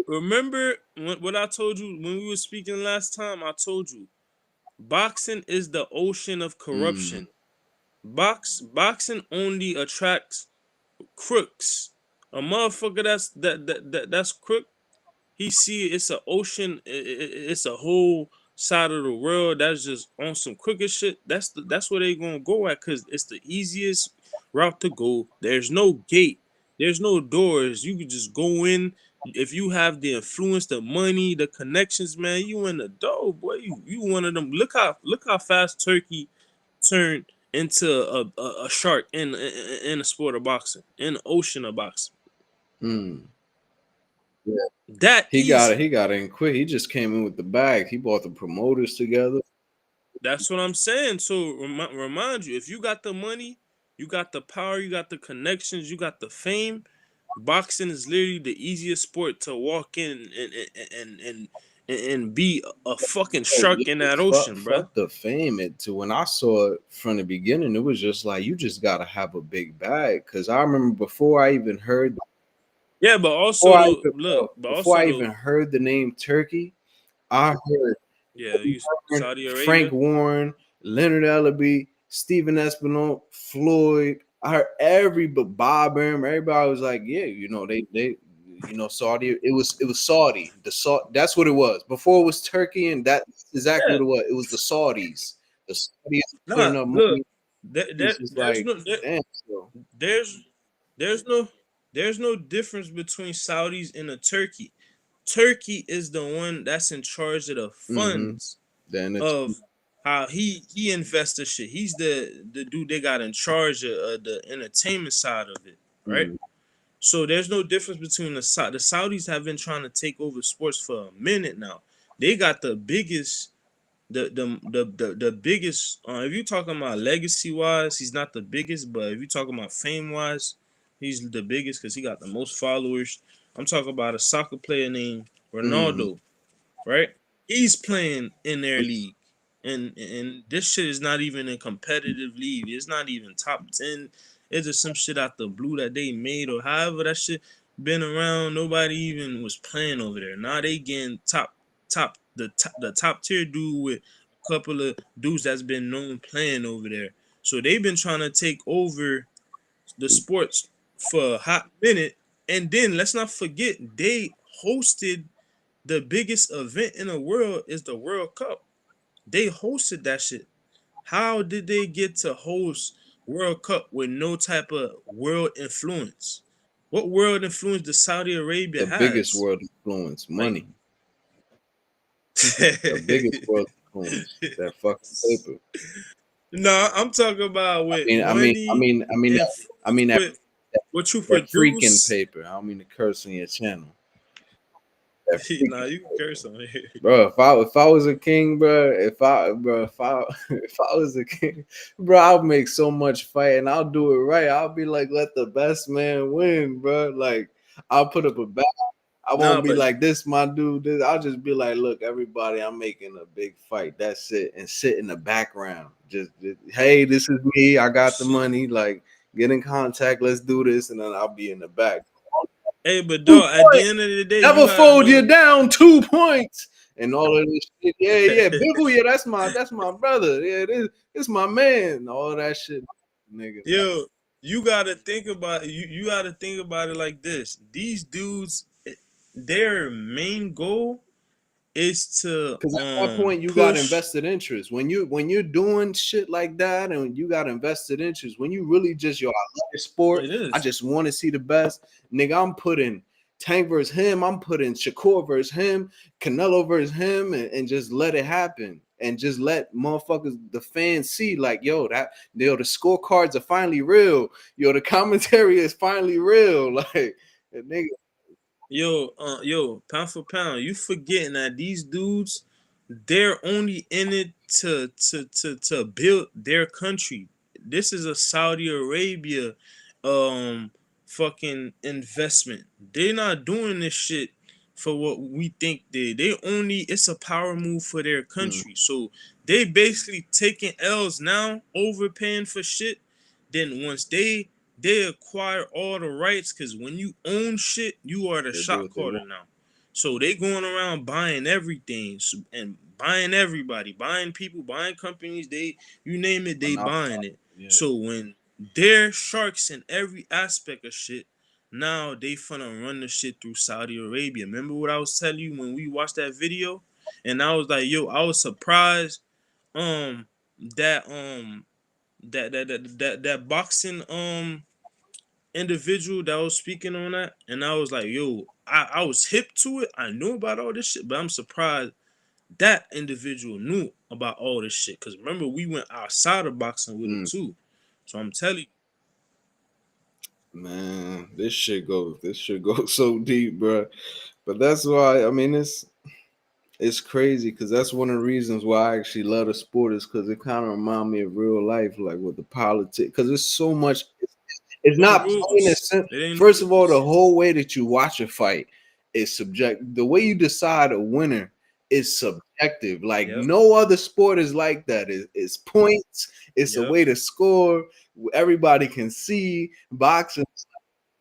remember what I told you when we were speaking last time? I told you boxing is the ocean of Mm, corruption. Boxing only attracts crooks. A motherfucker that's crook. He see it's an ocean. It's a whole side of the world that's just on some crooked shit. That's where they gonna go at because it's the easiest route to go. There's no gate. There's no doors. You can just go in. If you have the influence, the money, the connections, man, you in the door, boy. You one of them. Look how fast Turkey turned into a shark in a sport of boxing, in the ocean of boxing. mm. Yeah. That He got it. easy. He got in quick. He just came in with the bag. He bought the promoters together. That's what I'm saying. So remind you, if you got the money, you got the power, you got the connections, you got the fame. Boxing is literally the easiest sport to walk in and be a fucking Oh, shark yeah, in that fuck, ocean, bro. fuck the fame. It too. When I saw it from the beginning, it was just like you just gotta have a big bag. Cause I remember Yeah, but also before I though, even look, but before also I though, even heard the name Turkey, I heard yeah, you Saudi Frank Arabia. Warren, Leonard Ellaby, Stephen Espinal, Floyd. I heard but Bob Arum. Everybody was like, yeah, Saudi. It was Saudi. That's what it was. Before it was Turkey, and that's exactly Yeah, what it was. It was the Saudis. The Saudis putting nah, up look, money. It's just there's like, no damn. So, there's there's no there's no difference between Saudis and a Turkey. Turkey is the one that's in charge of the mm-hmm. funds Then it's of how he invests the shit. He's the dude they got in charge of the entertainment side of it, right? mm, So there's no difference between the Saudis have been trying to take over sports for a minute now. They got the biggest the biggest if you're talking about legacy wise, he's not the biggest, but if you're talking about fame wise, he's the biggest because he got the most followers. I'm talking about a soccer player named mm, Ronaldo, right? He's playing in their league. And this shit is not even a competitive league. It's not even top 10. It's just some shit out the blue that they made or however that shit been around. Nobody even was playing over there. Now they getting the top tier dude with a couple of dudes that's been known playing over there. So they've been trying to take over the sports for a hot minute. And then let's not forget they hosted the biggest event in the world is the World Cup. They hosted that shit. How did they get to host World Cup with no type of world influence? What world influence does Saudi Arabia the biggest has? world influence, Like, money. The biggest world influence, that fucking paper. no, I'm talking about I with mean, I mean, I money mean, I mean, I influence mean that with what you that freaking produce. paper. I don't mean to curse on your channel. That Nah, freaking you can curse on here. bro. If I was a king, bro, if I was a king, bro, I'll make so much fight and I'll do it right. I'll be like, let the best man win, bro. Like I'll put up a battle. I Nah, won't be but like this, my dude. I'll just be like, look, everybody, I'm making a big fight. That's it, and sit in the background. Just, hey, this is me. I got the shit. money. Like, get in contact. Let's do this, and then I'll be in the back. Hey, but 2 dog, at the points. end of the day, you Never gotta fold you know. down. 2 points. And all of this shit. Yeah, yeah. Bibble, yeah, that's my brother. Yeah, this my man. All that shit, nigga. Yo, you gotta think about you gotta think about it like this. These dudes, their main goal is to Because at that point you got push. invested interest. When you're doing shit like that and you got invested interest, when you really just I love the sport, It I is. just want to see the best. Nigga, I'm putting Tank versus him, I'm putting Shakur versus him, Canelo versus him, and just let it happen. And just let motherfuckers, the fans see, like, yo, the scorecards are finally real. Yo, the commentary is finally real. Like, nigga, Yo, pound for pound, you forgetting that these dudes, they're only in it to build their country. This is a Saudi Arabia fucking investment. They're not doing this shit for what we think they only, it's a power move for their country. So they basically taking L's now, overpaying for shit. Then once they acquire all the rights, because when you own shit, you are the they do shot what they caller want. now. So they going around buying everything and buying everybody, buying people, buying companies. They, you name it, they buying it. Yeah. So when they're sharks in every aspect of shit, now they finna run the shit through Saudi Arabia. Remember what I was telling you when we watched that video, and I was like, yo, I was surprised um that that boxing individual that was speaking on that, and I was like, yo, I was hip to it. I knew about all this shit, but I'm surprised that individual knew about all this shit. Cause remember, we went outside of boxing with it too. So I'm telling you, Man, this shit goes so deep, bro. But that's why I mean it's crazy because that's one of the reasons why I actually love the sport is because it kind of remind me of real life, like with the politics. Because it's so much. It's no not plain rules. as simple. It ain't no First of all, the rules. whole way that you watch a fight is subjective. The way you decide a winner is subjective. Like Yep. no other sport is like that. It's points. It's a Yep. way to score. Everybody can see. Boxing,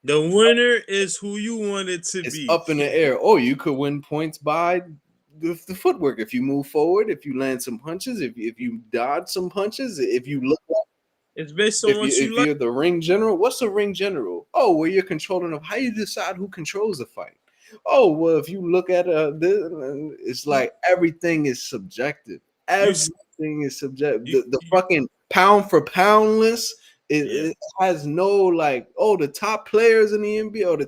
The winner is who you want it to it's be. up in the air. Oh, you could win points by the footwork. If you move forward, if you land some punches, if you dodge some punches, if you look like, It's based on what you if like. you're the ring general, what's a ring general? Oh, where you're controlling of how you decide who controls the fight. Oh, well, if you look at this, it's like everything is subjective. You see, Everything is subjective. you, The you fucking pound for pound list, yeah. it has no like, oh, the top players in the NBA or the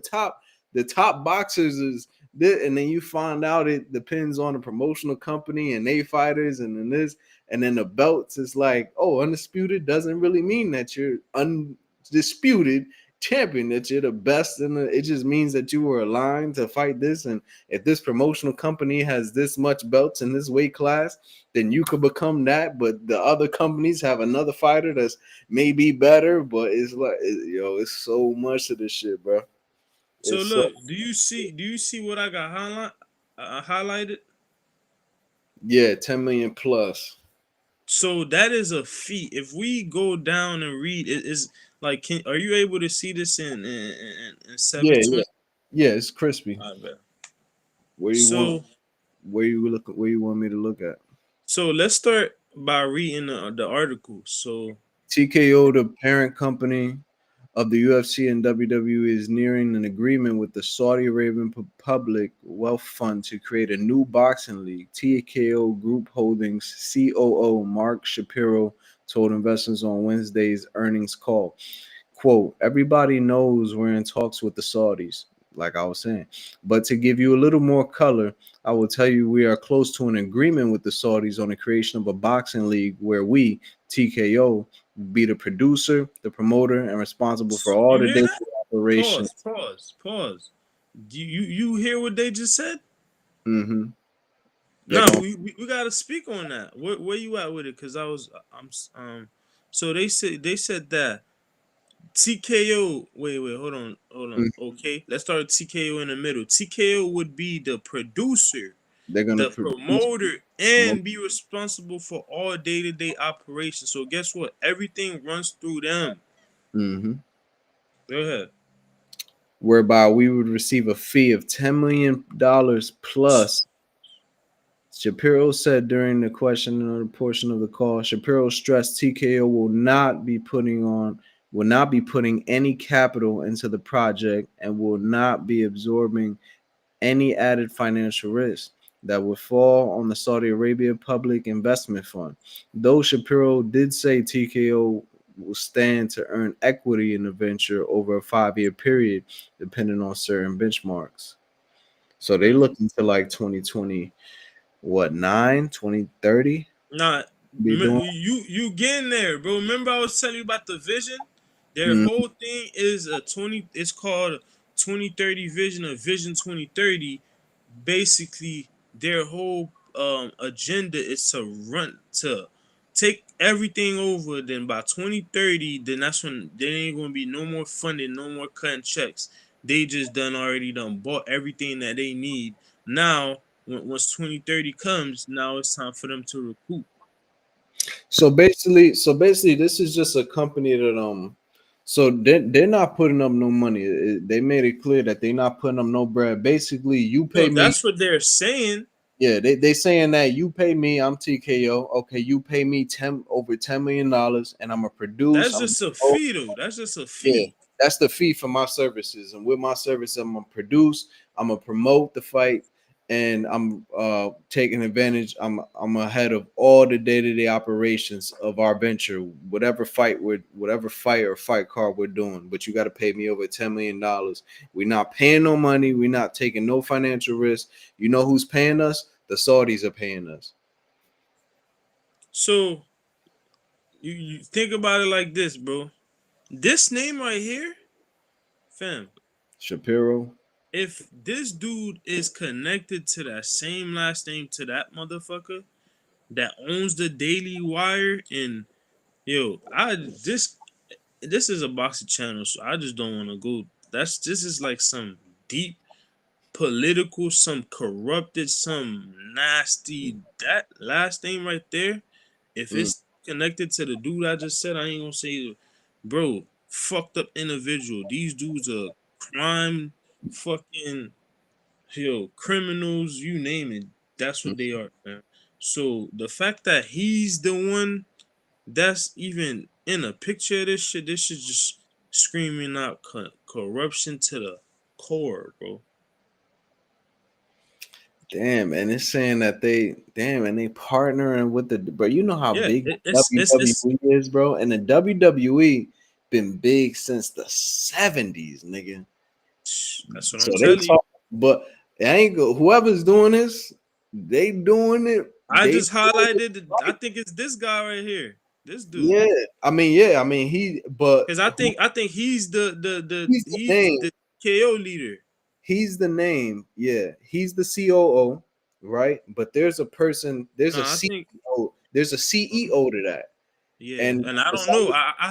top boxers is this, and then you find out it depends on the promotional company and they fighters, and then this, and then the belts is like, oh, undisputed doesn't really mean that you're undisputed champion, that you're the best in the, it just means that you were aligned to fight this, and if this promotional company has this much belts in this weight class, then you could become that, but the other companies have another fighter that's maybe better, but it's like, it's so much of this shit, bro. So It's so, look, do you see what I got highlighted? yeah, 10 million plus. So that is a feat. If we go down and read, it is like, are you able to see this in Yeah, yeah, 720? yeah, it's crispy. I bet. Where you want So where you want me to look at? so let's start by reading the article. So TKO, the parent company of the UFC and WWE, is nearing an agreement with the Saudi Arabian Public Wealth Fund to create a new boxing league. TKO Group Holdings COO Mark Shapiro told investors on Wednesday's earnings call. Quote, everybody knows we're in talks with the Saudis, like I was saying. But to give you a little more color, I will tell you we are close to an agreement with the Saudis on the creation of a boxing league where we, TKO, be the producer, the promoter, and responsible for all you the hear day that? operations. Pause. Do you hear what they just said? Mm-hmm. They're No, going. we gotta speak on that. Where you at with it? Cause so they said that TKO. Wait, hold on. Okay, let's start with TKO in the middle. TKO would be the producer, They're gonna the produce. promoter, and be responsible for all day-to-day operations. So guess what? Everything runs through them. Mm-hmm. Go ahead. Whereby we would receive a fee of $10 million plus. Shapiro said during the question portion of the call. Shapiro stressed TKO will not be putting any capital into the project and will not be absorbing any added financial risk. that would fall on the Saudi Arabia Public Investment Fund. Though Shapiro did say TKO will stand to earn equity in the venture over a 5-year period, depending on certain benchmarks. So they Hmm. look into like 2020, what, 2030 Nah, be doing. you getting there, bro. Remember I was telling you about the vision? Their Mm. whole thing is a 20. It's called 2030 vision or Vision 2030. Basically, their whole agenda is to run to take everything over. Then by 2030, then that's when there ain't gonna be no more funding, no more cutting checks. They just done bought everything that they need. Now, once 2030 comes, now it's time for them to recoup. So basically, this is just a company that so they're not putting up no money. They made it clear that they're not putting up no bread. Basically, you No, pay me. that's what they're saying. Yeah, they saying that you pay me, I'm TKO. Okay, you pay me over $10 million, and I'm gonna produce. That's I'm just a fee, though. That's just a Yeah, fee. that's the fee for my services. And with my service, I'm gonna produce, I'm gonna promote the fight, and I'm taking advantage. I'm ahead of all the day-to-day operations of our venture, whatever fight or fight card we're doing. But you gotta pay me over $10 million. We're not paying no money, we're not taking no financial risk. You know who's paying us? The Saudis are paying us. So you think about it like this, bro. This name right here, fam. Shapiro. If this dude is connected to that same last name to that motherfucker that owns the Daily Wire, and yo, I this is a boxing channel, so I just don't want to go. This is like some deep political, some corrupted, some nasty. That last name right there, if Mm. it's connected to the dude I just said, I ain't gonna say, bro, fucked up individual. These dudes are crime, fucking, yo, criminals, you name it. That's what they are, man. So the fact that he's the one that's even in a picture of this shit just screaming out corruption to the core, bro. Damn, and it's saying that and they partnering with the, bro. You know how Yeah, big it's WWE is, bro, and the WWE been big since the '70s, nigga. that's what So I'm they telling you. talk, but it ain't go. Whoever's doing this, they doing it. I They just doing it highlighted. I right. think it's this guy right here, this dude, Yeah, yeah, I mean he, but because I think he's he's the he's name. the KO leader. He's the name. Yeah, he's the COO, right? But there's a person. There's No, a I think CEO. There's a CEO to that. yeah, And and I don't besides know. the I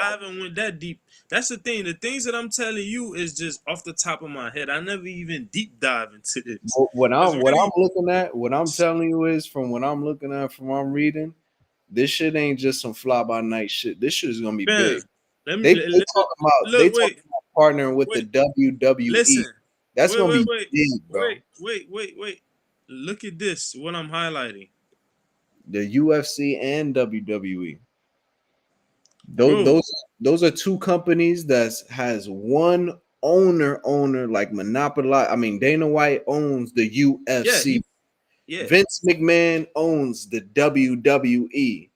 haven't went that deep. That's the thing. The things that I'm telling you is just off the top of my head. I never even deep dive into this. what Cause I'm really, looking at, what I'm telling you is from what I'm looking at, from what I'm reading, this shit ain't just some fly by night shit. This shit is gonna be big. fam, let me They look. talking about partnering with the Wait. WWE. Listen. That's Wait, gonna wait, be wait, big, bro. wait. Look at this. What I'm highlighting, The UFC and WWE. Those bro. those those are two companies that has one owner like monopolize. I mean, Dana White owns the Yeah, UFC. yeah, Vince McMahon owns the WWE.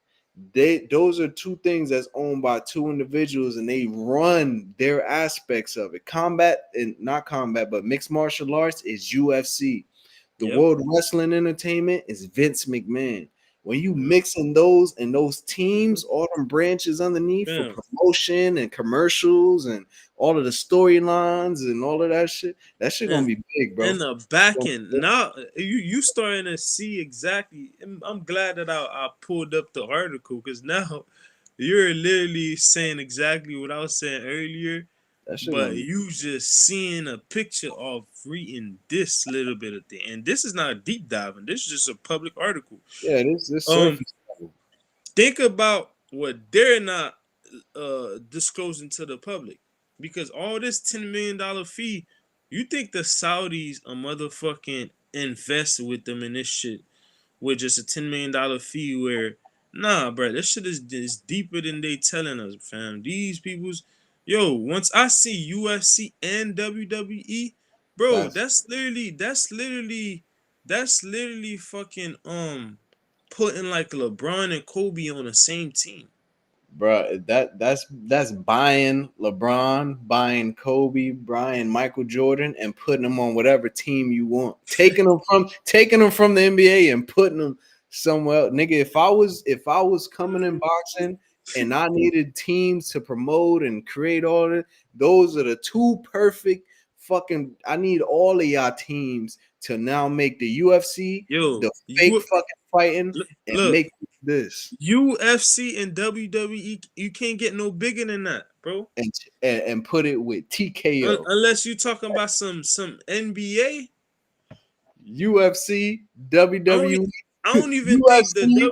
Those are two things that's owned by two individuals, and they run their aspects of it. Combat and not combat, but mixed martial arts is UFC. The yep, World Wrestling Entertainment is Vince McMahon. When you yep. mixing those and those teams, all them branches underneath for Fam, promotion and commercials and all of the storylines and all of that shit gonna and be big, bro. in the back end. Now you starting to see exactly. I'm glad that I pulled up the article because now you're literally saying exactly what I was saying earlier. That shit gonna But be, you just seeing a picture of reading this little bit of thing, and this is not deep diving. This is just a public article. yeah, this Um, surface level. think about what they're not disclosing to the public because all this $10 million fee, you think the Saudis a motherfucking invest with them in this shit with just a $10 million fee where nah bro, this shit is deeper than they telling us, fam. These people's yo, once I see UFC and WWE, bro, That's that's literally That's literally fucking putting like LeBron and Kobe on the same team. Bro, that's buying LeBron, buying Kobe, buying Michael Jordan, and putting them on whatever team you want. Taking them from the NBA and putting them somewhere else. Nigga, if I was coming in boxing and I needed teams to promote and create all of it, those are the two perfect fucking. I need all of y'all teams to now make the UFC, Yo, the fake fucking fighting, and look, make this. UFC and WWE, you can't get no bigger than that, bro. and put it with TKO, Unless you talking about some NBA. UFC, I don't, e- WWE, I don't even think UFC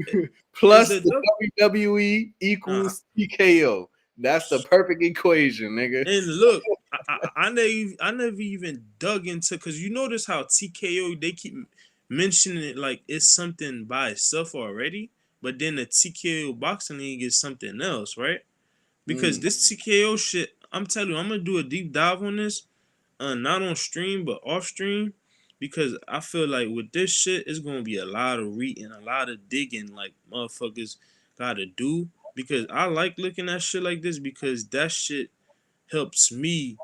is plus the the WWE nah. equals TKO. That's the perfect equation, nigga. And look, I never even dug into, because you notice how TKO, they keep mentioning it like it's something by itself already, but then the TKO boxing league is something else, right? Because Mm, this TKO shit, I'm telling you, I'm gonna do a deep dive on this, not on stream but off stream, because I feel like with this shit, it's gonna be a lot of reading, a lot of digging, like motherfuckers gotta do. Because I like looking at shit like this, because that shit helps me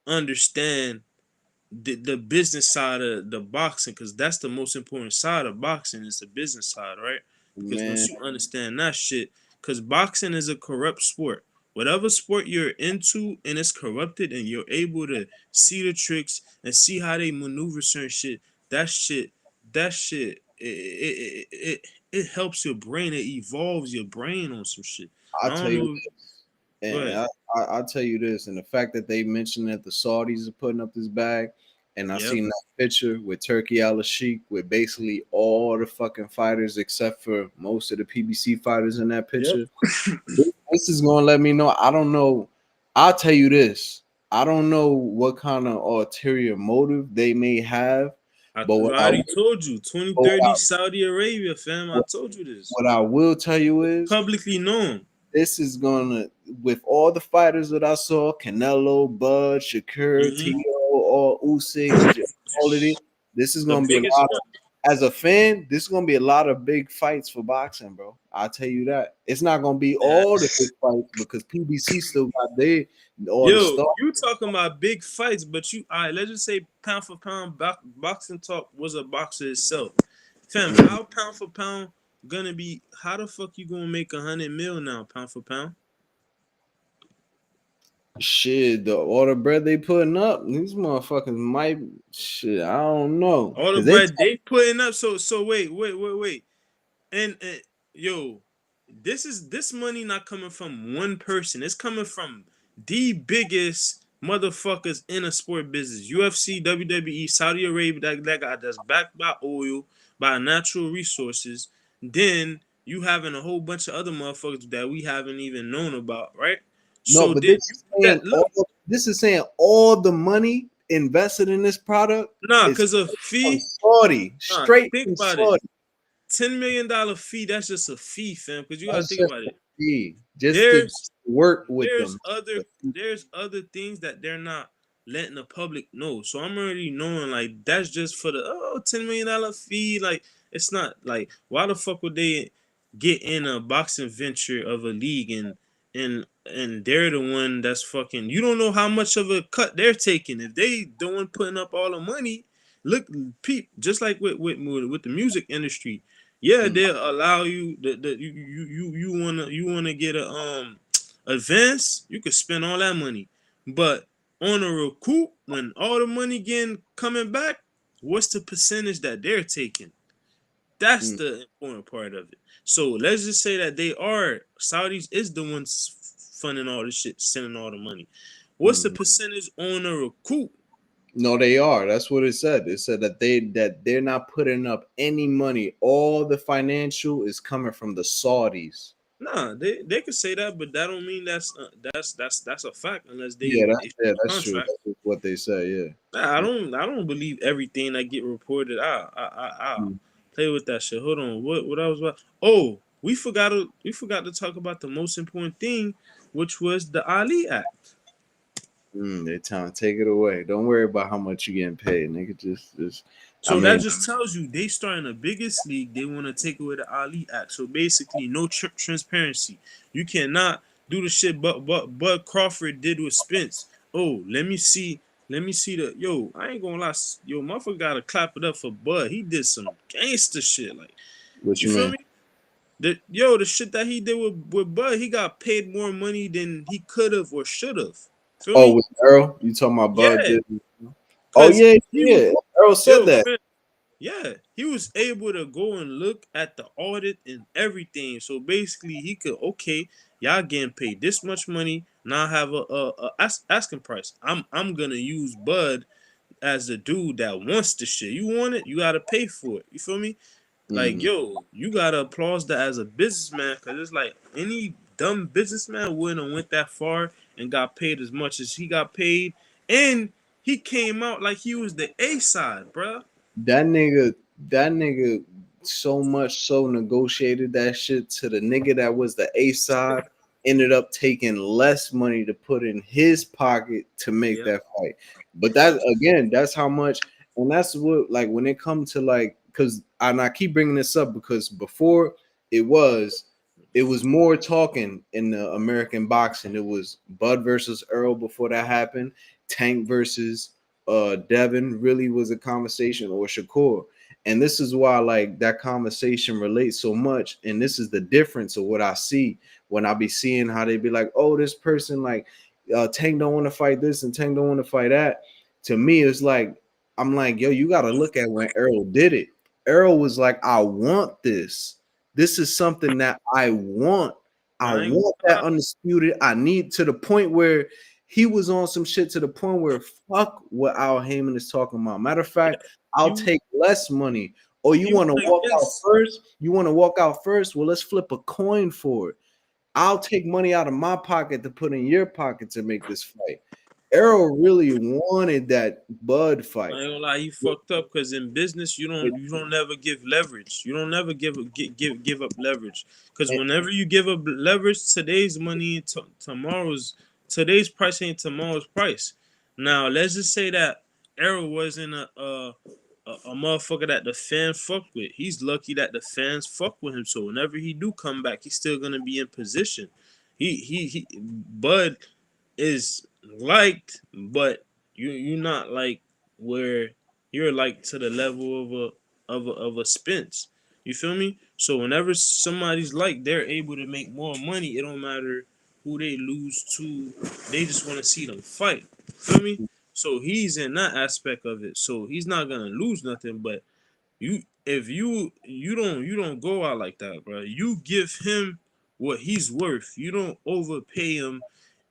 understand the business side of the boxing, because that's the most important side of boxing, is the business side, right? Because man, once you understand that shit, because boxing is a corrupt sport. Whatever sport you're into and it's corrupted, and you're able to see the tricks and see how they maneuver certain shit, that shit, it helps your brain. It evolves your brain on some shit. I I'll tell don't you know. this, Go and ahead. I'll tell you this, and the fact that they mentioned that the Saudis are putting up this bag, and I Yep. seen that picture with Turkey Al Sheikh with basically all the fucking fighters except for most of the PBC fighters in that Yep. picture. This is gonna let me know. I don't know. I'll tell you this. I don't know what kind of ulterior motive they may have, I but already told you, but what 2030 Saudi Arabia, fam. I what, told you this. what I will tell you is Publicly known. this is gonna, with all the fighters that I saw, Canelo, Bud, Shakur, Hmm. Tito, all Usyk, all of it. This is The gonna be a biggest lot one. of, as a fan, this is gonna be a lot of big fights for boxing, bro. I'll tell you that. It's not gonna be all the big fights because PBC still got their all the Yo, stuff. you talking about big fights, but all right, let's just say pound for pound, boxing talk was a boxer itself. Fam, how pound for pound gonna be? How the fuck you gonna make 100 mil now, pound for pound? Shit, the all the bread they putting up, these motherfuckers might shit. I don't know All the because they bread they putting up. So wait. And yo, this money not coming from one person. It's coming from the biggest motherfuckers in a sport business. UFC, WWE, Saudi Arabia, that guy that's backed by oil, by natural resources. Then you having a whole bunch of other motherfuckers that we haven't even known about, right? no, So but then you that look, this is saying all the money invested in this product nah, is cause a from fee, Saudi, nah, straight think from about it. Saudi. $10 million fee, that's just a fee, fam. Cause you gotta That's think just about a it. fee, just to There's work with there's them. other there's other things that they're not letting the public know. So I'm already knowing, like, that's just for the $10 million fee. Like, it's not like, why the fuck would they get in a boxing venture of a league, and they're the one that's fucking, you don't know how much of a cut they're taking. If they the one putting up all the money, look, peep, just like with the music industry. Yeah, Mm. they'll allow you that you wanna get a advance, you could spend all that money. But on a recoup, when all the money getting coming back, what's the percentage that they're taking? That's Mm. the important part of it. So let's just say that Saudis is the ones funding all this shit, sending all the money. What's the Mm. percentage on a recoup? No, they are. That's what it said. It said that they're not putting up any money. All the financial is coming from the Saudis. Nah, they could say that, but that don't mean that's a fact unless Yeah, they issue a that's true. contract. That's just what they say. Yeah. Nah, I don't believe everything that get reported. I Mm. play with that shit. Hold on, what I was about? Oh, we forgot to talk about the most important thing, which was the Ali Act. They trying to take it away. Don't worry about how much you getting paid, nigga. Just. I So that mean, just tells you they starting the biggest league. They want to take away the Ali Act. So basically, no transparency. You cannot do the shit but Bud Crawford did with Spence. Oh, let me see the yo. I ain't gonna lie, yo, motherfucker gotta clap it up for Bud. He did some gangster shit. Like, what you you feel mean? me? The shit that he did with Bud, he got paid more money than he could have or should have. Feel Oh, me? with Earl, you talking about Bud? Yeah, Did? Oh cause yeah, he was yeah. Earl said yo, that. fam, yeah, he was able to go and look at the audit and everything. So basically, he could okay, y'all getting paid this much money. Now I have a asking price. I'm gonna use Bud as the dude that wants the shit. You want it, you gotta pay for it. You feel me? Like Mm. yo, you gotta applaud that as a businessman, cause it's like any dumb businessman wouldn't have went that far and got paid as much as he got paid, and he came out like he was the A side, bruh. That nigga, so much so negotiated that shit to the nigga that was the A side. Ended up taking less money to put in his pocket to make Yep. that fight. But that again, that's how much, and that's what like when it comes to like, because and I keep bringing this up because before it was. It was more talking in the American boxing. It was Bud versus Earl before that happened. Tank versus Devin really was a conversation, or Shakur. And this is why like that conversation relates so much. And this is the difference of what I see when I be seeing how they be like, oh, this person like Tank don't want to fight this and Tank don't want to fight that. To me, it's like I'm like, yo, you gotta look at when Earl did it. Earl was like, I want this. This is something that I want. I I ain't want gonna that lie. undisputed. I need to the point where he was on some shit to the point where fuck what Al Heyman is talking about. Matter of Yeah, fact, I'll he take less money. Or you he want to went walk out against. first? You want to walk out first? Well, let's flip a coin for it. I'll take money out of my pocket to put in your pocket to make this fight. Errol really wanted that Bud I fight. ain't gonna lie, he fucked up because in business you don't never give leverage. You don't never give up leverage because And whenever you give up leverage, today's money today's price ain't tomorrow's price. Now let's just say that Arrow wasn't a motherfucker that the fans fuck with. He's lucky that the fans fuck with him. So whenever he do come back, he's still gonna be in position. He Bud is liked, but you're not like where you're like to the level of a Spence. You feel me? So whenever somebody's like they're able to make more money, it don't matter who they lose to. They just want to see them fight. Feel me? So he's in that aspect of it. So he's not gonna lose nothing, but you if you don't go out like that, bro. You give him what he's worth. You don't overpay him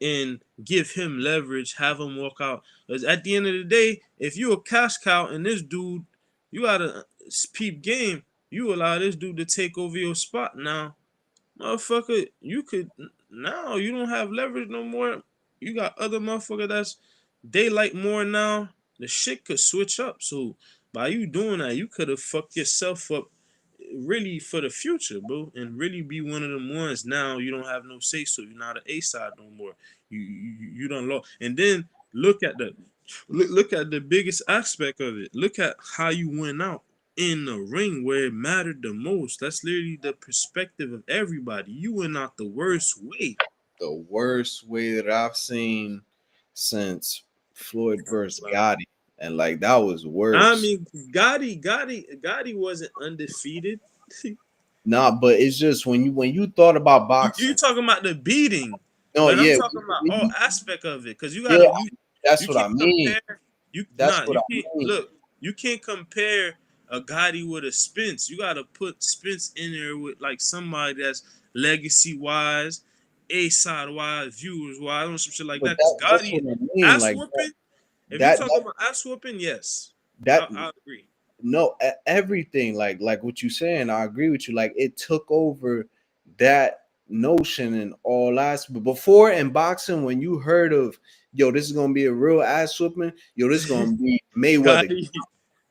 and give him leverage, have him walk out. Because at the end of the day, if you a cash cow and this dude, you gotta peep game. You allow this dude to take over your spot now, motherfucker. You could now you don't have leverage no more. You got other motherfucker that's they like more now. The shit could switch up. So by you doing that, you could have fucked yourself up really for the future, bro, and really be one of them ones. Now you don't have no say, so you're not an A side no more. You don't lost, and then look at the biggest aspect of it. Look at how you went out in the ring where it mattered the most. That's literally the perspective of everybody. You went out the worst way. the worst way that I've seen since Floyd versus Gotti. And like that was I worse. mean, Gotti wasn't undefeated. Nah, but it's just when you thought about You boxing. talking about the beating, No, but I'm yeah, talking about all aspect of it. Cause you yeah, gotta that's you what I can't mean. compare That's what you I can't mean. look you can't compare a Gotti with a Spence. You gotta put Spence in there with like somebody that's legacy wise, A side wise, viewers wise, or some shit like But that. Cause that's Gotti what I mean. ass Like whooping. If you that talking that about ass whooping, yes, that I agree. no everything like what you saying. I agree with you. Like it took over that notion and all that. But before in boxing, when you heard of yo, this is gonna be a real ass whooping. Yo, this is gonna be Mayweather. Gotti,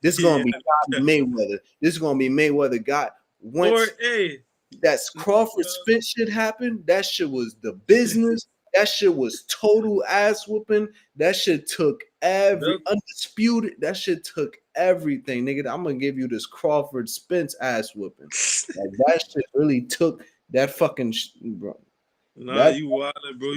This is gonna yeah. be Gotti Mayweather. This is gonna be Mayweather. Got Or once hey, that's Crawford Spence shit happened. That shit was the business. that shit was total ass whooping. That shit took every Yep. undisputed. That shit took everything, nigga. I'm gonna give you this Crawford Spence ass whooping. Like that shit really took that fucking bro. Nah, That you wildin', bro.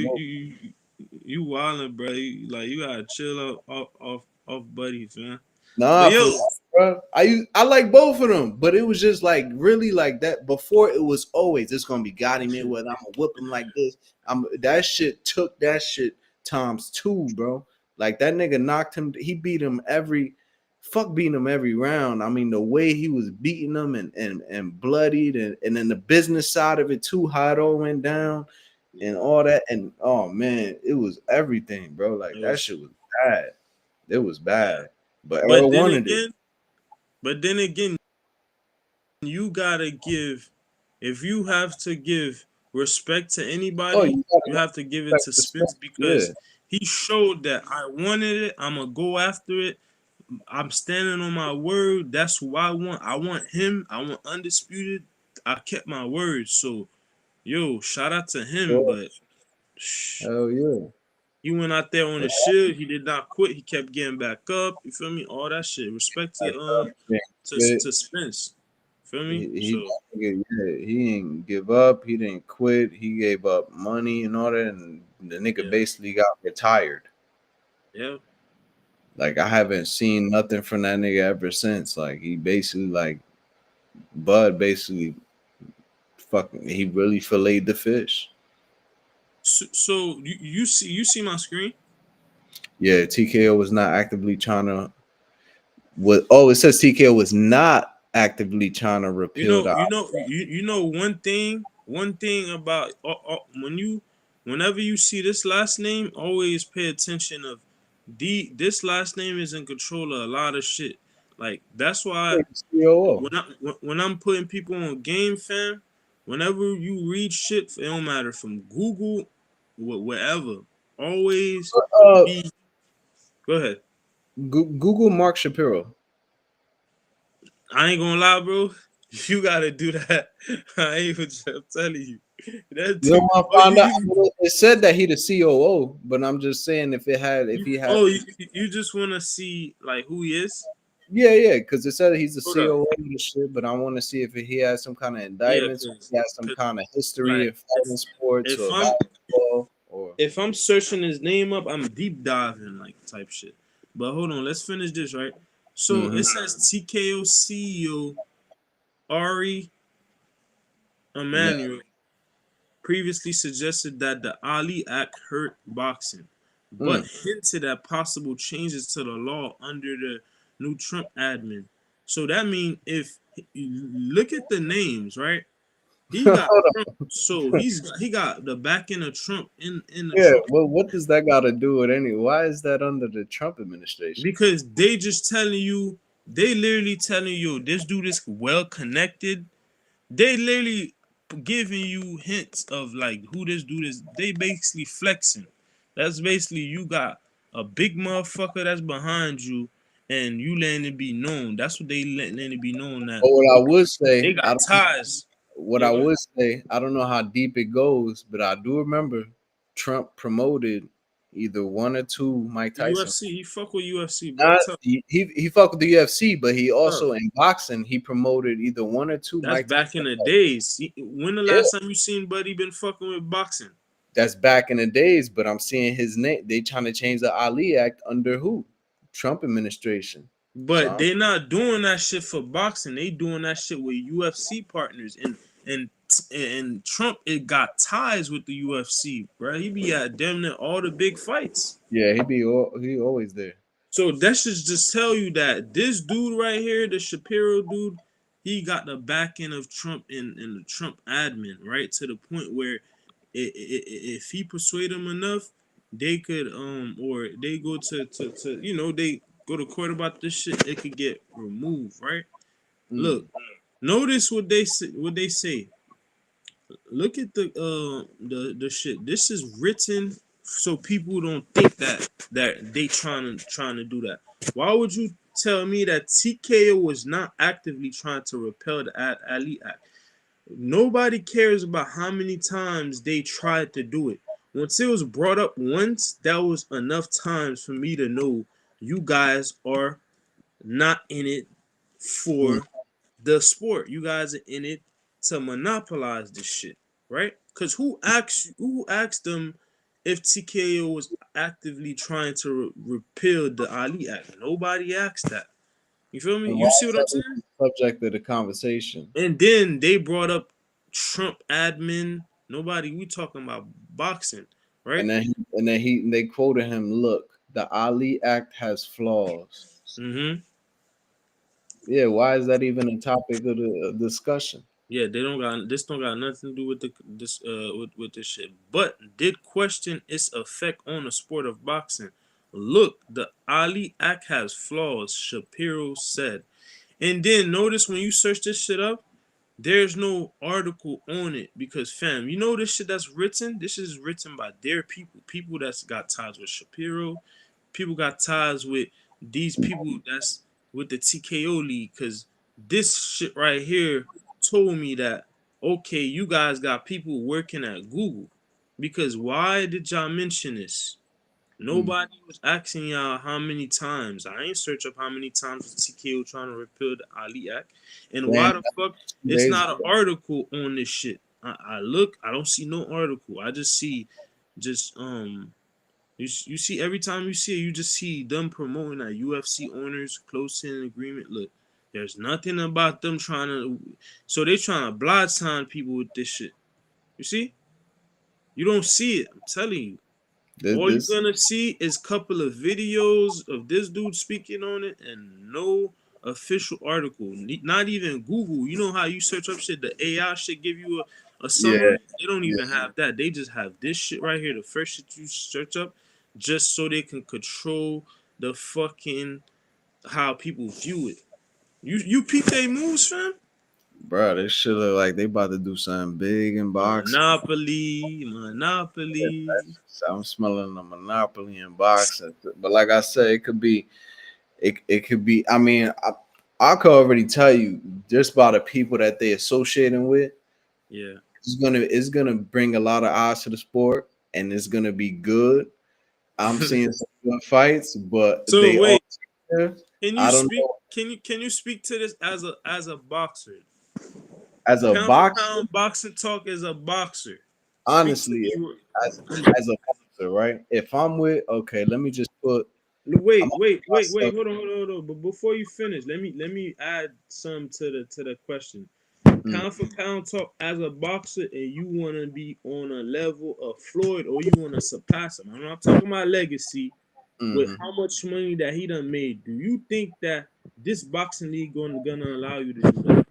You wildin', bro. Like you gotta chill out off buddies, man. But Nah, yo, for real, bro. I like both of them, but it was just like really like that. Before it was always it's gonna be Gotti Mayweather. I'm gonna whip him like this. I'm that shit took that shit times two, bro. Like that nigga knocked him. He beat him every beating him every round. I mean the way he was beating him and bloodied and then the business side of it too. How it all went down and all that and oh man, it was everything, bro. Like it that was shit was bad. It was yeah. bad. But But Earl then wanted it. again, but then again, you gotta give. If you have to give respect to Oh, anybody, you gotta you have to give it respect to the Spence. Spence Yeah. because he showed that I wanted it. I'm gonna go after it. I'm standing on my word. That's who I want. I want him. I want undisputed. I kept my word. So, yo, shout out to him. Sure. But shh, Hell yeah. he went out there on his shield. He did not quit. He kept getting back up. You feel me? All that shit. Respect Like, to yeah, to Spence. Feel me? he So he didn't give up. He didn't quit. He gave up money and all that, and the nigga yeah, basically got retired. yeah. Like I haven't seen nothing from that nigga ever since. Like he basically like Bud basically fucking he really filleted the fish. So you see my screen. Yeah, TKO was not actively trying to. What? Oh, it says TKO was not actively trying to You repeal know, the. you know one thing about whenever you see this last name, always pay attention of this last name is in control of a lot of shit. Like that's why COO. when I'm putting people on game, fam, whenever you read shit, it don't matter from Google, wherever, always Uh, be. Go ahead. Google Mark Shapiro. I ain't gonna lie, bro. You gotta do that. I ain't even. I'm telling you. That You know too. what Oh, I found out? It said that he the COO, but I'm just saying if he had, you just wanna see like who he is? yeah, because it said that he's the Hold up. COO and shit. But I want to see if he has some kind of Yeah, indictments, or cause, he has some 'cause, kind of history like of fighting sports if or I'm basketball or. if I'm searching his name up, I'm deep diving like type shit. But hold on, let's finish this right. So Mhm. it says TKO CEO Ari Yeah. Emanuel previously suggested that the Ali Act hurt boxing, but Mm. hinted at possible changes to the law under the new Trump admin. So that means if you look at the names, right? He got Hold Trump, so on. he got the backing of Trump in the Yeah. Trump Well, what does that got to do with any? Why is that under the Trump administration? because they just telling you, they literally telling you this dude is well connected. They literally giving you hints of like who this dude is. They basically flexing. That's basically you got a big motherfucker that's behind you, and you letting it be known. That's what they letting it be known that But what I okay, would they say, I got don't. ties. What Yeah, I go ahead. would say, I don't know how deep it goes, but I do remember Trump promoted either one or two Mike Tyson. UFC, he fuck with UFC, bro. Not Tough. he fucked with the UFC, but he Tough. also in boxing he promoted either one or two That's Mike back in Tyson. the days. When the Yeah, last time you seen Buddy been fucking with boxing? that's back in the days. But I'm seeing his name. They trying to change the Ali Act under who? Trump administration. But So they not doing that shit for boxing. They doing that shit with UFC partners. And and Trump it got ties with the UFC, bro. He be at damn near all the big fights. yeah, he always there. So that should just tell you that this dude right here, the Shapiro dude, he got the backing of Trump and the Trump admin, right? To the point where if he persuade them enough, they could or they go to they go to court about this shit, it could get removed, right? Look, Mm. notice what they say. Look at the shit. This is written so people don't think that they trying to do that. Why would you tell me that TKO was not actively trying to repel the Ali Act? Nobody cares about how many times they tried to do it. Once it was brought up once, that was enough times for me to know you guys are not in it Mm. for the sport. You guys are in it to monopolize this shit, right? Because who asked them if TKO was actively trying to repeal the Ali Act? Nobody asked that. You feel me? And You why see is what I'm that saying? even the subject of the conversation? And then they brought up Trump admin. Nobody. We talking about boxing, right? They quoted him. Look, the Ali Act has flaws. Mm-hmm. Yeah, why is that even a topic of the discussion? Yeah, they don't got this. Don't got nothing to do with with this shit. But did question its effect on the sport of boxing? Look, the Ali Act has flaws. Shapiro said. And then notice when you search this shit up, there's no article on it because fam, you know this shit that's written. This is written by their people that's got ties with Shapiro, people got ties with these people that's with the TKO league. Cause this shit right here told me that okay, you guys got people working at Google. Because why did y'all mention this? Mm. Nobody was asking y'all how many times. I ain't search up how many times was TKO trying to repeal the Ali Act, and Damn, why the fuck two it's days not an ago. article on this shit. I look, I don't see no article. I just see, just you see every time you see it, you just see them promoting that UFC owners close in agreement. Look, there's nothing about them trying to, so they trying to blind sign people with this shit. You see, you don't see it. I'm telling you. All you're This gonna see is a couple of videos of this dude speaking on it and no official article. Not even Google. You know how you search up shit, the AI shit give you a yeah, summary? They don't yeah, even have that. They just have this shit right here, the first shit you search up, just so they can control the fucking how people view it. You peep they moves, fam? bro, this shit look like they about to do something big in boxing. Monopoly, Monopoly. So I'm smelling the monopoly in boxing. But like I said, it could be. I mean, I could already tell you just by the people that they associating with. Yeah. It's gonna bring a lot of eyes to the sport, and it's gonna be good. I'm seeing some good fights, but So they all. wait, can you I don't speak? know. Can you speak to this as a boxer? As a Pound for boxer, pound, boxing talk as a boxer. Speak to honestly, me. as as a boxer, right? If I'm with, okay, let me just put. I'm Wait, gonna wait, put wait, wait. myself. Hold on. But before you finish, let me add some to the question. Mm, Pound for pound talk as a boxer, and you want to be on a level of Floyd, or you want to surpass him. I'm not talking about legacy. With mhm. how much money that he done made, do you think that this boxing league gonna allow you to do that?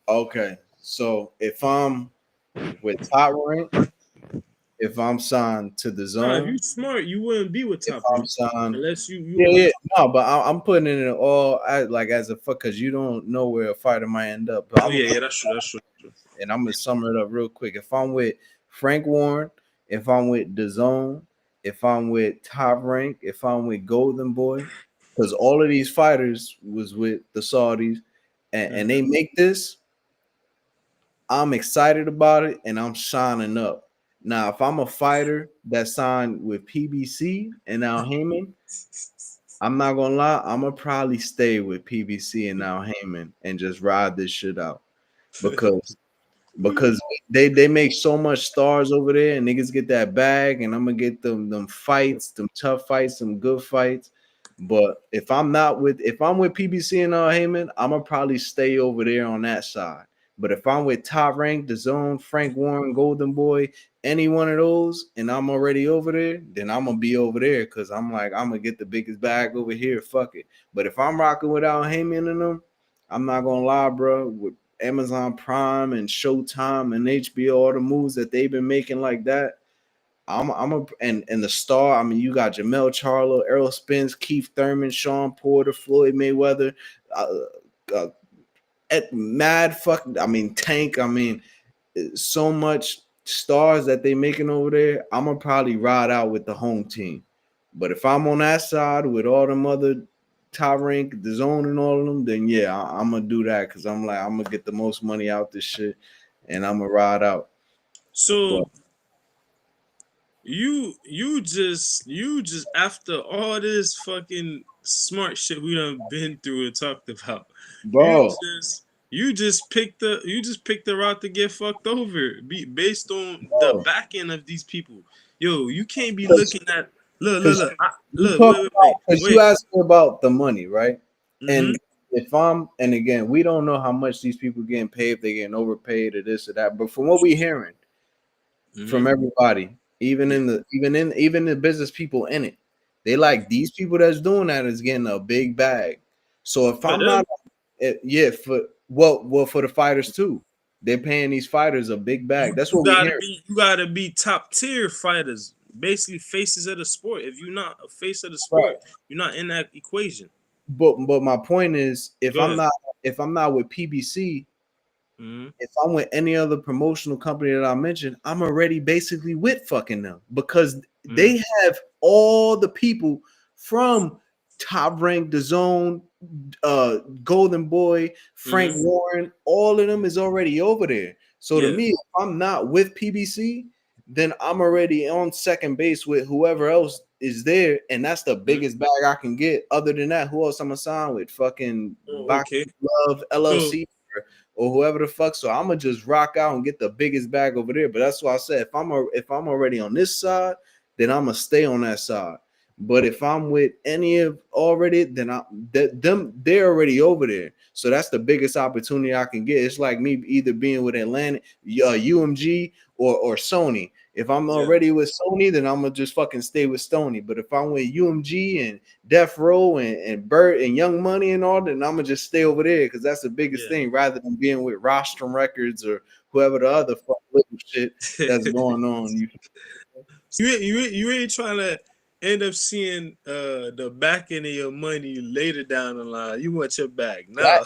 Okay, so if I'm with Top Rank, if I'm signed to the Nah, if you zone, smart, you wouldn't be with if Top I'm Rank signed, unless you yeah, on a. yeah, no, but I'm putting it in all like as a fuck because you don't know where a fighter might end up. But Oh I'm gonna yeah, put yeah, that's true, that's true. and I'm gonna sum it up real quick. If I'm with Frank Warren, if I'm with DAZN, if I'm with Top Rank, if I'm with Golden Boy, because all of these fighters was with the Saudis, and Mm-hmm. they make this, I'm excited about it, and I'm signing up. Now, if I'm a fighter that signed with PBC and Al Heyman, I'm not gonna lie, I'm gonna probably stay with PBC and Al Heyman and just ride this shit out because they make so much stars over there and niggas get that bag and I'm gonna get them fights, them tough fights, some good fights. But if I'm with PBC and Heyman, I'm gonna probably stay over there on that side. But if I'm with Top Rank, The Zone, Frank Warren, Golden Boy, any one of those, and I'm already over there, then I'm gonna be over there because I'm like I'm gonna get the biggest bag over here. Fuck it. But if I'm rocking without Heyman and them, I'm not gonna lie, bro. With Amazon Prime and Showtime and HBO, all the moves that they've been making like that. I'm a and the star. I mean, you got Jamel Charlo, Errol Spence, Keith Thurman, Sean Porter, Floyd Mayweather, uh, uh, Mad fuck. I mean, Tank. I mean, so much stars that they making over there. I'm gonna probably ride out with the home team. But if I'm on that side with all them other top rank, the zone and all of them, then yeah, I'm gonna do that because I'm like I'm gonna get the most money out this shit, and I'm gonna ride out. But So you just after all this fucking smart shit we done been through and talked about, you bro. just you just picked the route to get fucked over based on the Bro, back end of these people. Yo, you can't be looking at because you look, talk about, wait, because you wait. asked me about the money, right? Mm-hmm. And if I'm, and again, we don't know how much these people getting paid, if they getting overpaid or this or that. But from what we hearing Mm-hmm. from everybody, even Yeah. in the even the business people in it, they like these people that's doing that is getting a big bag. So if For I'm them, not, yeah, for well for the fighters too, they're paying these fighters a big bag. you That's you what we gotta hear. be you gotta be top tier fighters, basically faces of the sport. If you're not a face of the sport, you're not in that equation. But my point is, Go ahead. if I'm not with PBC, Mm-hmm. if I'm with any other promotional company that I mentioned, I'm already basically with fucking them because Mm-hmm. they have all the people from Top Rank, The Zone, Golden Boy, Frank Mm-hmm. Warren, all of them is already over there. So to Yeah. me, if I'm not with PBC, then I'm already on second base with whoever else is there, and that's the Mm-hmm. biggest bag I can get. Other than that, who else I'm gonna sign with? Fucking Oh, okay. Boxing Love So LLC or whoever the fuck. So I'm gonna just rock out and get the biggest bag over there. But that's why I said if I'm already on this side, then I'm gonna stay on that side. But if I'm with any of already, then they're already over there. So that's the biggest opportunity I can get. It's like me either being with Atlantic, UMG, or Sony. If I'm yeah, already with Sony, then I'm gonna just fucking stay with Sony. But if I'm with UMG and Death Row and Burt and Young Money and all, then I'm gonna just stay over there because that's the biggest yeah. thing, rather than being with Rostrum Records or whoever the other fuck little shit that's going on. You ain't trying to end up seeing the back end of your money later down the line. You want your bag That now.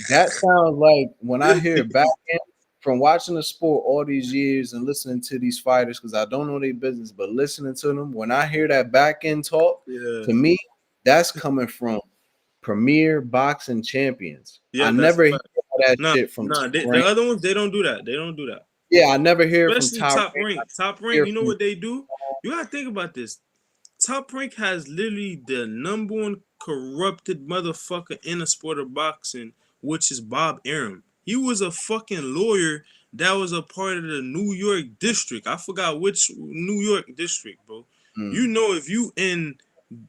that sounds like when I hear back end from watching the sport all these years and listening to these fighters because I don't know their business, but listening to them, when I hear that back end talk, Yeah, to me, that's coming from premier boxing champions. I yeah, that's a never hear fact. that Nah, shit from nah. Top The Rank. other ones they don't do that. They don't do that. Yeah, I never hear from Especially Top top Rank. I rank. Top rank. hear You know from what they do? You gotta think about this. Top Rank has literally the number one corrupted motherfucker in the sport of boxing, which is Bob Arum. He was a fucking lawyer that was a part of the New York district. I forgot which New York district, bro. You mm, know, if you in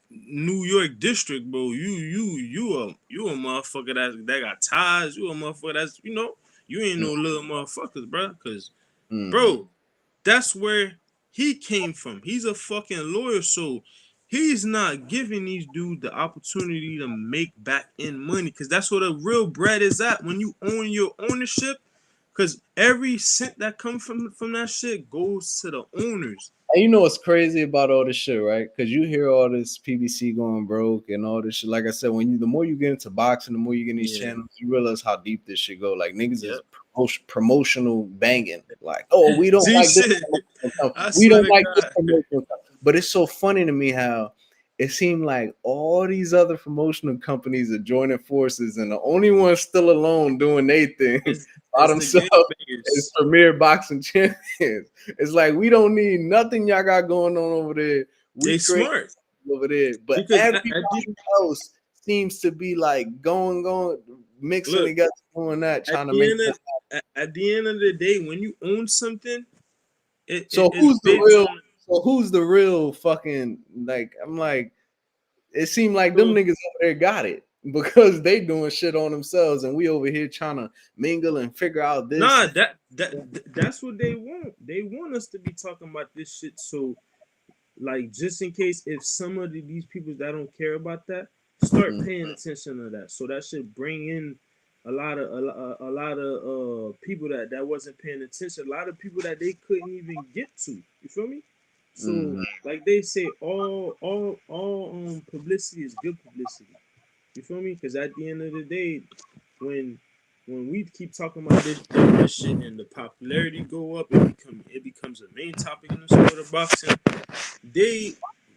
New York district, bro, you a motherfucker that got ties. You a motherfucker that's you ain't mm, no little motherfuckers, bro. Cause mm. bro, that's where he came from. He's a fucking lawyer, so he's not giving these dudes the opportunity to make back end money because that's where the real bread is at when you own your ownership. Because every cent that comes from that shit goes to the owners. And you know what's crazy about all this shit, right? Because you hear all this PBC going broke and all this shit. Like I said, the more you get into boxing, the more you get in these Yeah. channels, you realize how deep this shit go. Like niggas is Yep. promotional banging. Like, oh, we don't G like this shit. promotional company. I We swear don't to like this God. promotional company. But it's so funny to me how it seemed like all these other promotional companies are joining forces, and the only one still alone doing their thing It's, by it's the themselves game is bangers. Premier Boxing Champions. It's like we don't need nothing y'all got going on over there. We They great smart over there, but because at everybody the else seems to be like going, mixing look together, doing that, at trying to the make end that. of at the end of the day, when you own something, So it's based on. who's the real fucking like? I'm like, it seemed like them So niggas over there got it because they doing shit on themselves, and we over here trying to mingle and figure out this. nah, that's what they want. They want us to be talking about this shit. So like, just in case if some of these people that don't care about that start Mm, paying attention to that, so that should bring in a lot of people that wasn't paying attention. A lot of people that they couldn't even get to. You feel me? So mm, like they say, all publicity is good publicity. You feel me? Because at the end of the day, when we keep talking about this shit and the popularity go up, it becomes a main topic in the sport of boxing. They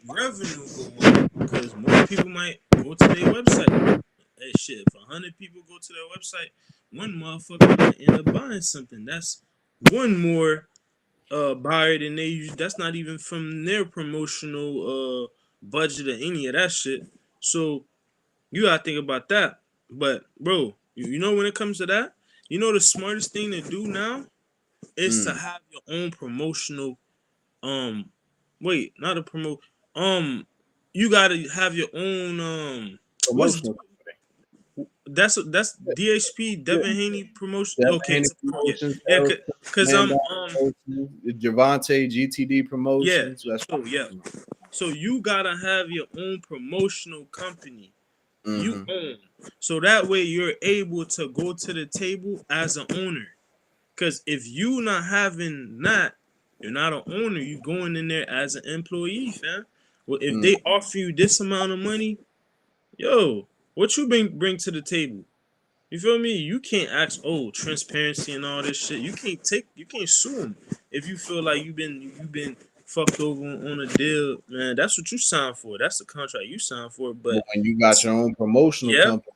revenue go up because more people might go to their website. Hey shit, if 100 people go to their website, one motherfucker might end up buying something. That's one more buyer than they use. That's not even from their promotional budget or any of that shit. So you gotta think about that. But bro, you know when it comes to that, you know the smartest thing to do now is to have your own promotional wait, not a promote you gotta have your own what's Promotional. that's DHP Yeah. Devin Haney promotion. Devin Okay, Haney it's a pro, yeah. Promotions, Yeah, Harold cause Mandoff Promotions, Gervonta GTD yeah. Promotions. That's So yeah. So you gotta have your own promotional company. You mm-hmm. own. So that way you're able to go to the table as an owner. Cause if you not having that, you're not an owner. You going in there as an employee, fam. Well, if they offer you this amount of money, yo, what you bring to the table? You feel me? You can't ask, oh, transparency and all this shit. You can't sue them if you feel like you've been fucked over on a deal, man. That's what you signed for. That's the contract you signed for. But But when you got your own promotional yep, company,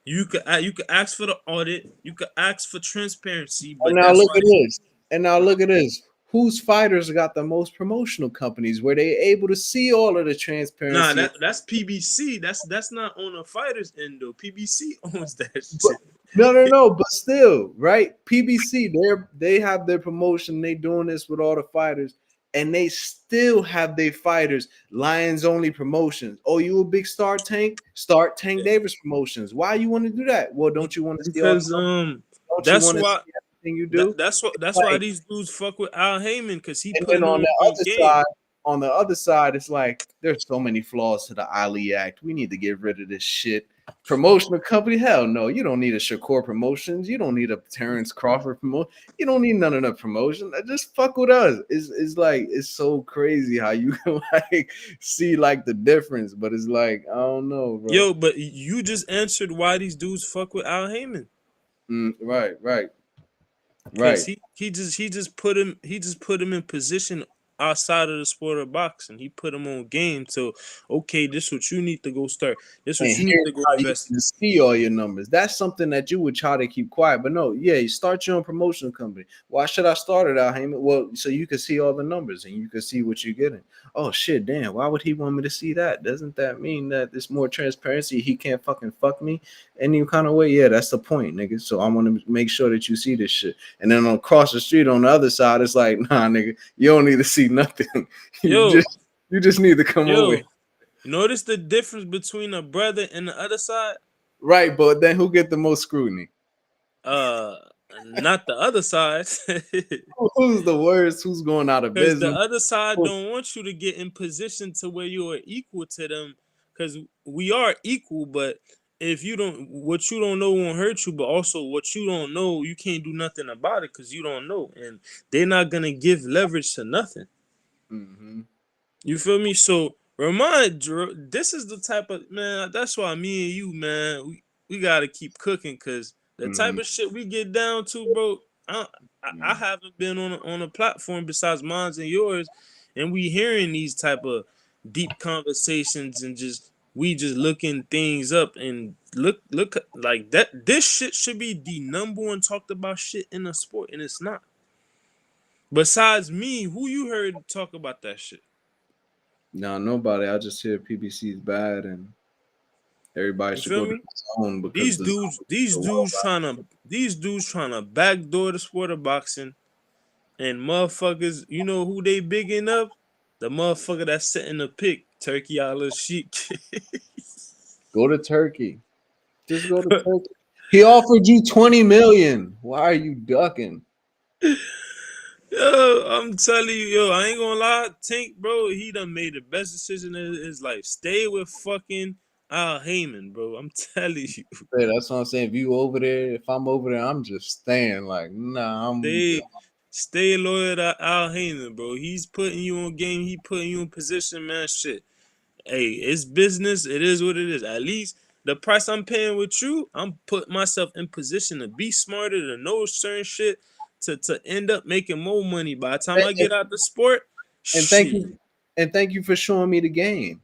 you could ask for the audit. You could ask for transparency. and But now that's look why at this. And now look at this. Whose fighters got the most promotional companies where they able to see all of the nah, transparency? that's PBC. That's not on the fighters end though. PBC owns that But, shit. no. But still, right? PBC, they have their promotion. They doing this with all the fighters, and they still have their fighters Lions only promotions. Oh, you a big Star Tank? Start Tank Davis promotions. Why you want to do that? Well, don't you want to see all the Because numbers? Don't you that's want to why see everything you do? that's why Like, these dudes fuck with Al Heyman because he and then putting on game. on the other side, it's like there's so many flaws to the Ali Act. We need to get rid of this shit. Promotional company, hell no. You don't need a Shakur Promotions. You don't need a Terrence Crawford promotion. You don't need none of the promotion. Just fuck with us. It's like it's so crazy how you can like see like the difference, but it's like I don't know, bro. Yo, but you just answered why these dudes fuck with Al Heyman. Right. Cause he just put him in position outside of the sport of boxing. He put him on game. So okay, this what you need to go start. This And what you need here's to go how you invest. can see all your numbers. That's something that you would try to keep quiet. But no, yeah, you start your own promotion company. Why should I start it out, Heyman? Well, so you can see all the numbers and you can see what you're getting. Oh shit, damn. Why would he want me to see that? Doesn't that mean that there's more transparency? He can't fucking fuck me any kind of way. Yeah, that's the point, nigga. So I want to make sure that you see this shit. And then across the street on the other side, it's like, nah, nigga, you don't need to see nothing. Yo, you just need to come over yo, here. notice the difference between a brother and the other side? Right, but then who get the most scrutiny? Uh, not the other side. Who's the worst? Who's going out of Because the business? other side don't want you to get in position to where you are equal to them. Because we are equal, but if you don't, what you don't know won't hurt you. But also, what you don't know, you can't do nothing about it because you don't know, and they're not gonna give leverage to nothing. Mm-hmm. You feel me? So this is the type of man. That's why me and you, man, we gotta keep cooking because the type Mm-hmm. of shit we get down to, bro. I haven't been on a platform besides mine's and yours, and we hearing these type of deep conversations and we just looking things up and look like that. This shit should be the number one talked about shit in the sport, and it's not. Besides me, who you heard talk about that shit? No, nobody. I just hear PBC is bad and everybody You should feel go to me? the zone because These the zone dudes, is these the world. dudes trying to, these dudes trying to backdoor the sport of boxing, and motherfuckers, you know who they bigging up? The motherfucker that's setting the pick, Turkey Al Sheik. Go to Turkey. Just go to Turkey. He offered you 20 million. Why are you ducking? Yo, I'm telling you, yo, I ain't gonna lie, Tank, bro, he done made the best decision in his life. Stay with fucking Al Heyman, bro. I'm telling you. Yeah, that's what I'm saying. If you over there, if I'm over there, I'm just staying. Like, nah, Stay, stay loyal to Al Heyman, bro. He's putting you on game. He putting you in position, man. Shit. Hey, it's business. It is what it is. At least the price I'm paying with you, I'm putting myself in position to be smarter, to know certain shit, to end up making more money. By the time I and, get out the sport, and thank shit. you, and thank you for showing me the game.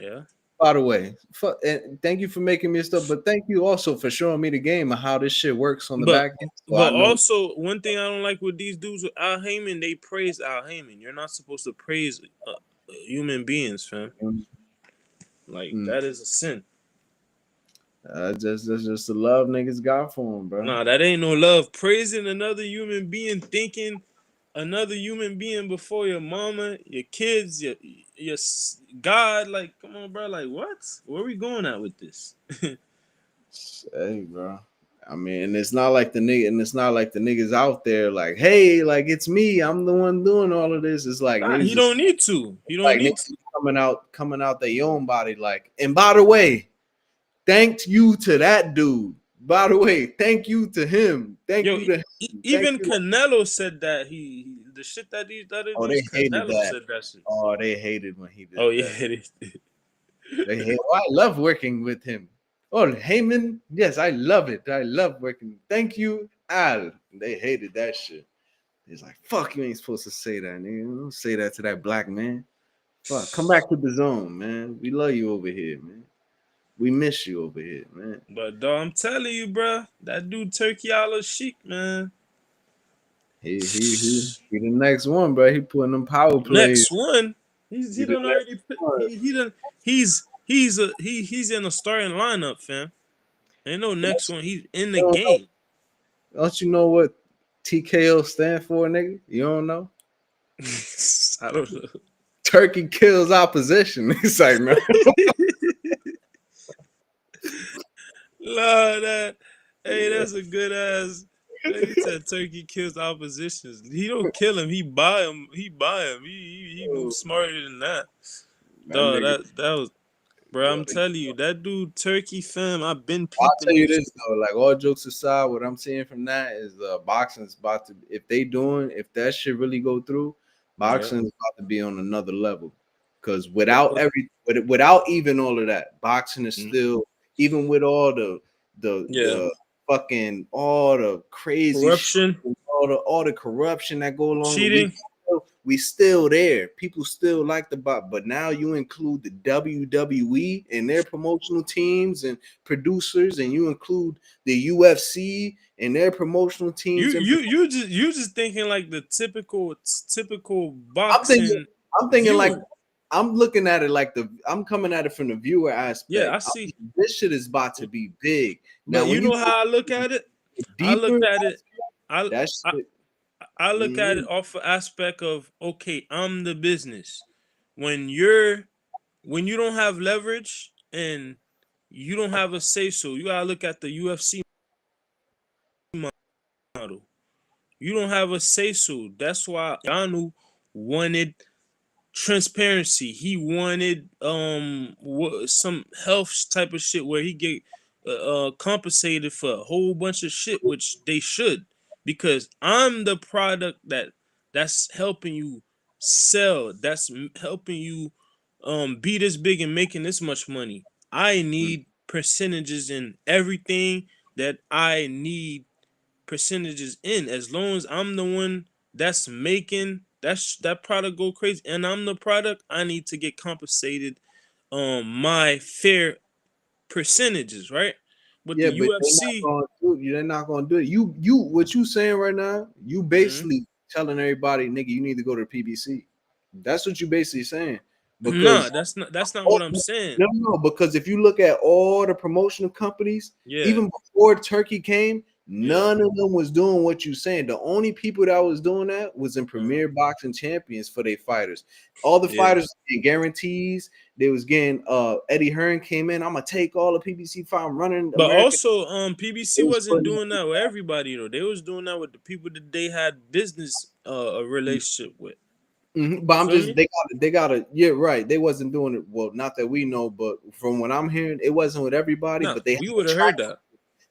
Yeah. By the way, and thank you for making me stuff, but thank you also for showing me the game and how this shit works on the But back end. So I but know. also one thing I don't like with these dudes with Al Heyman, they praise Al Heyman. You're not supposed to praise human beings, fam. Like Mm. that is a sin. That's just the love niggas got for him, bro. Nah, that ain't no love. Praising another human being, thinking another human being before your mama, your kids, God. Like, come on, bro. Like, what? Where we going at with this? Hey, bro. I mean, and it's not like the nigga, and it's not like the niggas out there like, hey, like it's me, I'm the one doing all of this. It's like Nah, he niggas is don't need to. He don't like need niggas to. coming out their own body, like, and by the way, thank you to that dude. By the way, thank you to him. Thank Yo, you to him. Thank even you. Canelo said that the shit that these other Oh, dudes, they hated Canelo that. said that shit. Oh, they hated when he did Oh yeah, that. it is. They hate. Oh, I love working with him. Oh, Heyman, yes, I love it. I love working. Thank you, Al. They hated that shit. He's like, fuck, you ain't supposed to say that, nigga. Don't say that to that black man. Fuck, come back to the zone, man. We love you over here, man. We miss you over here, man. But dog, I'm telling you, bro, that dude Turkey Allah Sheik, man. He the next one, bro. He putting them power plays. Next one, He he the done next already put one. he done he's in a starting lineup, fam. Ain't no next one. He's in the game. Don't you know what TKO stand for, nigga? You don't know? I don't know. Turkey kills opposition. It's like, no. Lord, that's a good ass. He said Turkey kills oppositions. He don't kill him. He buy him. He buy him. He moves smarter than that. That Dog, nigga, that was, bro. yo, I'm telling you, that dude Turkey fam. I've been I'll peeping tell you his. this though, like all jokes aside, what I'm seeing from that is boxing's about to, if that shit really go through, Yeah. boxing's about to be on another level. Because But without even all of that, boxing is mm, still, even with all yeah, the fucking all the crazy shit, corruption, all the corruption that go along, cheating. we still there. People still like the box, but now you include the WWE and their promotional teams and producers, and you include the UFC and their promotional teams and You just thinking like the typical I'm thinking boxing I'm thinking like viewer. I'm looking at it like I'm coming at it from the viewer Yeah, I aspect. see. This shit is about to be big. But Now, you when you know go how I look at it? I deeper, look at it. I that I, shit. I look at it off the aspect of okay, I'm the business. When when you don't have leverage and you don't have a say so, you gotta look at the UFC model. You don't have a say so. That's why Yanu wanted transparency. He wanted some health type of shit where he get compensated for a whole bunch of shit, which they should, because I'm the product that's helping you sell. That's helping you be this big and making this much money. I need percentages in everything that I need percentages in. As long as I'm the one that's making that product go crazy and I'm the product, I need to get compensated my fair percentages, right? With the Yeah, but they're not UFC, gonna do it. They're not gonna do it. What you saying right now? You mhm. basically telling everybody, nigga, you need to go to the PBC. That's what you basically saying. Nah, Because that's not oh, what I'm saying. no, because if you look at all the promotional companies, Yeah, even before Turkey came, yeah. none of them was doing what you saying. The only people that was doing that was in Uh-huh. Premier Boxing Champions for their fighters. All the Yeah. fighters getting guarantees. They was getting Eddie Hearn came in. I'm gonna take all the PBC fight. I'm running But American. also, They PBC was wasn't putting doing that with everybody though. They was doing that with the people that they had business a relationship with. But You I'm feel just me? they gotta yeah, right. They wasn't doing it well, not that we know, but from what I'm hearing, it wasn't with everybody, Nah, but they had we a would have track heard that.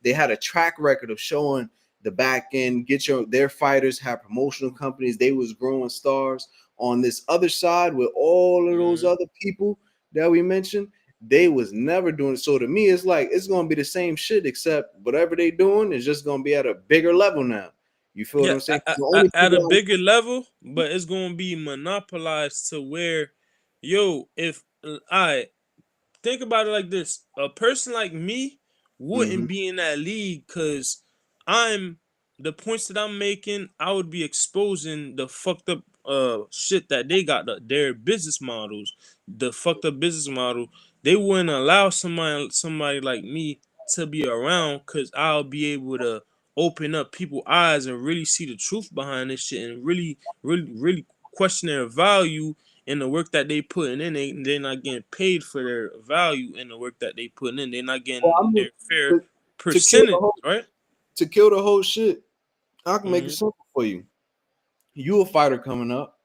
they had a track record of showing the back end, their fighters have promotional companies, they was growing stars. On this other side with all of those Mhm. other people that we mentioned, they was never doing it. So to me, it's like it's gonna be the same shit, except whatever they doing is just gonna be at a bigger level now. You feel what Yeah, I'm saying? The only at a people bigger level, but it's gonna be monopolized to where, yo, if I think about it like this: a person like me Mm-hmm. wouldn't be in that league because I'm the points that I'm making. I would be exposing the fucked up shit that they got, their business models, the fucked up business model. They wouldn't allow somebody like me to be around because I'll be able to open up people's eyes and really see the truth behind this shit and really question their value in the work that they putting in. They're not getting paid for their value in the work that they putting in. They're not Well, I getting mean, their fair to, to kill the percentage, whole right? to kill the whole shit, I can make it Mm-hmm. simple for you. You a fighter coming up.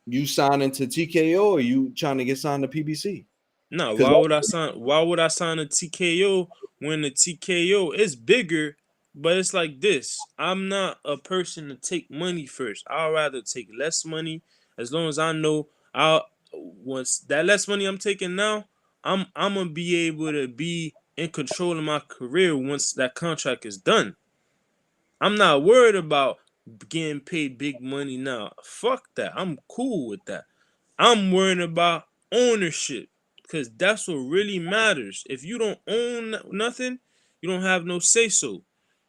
You signing to TKO or you trying to get signed to PBC? No, Because why would I sign? Why would I sign a TKO when the TKO is bigger? But it's like this. I'm not a person to take money first. I'd rather take less money as long as I know I'll once that less money I'm taking now, I'm gonna be able to be in control of my career once that contract is done. I'm not worried about getting paid big money now. Fuck that. I'm cool with that. I'm worrying about ownership because that's what really matters. If you don't own nothing, you don't have no say so.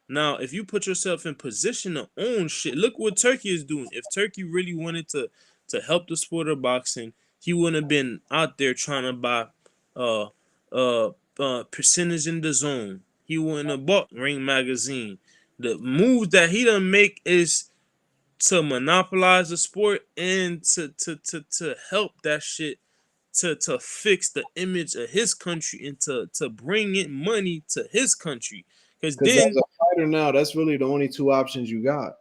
Now, if you put yourself in position to own shit, look what Turkey is doing. If Turkey really wanted to help the sport of boxing, he wouldn't have been out there trying to buy uh percentage in the zone. He wouldn't have bought Ring Magazine. The move that he done make is to monopolize the sport and to help that shit to fix the image of his country and to bring in money to his country. Because as then, a fighter now, that's really the only two options you got.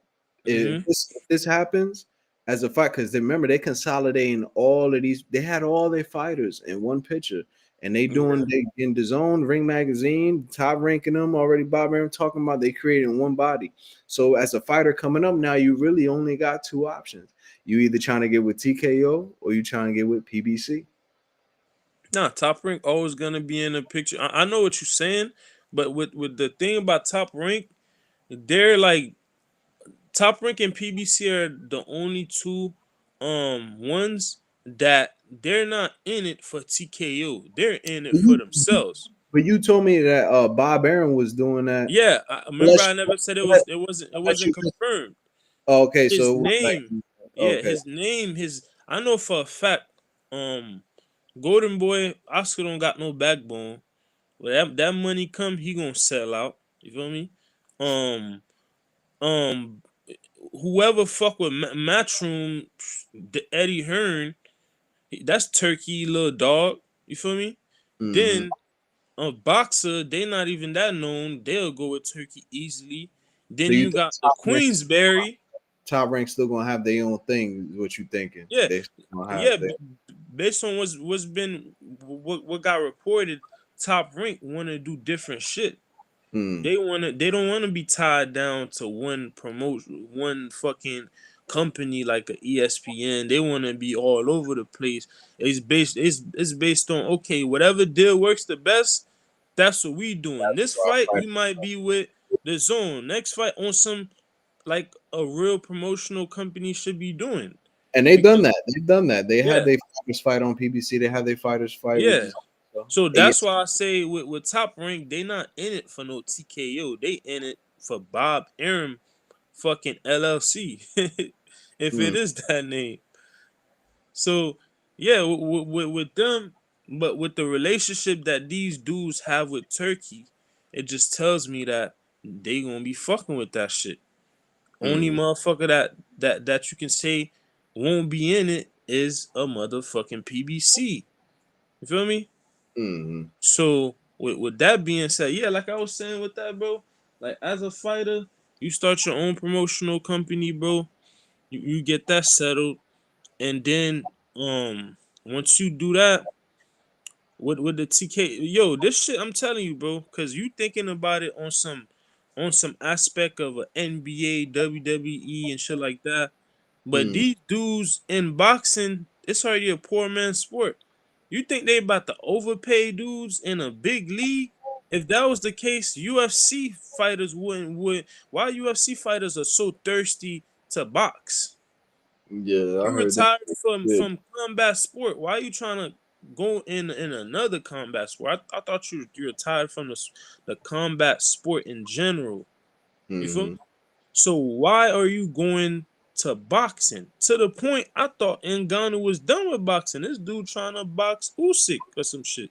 mm-hmm, If this happens as a fight, because remember they consolidating all of these. They had all their fighters in one picture, and yeah. they in the zone Ring Magazine top ranking them already. Bob Arum talking about they created one body. So as a fighter coming up now, you really only got two options. You either trying to get with TKO or you trying to get with PBC. Nah, Top Rank always gonna be in the picture. I know what you're saying, but with the thing about Top Rank, they're like Top Rank and PBC are the only two ones that they're not in it for TKO. They're in it for themselves. But you told me that Bob Arum was doing that. Yeah, I remember Unless, I never said unless, it unless wasn't you confirmed. okay, His so it was like name, yeah, okay. his name, his I know for a fact, um Golden Boy Oscar don't got no backbone. When that money come, he gonna sell out. You feel me? Um, um, whoever fuck with Matchroom, the Eddie Hearn, that's Turkey little dog. You feel me? Mm-hmm. Then a boxer, they not even that known. They'll go with Turkey easily. So Then you you think got the Queensberry. top rank still gonna have their own thing? Is what you thinking? Yeah, They still gonna have yeah. their Based on what's been what got reported, Top Rank want to do different shit. mm, They don't want to be tied down to one promotion, one fucking company like a ESPN. They want to be all over the place. It's based on, okay, whatever deal works the best, that's what we doing. This fight right. we might be with the zone. Next fight on some like a real promotional company should be doing. And they done Because that. They've done that. They had yeah, their fighters fight on PBC. They had their fighters fight with yeah. the so, So that's AS. why I say with Top Rank, they not in it for no TKO. They in it for Bob Arum fucking LLC, if it Mm, is that name. So yeah, with them, but with the relationship that these dudes have with Turkey, it just tells me that they gonna be fucking with that shit. Only mm, motherfucker that you can say won't be in it is a motherfucking PBC. You feel me? mm, So with that being said, yeah, like I was saying with that, bro, like as a fighter, you start your own promotional company, bro. You get that settled, and then once you do that with the TK, yo, this shit I'm telling you, bro, because you thinking about it on some aspect of a NBA, WWE, and shit like that. But mm. these dudes in boxing, it's already a poor man's sport. You think they about to overpay dudes in a big league? If that was the case, UFC fighters wouldn't would. Why UFC fighters are so thirsty to box? Yeah, I You heard that. retired Good. from combat sport. Why are you trying to go in another combat sport? I thought you retired from the combat sport in general. You feel me? Mm-hmm. So why are you going to boxing? To the point I thought Ngannou was done with boxing. This dude trying to box Usyk or some shit.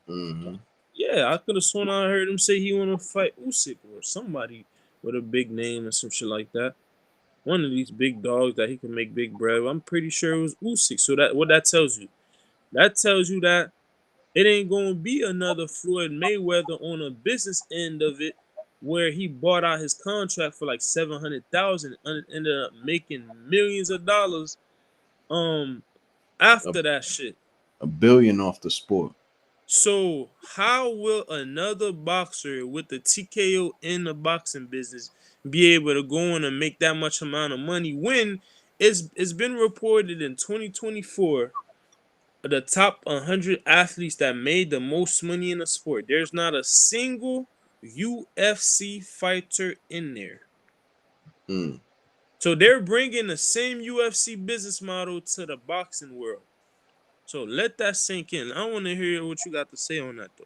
Mm-hmm. Yeah, I could have sworn I heard him say he want to fight Usyk or somebody with a big name or some shit like that. One of these big dogs that he can make big bread. I'm pretty sure it was Usyk. So that what that tells you? That tells you that it ain't gonna be another Floyd Mayweather on a business end of it, where he bought out his contract for like 700,000 and ended up making millions of dollars. A, After that shit. a billion off the sport. So how will another boxer with the TKO in the boxing business be able to go on and make that much amount of money when it's been reported in 2024 the top 100 athletes that made the most money in the sport. There's not a single UFC fighter in there. Mm. So they're bringing the same UFC business model to the boxing world. So let that sink in. I want to hear what you got to say on that though.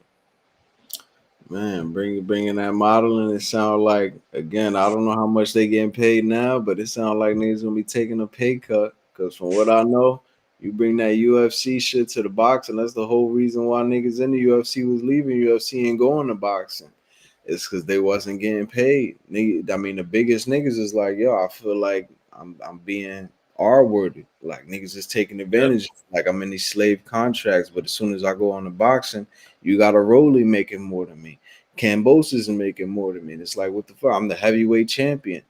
Man, bringing that modeling, it sound like, again, I don't know how much they getting paid now, but it sounds like niggas gonna be taking a pay cut. Cause from what I know, you bring that UFC shit to the boxing, that's the whole reason why niggas in the UFC was leaving UFC and going to boxing. It's because they wasn't getting paid. I mean, the biggest niggas is like, yo, I feel like I'm being R-worded. Like niggas is taking Yep. advantage. Like I'm in these slave contracts, but as soon as I go on the boxing, you got a Rolly making more than me. Cambos is making more than me. And it's like, what the fuck? I'm the heavyweight champion.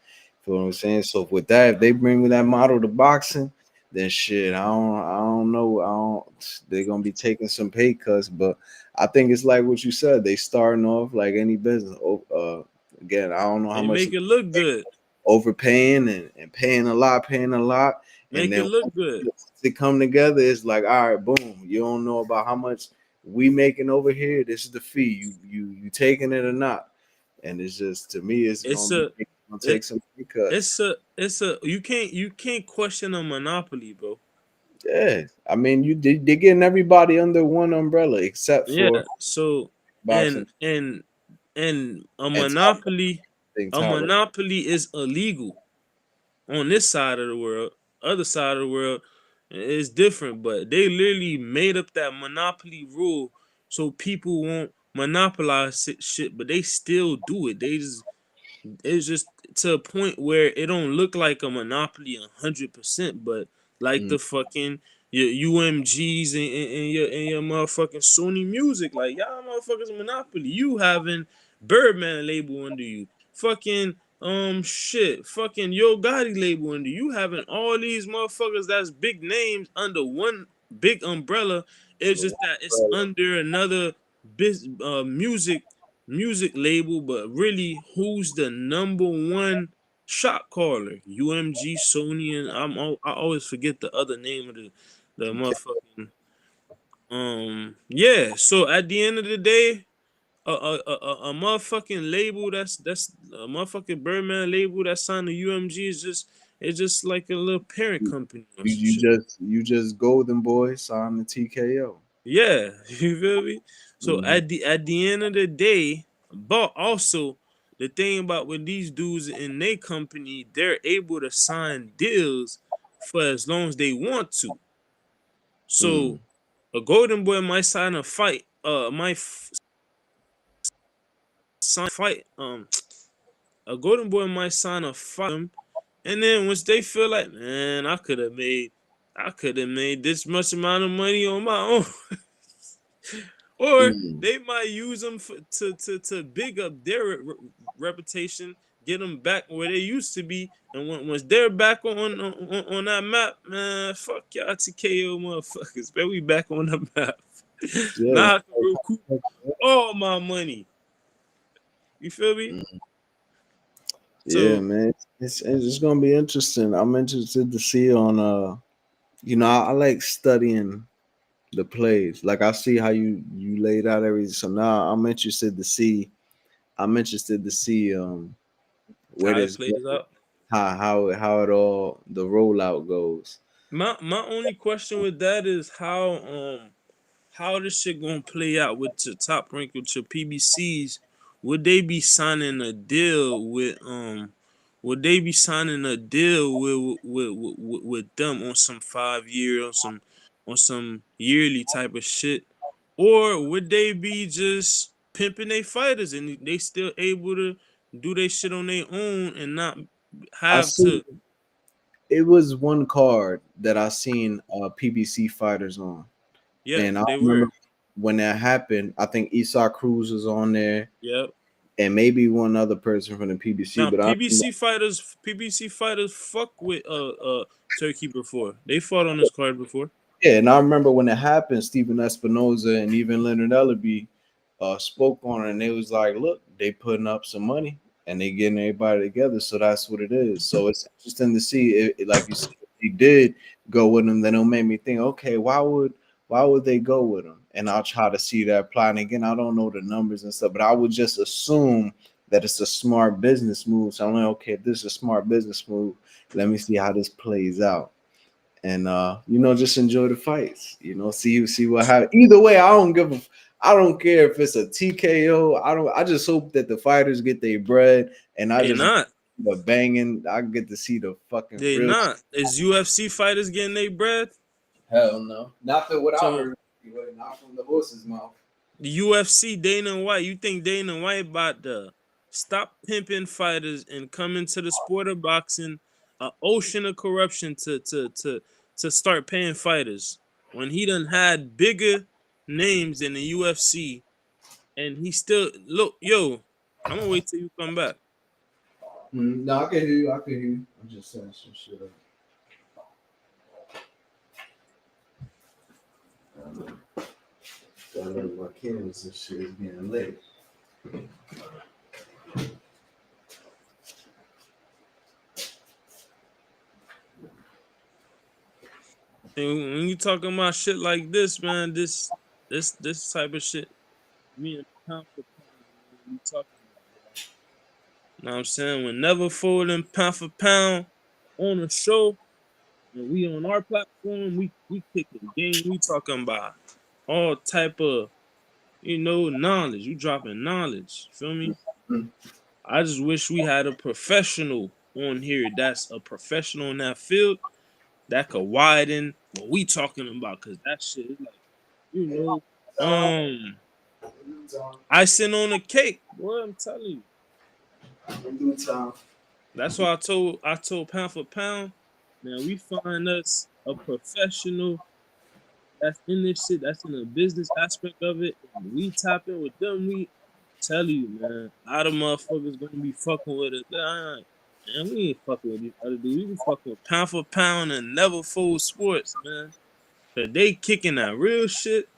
Feel what I'm saying? So with that, if they bring me that model to boxing, then shit, I don't know. They're gonna be taking some pay cuts, but I think it's like what you said. They starting off like any business. Again, I don't know how They much make it look good. overpaying and paying a lot, and Make it then look good. once they come together, it's like, all right, boom. You don't know about how much we making over here. This is the fee. You taking it or not? And it's just to me, it's It's gonna a be gonna it, take some pay cuts. it's a you can't question a monopoly, bro. Yeah, I mean, they're getting everybody under one umbrella except Yeah. for So boxing and and top thing a title. monopoly is illegal on this side of the world. Other side of the world is different, but they literally made up that monopoly rule so people won't monopolize shit, but they still do it. It's just to a point where it don't look like a monopoly 100%, but like Mm, the fucking your UMGs and your motherfucking Sony Music, like y'all motherfuckers monopoly. You having Birdman label under you, fucking shit, fucking Yo Gotti label under you. Having all these motherfuckers that's big names under one big umbrella. It's under just one that it's umbrella. under another music label, but really, who's the number one shot caller? UMG, Sony, and I always forget the other name of the motherfucking yeah. So at the end of the day, a motherfucking label that's a motherfucking Birdman label that signed to UMG is just it's just like a little parent You, company or you some you shit. just you just golden boy sign the TKO. Yeah, you feel me? So Hmm. at the end of the day, but also the thing about with these dudes in their company, they're able to sign deals for as long as they want to. So Mm. a golden boy might sign a fight, sign a fight, a golden boy might sign a fight, and then once they feel like, man, I could have made this much amount of money on my own. Or Mm. they might use them to big up their reputation, get them back where they used to be, and once they're back on that map, man, fuck y'all TKO motherfuckers, man, we back on the map. Yeah. Now I can recoup all my money. You feel me? Mm. Yeah, So man. It's gonna be interesting. I'm interested to see on I like studying the plays. Like I see how you laid out everything. So now I'm interested to see where how it this plays goes, out. how it all the rollout goes. My only question with that is how how this shit gonna play out with the top rank with your PBCs? Would they be signing a deal with Would they be signing a deal with them on some 5 year on some yearly type of shit, or would they be just pimping their fighters and they still able to do their shit on their own and not I have see. to? It was one card that I seen PBC fighters on, Yep, and I they remember were. when that happened. I think Esau Cruz was on there, Yep. and maybe one other person from the PBC. Now But I PBC fighters fuck with Turkey before. They fought on this card before. Yeah, and I remember when it happened, Stephen Espinoza and even Leonard Ellaby spoke on it, and they was like, "Look, they putting up some money and they getting everybody together, so that's what it is." So it's interesting to see, like you said, if they did go with them, then it'll make me think, okay, why would they go with them? And I'll try to see that plot. And again, I don't know the numbers and stuff, but I would just assume that it's a smart business move. So I'm like, okay, if this is a smart business move, let me see how this plays out, and just enjoy the fights. See what happens. Either way, I don't care if it's a TKO. I just hope that the fighters get their bread, and I They just not. the banging. I get to see the fucking They real. not. Is UFC fighters getting their bread? Hell no, not that what I So heard. Anyway, not from the horse's mouth. the UFC, Dana White, you think Dana White about to stop pimping fighters and come into the sport of boxing, an ocean of corruption to start paying fighters when he done had bigger names in the UFC and he still look, yo, I'm gonna wait till you come back. No, I can hear you. I can hear you. I'm just saying some shit. Gotta look my cameras and shit is getting late. And when you talking about shit like this, man, this type of shit, me and pound for pound, man, we talking about, bro. Know what I'm saying? When never folding pound for pound on a show, and we on our platform, we kicking game. We talking about all type of knowledge. You dropping knowledge. Feel me? I just wish we had a professional on here that's a professional in that field that could widen what we talking about, cause that shit is like, you know, um, icing on the cake, boy. I'm telling you. That's why I told pound for pound, man, we find us a professional that's in this shit, that's in the business aspect of it, and we tap in with them. We tell you, man, a lot of motherfuckers gonna be fucking with us. Man, we ain't fucking with these other dudes. We be fucking with pound for pound and never fold sports, man. Cause they kicking that real shit.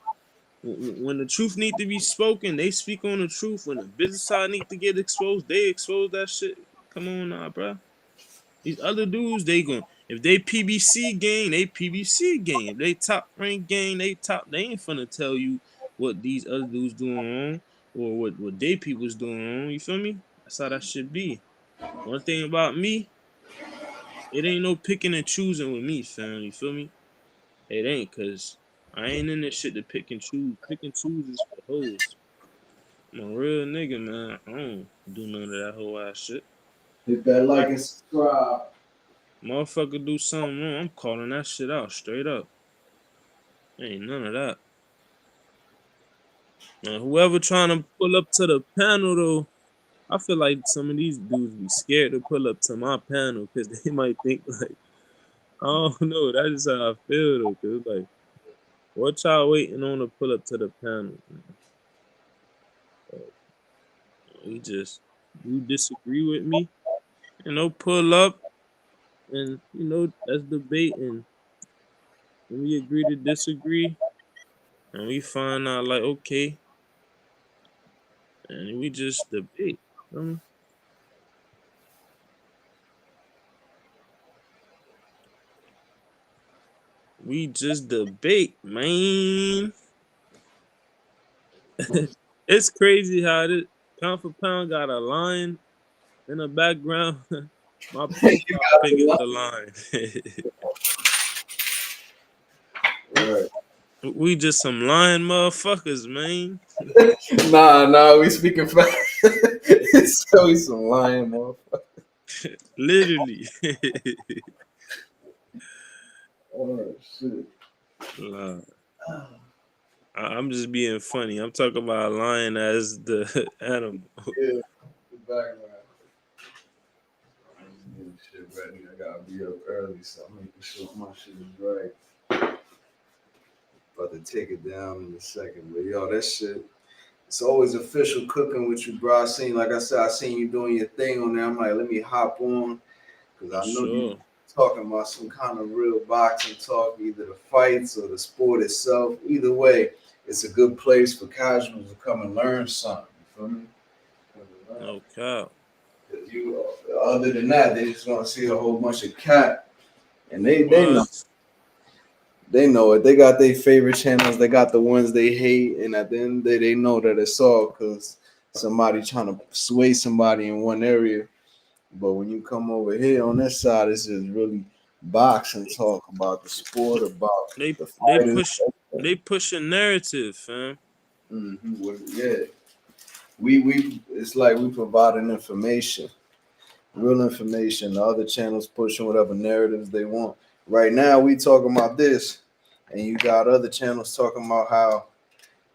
When the truth need to be spoken, they speak on the truth. When the business side need to get exposed, they expose that shit. Come on now, bro. These other dudes, they gon' if they PBC gang, they PBC gang. If they top rank gang, they top. They ain't finna tell you what these other dudes doing wrong or what they people's doing wrong. You feel me? That's how that should be. One thing about me, it ain't no picking and choosing with me, fam. You feel me? It ain't, cause I ain't in this shit to pick and choose. Pick and choose is for hoes. I'm a real nigga, man. I don't do none of that whole ass shit. Hit that like and subscribe. Motherfucker do something wrong, I'm calling that shit out straight up. Ain't none of that. Now, whoever trying to pull up to the panel though, I feel like some of these dudes be scared to pull up to my panel because they might think like, I don't know. That's just how I feel though. Cause like, what y'all waiting on to pull up to the panel? Man? We just you disagree with me, pull up and let's debate, and when we agree to disagree and we find out like okay, and we just debate. We just debate, man. It's crazy how this pound for pound got a line in the background. My You profile got pic the is line. the line. Right. We just some lying motherfuckers, man. Nah, we speaking fast. It's always some lying motherfucker. Literally. Oh shit. Nah, I'm just being funny. I'm talking about lying as the animal. Yeah, the background. I'm just getting shit ready. I gotta be up early, so I'm making sure my shit is right. About to take it down in a second. But yo, that shit. It's always official cooking with you, bro. Like I said, I seen you doing your thing on there. I'm like, let me hop on because For I know you sure. talking about some kind of real boxing talk, either the fights or the sport itself. Either way, it's a good place for casuals to come and learn something. You feel me? Come and learn. No cap. 'Cause other than that, they just want to see a whole bunch of cat, and they know. What? They know it. They got their favorite channels. They got the ones they hate, and at the end of the day, they know that it's all because somebody trying to sway somebody in one area. But when you come over here on this side, it's just really boxing talk about the sport, about They the they fighters. push they push a narrative, fam. Yeah, we it's like we providing information, real information. The other channels pushing whatever narratives they want. Right now, we talking about this, and you got other channels talking about how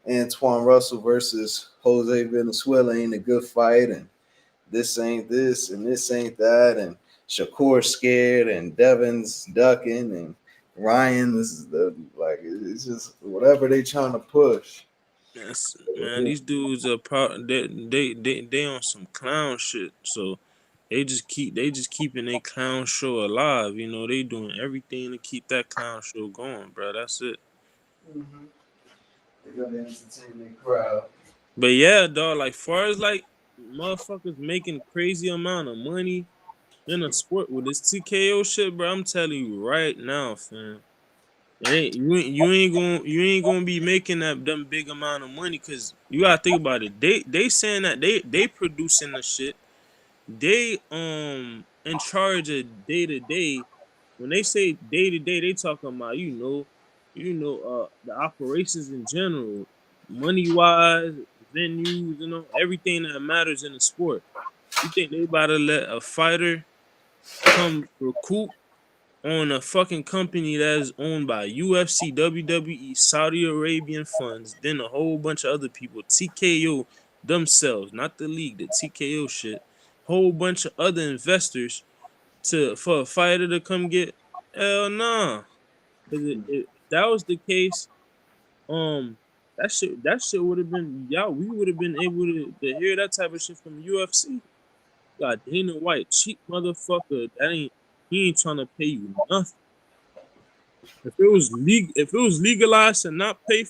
Antoine Russell versus Jose Venezuela ain't a good fight, and this ain't this, and this ain't that, and Shakur scared, and Devin's ducking, and Ryan's like it's just whatever they trying to push. Man, these dudes are they on some clown shit. So they just keeping their clown show alive. You know, they doing everything to keep that clown show going, bro. That's it. Mm-hmm. They gotta entertain their crowd. But yeah, dog, like far as like motherfuckers making crazy amount of money in a sport with this TKO shit, bro, I'm telling you right now, fam. You ain't gonna be making that them big amount of money because you gotta think about it. They saying that they producing the shit. They in charge of day to day. When they say day to day, they talking about the operations in general, money wise, venues, everything that matters in the sport. You think they about to let a fighter come recoup on a fucking company that is owned by UFC, WWE, Saudi Arabian funds, then a whole bunch of other people, TKO themselves, not the league, the TKO shit, whole bunch of other investors for a fighter to come get? Hell nah. Cause if that was the case, um, that shit would have been y'all. We would have been able to hear that type of shit from UFC. God, Dana White, cheap motherfucker. That ain't he ain't trying to pay you nothing. If it was legalized to not pay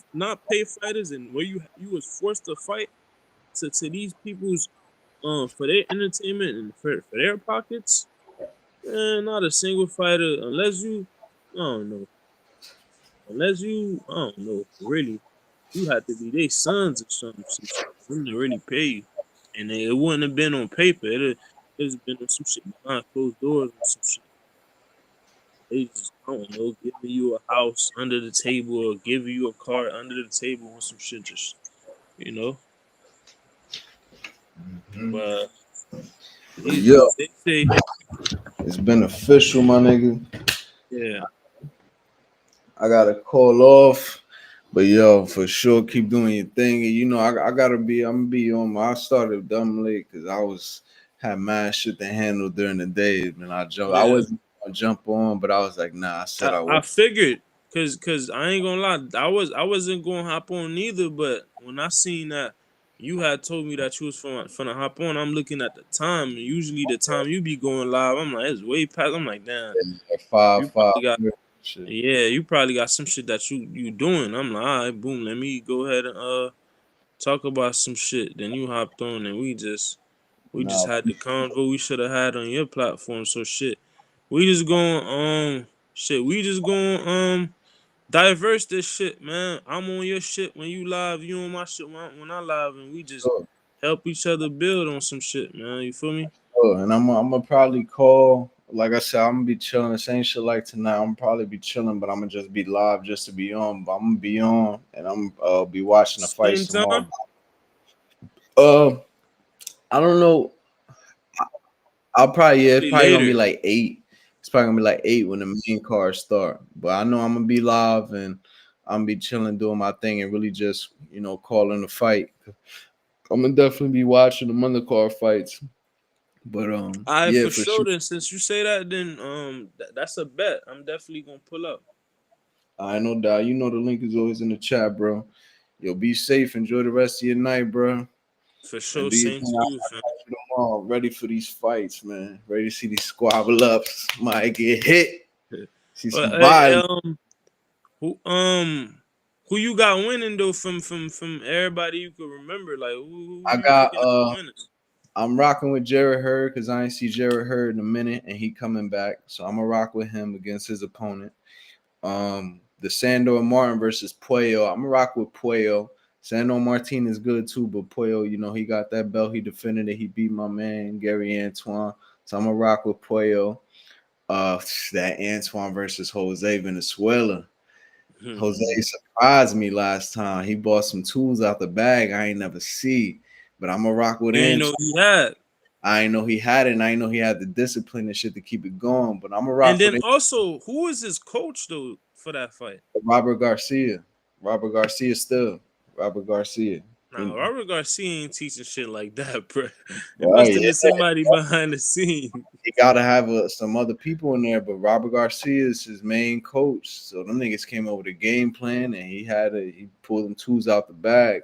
fighters and where you was forced to fight to these people's for their entertainment and for their pockets, man, not a single fighter unless you I don't know. Unless you I don't know, really. You had to be their sons or some shit for them to really pay you. And it wouldn't have been on paper. It's been on some shit behind closed doors or some shit. They just, I don't know, giving you a house under the table or giving you a car under the table or some shit, just, you know. Mm-hmm. But these Yo, dudes, they say, it's been official, my nigga. yeah, I gotta call off. But yo, for sure, keep doing your thing. And I gotta be. I'm gonna be on. I started dumb late because had mad shit to handle during the day, and I jumped. I yeah. wasn't gonna jump on, but I was like, nah. I said I I would. figured, cause I ain't gonna lie, I wasn't gonna hop on neither, but when I seen that you had told me that you was finna hop on, I'm looking at the time, and usually the time you be going live, I'm like, it's way past. I'm like, damn, At five, you five. probably got. Shit. Yeah, you probably got some shit that you doing. I'm like, all right, boom, let me go ahead and talk about some shit. Then you hopped on and we just Nah, had the convo we should have had on your platform. So shit. We just going we just going diverse this shit, man. I'm on your shit when you live, you on my shit when I live, and we just help each other build on some shit, man. You feel me? sure. And I'm gonna probably call like I said, I'm gonna be chilling. The same shit like tonight. I'm probably be chilling, but I'm gonna just be live just to be on. But I'm gonna be on, and I'm be watching the Same fights tomorrow. time? Uh, I don't know. I'll probably it's Probably probably gonna be later. like 8. It's probably gonna be like 8 when the main cars start. But I know I'm gonna be live and I'm gonna be chilling, doing my thing, and really just calling the fight. I'm gonna definitely be watching the undercard fights. But I yeah, for for sure. sure. Then since you say that, then that's a bet. I'm definitely gonna pull up. I know that. You know the link is always in the chat, bro. Yo, be safe. Enjoy the rest of your night, bro. For And sure. do your Same thing. to you, fam. I'm all ready for these fights, man. Ready to see these squabble ups. Might get hit. See But some violence. who who you got winning though from everybody you could remember? Like who I you got picking up winning? I'm rocking with Jared Hurd because I ain't see Jared Hurd in a minute and he coming back. So I'm gonna rock with him against his opponent. The Sandor Martin versus Puello. I'm gonna rock with Puello. Sandor Martin is good too, but Puello, he got that belt. He defended it. He beat my man Gary Antoine. So I'm gonna rock with Puello. That Antoine versus Jose Venezuela. Jose surprised me last time. He bought some tools out the bag I ain't never see. But I'm gonna rock with You ain't know Antoine. he had. I ain't know he had it, and I ain't know he had the discipline and shit to keep it going. But I'm gonna And rock with then it. also, who is his coach though for that fight? Robert Garcia. Robert Garcia still. Robert Garcia. Nah, Robert Garcia ain't teaching shit like that, bro. It Oh must have yeah, been somebody behind the scene. he gotta have some other people in there, but Robert Garcia is his main coach. So them niggas came up with a game plan, and he pulled them tools out the bag.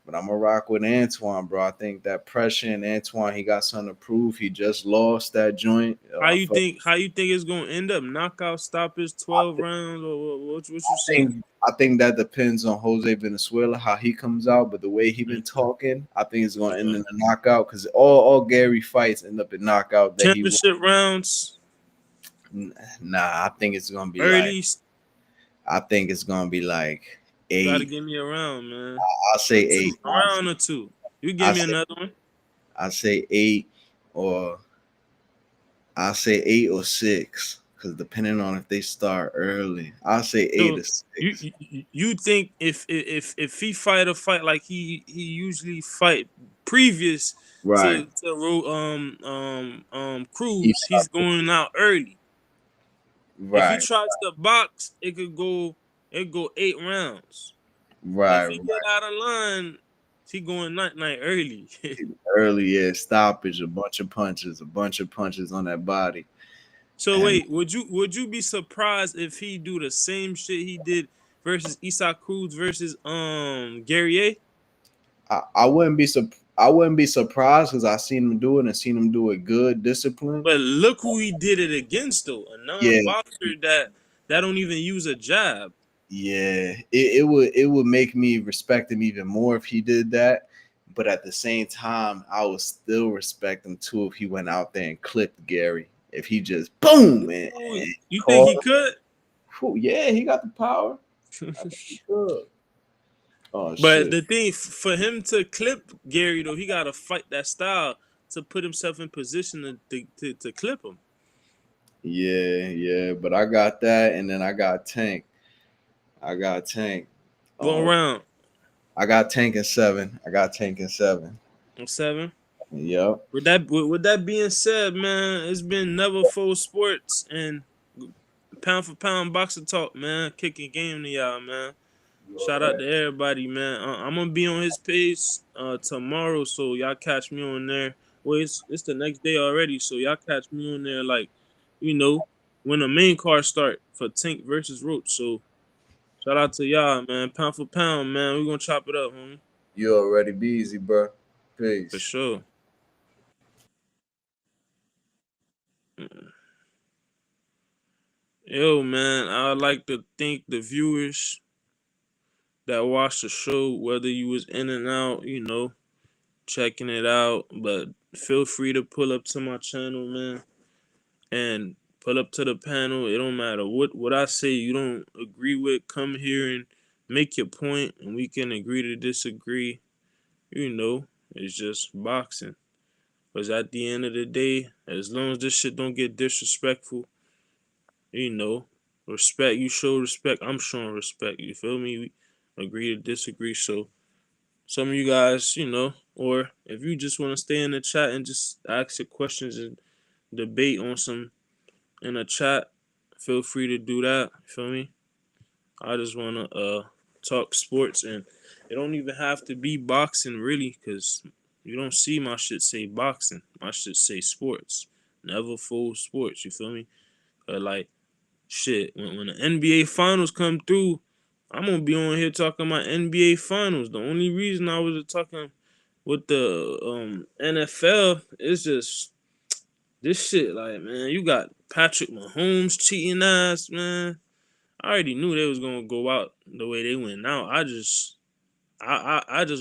But I'm gonna rock with Antoine, bro. I think that pressure and Antoine, he got something to prove. He just lost that joint. How you think? How you think it's gonna end up? Knockout, stoppage, 12 rounds, or what you saying? I think that depends on Jose Venezuela how he comes out, but the way he been talking, I think it's gonna end in a knockout because all Gary fights end up in knockout that he won. Championship rounds, Nah, I think it's gonna be like early. I think it's gonna be like You gotta 8. give me a round, man. I'll say Or two, 8. a round or two. You give I me say another one. I say 8 or I'll say 8 or 6 because depending on if they start early, I'll say 8 So or you 6. you think if he fight a fight like he usually fight previous Right. Cruz, he's going out early. If he Right. tries to box, it go 8 rounds. But if Right. he get out of line, he going night early. Early, yeah, stoppage, a bunch of punches on that body. So And wait, would you be surprised if he do the same shit he did versus Isak Cruz versus Guerrier? I wouldn't be surprised because I seen him do it and seen him do it good, discipline. But look who he did it against though. A Yeah, non-boxer that don't even use a jab. yeah. It would make me respect him even more if he did that. But at the same time, I would still respect him too if he went out there and clipped Gary. If he just boom Ooh, and you think caught he him. could? Whew, yeah, he got the power. I think he could. Oh But shit. the thing for him to clip Gary though, he gotta fight that style to put himself in position to clip him. Yeah, yeah. But I got that, and then I got Tank. I got Tank. Going Um, around I got Tank in 7. I got Tank in 7. on 7. Yep. With that being said, man, it's been never full sports and pound for pound boxing talk, man. Kicking game to y'all, man. Shout out to everybody, man. I'm gonna be on his page tomorrow, so y'all catch me on there. Well, it's the next day already, so y'all catch me on there, like when the main card start for Tank versus Roach. So shout out to y'all, man. Pound for pound, man. We gonna chop it up, homie, You already be easy, bro. for Peace. sure. Mm. Yo, man, I'd like to thank the viewers that watched the show, whether you was in and out, checking it out. But feel free to pull up to my channel, man, and pull up to the panel. It don't matter what I say you don't agree with. Come here and make your point, and we can agree to disagree. It's just boxing. Because at the end of the day, as long as this shit don't get disrespectful, respect, you show respect, I'm showing respect. You feel me? We agree to disagree. So some of you guys, or if you just want to stay in the chat and just ask your questions and debate on some in a chat, feel free to do that. You feel me? I just want to talk sports, and it don't even have to be boxing really, because you don't see my shit say boxing. My shit say sports. Never full sports. You feel me? Like shit, when the NBA finals come through, I'm gonna be on here talking about NBA finals. The only reason I was talking with the NFL is just this shit. Like, man, you got Patrick Mahomes cheating ass, man. I already knew they was gonna go out the way they went out. I just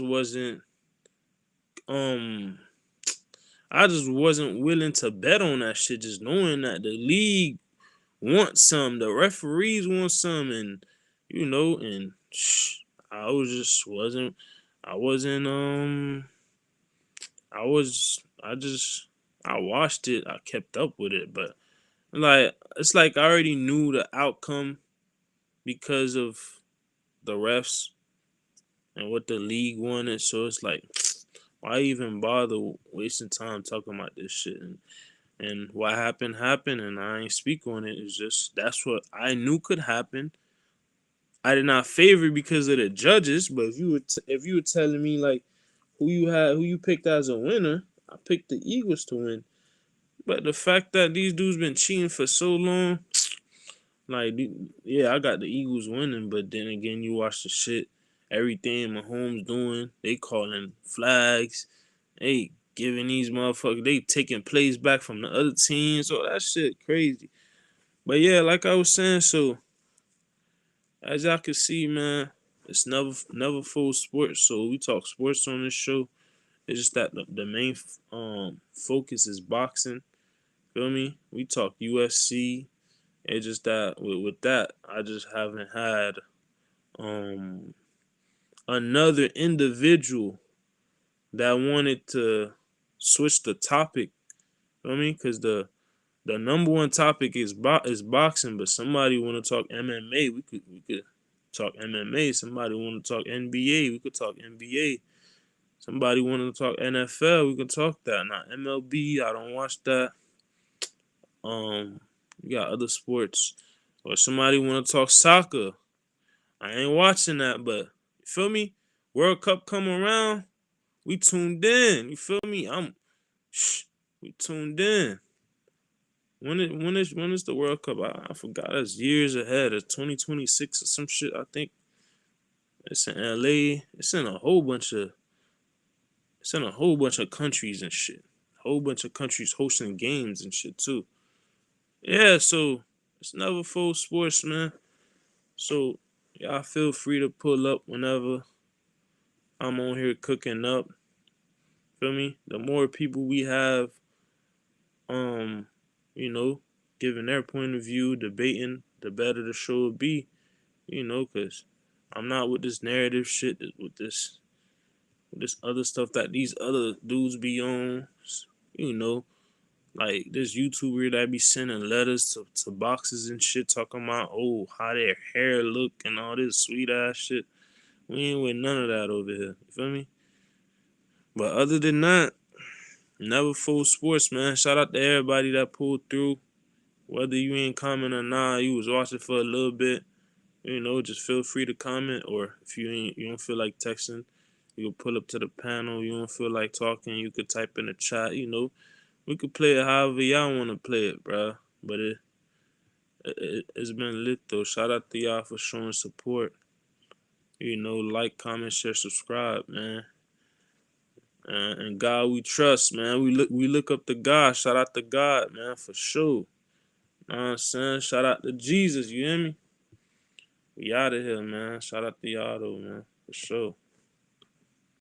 wasn't um I just wasn't willing to bet on that shit, just knowing that the league wants some, the referees want some, and I was just wasn't I wasn't I just I watched it, I kept up with it, but like it's like I already knew the outcome because of the refs and what the league wanted. So it's like, why even bother wasting time talking about this shit? And what happened happened, and I ain't speak on it. It's just that's what I knew could happen. I did not favor because of the judges, but if you were telling me like who you picked as a winner, I picked the Eagles to win. But the fact that these dudes been cheating for so long, like, yeah, I got the Eagles winning, but then again, you watch the shit, everything Mahomes doing, they calling flags, they giving these motherfuckers, they taking plays back from the other teams, so that shit crazy. But yeah, like I was saying, so as y'all can see, man, it's never full sports. So we talk sports on this show. It's just that the main focus is boxing. Feel me? We talk UFC. It's just that with that, I just haven't had another individual that wanted to switch the topic. Feel me? Because the number one topic is boxing, but somebody want to talk MMA. We could talk MMA. Somebody want to talk NBA. We could talk NBA. Somebody want to talk NFL. We could talk that. Not MLB. I don't watch that. We got other sports. Or somebody want to talk soccer. I ain't watching that, but you feel me? World Cup come around, we tuned in. You feel me? We tuned in. When is the World Cup? I forgot. It's years ahead. It's 2026 or some shit. I think it's in LA. It's in a whole bunch of countries and shit. A whole bunch of countries hosting games and shit too. Yeah, so it's never full sports, man. So y'all feel free to pull up whenever I'm on here cooking up. Feel me? The more people we have, um, giving their point of view, debating, the better the show will be. Because I'm not with this narrative shit, with this other stuff that these other dudes be on. You know, like this YouTuber that be sending letters to boxes and shit, talking about how their hair look and all this sweet ass shit. We ain't with none of that over here. You feel me? But other than that, never full sports, man. Shout out to everybody that pulled through. Whether you ain't comment or not, you was watching for a little bit. Just feel free to comment, or if you don't feel like texting, you can pull up to the panel. You don't feel like talking, you could type in the chat. We could play it however y'all want to play it, bruh. But it's been lit though. Shout out to y'all for showing support. Like, comment, share, subscribe, man. And God we trust, man. We look up to God. Shout out to God, man, for sure. Know what I'm saying? Shout out to Jesus, you hear me? We out of here, man. Shout out to y'all though, man. For sure.